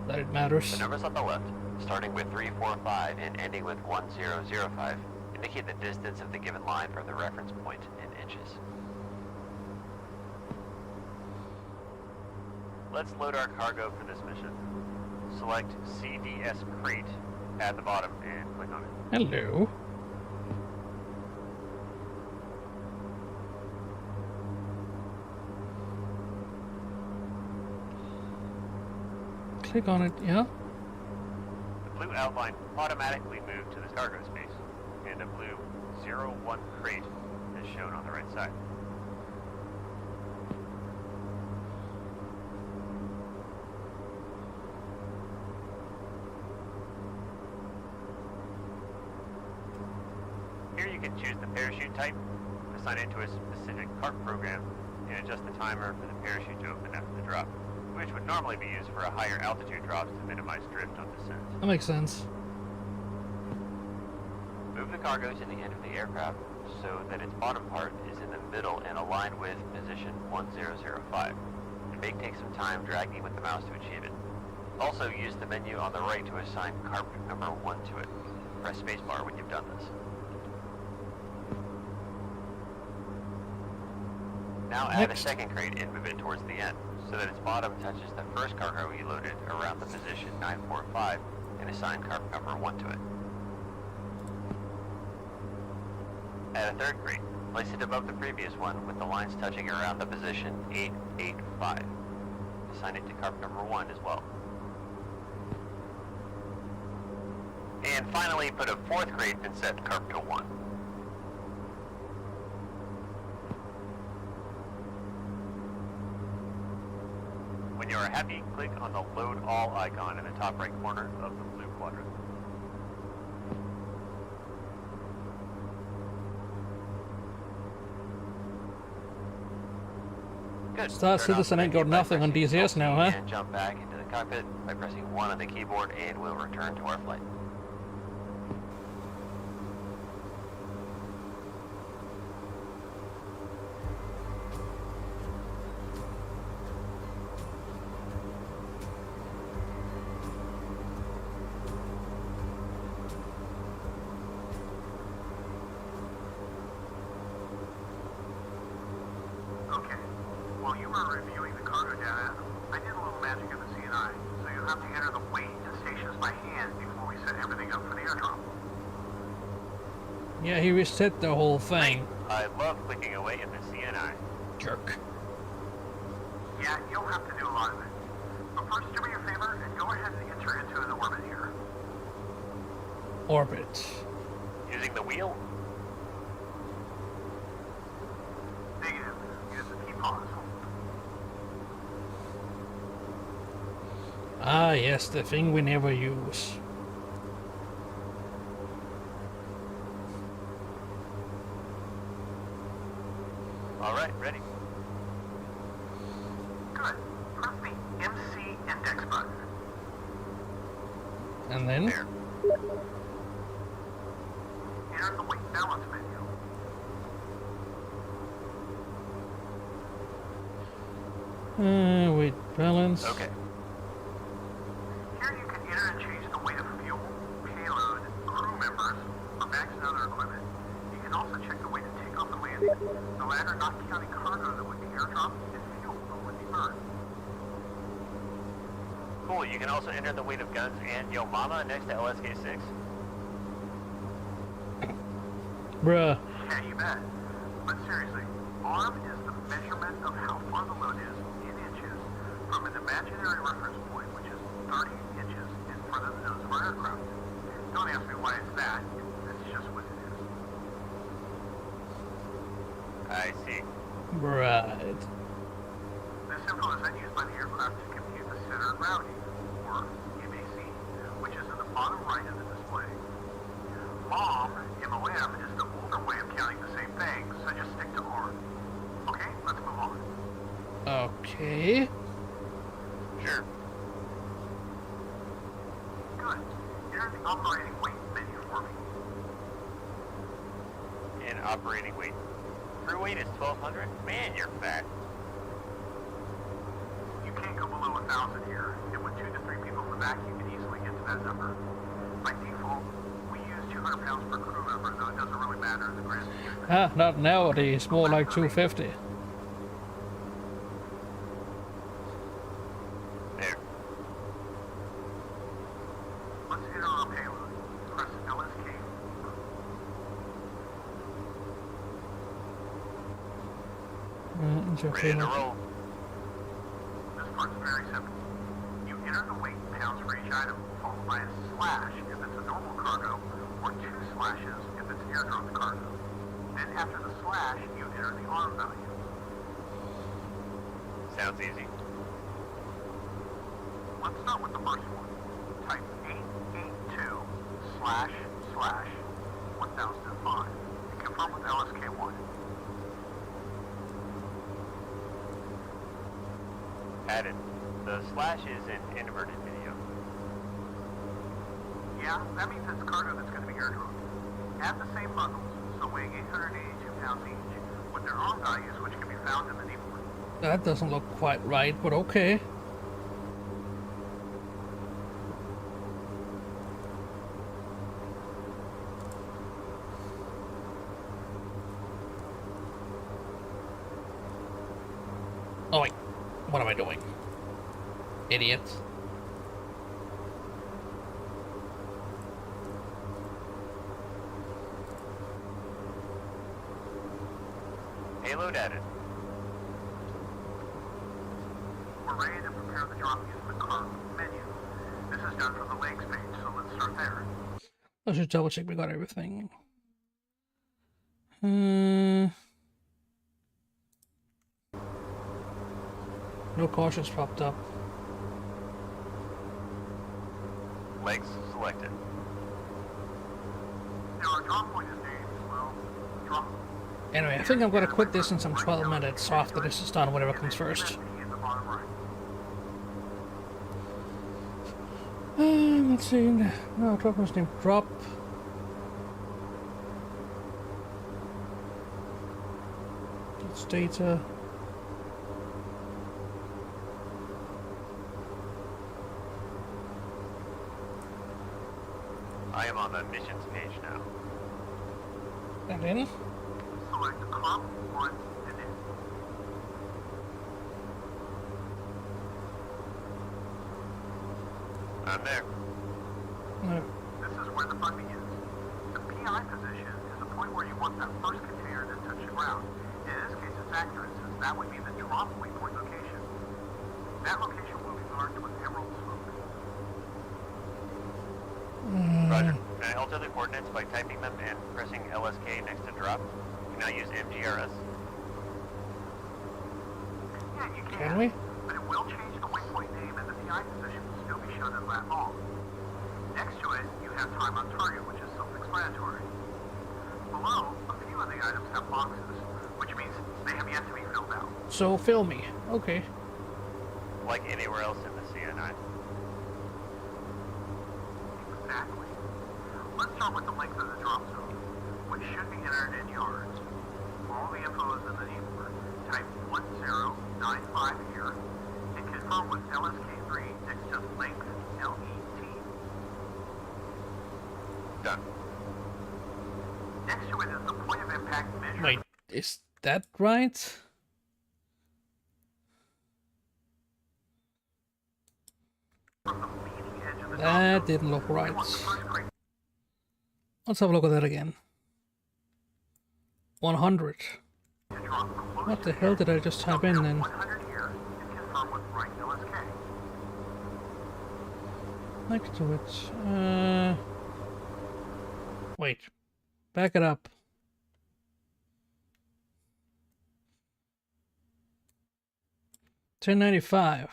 that it matters. The numbers on the left, starting with 345 and ending with 1005, indicate the distance of the given line from the reference point in inches. Let's load our cargo for this mission. Select CDS Crate at the bottom and click on it. Hello. Click on it, yeah? The blue outline automatically moved to the cargo space, and a blue 01 crate is shown on the right side. Here you can choose the parachute type, assign it to a specific CARP program, and adjust the timer for the parachute to open after the drop, which would normally be used for a higher altitude drops to minimize drift on descent. That makes sense. Move the cargo to the end of the aircraft so that its bottom part is in the middle and aligned with position 1005. It may take some time dragging with the mouse to achieve it. Also use the menu on the right to assign CARP number 1 to it. Press spacebar when you've done this. Now add a Next. second crate and move it towards the end, so that its bottom touches the first cargo you loaded around the position 945 and assign CARP number 1 to it. Add a third crate. Place it above the previous one with the lines touching around the position 885. Assign it to CARP number 1 as well. And finally, put a fourth crate and set CARP to 1. When you are happy, click on the Load All icon in the top right corner of the blue quadrant. Good. Star Turn off Citizen the ain't menu got by nothing on pressing DCS now, Alt huh? And jump back into the cockpit by pressing 1 on the keyboard, and we'll return to our flight. Okay. While you were reviewing the cargo data, I did a little magic in the CNI, so you'll have to enter the weight and stations by hand before we set everything up for the airdrop. Yeah, he reset the whole thing. I love clicking away in the CNI. Jerk. Yeah, you'll have to do a lot of it. But first, do me a favor and go ahead and enter into an orbit here. Orbit. Using the wheel? Negative. Use the T-pause. Ah, yes, the thing we never use. Alright, ready. Good. Press the MC index button. And then? There. enter the weight balance menu. Weight balance. Okay. Here you can enter and change the weight of fuel, payload, crew members, or bags and other equipment. You can also check the weight of takeoff and landing, the latter not counting cargo that would be airdropped and fuel that would be burned. Cool, you can also enter the weight of guns and Yo Mama next to LSK-6. Bruh. Yeah, you bet. But seriously, arm is the measurement of how far the load is in inches from an imaginary reference point, which is 30 inches in front of the nose of our aircraft. Don't ask me why it's that. It's just what it is. I see. Right. This info is then used by the aircraft to compute the center of gravity, or MAC, which is in the bottom right of the display. MOM, MOM, is the older way of counting the same thing, so just stick to ARM. Okay, let's move on. Okay. Sure. Good. Enter the operating weight menu for me. In operating weight. Crew weight is 1,200? Man, you're fat. You can't go below 1,000 here, and with 2 to 3 people in the back, you can easily get to that number. By default, we use 200 pounds per crew member, though it doesn't really matter in the grand scheme of things. Ah, not nowadays. More like 250. There. Let's enter our payload. Press LSK. It's Ready to okay. roll. This part's very simple. You enter the weight in pounds for each item, followed by a slash if it's a normal cargo, or 2 slashes if it's airdropped cargo. Then after the slash, you enter the arm value. Sounds easy. Let's start with the first one. Type 882 slash slash 1005 and confirm with LSK1. Added. The slash is an inverted video. Yeah, that means it's cargo that's going to be airdropped. Add the same bundles, so weighing 882 pounds each, with their arm values which can be found in the depot. That doesn't look quite right, but okay. Oh wait, what am I doing? Idiot. Payload added. We're ready to prepare the drop using the cargo menu. This is done from the legs page, so let's start there. Let's just double check we got everything. No cautions popped up. Legs selected. Now our drop point is named, well, drop. Anyway, I think I'm gonna quit this in some 12 minutes, so after this is done, whatever comes first. In the bottom right. Let's see. No, drop was named drop. That's data. I am on the missions page now. And then? Select crop 1 and in. I'm there. No. This is where the fun begins. The PI position is the point where you want that first container to touch the ground. In this case, it's accurate since that would be the drop waypoint location. That location will be marked with emerald smoke. Roger. Can I alter the coordinates by typing them and pressing LSK next to drop? Can I use MGRS? Yeah, you can. Can we? But it will change the waypoint name and the PI position will still be shown in lat long. Next to it, you have time on target, which is self-explanatory. Below, a few of the items have boxes, which means they have yet to be filled out. So fill me. Okay. Like anywhere else in the CNI. Exactly. Let's start with the length of the drop zone. C130J here and confirm with LSK3 next to length LET. Done. Next to it is the point of impact measured Wait, is that right? from the leading edge of the That didn't look right. Let's have a look at that again. 100. What the hell did I just type in then? 100 here and confirm with right LSK. Next to it. Wait. Back it up. $10.95.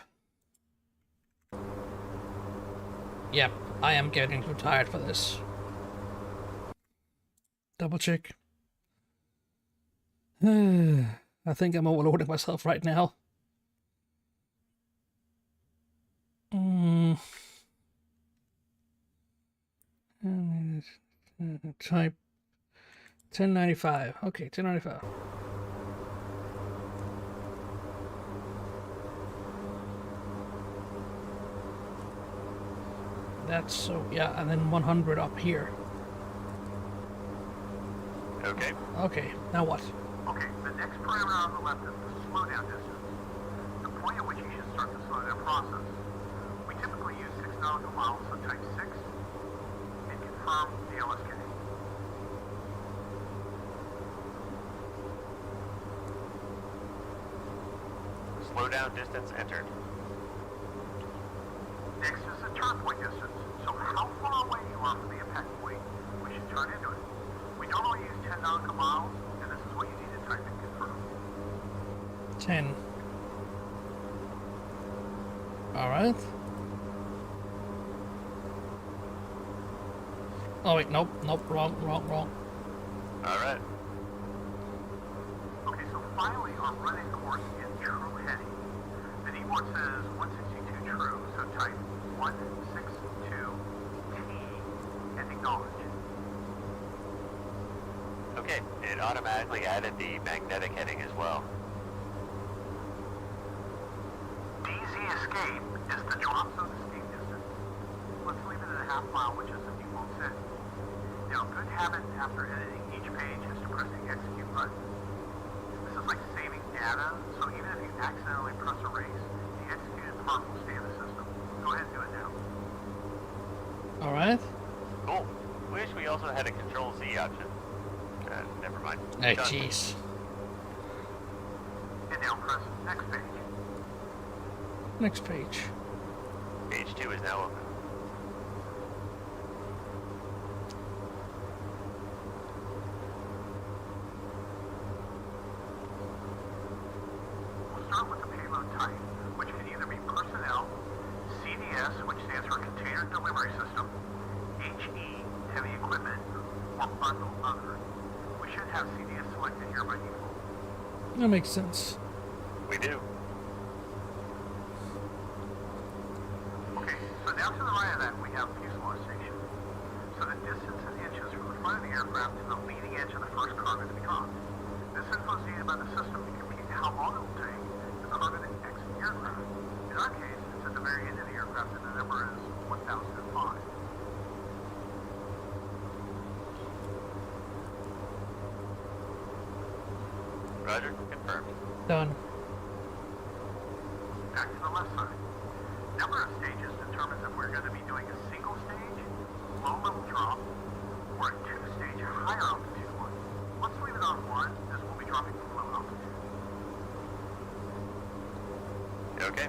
Yep, I am getting too tired for this. Double check. I think I'm overloading myself right now. Type 1095. Okay, 1095. That's so, yeah, and then 100 up here. Okay. Okay, now what? Okay, the next parameter on the left is the slowdown distance, the point at which you should start the slowdown process. We typically use 6 nautical miles, so type 6, and confirm the LSK. Slowdown distance entered. Next is the turn point distance, so how far away you are from the impact point, we should turn into it. We normally use 10 nautical miles, and this is what you need to type and confirm. 10. Alright. Oh wait, nope, wrong. Alright. Okay, so finally our running course is true heading. The keyboard says 162 true, so type 162T and acknowledge. Okay, it automatically added the magnetic heading as well. DZ escape is the drop zone escape distance. Let's leave it at a half mile, which is the default setting. Now, good habit after editing each page is to press the execute button. This is like saving data, so even if you accidentally press erase, the executed part will stay in the system. Go ahead and do it now. Alright. Cool. Wish we also had a Control Z option. Never mind. Hey, Done. jeez. And now press next page. Next page. Page 2 is now open. We'll start with the payload type, which can either be personnel, CDS, which stands for Container Delivery System, HE, heavy equipment, or bundle other. We should have CDS selected here by default. That makes sense. We do. Okay, so now to the right of that we have fuselage station. So the distance in inches from the front of the aircraft to the leading edge of the first cargo to be dropped. This info is needed by the system to compute how long it will take the cargo to exit the aircraft. In our case, it's at the very end of the aircraft and the number is 1005. Roger, confirmed. Done. Back to the left side. Number of stages determines if we're going to be doing a single stage, low level drop, or a two-stage higher altitude one. Let's leave it on one, as we'll be dropping from low altitude. Okay.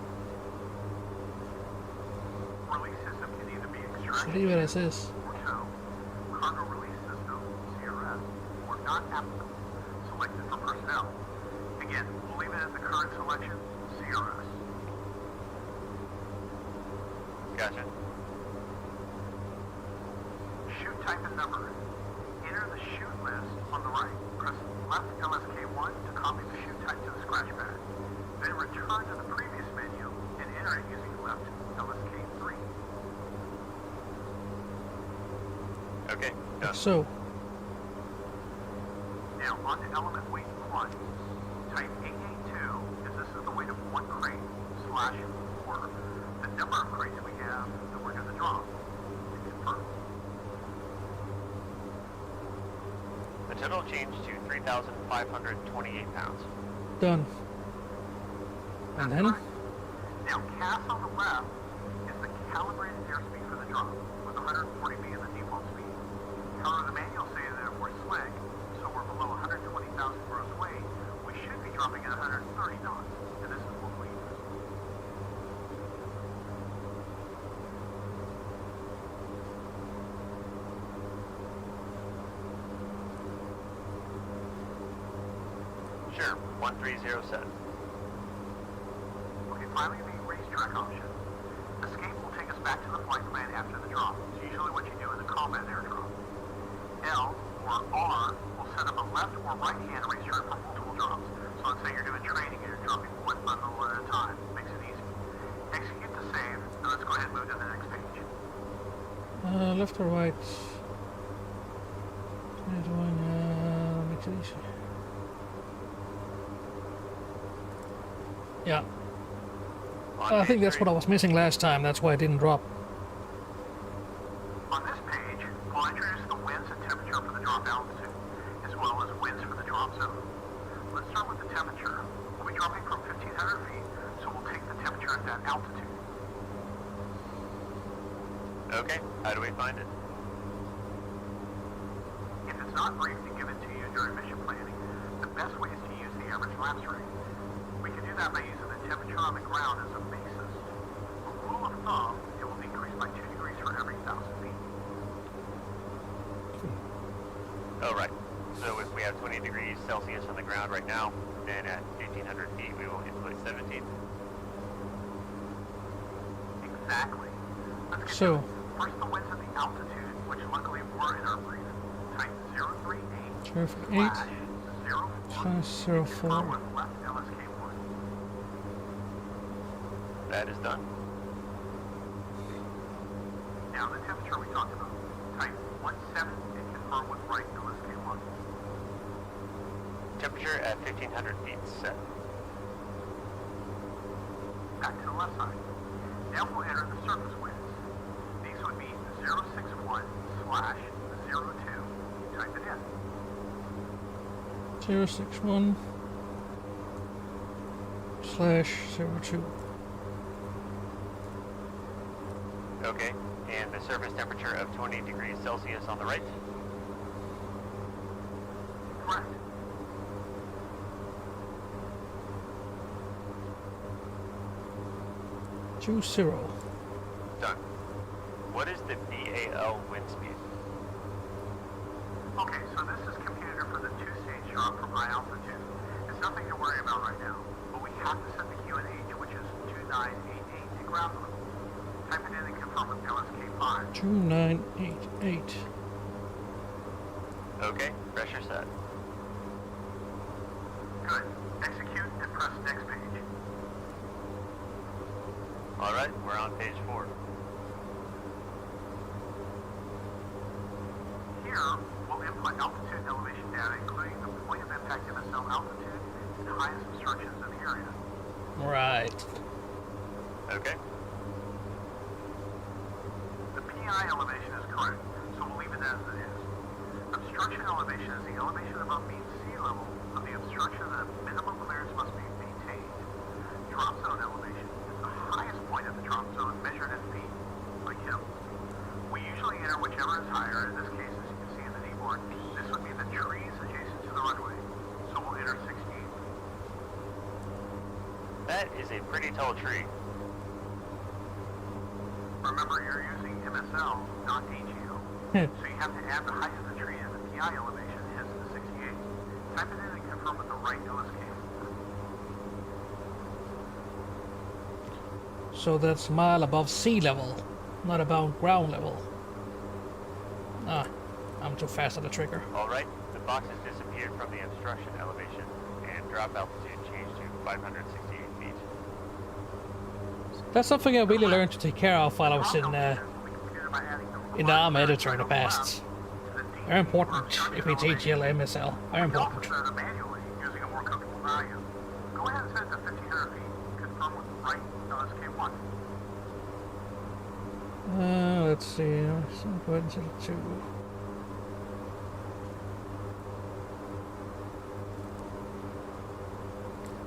Release system can either be Should extraction leave it as is. or tow, cargo release system, CRS, or not applicable, selected for personnel. Again, we'll leave it as the current selection, CRS. Gotcha. Chute type and number. Enter the chute list on the right. Press left LSK1 to copy the chute type to the scratch pad. Then return to the previous menu and enter it using left LSK3. Okay, done. So, Now on to element weight 1. Type 882 Total change to 3,528 pounds. Done. And then? Now, CAS on the left is the calibrated airspeed for the drop, with 140 being the default speed. However, the manuals say that if we're slick, so we're below 120,000 gross weight, we should be dropping at 130 knots, and this is what we use. Sure, 130 set. Okay, finally the racetrack option. Escape will take us back to the flight plan after the drop. It's usually what you do in the combat airdrop. L or R will set up a left or right hand racetrack for multiple drops. So let's say you're doing training and you're dropping one bundle at a time. Makes it easy. Execute the save, and let's go ahead and move to the next page. Left or right? Makes it easy. Yeah. I think that's what I was missing last time. That's why I didn't drop. On this page, we'll introduce the winds and temperature for the drop altitude, as well as winds for the drop zone. Let's start with the temperature. We'll be dropping from 1,500 feet, so we'll take the temperature at that altitude. Okay, how do we find it? If it's not briefed and given to you during mission planning, the best way is to use the average lapse rate. We can do that by using the temperature on the ground as a basis. A rule of thumb, it will decrease by 2 degrees for every 1,000 feet. Oh, right. So if we have 20 degrees Celsius on the ground right now, then at 1,500 feet we will input 17. Exactly. Let's get So- to it. First, the winds at the altitude, which luckily were in our brief. Type 038 038 slash 04 slash 04. with left LSK1. That is done. Now the temperature we talked about. Type 17 and confirm with right LSK1. Temperature at 1,500 feet set. Back to the left side. Now we'll enter the surface winds. These would be 061 slash 02. Type it in. 061 slash 02. Okay, and the surface temperature of 20 degrees Celsius on the right. Correct. Two zero. Done. What is the BAL wind speed? Okay, so this is computed for the two-stage drop from high altitude. It's nothing to worry about right now, but we have to set the QNH, which is 2988 to ground level. Type it in and confirm with LSK5. 2988. Okay, pressure set. Good. Execute and press next page. Alright, we're on page 4. Here, we'll input altitude and elevation data, including the point of impact MSL altitude and highest obstructions in the area. Right. Okay. The PI elevation is correct, so we'll leave it as it is. Obstruction elevation is the elevation above mean sea level of the obstruction that minimum clearance must be maintained. Drop zone elevation is the highest point of the drop zone measured in feet, like hills. We usually enter whichever is higher. In this case, as you can see in the keyboard, this would be the trees adjacent to the runway. So we'll enter 16. That is a pretty tall tree. Remember, you're using MSL, not AGL. So you have to add the height of the tree and the PI elevation, hence the 68. Type it in and confirm with the right LSK. So that's a mile above sea level, not above ground level. Ah, I'm too fast at the trigger. Alright, the box has disappeared from the obstruction elevation, and drop altitude changed to 568 feet. That's something I really learned to take care of while I was in the ARM editor in the past. Very important if it's AGL or MSL. Very important. Set it manually using a more comfortable value. Go ahead and set it to 1,500 feet. Confirm with right LSK1. Let's see. So go ahead and set it to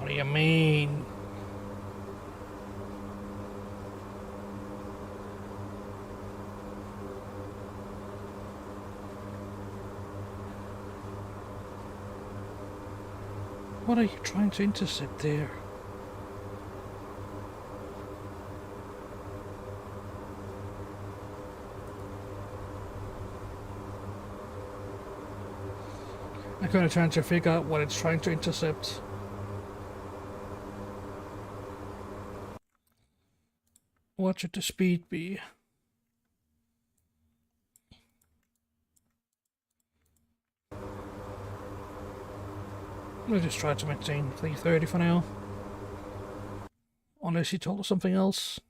What do you mean? What are you trying to intercept there? I'm kind of trying to figure out what it's trying to intercept. What should the speed be? We'll just try to maintain 330 for now. Unless he told us something else.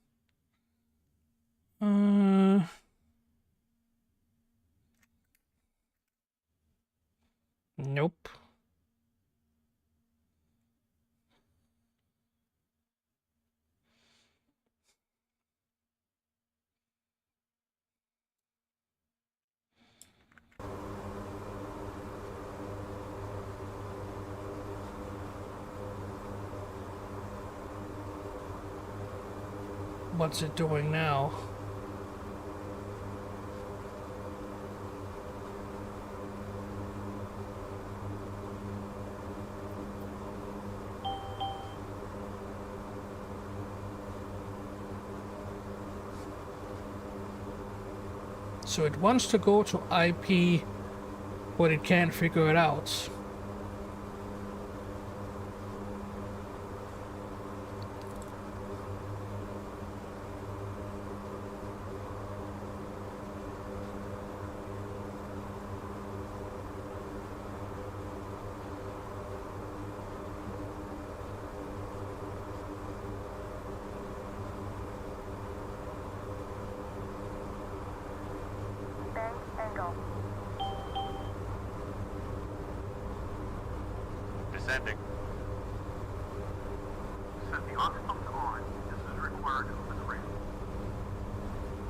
Nope. What's it doing now? So it wants to go to IP, but it can't figure it out. Bank angle. Descending. Set the aux pump to on. This is required to open the ring.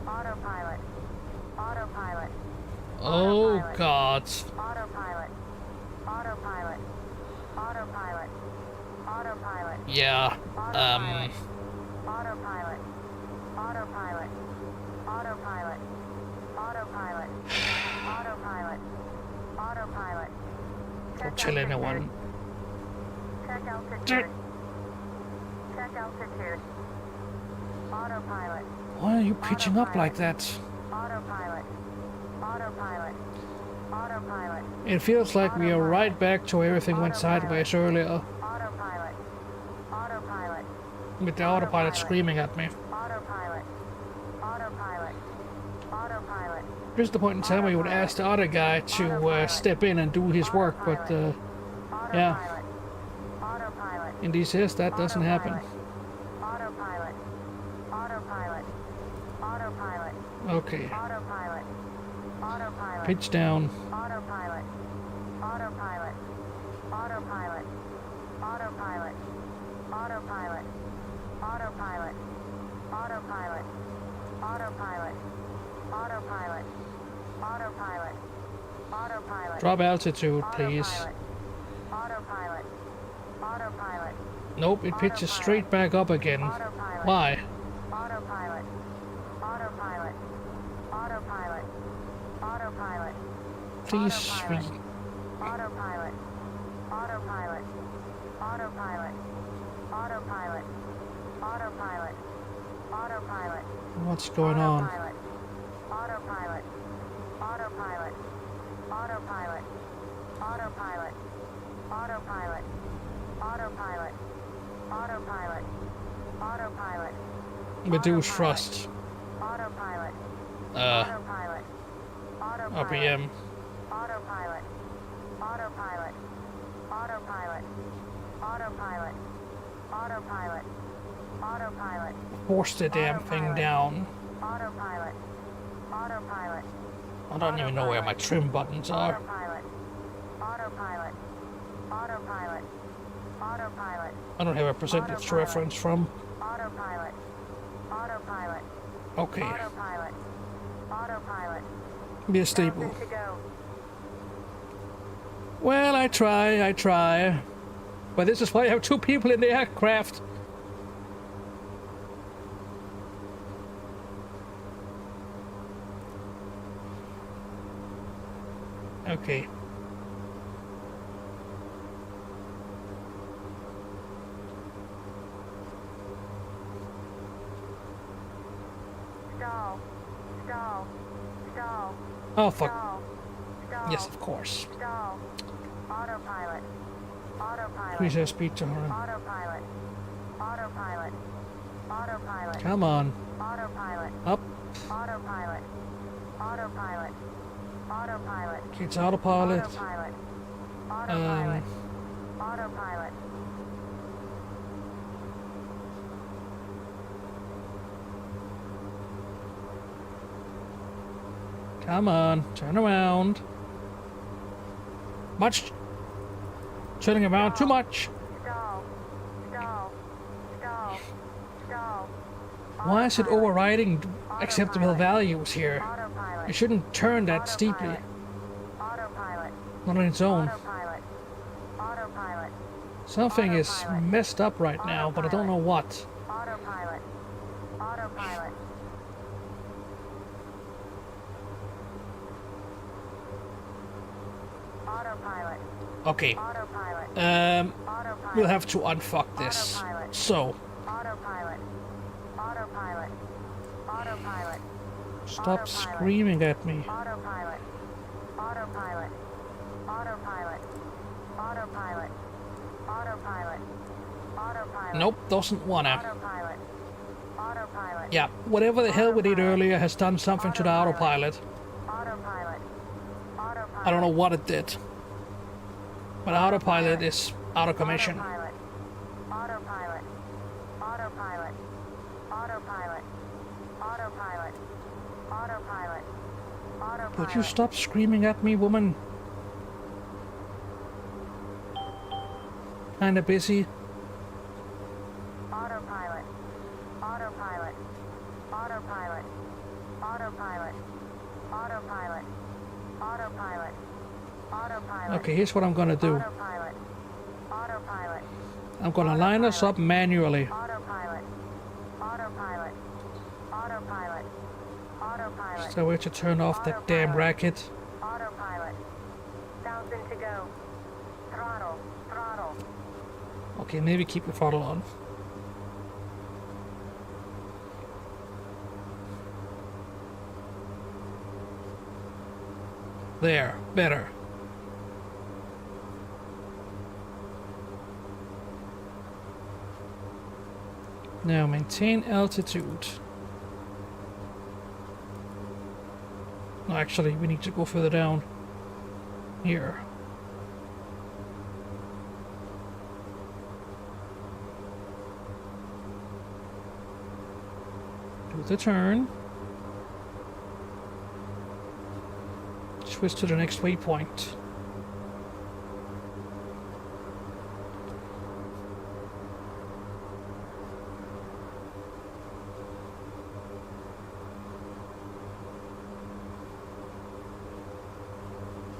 Autopilot. Autopilot. Oh God. Autopilot. Autopilot. Autopilot. Autopilot. Yeah. Autopilot. Autopilot. Autopilot. Autopilot. Autopilot. Autopilot. Autopilot. Don't tell anyone. Check altitude. Check altitude. Autopilot. Why are you pitching up like that? Autopilot. Autopilot. Autopilot. It feels like we are right back to everything went sideways earlier. Autopilot. Autopilot. With the autopilot screaming at me. Autopilot. Autopilot. Autopilot. Here's the point in time where you would ask the other guy to step in and do his work, but yeah, Autopilot. Autopilot. in these years that doesn't happen. Autopilot. Autopilot. Autopilot. Okay, Autopilot. Autopilot. pitch down. Autopilot. Autopilot. Autopilot. Autopilot. Autopilot. Autopilot. Autopilot. Autopilot. Autopilot. Autopilot. Autopilot. Drop altitude, please. Autopilot. Autopilot. Nope, it pitches straight back up again. Autopilot. Why? Autopilot. Autopilot. Autopilot. Autopilot. Please, Autopilot. Autopilot. Autopilot. Autopilot. Autopilot. Autopilot. Autopilot. what's going on? Autopilot. Autopilot. Autopilot. Autopilot. Autopilot. Autopilot. Autopilot. Autopilot. Autopilot. Reduce thrust. Autopilot. Uh, Autopilot. Autopilot. RPM. Autopilot. Autopilot. Autopilot. Autopilot. Autopilot. Autopilot. Force the damn thing down. Autopilot. Autopilot. I don't even know where my trim buttons are. Autopilot. Autopilot. Autopilot. Autopilot. I don't have a percentage to reference from. Autopilot. Autopilot. Okay, Autopilot. Autopilot. be stable. Good to go. Well, I try, but but this is why I have 2 people in the aircraft. Okay. Stall. Stall. Stall. Oh, fuck. Stall. Stall. Yes, of course. Stall. Autopilot. Autopilot. Increase our speed to her. Autopilot. Autopilot. Autopilot. Come on. Autopilot. Up. Autopilot. Autopilot. Autopilot. It's autopilot. Autopilot. Autopilot. Um, Autopilot. Come on. Turn around. Much. Turning around too much. Stall. Stall. Stall. Stall. Why is it Autopilot. overriding acceptable Autopilot. values here? Autopilot. It shouldn't turn that steeply. Autopilot. Not on its own. Autopilot. Autopilot. Something is Autopilot. messed up right now, but I don't know what. Autopilot. Autopilot. Autopilot. Okay. Autopilot. We'll Autopilot. have to unfuck this. Autopilot. So, Autopilot. Autopilot. Autopilot. stop Autopilot. screaming at me. Autopilot. Autopilot. Autopilot. Autopilot. Autopilot. Autopilot. Nope, doesn't wanna. Autopilot. Autopilot. Yeah, whatever the hell we did earlier has done something to the autopilot. Autopilot. Autopilot. I don't know what it did. But autopilot is out of commission. Autopilot. Autopilot. Autopilot. Autopilot. Autopilot. Autopilot. Autopilot. Would you stop screaming at me, woman? Kinda busy. Autopilot. Autopilot. Autopilot. Autopilot. Autopilot. Autopilot. Autopilot. Okay, here's what I'm gonna do. Autopilot. Autopilot. I'm gonna line us up manually. Autopilot. Autopilot. Autopilot. Autopilot. So we have to turn off that damn racket. Autopilot. 1,000 to go. Throttle. Throttle. Okay, maybe keep the throttle on. There, better. Now maintain altitude. No, actually, we need to go further down. Here. Do the turn. Switch to the next waypoint.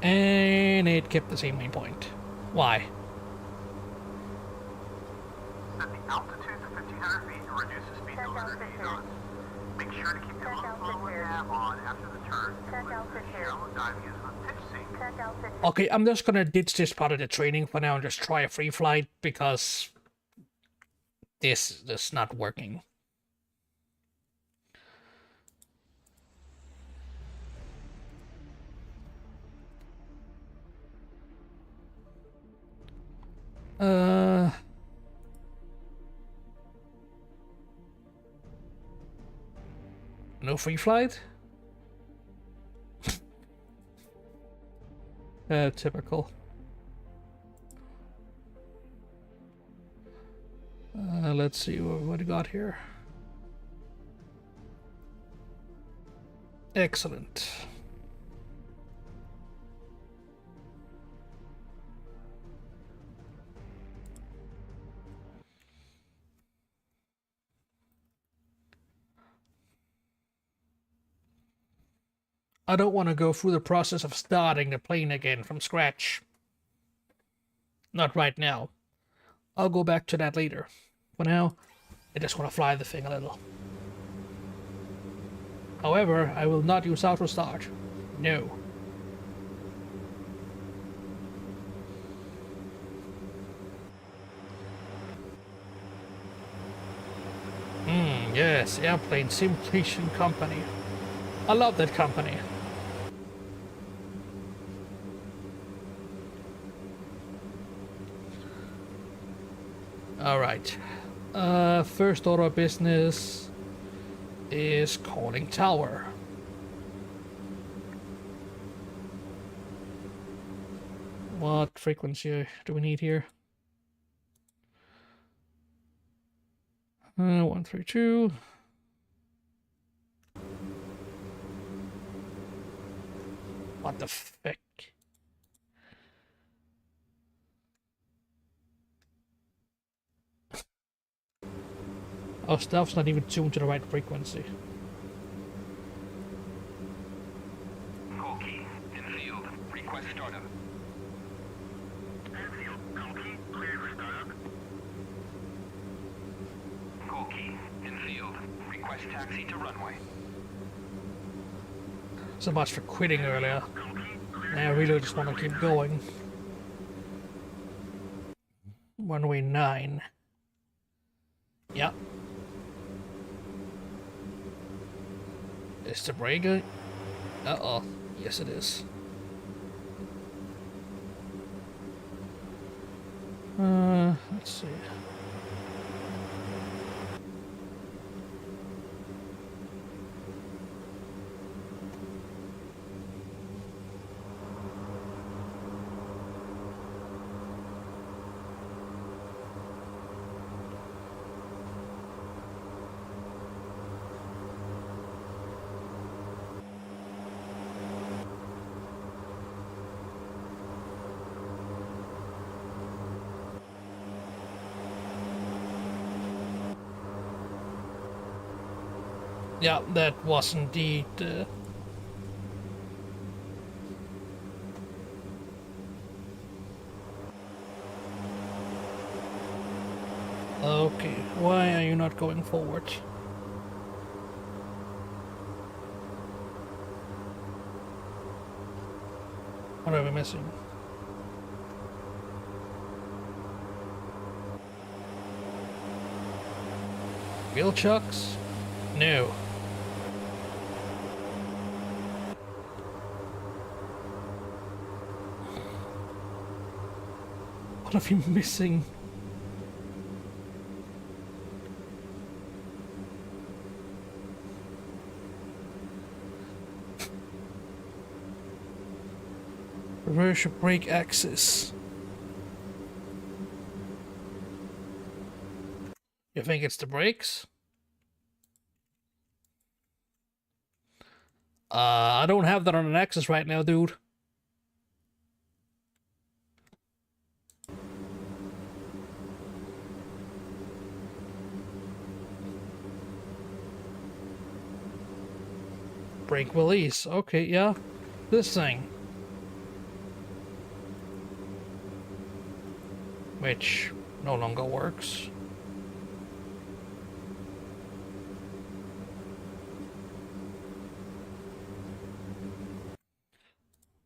And it kept the same waypoint. Why? Set the altitude to 1,500 feet and reduce the speed to 180 knots. Make sure to keep your low flow and nav on after the turn. Check altitude. Shallow diving is a pitch sink. Check altitude. Okay, I'm just gonna ditch this part of the training for now and just try a free flight because this is not working. No free flight? Typical. Let's see what we got here. Excellent. I don't want to go through the process of starting the plane again from scratch. Not right now. I'll go back to that later. For now, I just want to fly the thing a little. However, I will not use auto start. No. Yes, Airplane Simulation Company. I love that company. Alright. First order of business is calling tower. What frequency do we need here? 132. What the fuck? Our stuff's not even tuned to the right frequency. Call key in field. Request startup. Enfield, call key, cleared for startup. Call key in field. Request taxi to runway. So much for quitting earlier. Now I really just want to keep going. Runway 9. Yep. Is the brake going? Uh-oh. Yes, it is. Let's see. Yeah, that was indeed... Okay, why are you not going forward? What are we missing? Wheel chucks? No. What are you missing? Reverse your brake axis. You think it's the brakes? I don't have that on an axis right now, dude. Brake release. Okay, yeah. This thing. Which no longer works.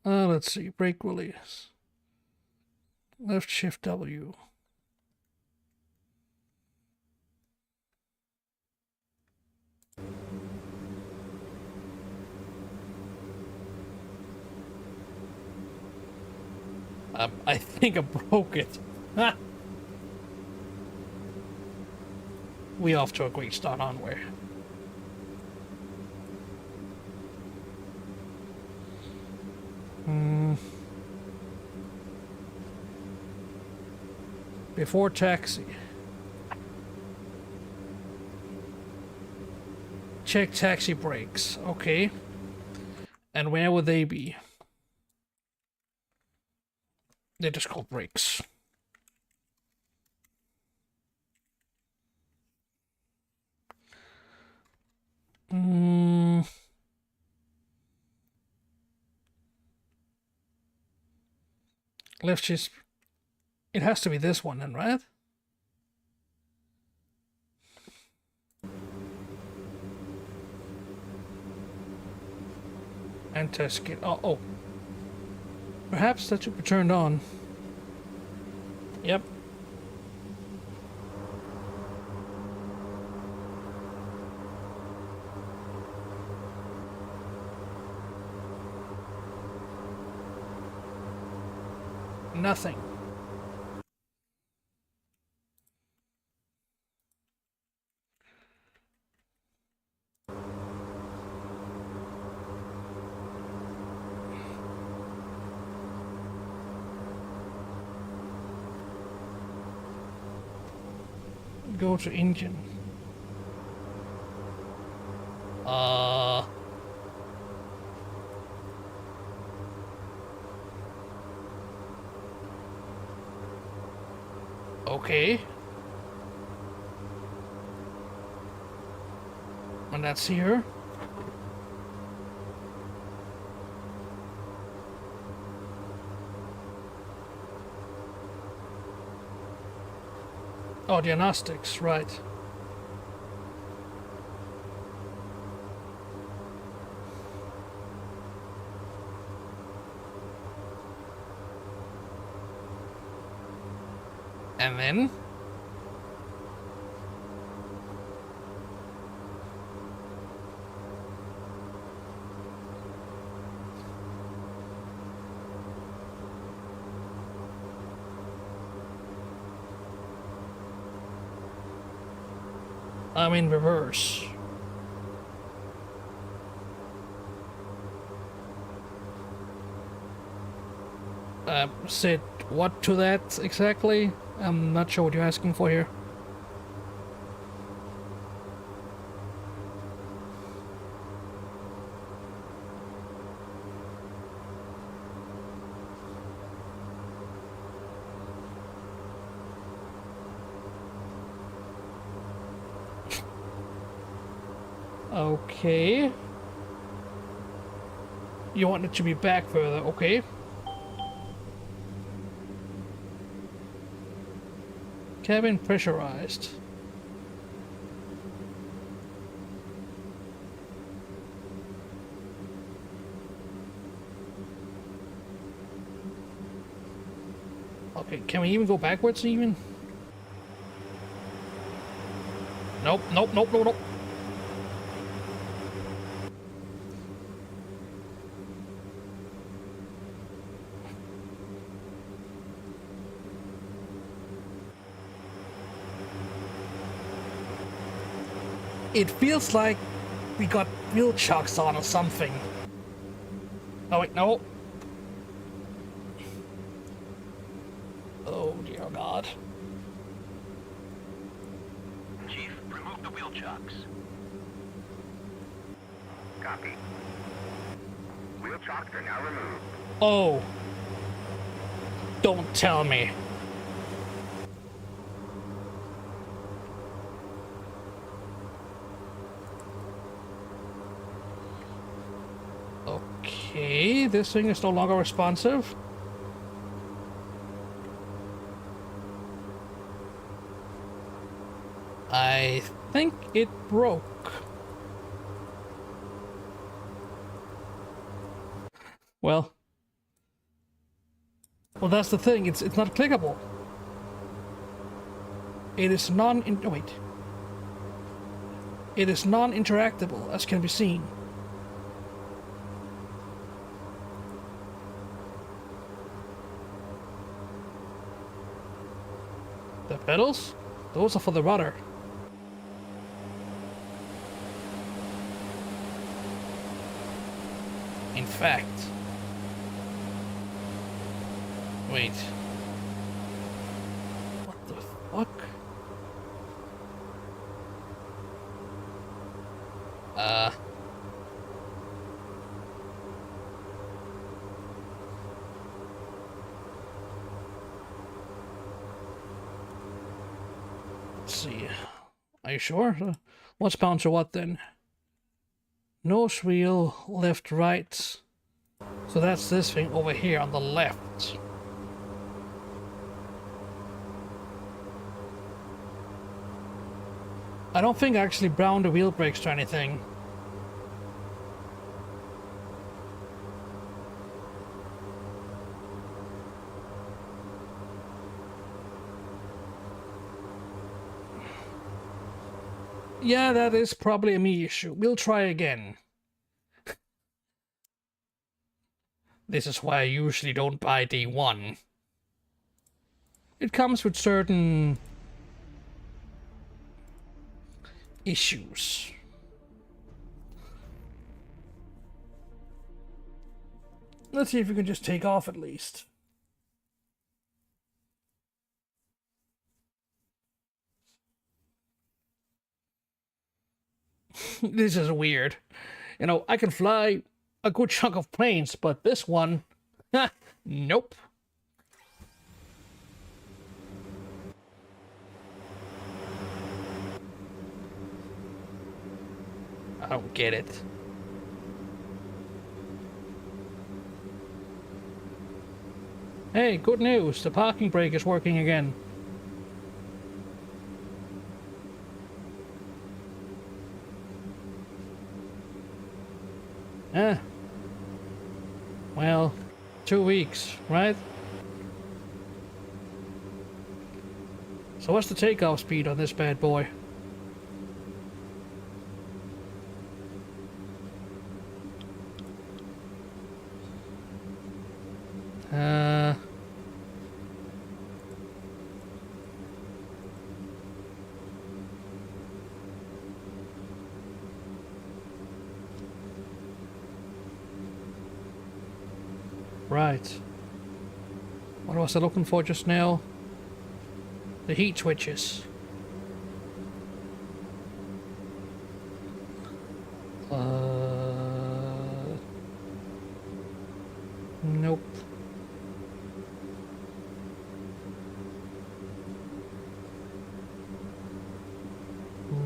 Let's see. Brake release. Left shift W. I think I broke it. Ha! We off to a great start, aren't we? Before taxi. Check taxi brakes. Okay. And where would they be? They're just called brakes. Left shift. It has to be this one then, right? And test kit. Oh, oh. Perhaps that should be turned on. Yep. Nothing. Go to engine. Okay. And that's here. Oh, diagnostics, right. And then I'm in reverse. Said what to that exactly? I'm not sure what you're asking for here. Okay. You want it to be back further, okay. Cabin pressurized. Okay, can we even go backwards even? Nope, nope, nope, nope, nope. It feels like we got wheel chocks on or something. Oh wait, no. Oh dear God. Chief, remove the wheel chocks. Copy. Wheel chocks are now removed. Oh. Don't tell me. Okay, this thing is no longer responsive. I think it broke. Well, that's the thing. It's not clickable. It is wait. It is non-interactable, as can be seen. The pedals? Those are for the rudder. In fact... Wait. What the fuck? Let's see. Are you sure? What's bound to what then? Nose wheel, left, right. So that's this thing over here on the left. I don't think I actually browned the wheel brakes or anything. Yeah, that is probably a me issue. We'll try again. This is why I usually don't buy D1. It comes with certain issues. Let's see if we can just take off at least. This is weird. You know, I can fly a good chunk of planes, but this one, nope. I don't get it. Hey, good news. The parking brake is working again. Well, 2 weeks, right? So what's the takeoff speed on this bad boy? Right. What was I looking for just now? The heat switches. Nope.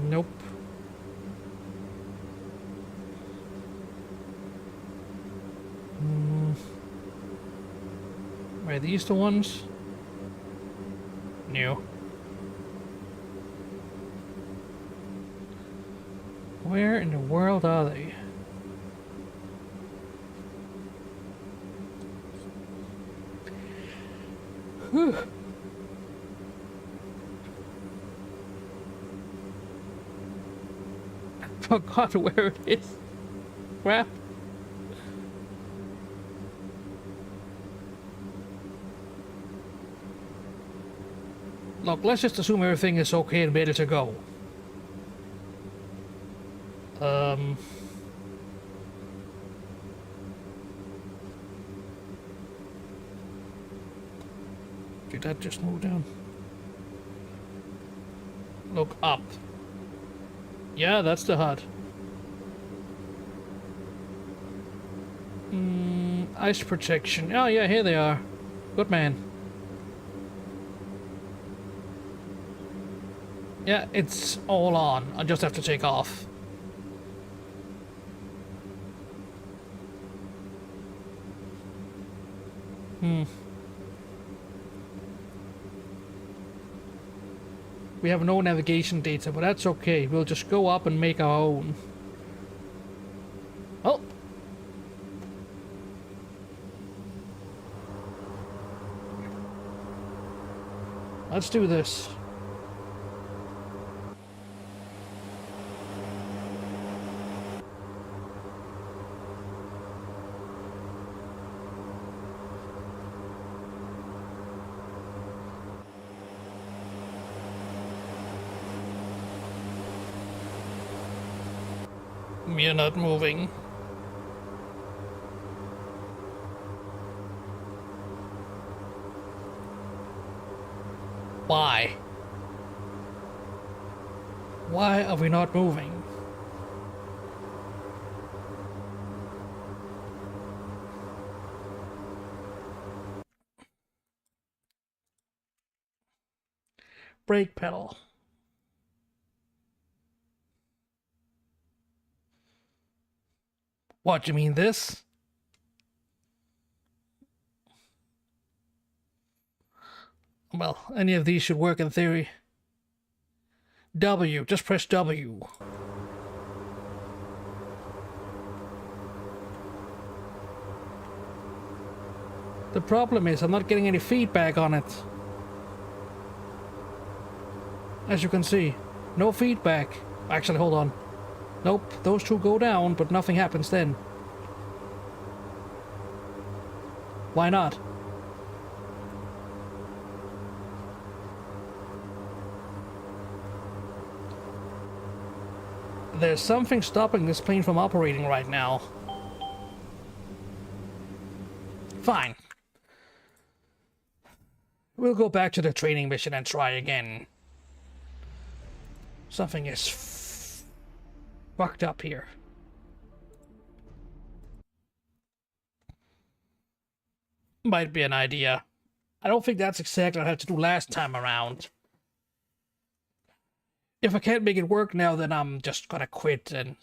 Nope. Are these the ones? No. Where in the world are they? Whew. I forgot where it is. Crap. Look, let's just assume everything is okay and ready to go. Did that just move down? Look up. Yeah, that's the HUD. Ice protection. Oh yeah, here they are. Good man. Yeah, it's all on. I just have to take off. We have no navigation data, but that's okay. We'll just go up and make our own. Oh! Let's do this. You're not moving. Why? Why are we not moving? Brake pedal. What, you mean this? Well, any of these should work in theory. W, just press W. The problem is I'm not getting any feedback on it. As you can see, no feedback. Actually, hold on. Nope, those two go down, but nothing happens then. Why not? There's something stopping this plane from operating right now. Fine. We'll go back to the training mission and try again. Something is fucked up here. Might be an idea. I don't think that's exactly what I had to do last time around. If I can't make it work now, then I'm just gonna quit and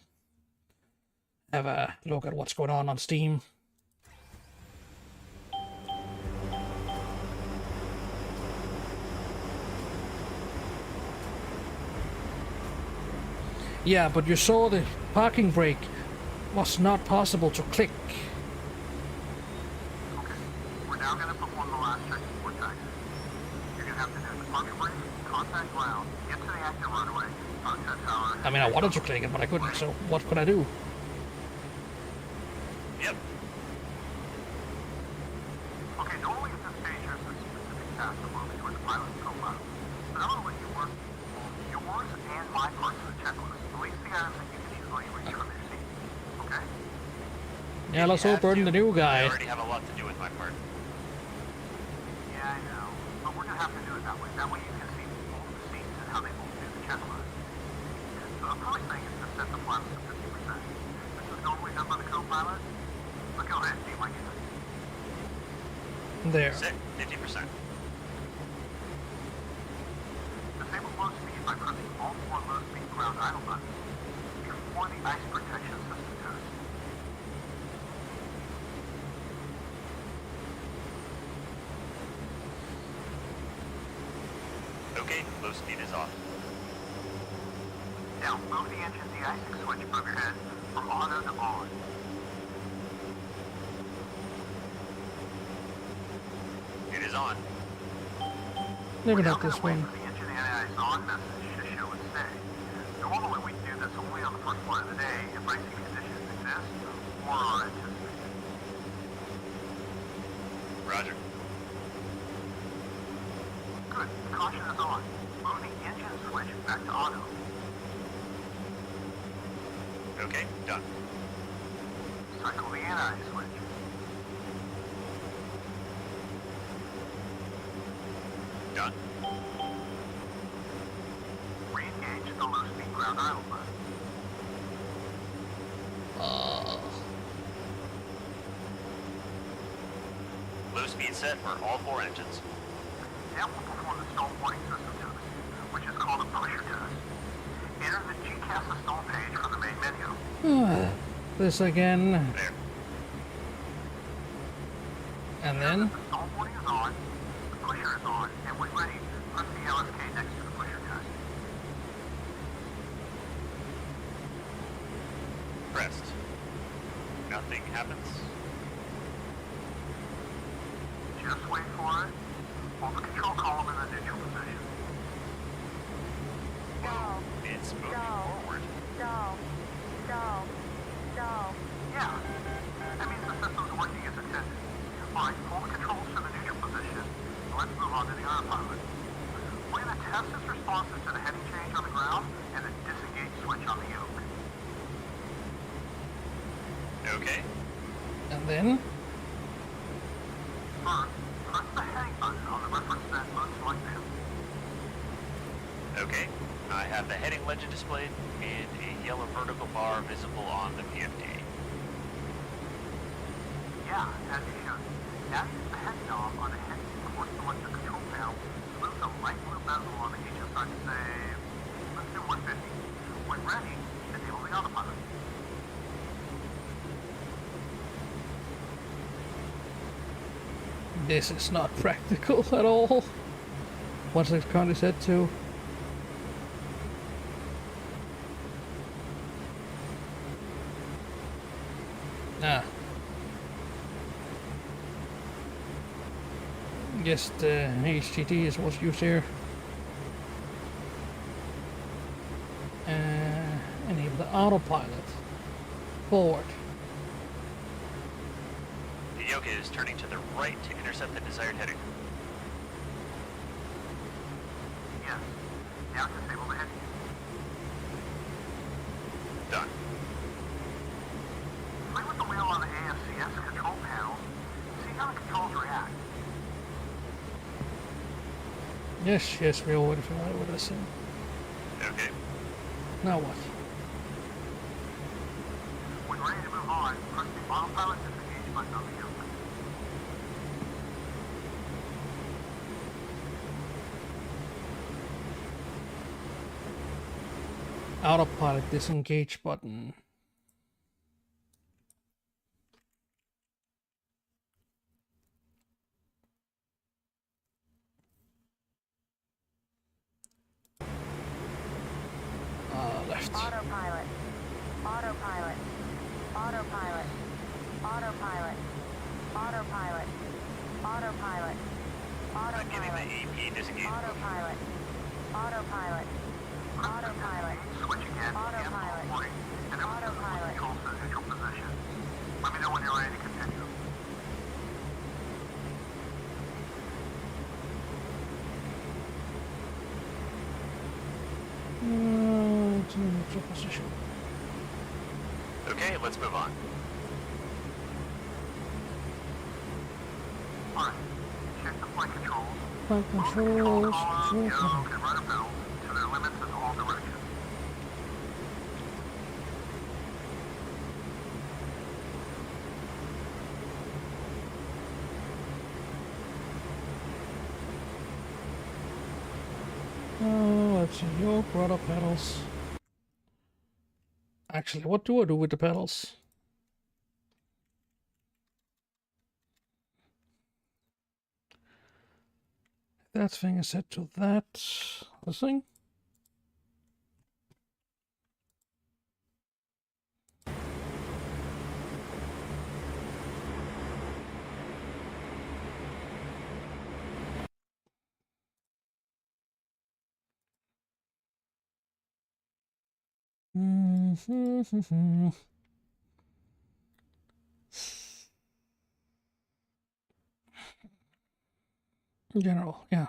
have a look at what's going on Steam. Yeah, but you saw the parking brake was not possible to click. Okay, we're now going to perform the last check before taxi. You're going to have to do the parking brake, contact ground, get to the active runway, sunset tower. I mean, I wanted to click it, but I couldn't, so what could I do? Yep. Okay, normally at this stage there's a specific task to move between the pilot and co-pilot. But I'm going to let you work yours and my parts of the checklist. At least the items that you can easily reach from your seat. Okay? Yeah, let's hope we're the new I guy. already have a lot to do with my part. Yeah, I know. But we're going to have to do it that way. That way you can see both the seats and how they both do the checklist. So the first thing is to set the flaps to 50%. This is normally done by the co-pilot. But go ahead, see like it. There. Set 50%. Disable low speed by pressing all four low speed ground idle buttons before the ice protection system test. Okay, low speed is off. Now move the engine de-icing switch above your head from auto to on. It is on. Maybe We're now not this gonna wait one. for the engine anti-ice on message to show and stay. Normally we do this only on the first part of the day if racing conditions exist or are anticipated. Roger. Good. Caution is on. Move the engine switch back to auto. Okay, done. Cycle the anti-ice switch. Done. Re-engage the low speed ground idle button. Low speed set for all four engines. Now we'll perform the stall warning system test, which is called a pusher test. Enter the GCAS stall page from the main menu. This again. There. And then? The stall warning is on, the pusher is on, and when ready, press the LSK next to the pusher test. Pressed. Nothing happens. Just wait for it. Hold the control column in the neutral position. Stall. It's moving Stall. forward. Stall. Stall. Stall. Yeah, that means the system's working as intended. Alright, pull the controls to the neutral position, and let's move on to the autopilot. We're going to test its responses to the heading change on the ground and the disengage switch on the yoke. Okay. And then? First, press the heading button on the reference set mode select panel. Okay. I have the heading legend displayed and a yellow vertical bar visible on the PFD. Yeah, as you should. Now use the heading knob on the heading course selector control panel to move the light blue bezel on the HSI to say, let's do 150. When ready, enable the autopilot. This is not practical at all. What's it currently set to? Ah. Guess the HTT is what's used here. Autopilot. Forward. The yoke is turning to the right to intercept the desired heading. Yes. Now disable the heading. Done. Play with the wheel on the AFCS control panel. See how the controls react. Yes, we're already familiar with this thing. Okay. Now what? When ready to move on, press the autopilot disengage button on the yoke. Autopilot disengage button. Left. Autopilot. Autopilot. Autopilot. Autopilot. Autopilot. Autopilot. Beginning the Autopilot. AP disengage. Autopilot. Autopilot. Autopilot. Switch again. Autopilot. And then Autopilot. controls to neutral position. Let me know when you're ready to continue. To neutral position. Okay, let's move on. Alright. Check the flight controls. Flight Move the control controls. column, Control. yoke, and rudder pedals to their limits in all directions. Let's see. Yoke, rudder pedals. Actually, what do I do with the pedals? That thing is set to that. This thing? General, yeah.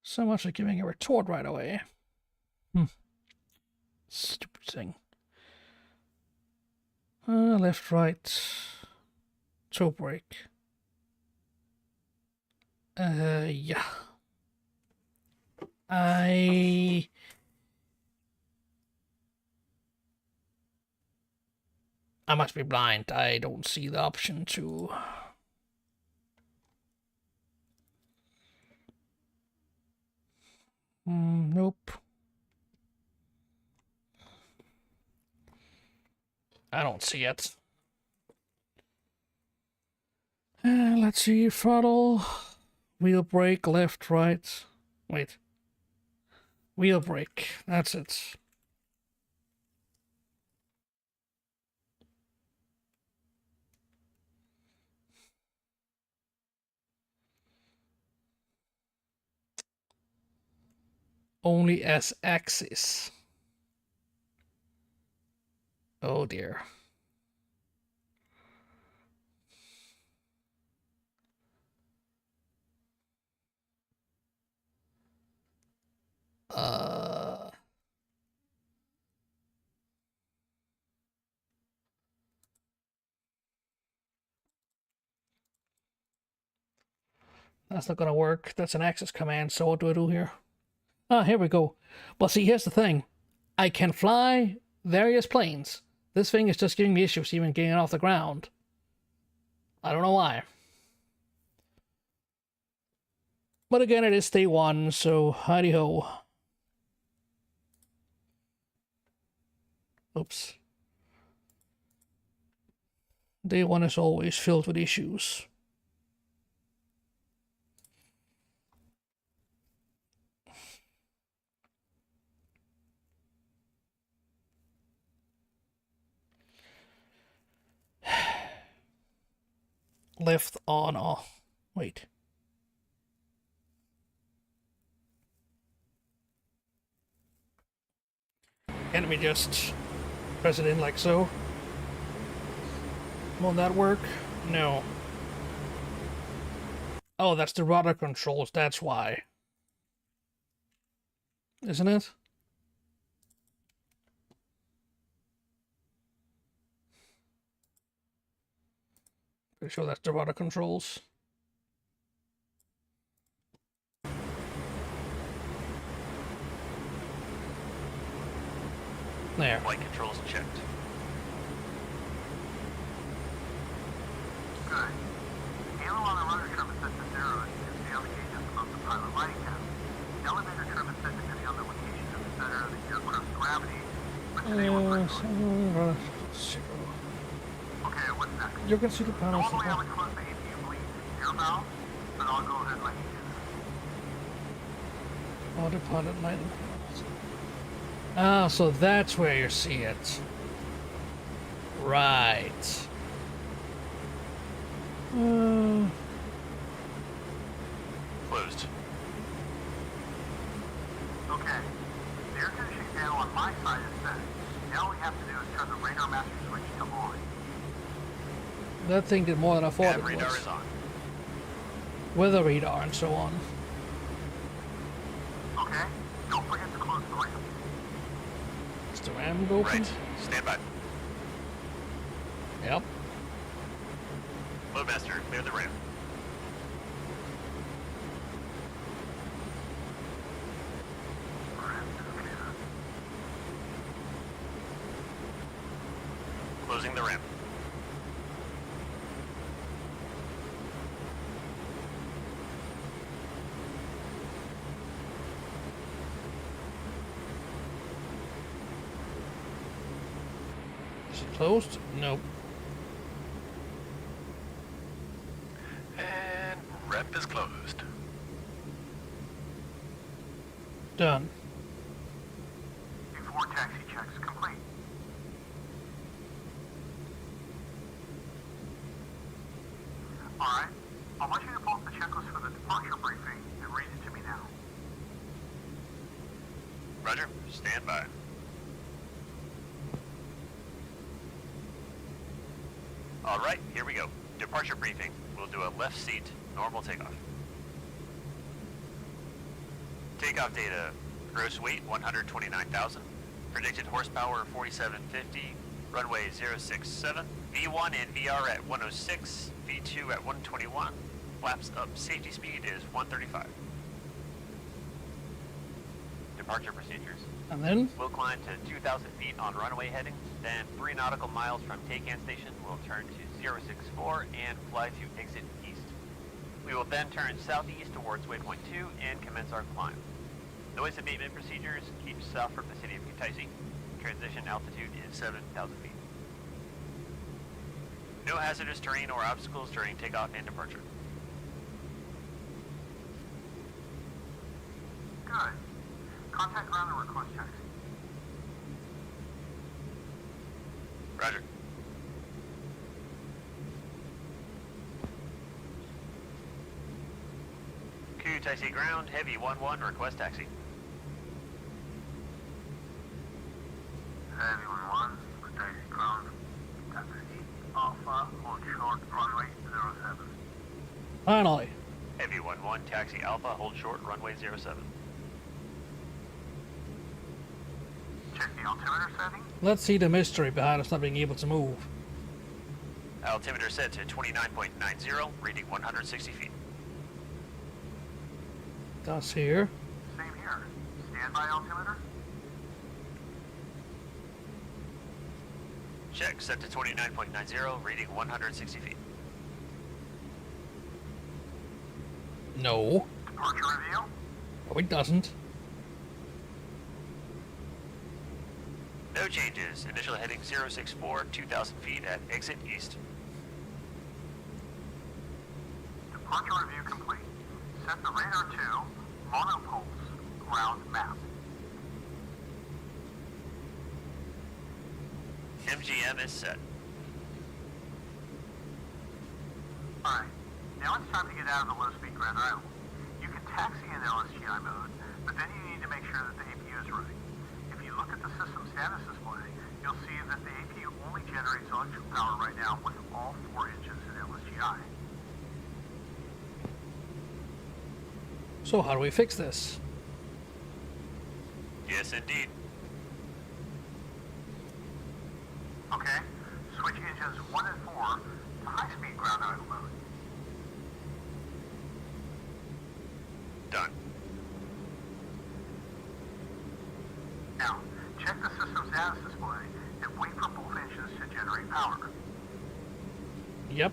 So much for giving a retort right away. Stupid thing. Left, right. Toe brake. Yeah. I must be blind. I don't see the option to... Nope. I don't see it. Let's see. Throttle. Wheel brake. Left, right. Wait. Wheel brake. That's it. Only as axis. Oh dear. That's not gonna work. That's an axis command, so what do I do here? Ah, here we go. But see, here's the thing. I can fly various planes. This thing is just giving me issues even getting it off the ground. I don't know why. But again, it is day one, so hidey-ho. Oops. Day one is always filled with issues. left on off. Wait. Can't we just press it in like so? Won't that work? No. Oh, that's the rudder controls, that's why. Isn't it? Pretty sure that's the rudder controls. There. Flight controls checked. Good. Halo on the rudder trim is set to 0 as you can see on the gauges above the pilot lighting tab. The elevator trim is set depending on the location of the center of the aircraft's gravity, but today we're Zero. Okay, what's next? You can see the panels. Normally I would close the APU bleed air valve, but I'll go ahead and let you do that. Autopilot lighting. Ah, so that's where you see it. Right. Closed. Okay. The air conditioning panel on my side is set. Now all we have to do is turn the radar master switch to on. That thing did more than I thought it Radar was. is on. Weather radar and so on. Okay? Don't forget to close the ramp. Is the ramp open? Right. Stand by. Yep. Loadmaster, clear the ramp. Ramp is clear. Closing the ramp. Is it closed? Nope. And ramp is closed. Done. Before taxi checks complete. Alright. I want you to pull up the checklist for the departure briefing and read it to me now. Roger. Stand by. All right, here we go. Departure briefing. We'll do a left seat, normal takeoff. Takeoff data. Gross weight 129,000. Predicted horsepower 4750. Runway 067. V1 and VR at 106. V2 at 121. Flaps up. Safety speed is 135. Departure procedures. And then? We'll climb to 2,000 feet on runway heading, then 3 nautical miles from Taycan Station, we'll turn to 064 and fly to exit east. We will then turn southeast towards waypoint 2 and commence our climb. Noise abatement procedures keep south from the city of Kutaisi. Transition altitude is 7,000 feet. No hazardous terrain or obstacles during takeoff and departure. Good. Contact ground and request taxi. Roger. Kutaisi ground, heavy 1-1, request taxi. Heavy 1-1, taxi ground. Taxi Alpha, hold short, runway 07. Finally. Heavy 1-1, taxi Alpha, hold short, runway 07. Check the altimeter setting. Let's see the mystery behind us not being able to move. Altimeter set to 29.90, reading 160 feet. That's here. Same here. Standby altimeter. Check, set to 29.90, reading 160 feet. No. Departure reveal. No, it doesn't. No changes. Initial heading 064, 2,000 feet at exit east. Departure review complete. Set the radar to monopulse ground map. MGM is set. Alright. it's time to get out of the low-speed ground idle. You can taxi in LSGI mode, but then you need to make sure that the APU is running. If you look at the system status display, you'll see that the APU only generates electrical power right now with all 4 engines in LSGI. So how do we fix this? Yes, indeed. Okay, switch engines 1 and 4 to high-speed ground idle mode. Done. Now, check the system status display and wait for both engines to generate power. Yep.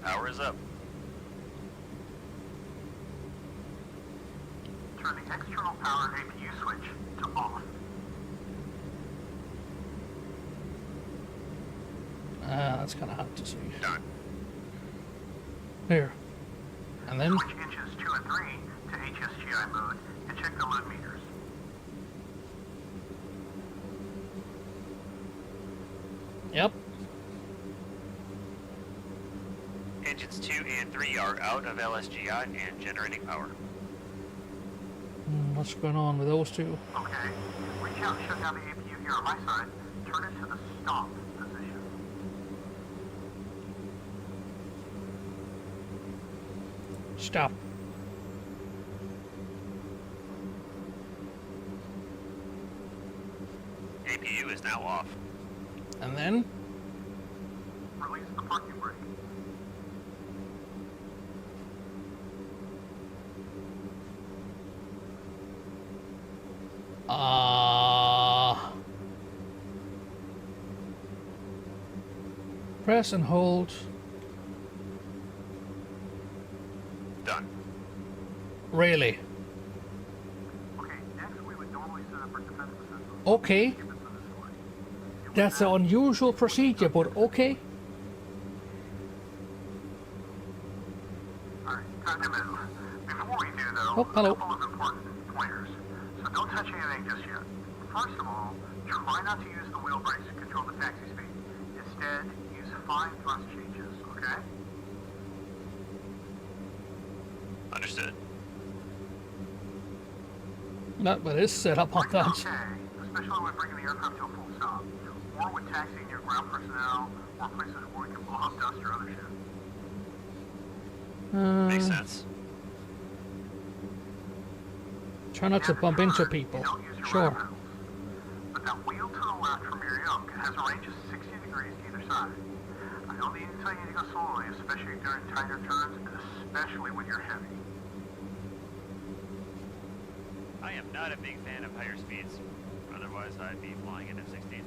Power is up. Turn the external power APU switch to off. That's kind of hard to see. Done. Here. And then, Switch engines 2 and 3 to HSGI mode and check the load meters. yep. Engines 2 and 3 are out of LSGI and generating power. What's going on with those two? Okay, reach out and shut down the APU here on my side. Turn it to the stop position. Stop. APU is now off. And then, Release the parking brake. press and hold. Done. Really? Okay, next we would normally set up our defensive system. Okay. Give it to this way. That's an unusual procedure, but okay. Alright, time to move. Before we do though, Oh, hello. a couple of important pointers. So don't touch anything just yet. First of all, try not to use the wheel brakes to control the taxi speed. Instead, use fine thrust changes, okay? Understood. Not with this setup on that. Okay, especially when bringing the aircraft to a full stop, or when taxiing your ground personnel, or places where you can blow up dust or other shit. Makes sense. Try not to And bump into third, people. you don't use your Sure. rudder pedals. But that wheel to the left from your yoke has a range of 60 degrees to either side. I don't need to tell you to go slowly, especially during tighter turns, and especially when you're heavy. I am not a big fan of higher speeds. Otherwise, I'd be flying an F-16.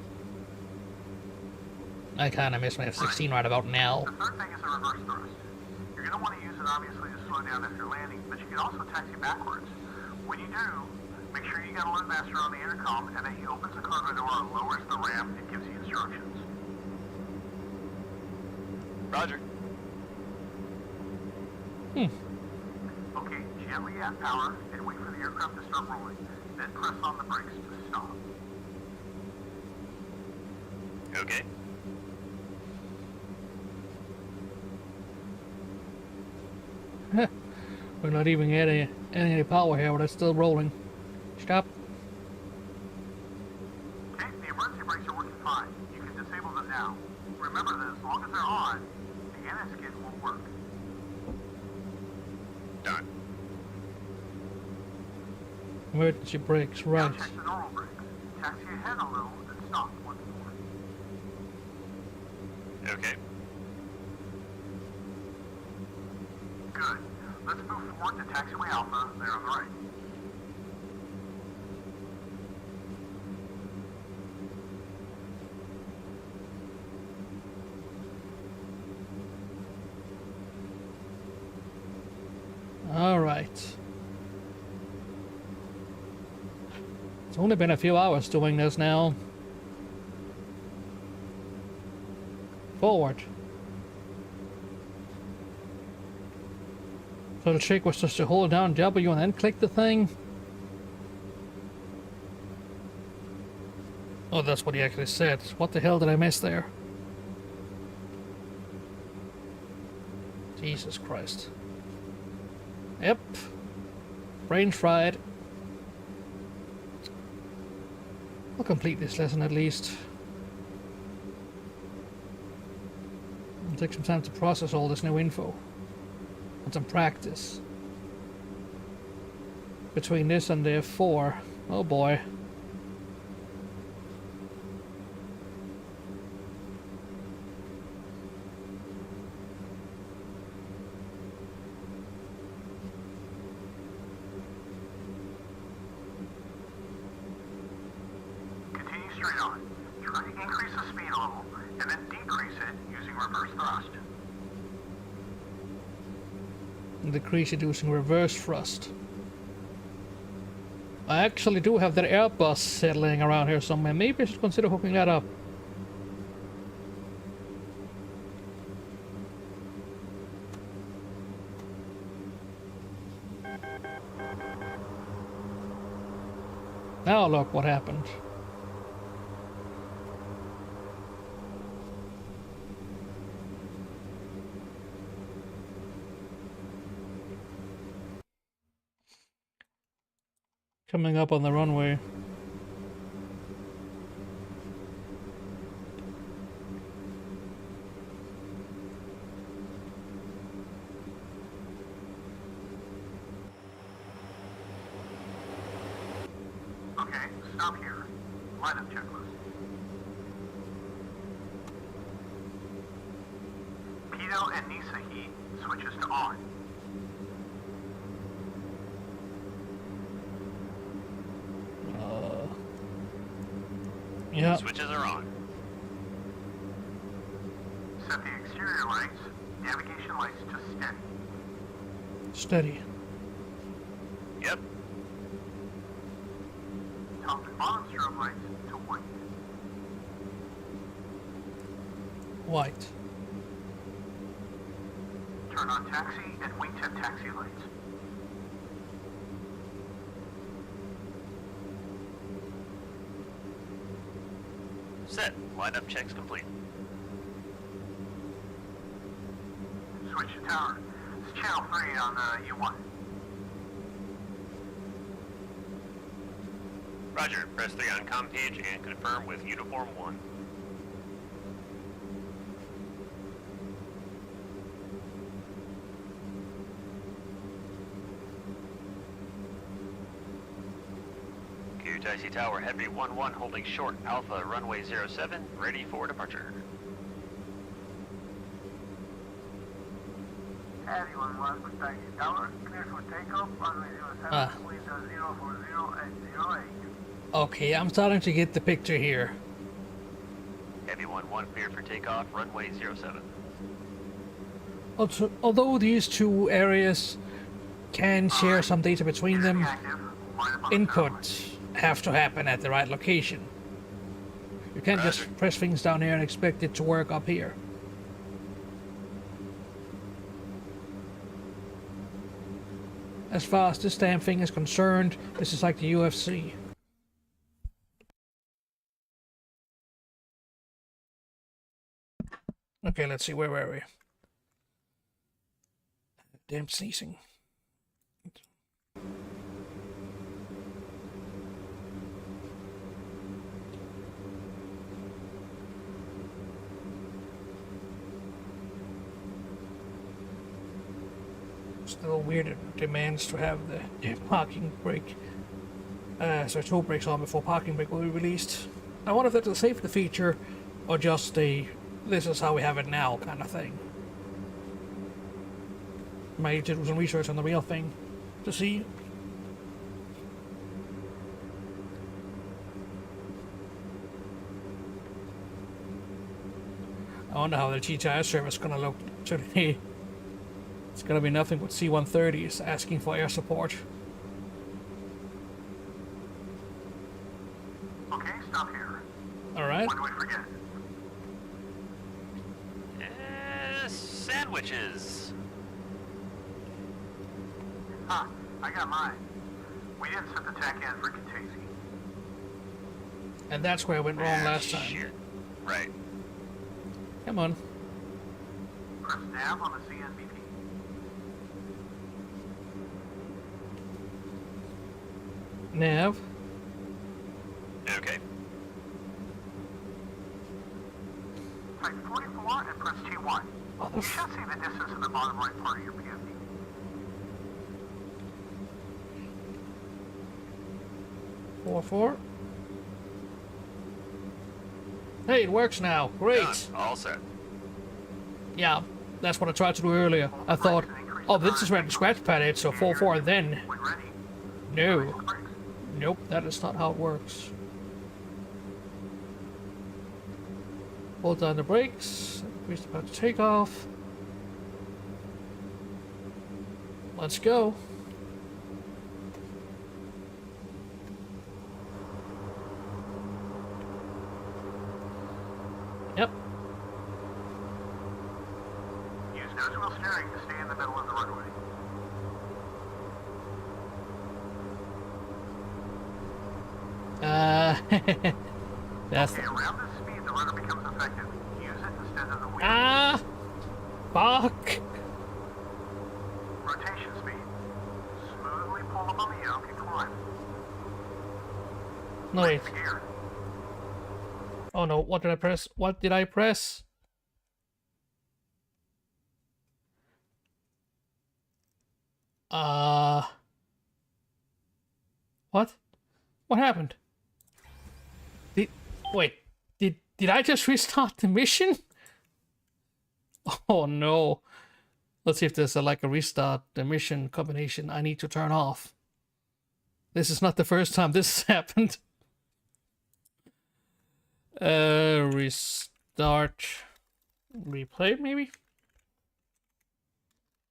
I kind of miss my F-16 right about now. The third thing is a reverse thrust. You're going to want to use it obviously to slow down after landing, but you can also taxi backwards. When you do, make sure you got a load master on the intercom and that he opens the cargo door and lowers the ramp and gives you instructions. Roger. Okay, gently add power and wait for the aircraft to start rolling. Then press on the brakes to stop. Okay. We're not even getting any power here, but it's still rolling. Stop. Okay, the emergency brakes are working fine. You can disable them now. Remember that as long as they're on, the anti-skid won't work. Done. Emergency brakes, Now right. check the normal brakes. Taxi ahead a little and stop once more. Okay. Good. Let's move forward to taxiway Alpha there on the right. All right. It's only been a few hours doing this now. Forward. So the trick was just to hold down W and then click the thing. Oh, that's what he actually said. What the hell did I miss there? Jesus Christ. Yep. Brain fried. I'll complete this lesson at least. It'll take some time to process all this new info. And some practice. Between this and the F4. Oh boy. Continue straight on. Try to increase the speed level and then decrease it using reverse thrust. Decrease it using reverse thrust. I actually do have that Airbus settling around here somewhere. Maybe I should consider hooking that up. Now look what happened. Coming up on the runway. Okay, stop here. Lineup checklist. Pitot and Nisa heat switches to on. Yeah. Switches are on. Set the exterior lights, navigation lights to steady. Steady. Yep. Top and bottom strobe lights to white. White. Turn on taxi and wingtip taxi lights. Set. Lineup checks complete. Switch to tower. It's channel 3 on U1. Roger. Press 3 on comm page and confirm with uniform 1. QTIC Tower Heavy 1-1 holding short Alpha runway 07, ready for departure. Heavy 1-1 with taxi tower, clear for takeoff, runway 07, winds are 040 at 08. Okay, I'm starting to get the picture here. Heavy 1-1 cleared for takeoff, runway 07. Although these two areas can share some data between them, Active, line up on input have to happen at the right location. You can't just press things down here and expect it to work up here. As far as this damn thing is concerned, this is like the UFC. Okay, let's see, where were we? Damn sneezing. Still weird demands to have the parking brake, so tow brakes on before parking brake will be released. I wonder if that's a safety feature or just a this is how we have it now kind of thing. Might need to do some research on the real thing to see. I wonder how the GTI service is gonna look today. It's gonna be nothing but C130s asking for air support. Okay, stop here. Alright. When do we forget? Sandwiches. Huh, I got mine. We didn't set the tack in for Katesi. And that's where I went wrong last time. Shit. Right. Come on. Press nav on the CNBP. Nav. Okay. Type 44 and press T1. Oh, You should see the distance in the bottom right part of your PFD. four. Hey, it works now. Great. Done. All set. Yeah, that's what I tried to do earlier. I thought, oh, this is where the scratch pad is, so 4 then. When ready, No. brakes. Nope, that is not how it works. Hold down the brakes. We're about to take off. Let's go. Yep. Use nose wheel steering to stay in the middle of the runway. That's Okay, around this speed, the rudder becomes effective. Use it instead of the wheel. ah, fuck. Rotation speed. Smoothly pull up on the yoke and climb. No wait. Gear. Oh no, what did I press? What did I press? What? What happened? Did I just restart the mission? Oh no. Let's see if there's like a restart the mission combination I need to turn off. This is not the first time this has happened. Restart. Replay, maybe?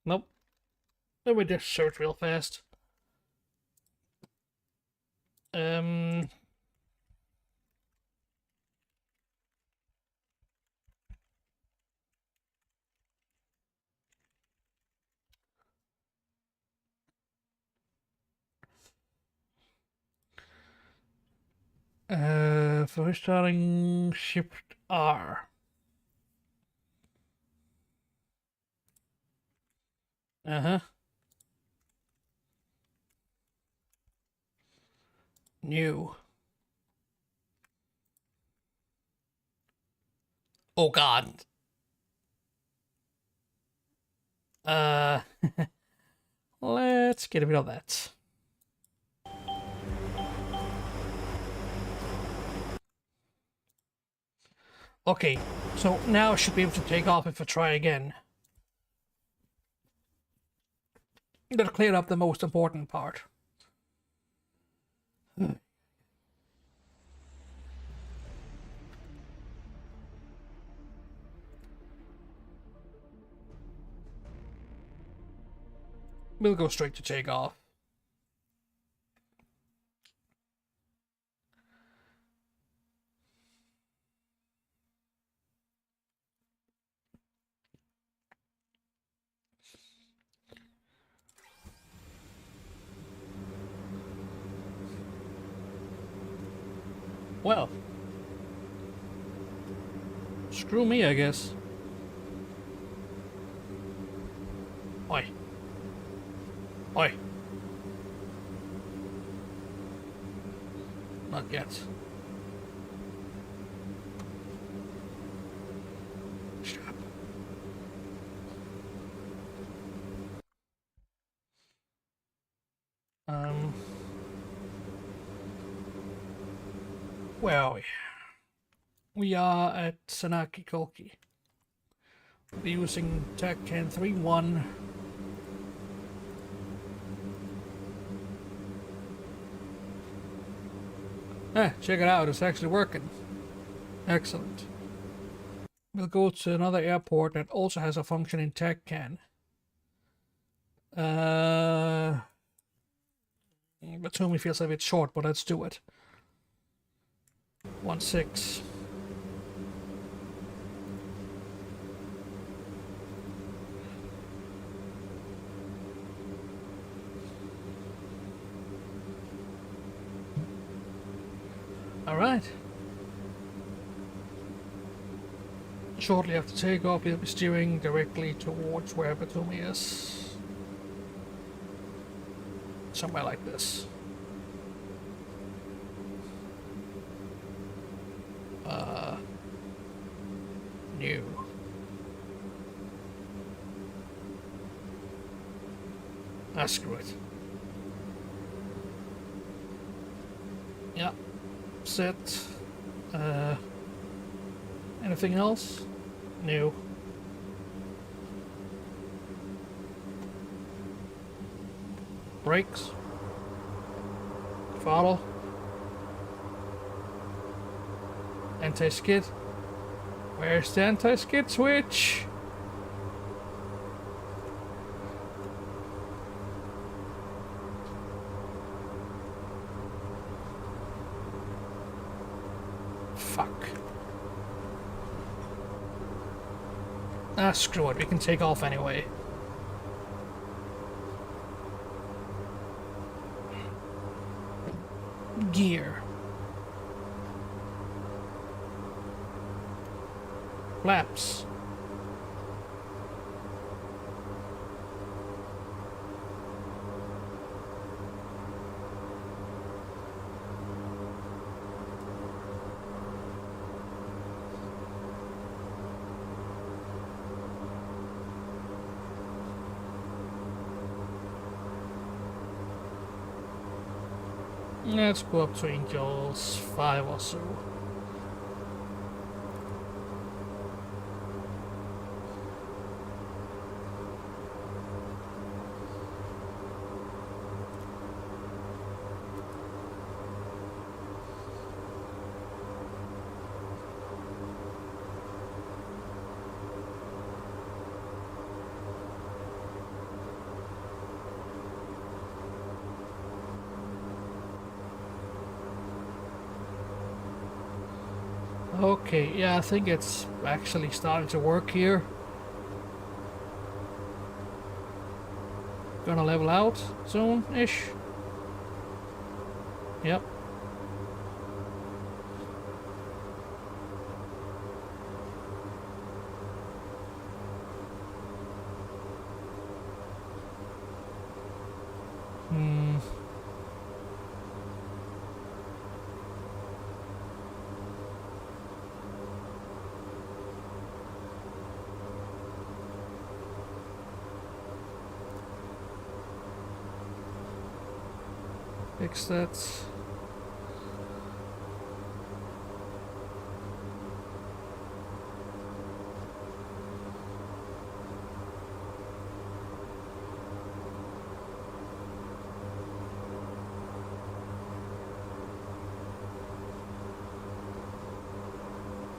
Nope. Let me just search real fast. For restarting, Shift R. Uh-huh. New. Oh God. Let's get rid of that. Okay, so now I should be able to take off if I try again. That cleared up the most important part. We'll go straight to take off. Well, screw me, I guess. Oi. Oi. Not yet. Shut up. Where are we? We are at Sanaki Koki. We're using TACAN 3.1. Check it out, it's actually working. Excellent. We'll go to another airport that also has a function in TACAN. Batumi feels a bit short, but let's do it. 1-6. All right. Shortly after takeoff, we'll be steering directly towards where Batumi is. Somewhere like this. Ah, screw it. Yeah. Set. Anything else? No. Brakes. Throttle. Anti-skid. Where's the anti-skid switch? Fuck. Ah, screw it. We can take off anyway. Gear. Flaps. Let's go up to Angels 5 or so. Okay, yeah, I think it's actually starting to work here. Gonna level out soon-ish. Yep. Fix that.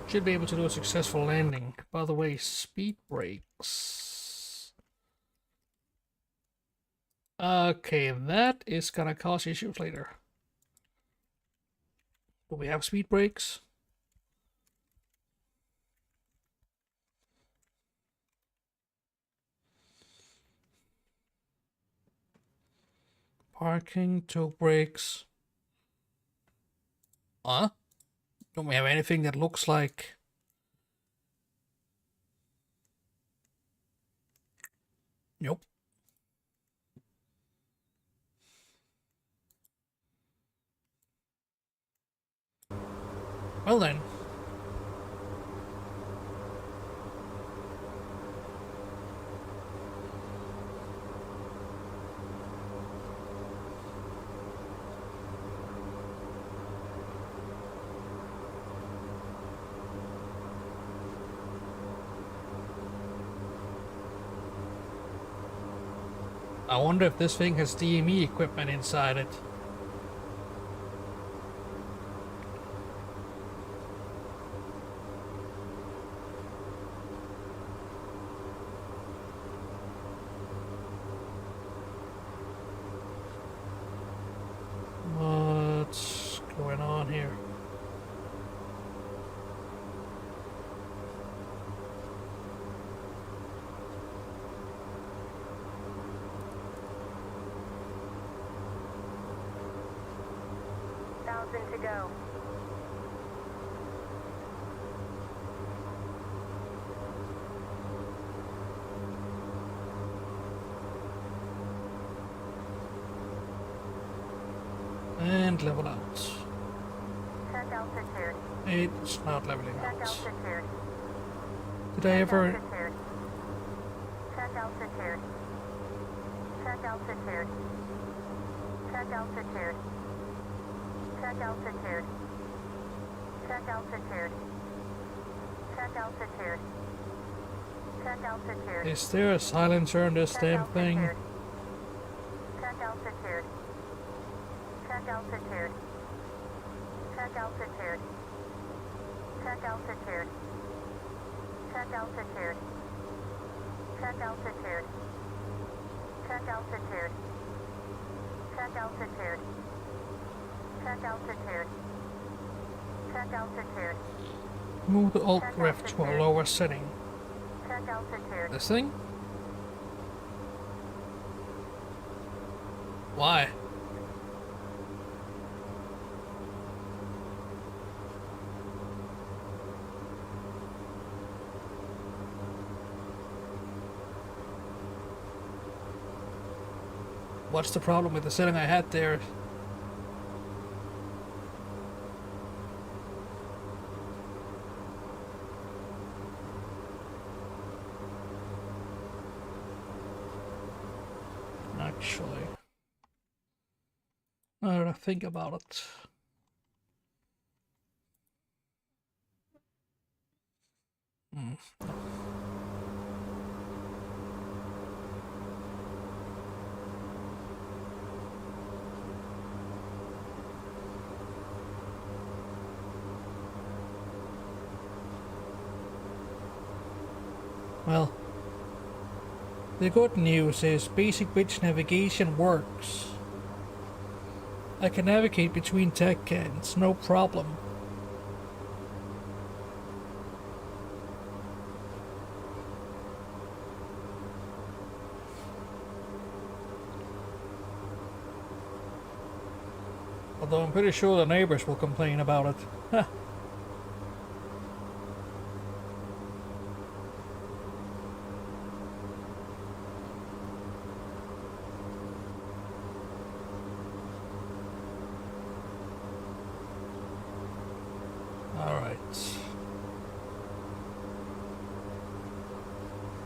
Should be able to do a successful landing. By the way, speed brakes. Okay, that is gonna cause issues later. Do we have speed brakes? Parking, toe brakes. Huh? Don't we have anything that looks like... Nope. Well then. I wonder if this thing has DME equipment inside it. What's going on here? To go. And level out. Check altitude. It's not leveling Check out. altitude. Did I ever... Check altitude. Check altitude. Check altitude. Check altitude. Check altitude. Check altitude. Check altitude. Is there a silencer on this Check damn thing? altitude. Check altitude. Check altitude. Check altitude. Check altitude. Check altitude. Check altitude. Check altitude. Check altitude. Check altitude. Check altitude. Move the alt ref to a lower setting. Check altitude. This thing? Why? What's the problem with the setting I had there? Actually, I gotta think about it. Well, the good news is basic bridge navigation works. I can navigate between tech cans, no problem. Although I'm pretty sure the neighbors will complain about it. Huh.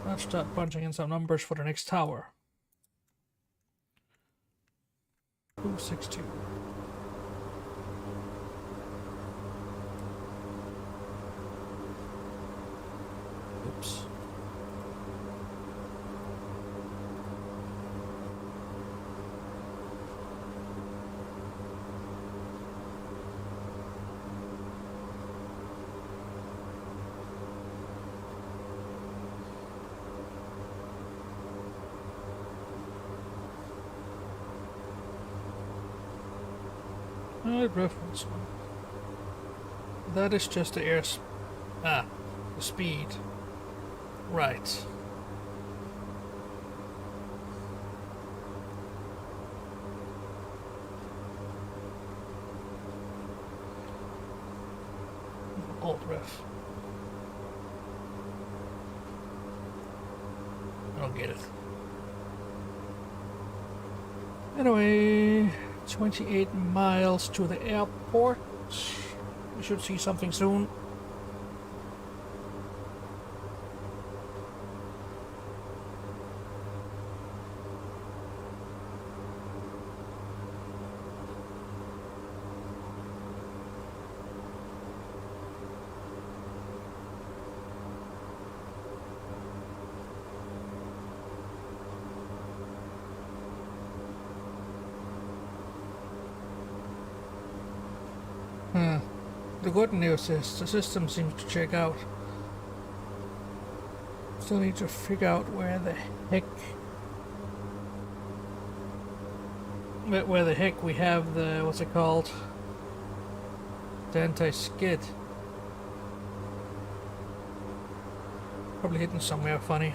Let's start punching in some numbers for the next tower. 262. Oops. Reference one. That is just the the speed. Right. Alt ref. I don't get it. Anyway, 28 miles to the airport. We should see something soon. The good news is the system seems to check out. Still need to figure out where the heck we have the, what's it called? The anti-skid. Probably hidden somewhere funny.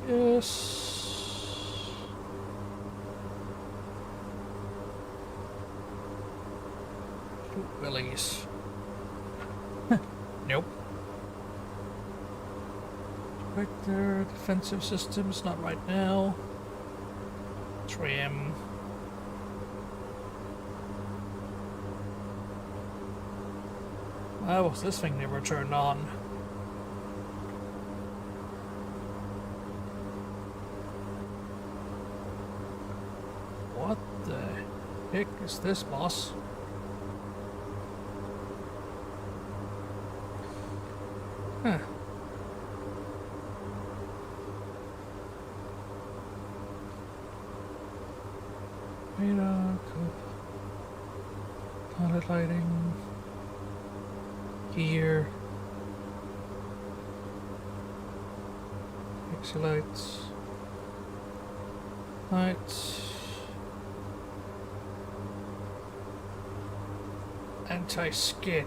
Yes. Shoot willies. Nope. Right there, defensive systems, not right now. Trim. Why was this thing never turned on? What the heck is this, boss? Huh. Radar, pilot lighting, gear, pixie lights, lights, anti-skid,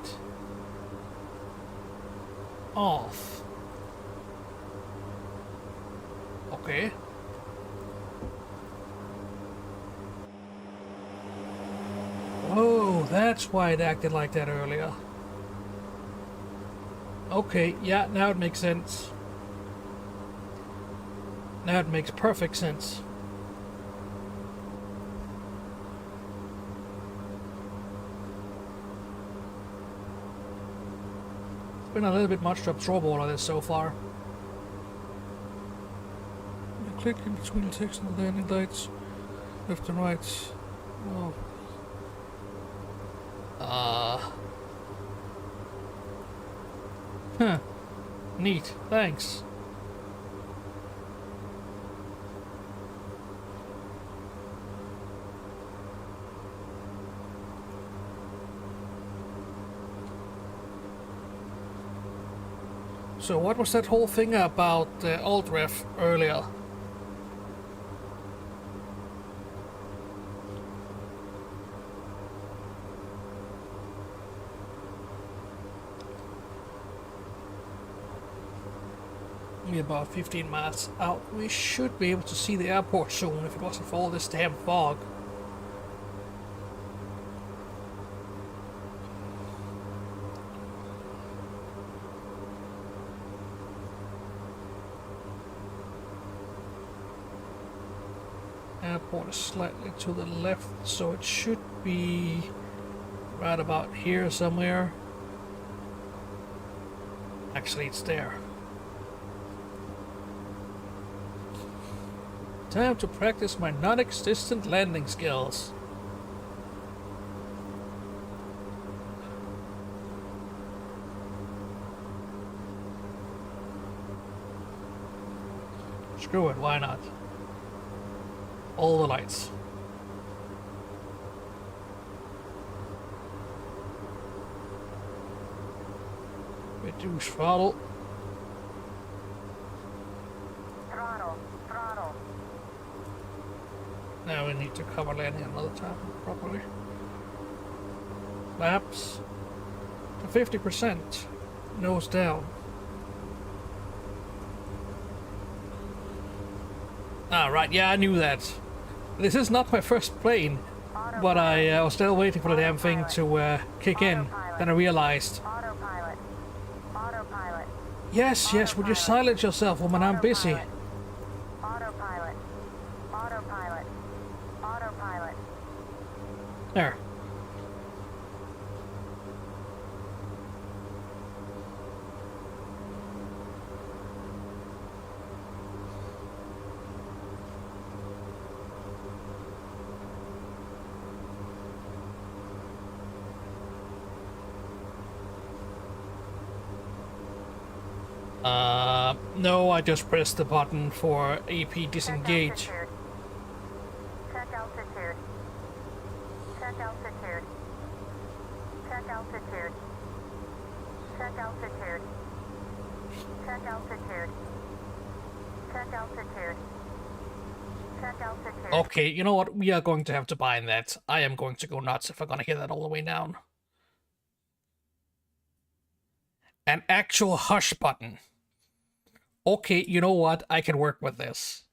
off. Okay. Oh, that's why it acted like that earlier. Okay, yeah, now it makes sense. Now it makes perfect sense. It's been a little bit much to absorb all of this so far. You click in between the text and the landing lights, left and right. Oh. Huh. Neat. Thanks. So what was that whole thing about alt ref earlier? We're about 15 miles out. We should be able to see the airport soon if it wasn't for all this damn fog. Airport is slightly to the left, so it should be right about here somewhere. Actually, it's there. Time to practice my non-existent landing skills. Screw it, why not? All the lights. Reduce throttle. Throttle. Now we need to cover landing another time properly. Flaps to 50%. Nose down. Ah, right, yeah, I knew that. This is not my first plane, but I was still waiting for the damn thing to kick in. Then I realized. Autopilot. Yes, would you silence yourself, woman? I'm busy. Autopilot. There. No, I just pressed the button for AP disengage. Check altitude. Check altitude. Check altitude. Check altitude. Check altitude. Check altitude. Check altitude. Okay, you know what? We are going to have to bind that. I am going to go nuts if I'm gonna hear that all the way down. An actual hush button. Okay, you know what? I can work with this.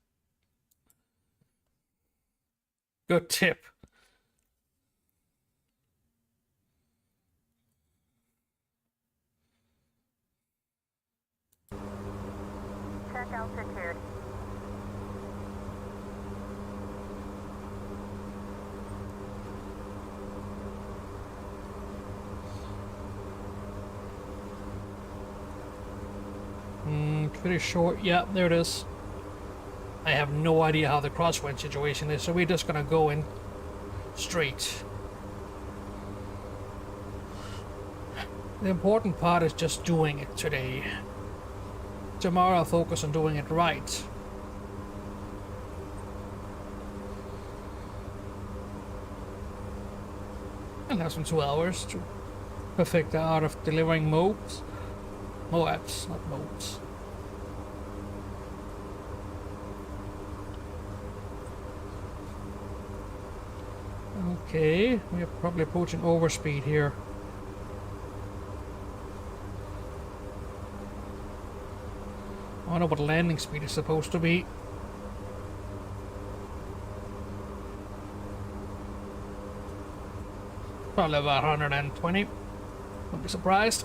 Good tip. Check altitude. pretty short. Yeah, there it is. I have no idea how the crosswind situation is, so we're just gonna go in straight. The important part is just doing it today. Tomorrow I'll focus on doing it right. And less than 2 hours to perfect the art of delivering Moabs, not Moabs. Okay, we are probably approaching overspeed here. I don't know what landing speed is supposed to be. Probably about 120. Wouldn't be surprised.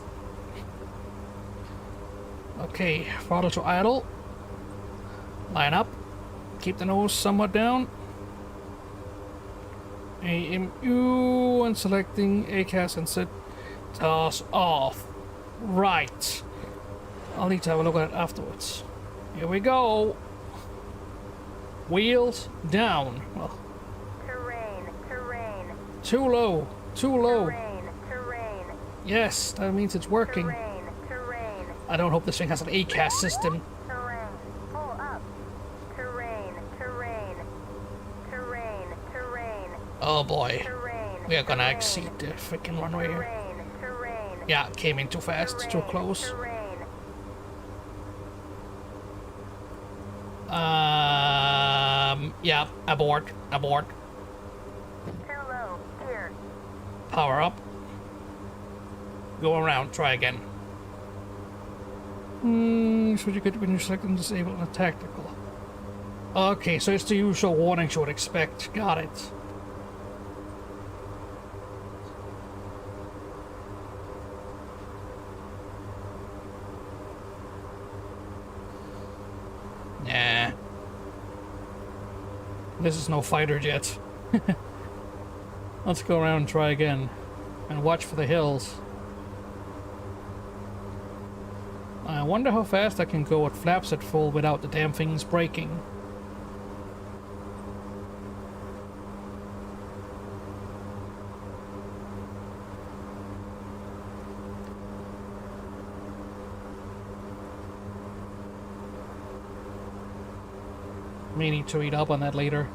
Okay, throttle to idle. Line up. Keep the nose somewhat down. AMU and selecting ACAS and set TAS off. Right. I'll need to have a look at it afterwards. Here we go. Wheels down. Well, Terrain. too low. Too low. Terrain. Yes, that means it's working. Terrain. I don't hope this thing has an ACAS system. Terrain. Pull up. Terrain. Oh boy. Terrain. We are gonna exceed the freaking runway here. Terrain. Yeah, it came in too fast, too close. Terrain. Yeah, abort. Too low. Here. Power up. Go around, try again. So you get when you select and disable on a tactical. Okay, so it's the usual warnings you would expect. Got it. Nah. This is no fighter jet. Let's go around and try again. And watch for the hills. I wonder how fast I can go with flaps at full without the damn things breaking. May need to read up on that later.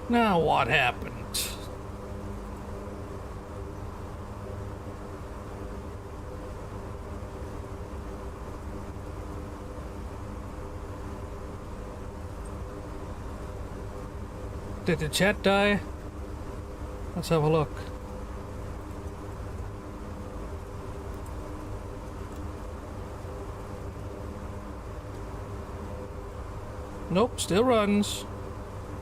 Now what happened? Did the chat die? Let's have a look. Nope, still runs.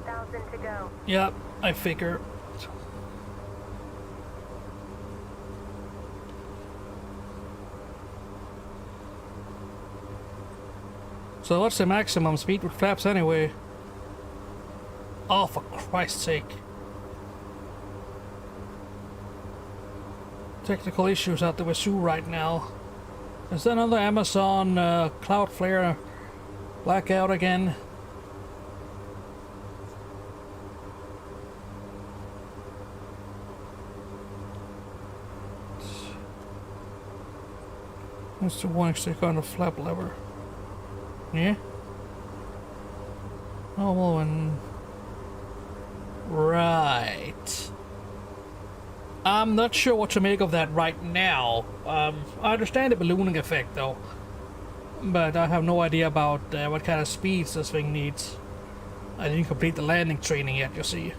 1,000 to go. Yep, I figure. So what's the maximum speed with flaps anyway? Oh, for Christ's sake. Technical issues out the wazoo right now. Is there another Amazon Cloudflare blackout again? That's the one stick on the flap lever. Yeah? Oh, and... Right. I'm not sure what to make of that right now. I understand the ballooning effect though, but I have no idea about what kind of speeds this thing needs. I didn't complete the landing training yet, you see.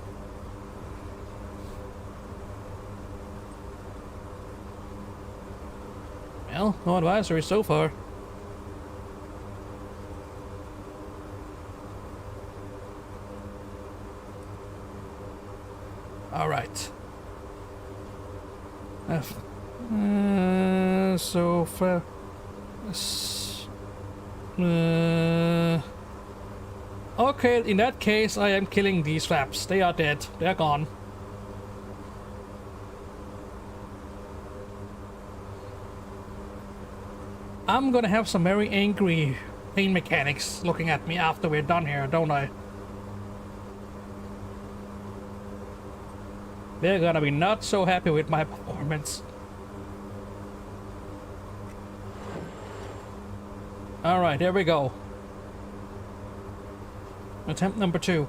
Well, no advisory so far. All right. So far. Okay, in that case, I am killing these flaps. They are dead. They're gone. I'm gonna have some very angry plane mechanics looking at me after we're done here, don't I? They're gonna be not so happy with my performance. Alright, here we go. Attempt number 2.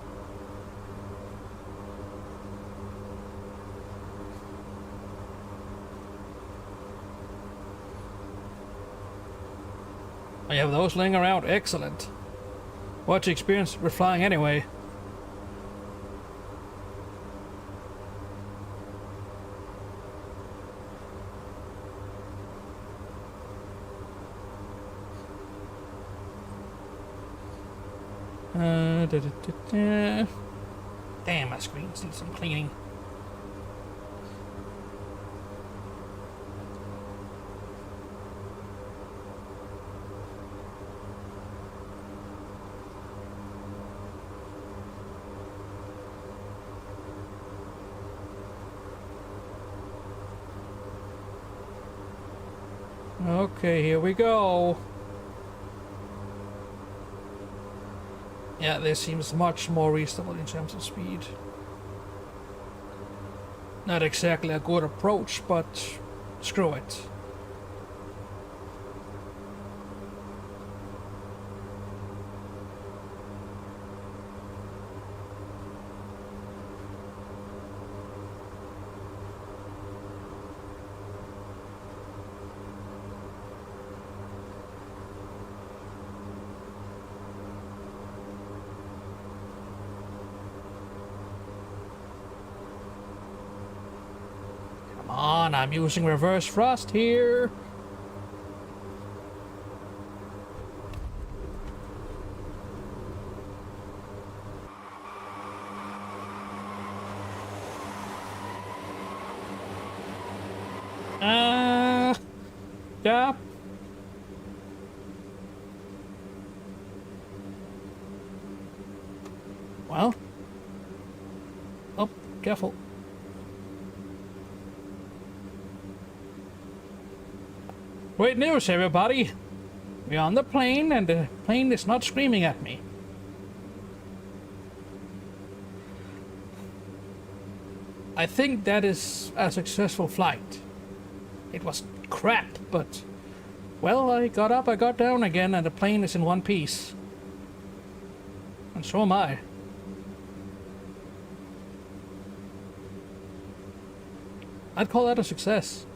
I have those laying around. Excellent. What's your experience with flying anyway? Damn, my screens need some cleaning. Okay, here we go. Yeah, this seems much more reasonable in terms of speed. Not exactly a good approach, but screw it. Come on, I'm using reverse thrust here. Yeah. Well. Oh, careful. Great news, everybody. We're on the plane, and the plane is not screaming at me. I think that is a successful flight. It was crap, but... well, I got up, I got down again, and the plane is in one piece. And so am I. I'd call that a success.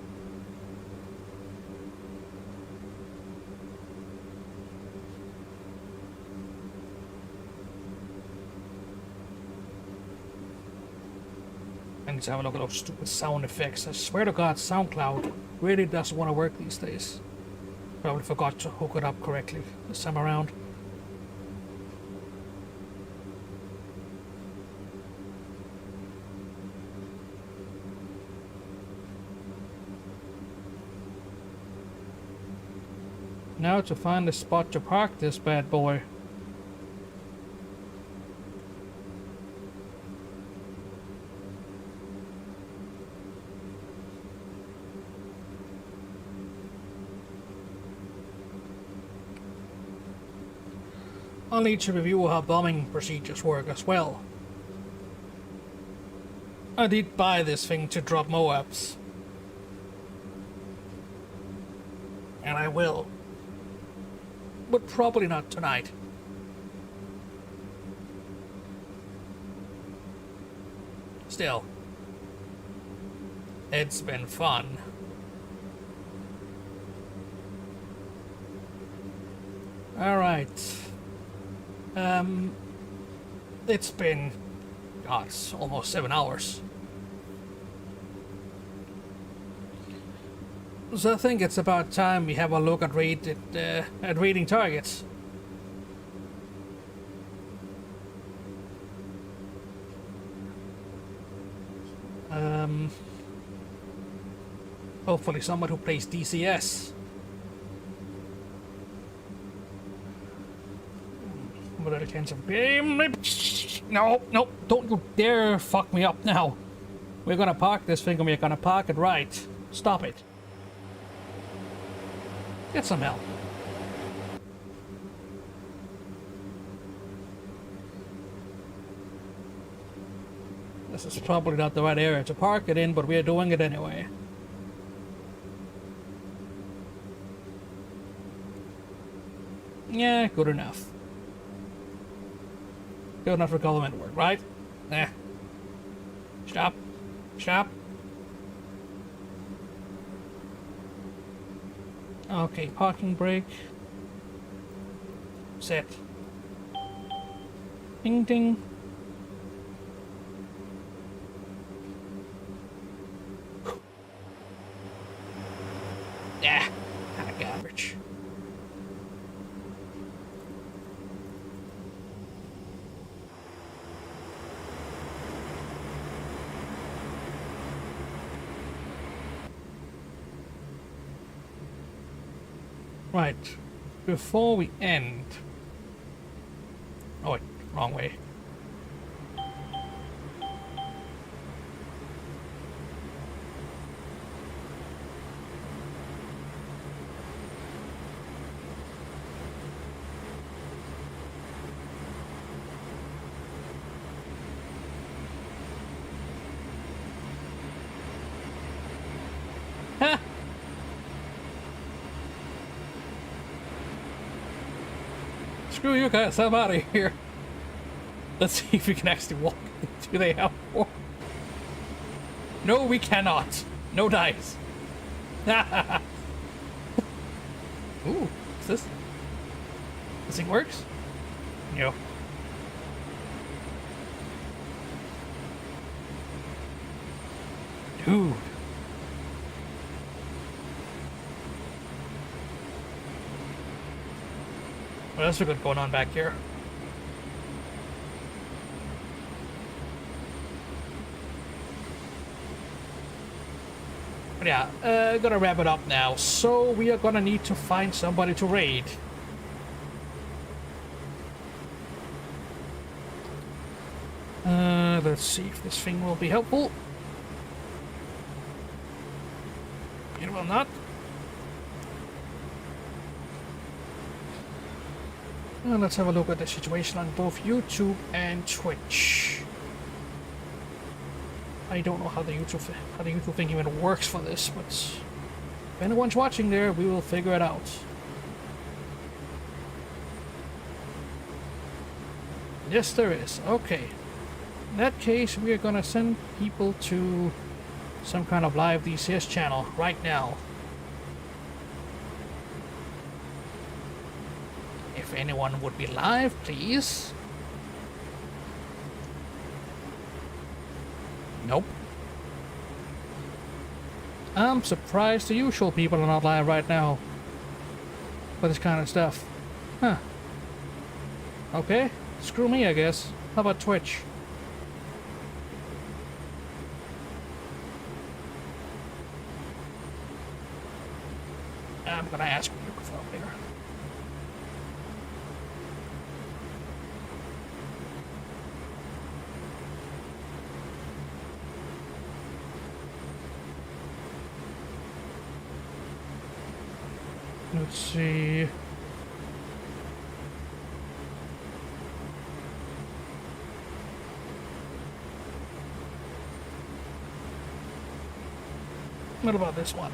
I need to have a look at those stupid sound effects. I swear to God, SoundCloud really doesn't want to work these days. Probably forgot to hook it up correctly this time around. Now to find a spot to park this bad boy. I'll need to review how bombing procedures work as well. I did buy this thing to drop MOABs. And I will. But probably not tonight. Still, it's been fun. Alright. It's been, God, it's almost 7 hours. So I think it's about time we have a look at reading targets. Hopefully someone who plays DCS. What are the chance of game? No, no, don't you dare fuck me up now. We're gonna park this thing and we're gonna park it right. Stop it. Get some help. This is probably not the right area to park it in, but we're doing it anyway. Yeah, good enough. Good enough for government work, right? Eh. Stop. Stop. Okay, parking brake. Set. Ding ding. Yeah, kind of garbage. Right, before we end... Oh wait, wrong way. Ha! Screw you guys, I'm out of here. Let's see if we can actually walk. Do they have more? No, we cannot. No dice. Ooh, what's this? This thing works? No. Dude. What else we got going on back here? But yeah, gonna wrap it up now. So we are gonna need to find somebody to raid. Let's see if this thing will be helpful. It will not. Let's have a look at the situation on both YouTube and Twitch. I don't know how the YouTube thing even works for this, but if anyone's watching there, we will figure it out. Yes, there is. Okay. In that case, we are gonna send people to some kind of live DCS channel right now. If anyone would be live, please. Nope. I'm surprised the usual people are not live right now for this kind of stuff. Huh. Okay. Screw me, I guess. How about Twitch? I'm gonna ask you for help later. Let's see. What about this one?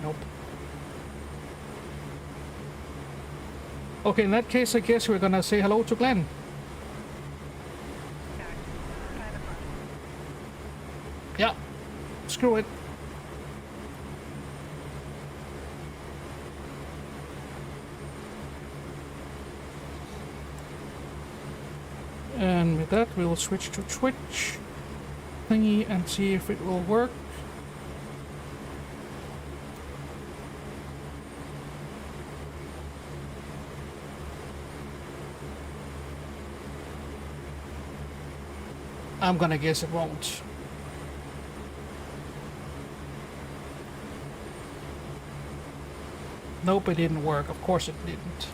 Nope. Okay, in that case, I guess we're gonna say hello to Glenn. Yeah. Screw it. And with that, we'll switch to Twitch thingy and see if it will work. I'm gonna guess it won't. Nope, it didn't work. Of course it didn't.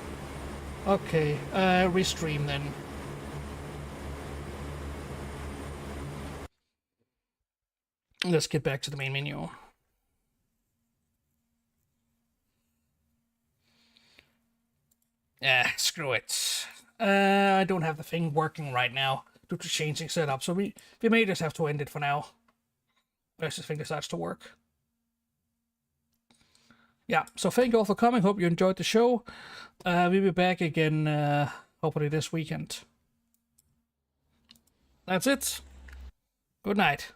Okay, restream then. Let's get back to the main menu. Screw it. I don't have the thing working right now due to changing setup, so we may just have to end it for now. As this thing decides to work. Yeah, so thank you all for coming. Hope you enjoyed the show. We'll be back again, hopefully this weekend. That's it. Good night.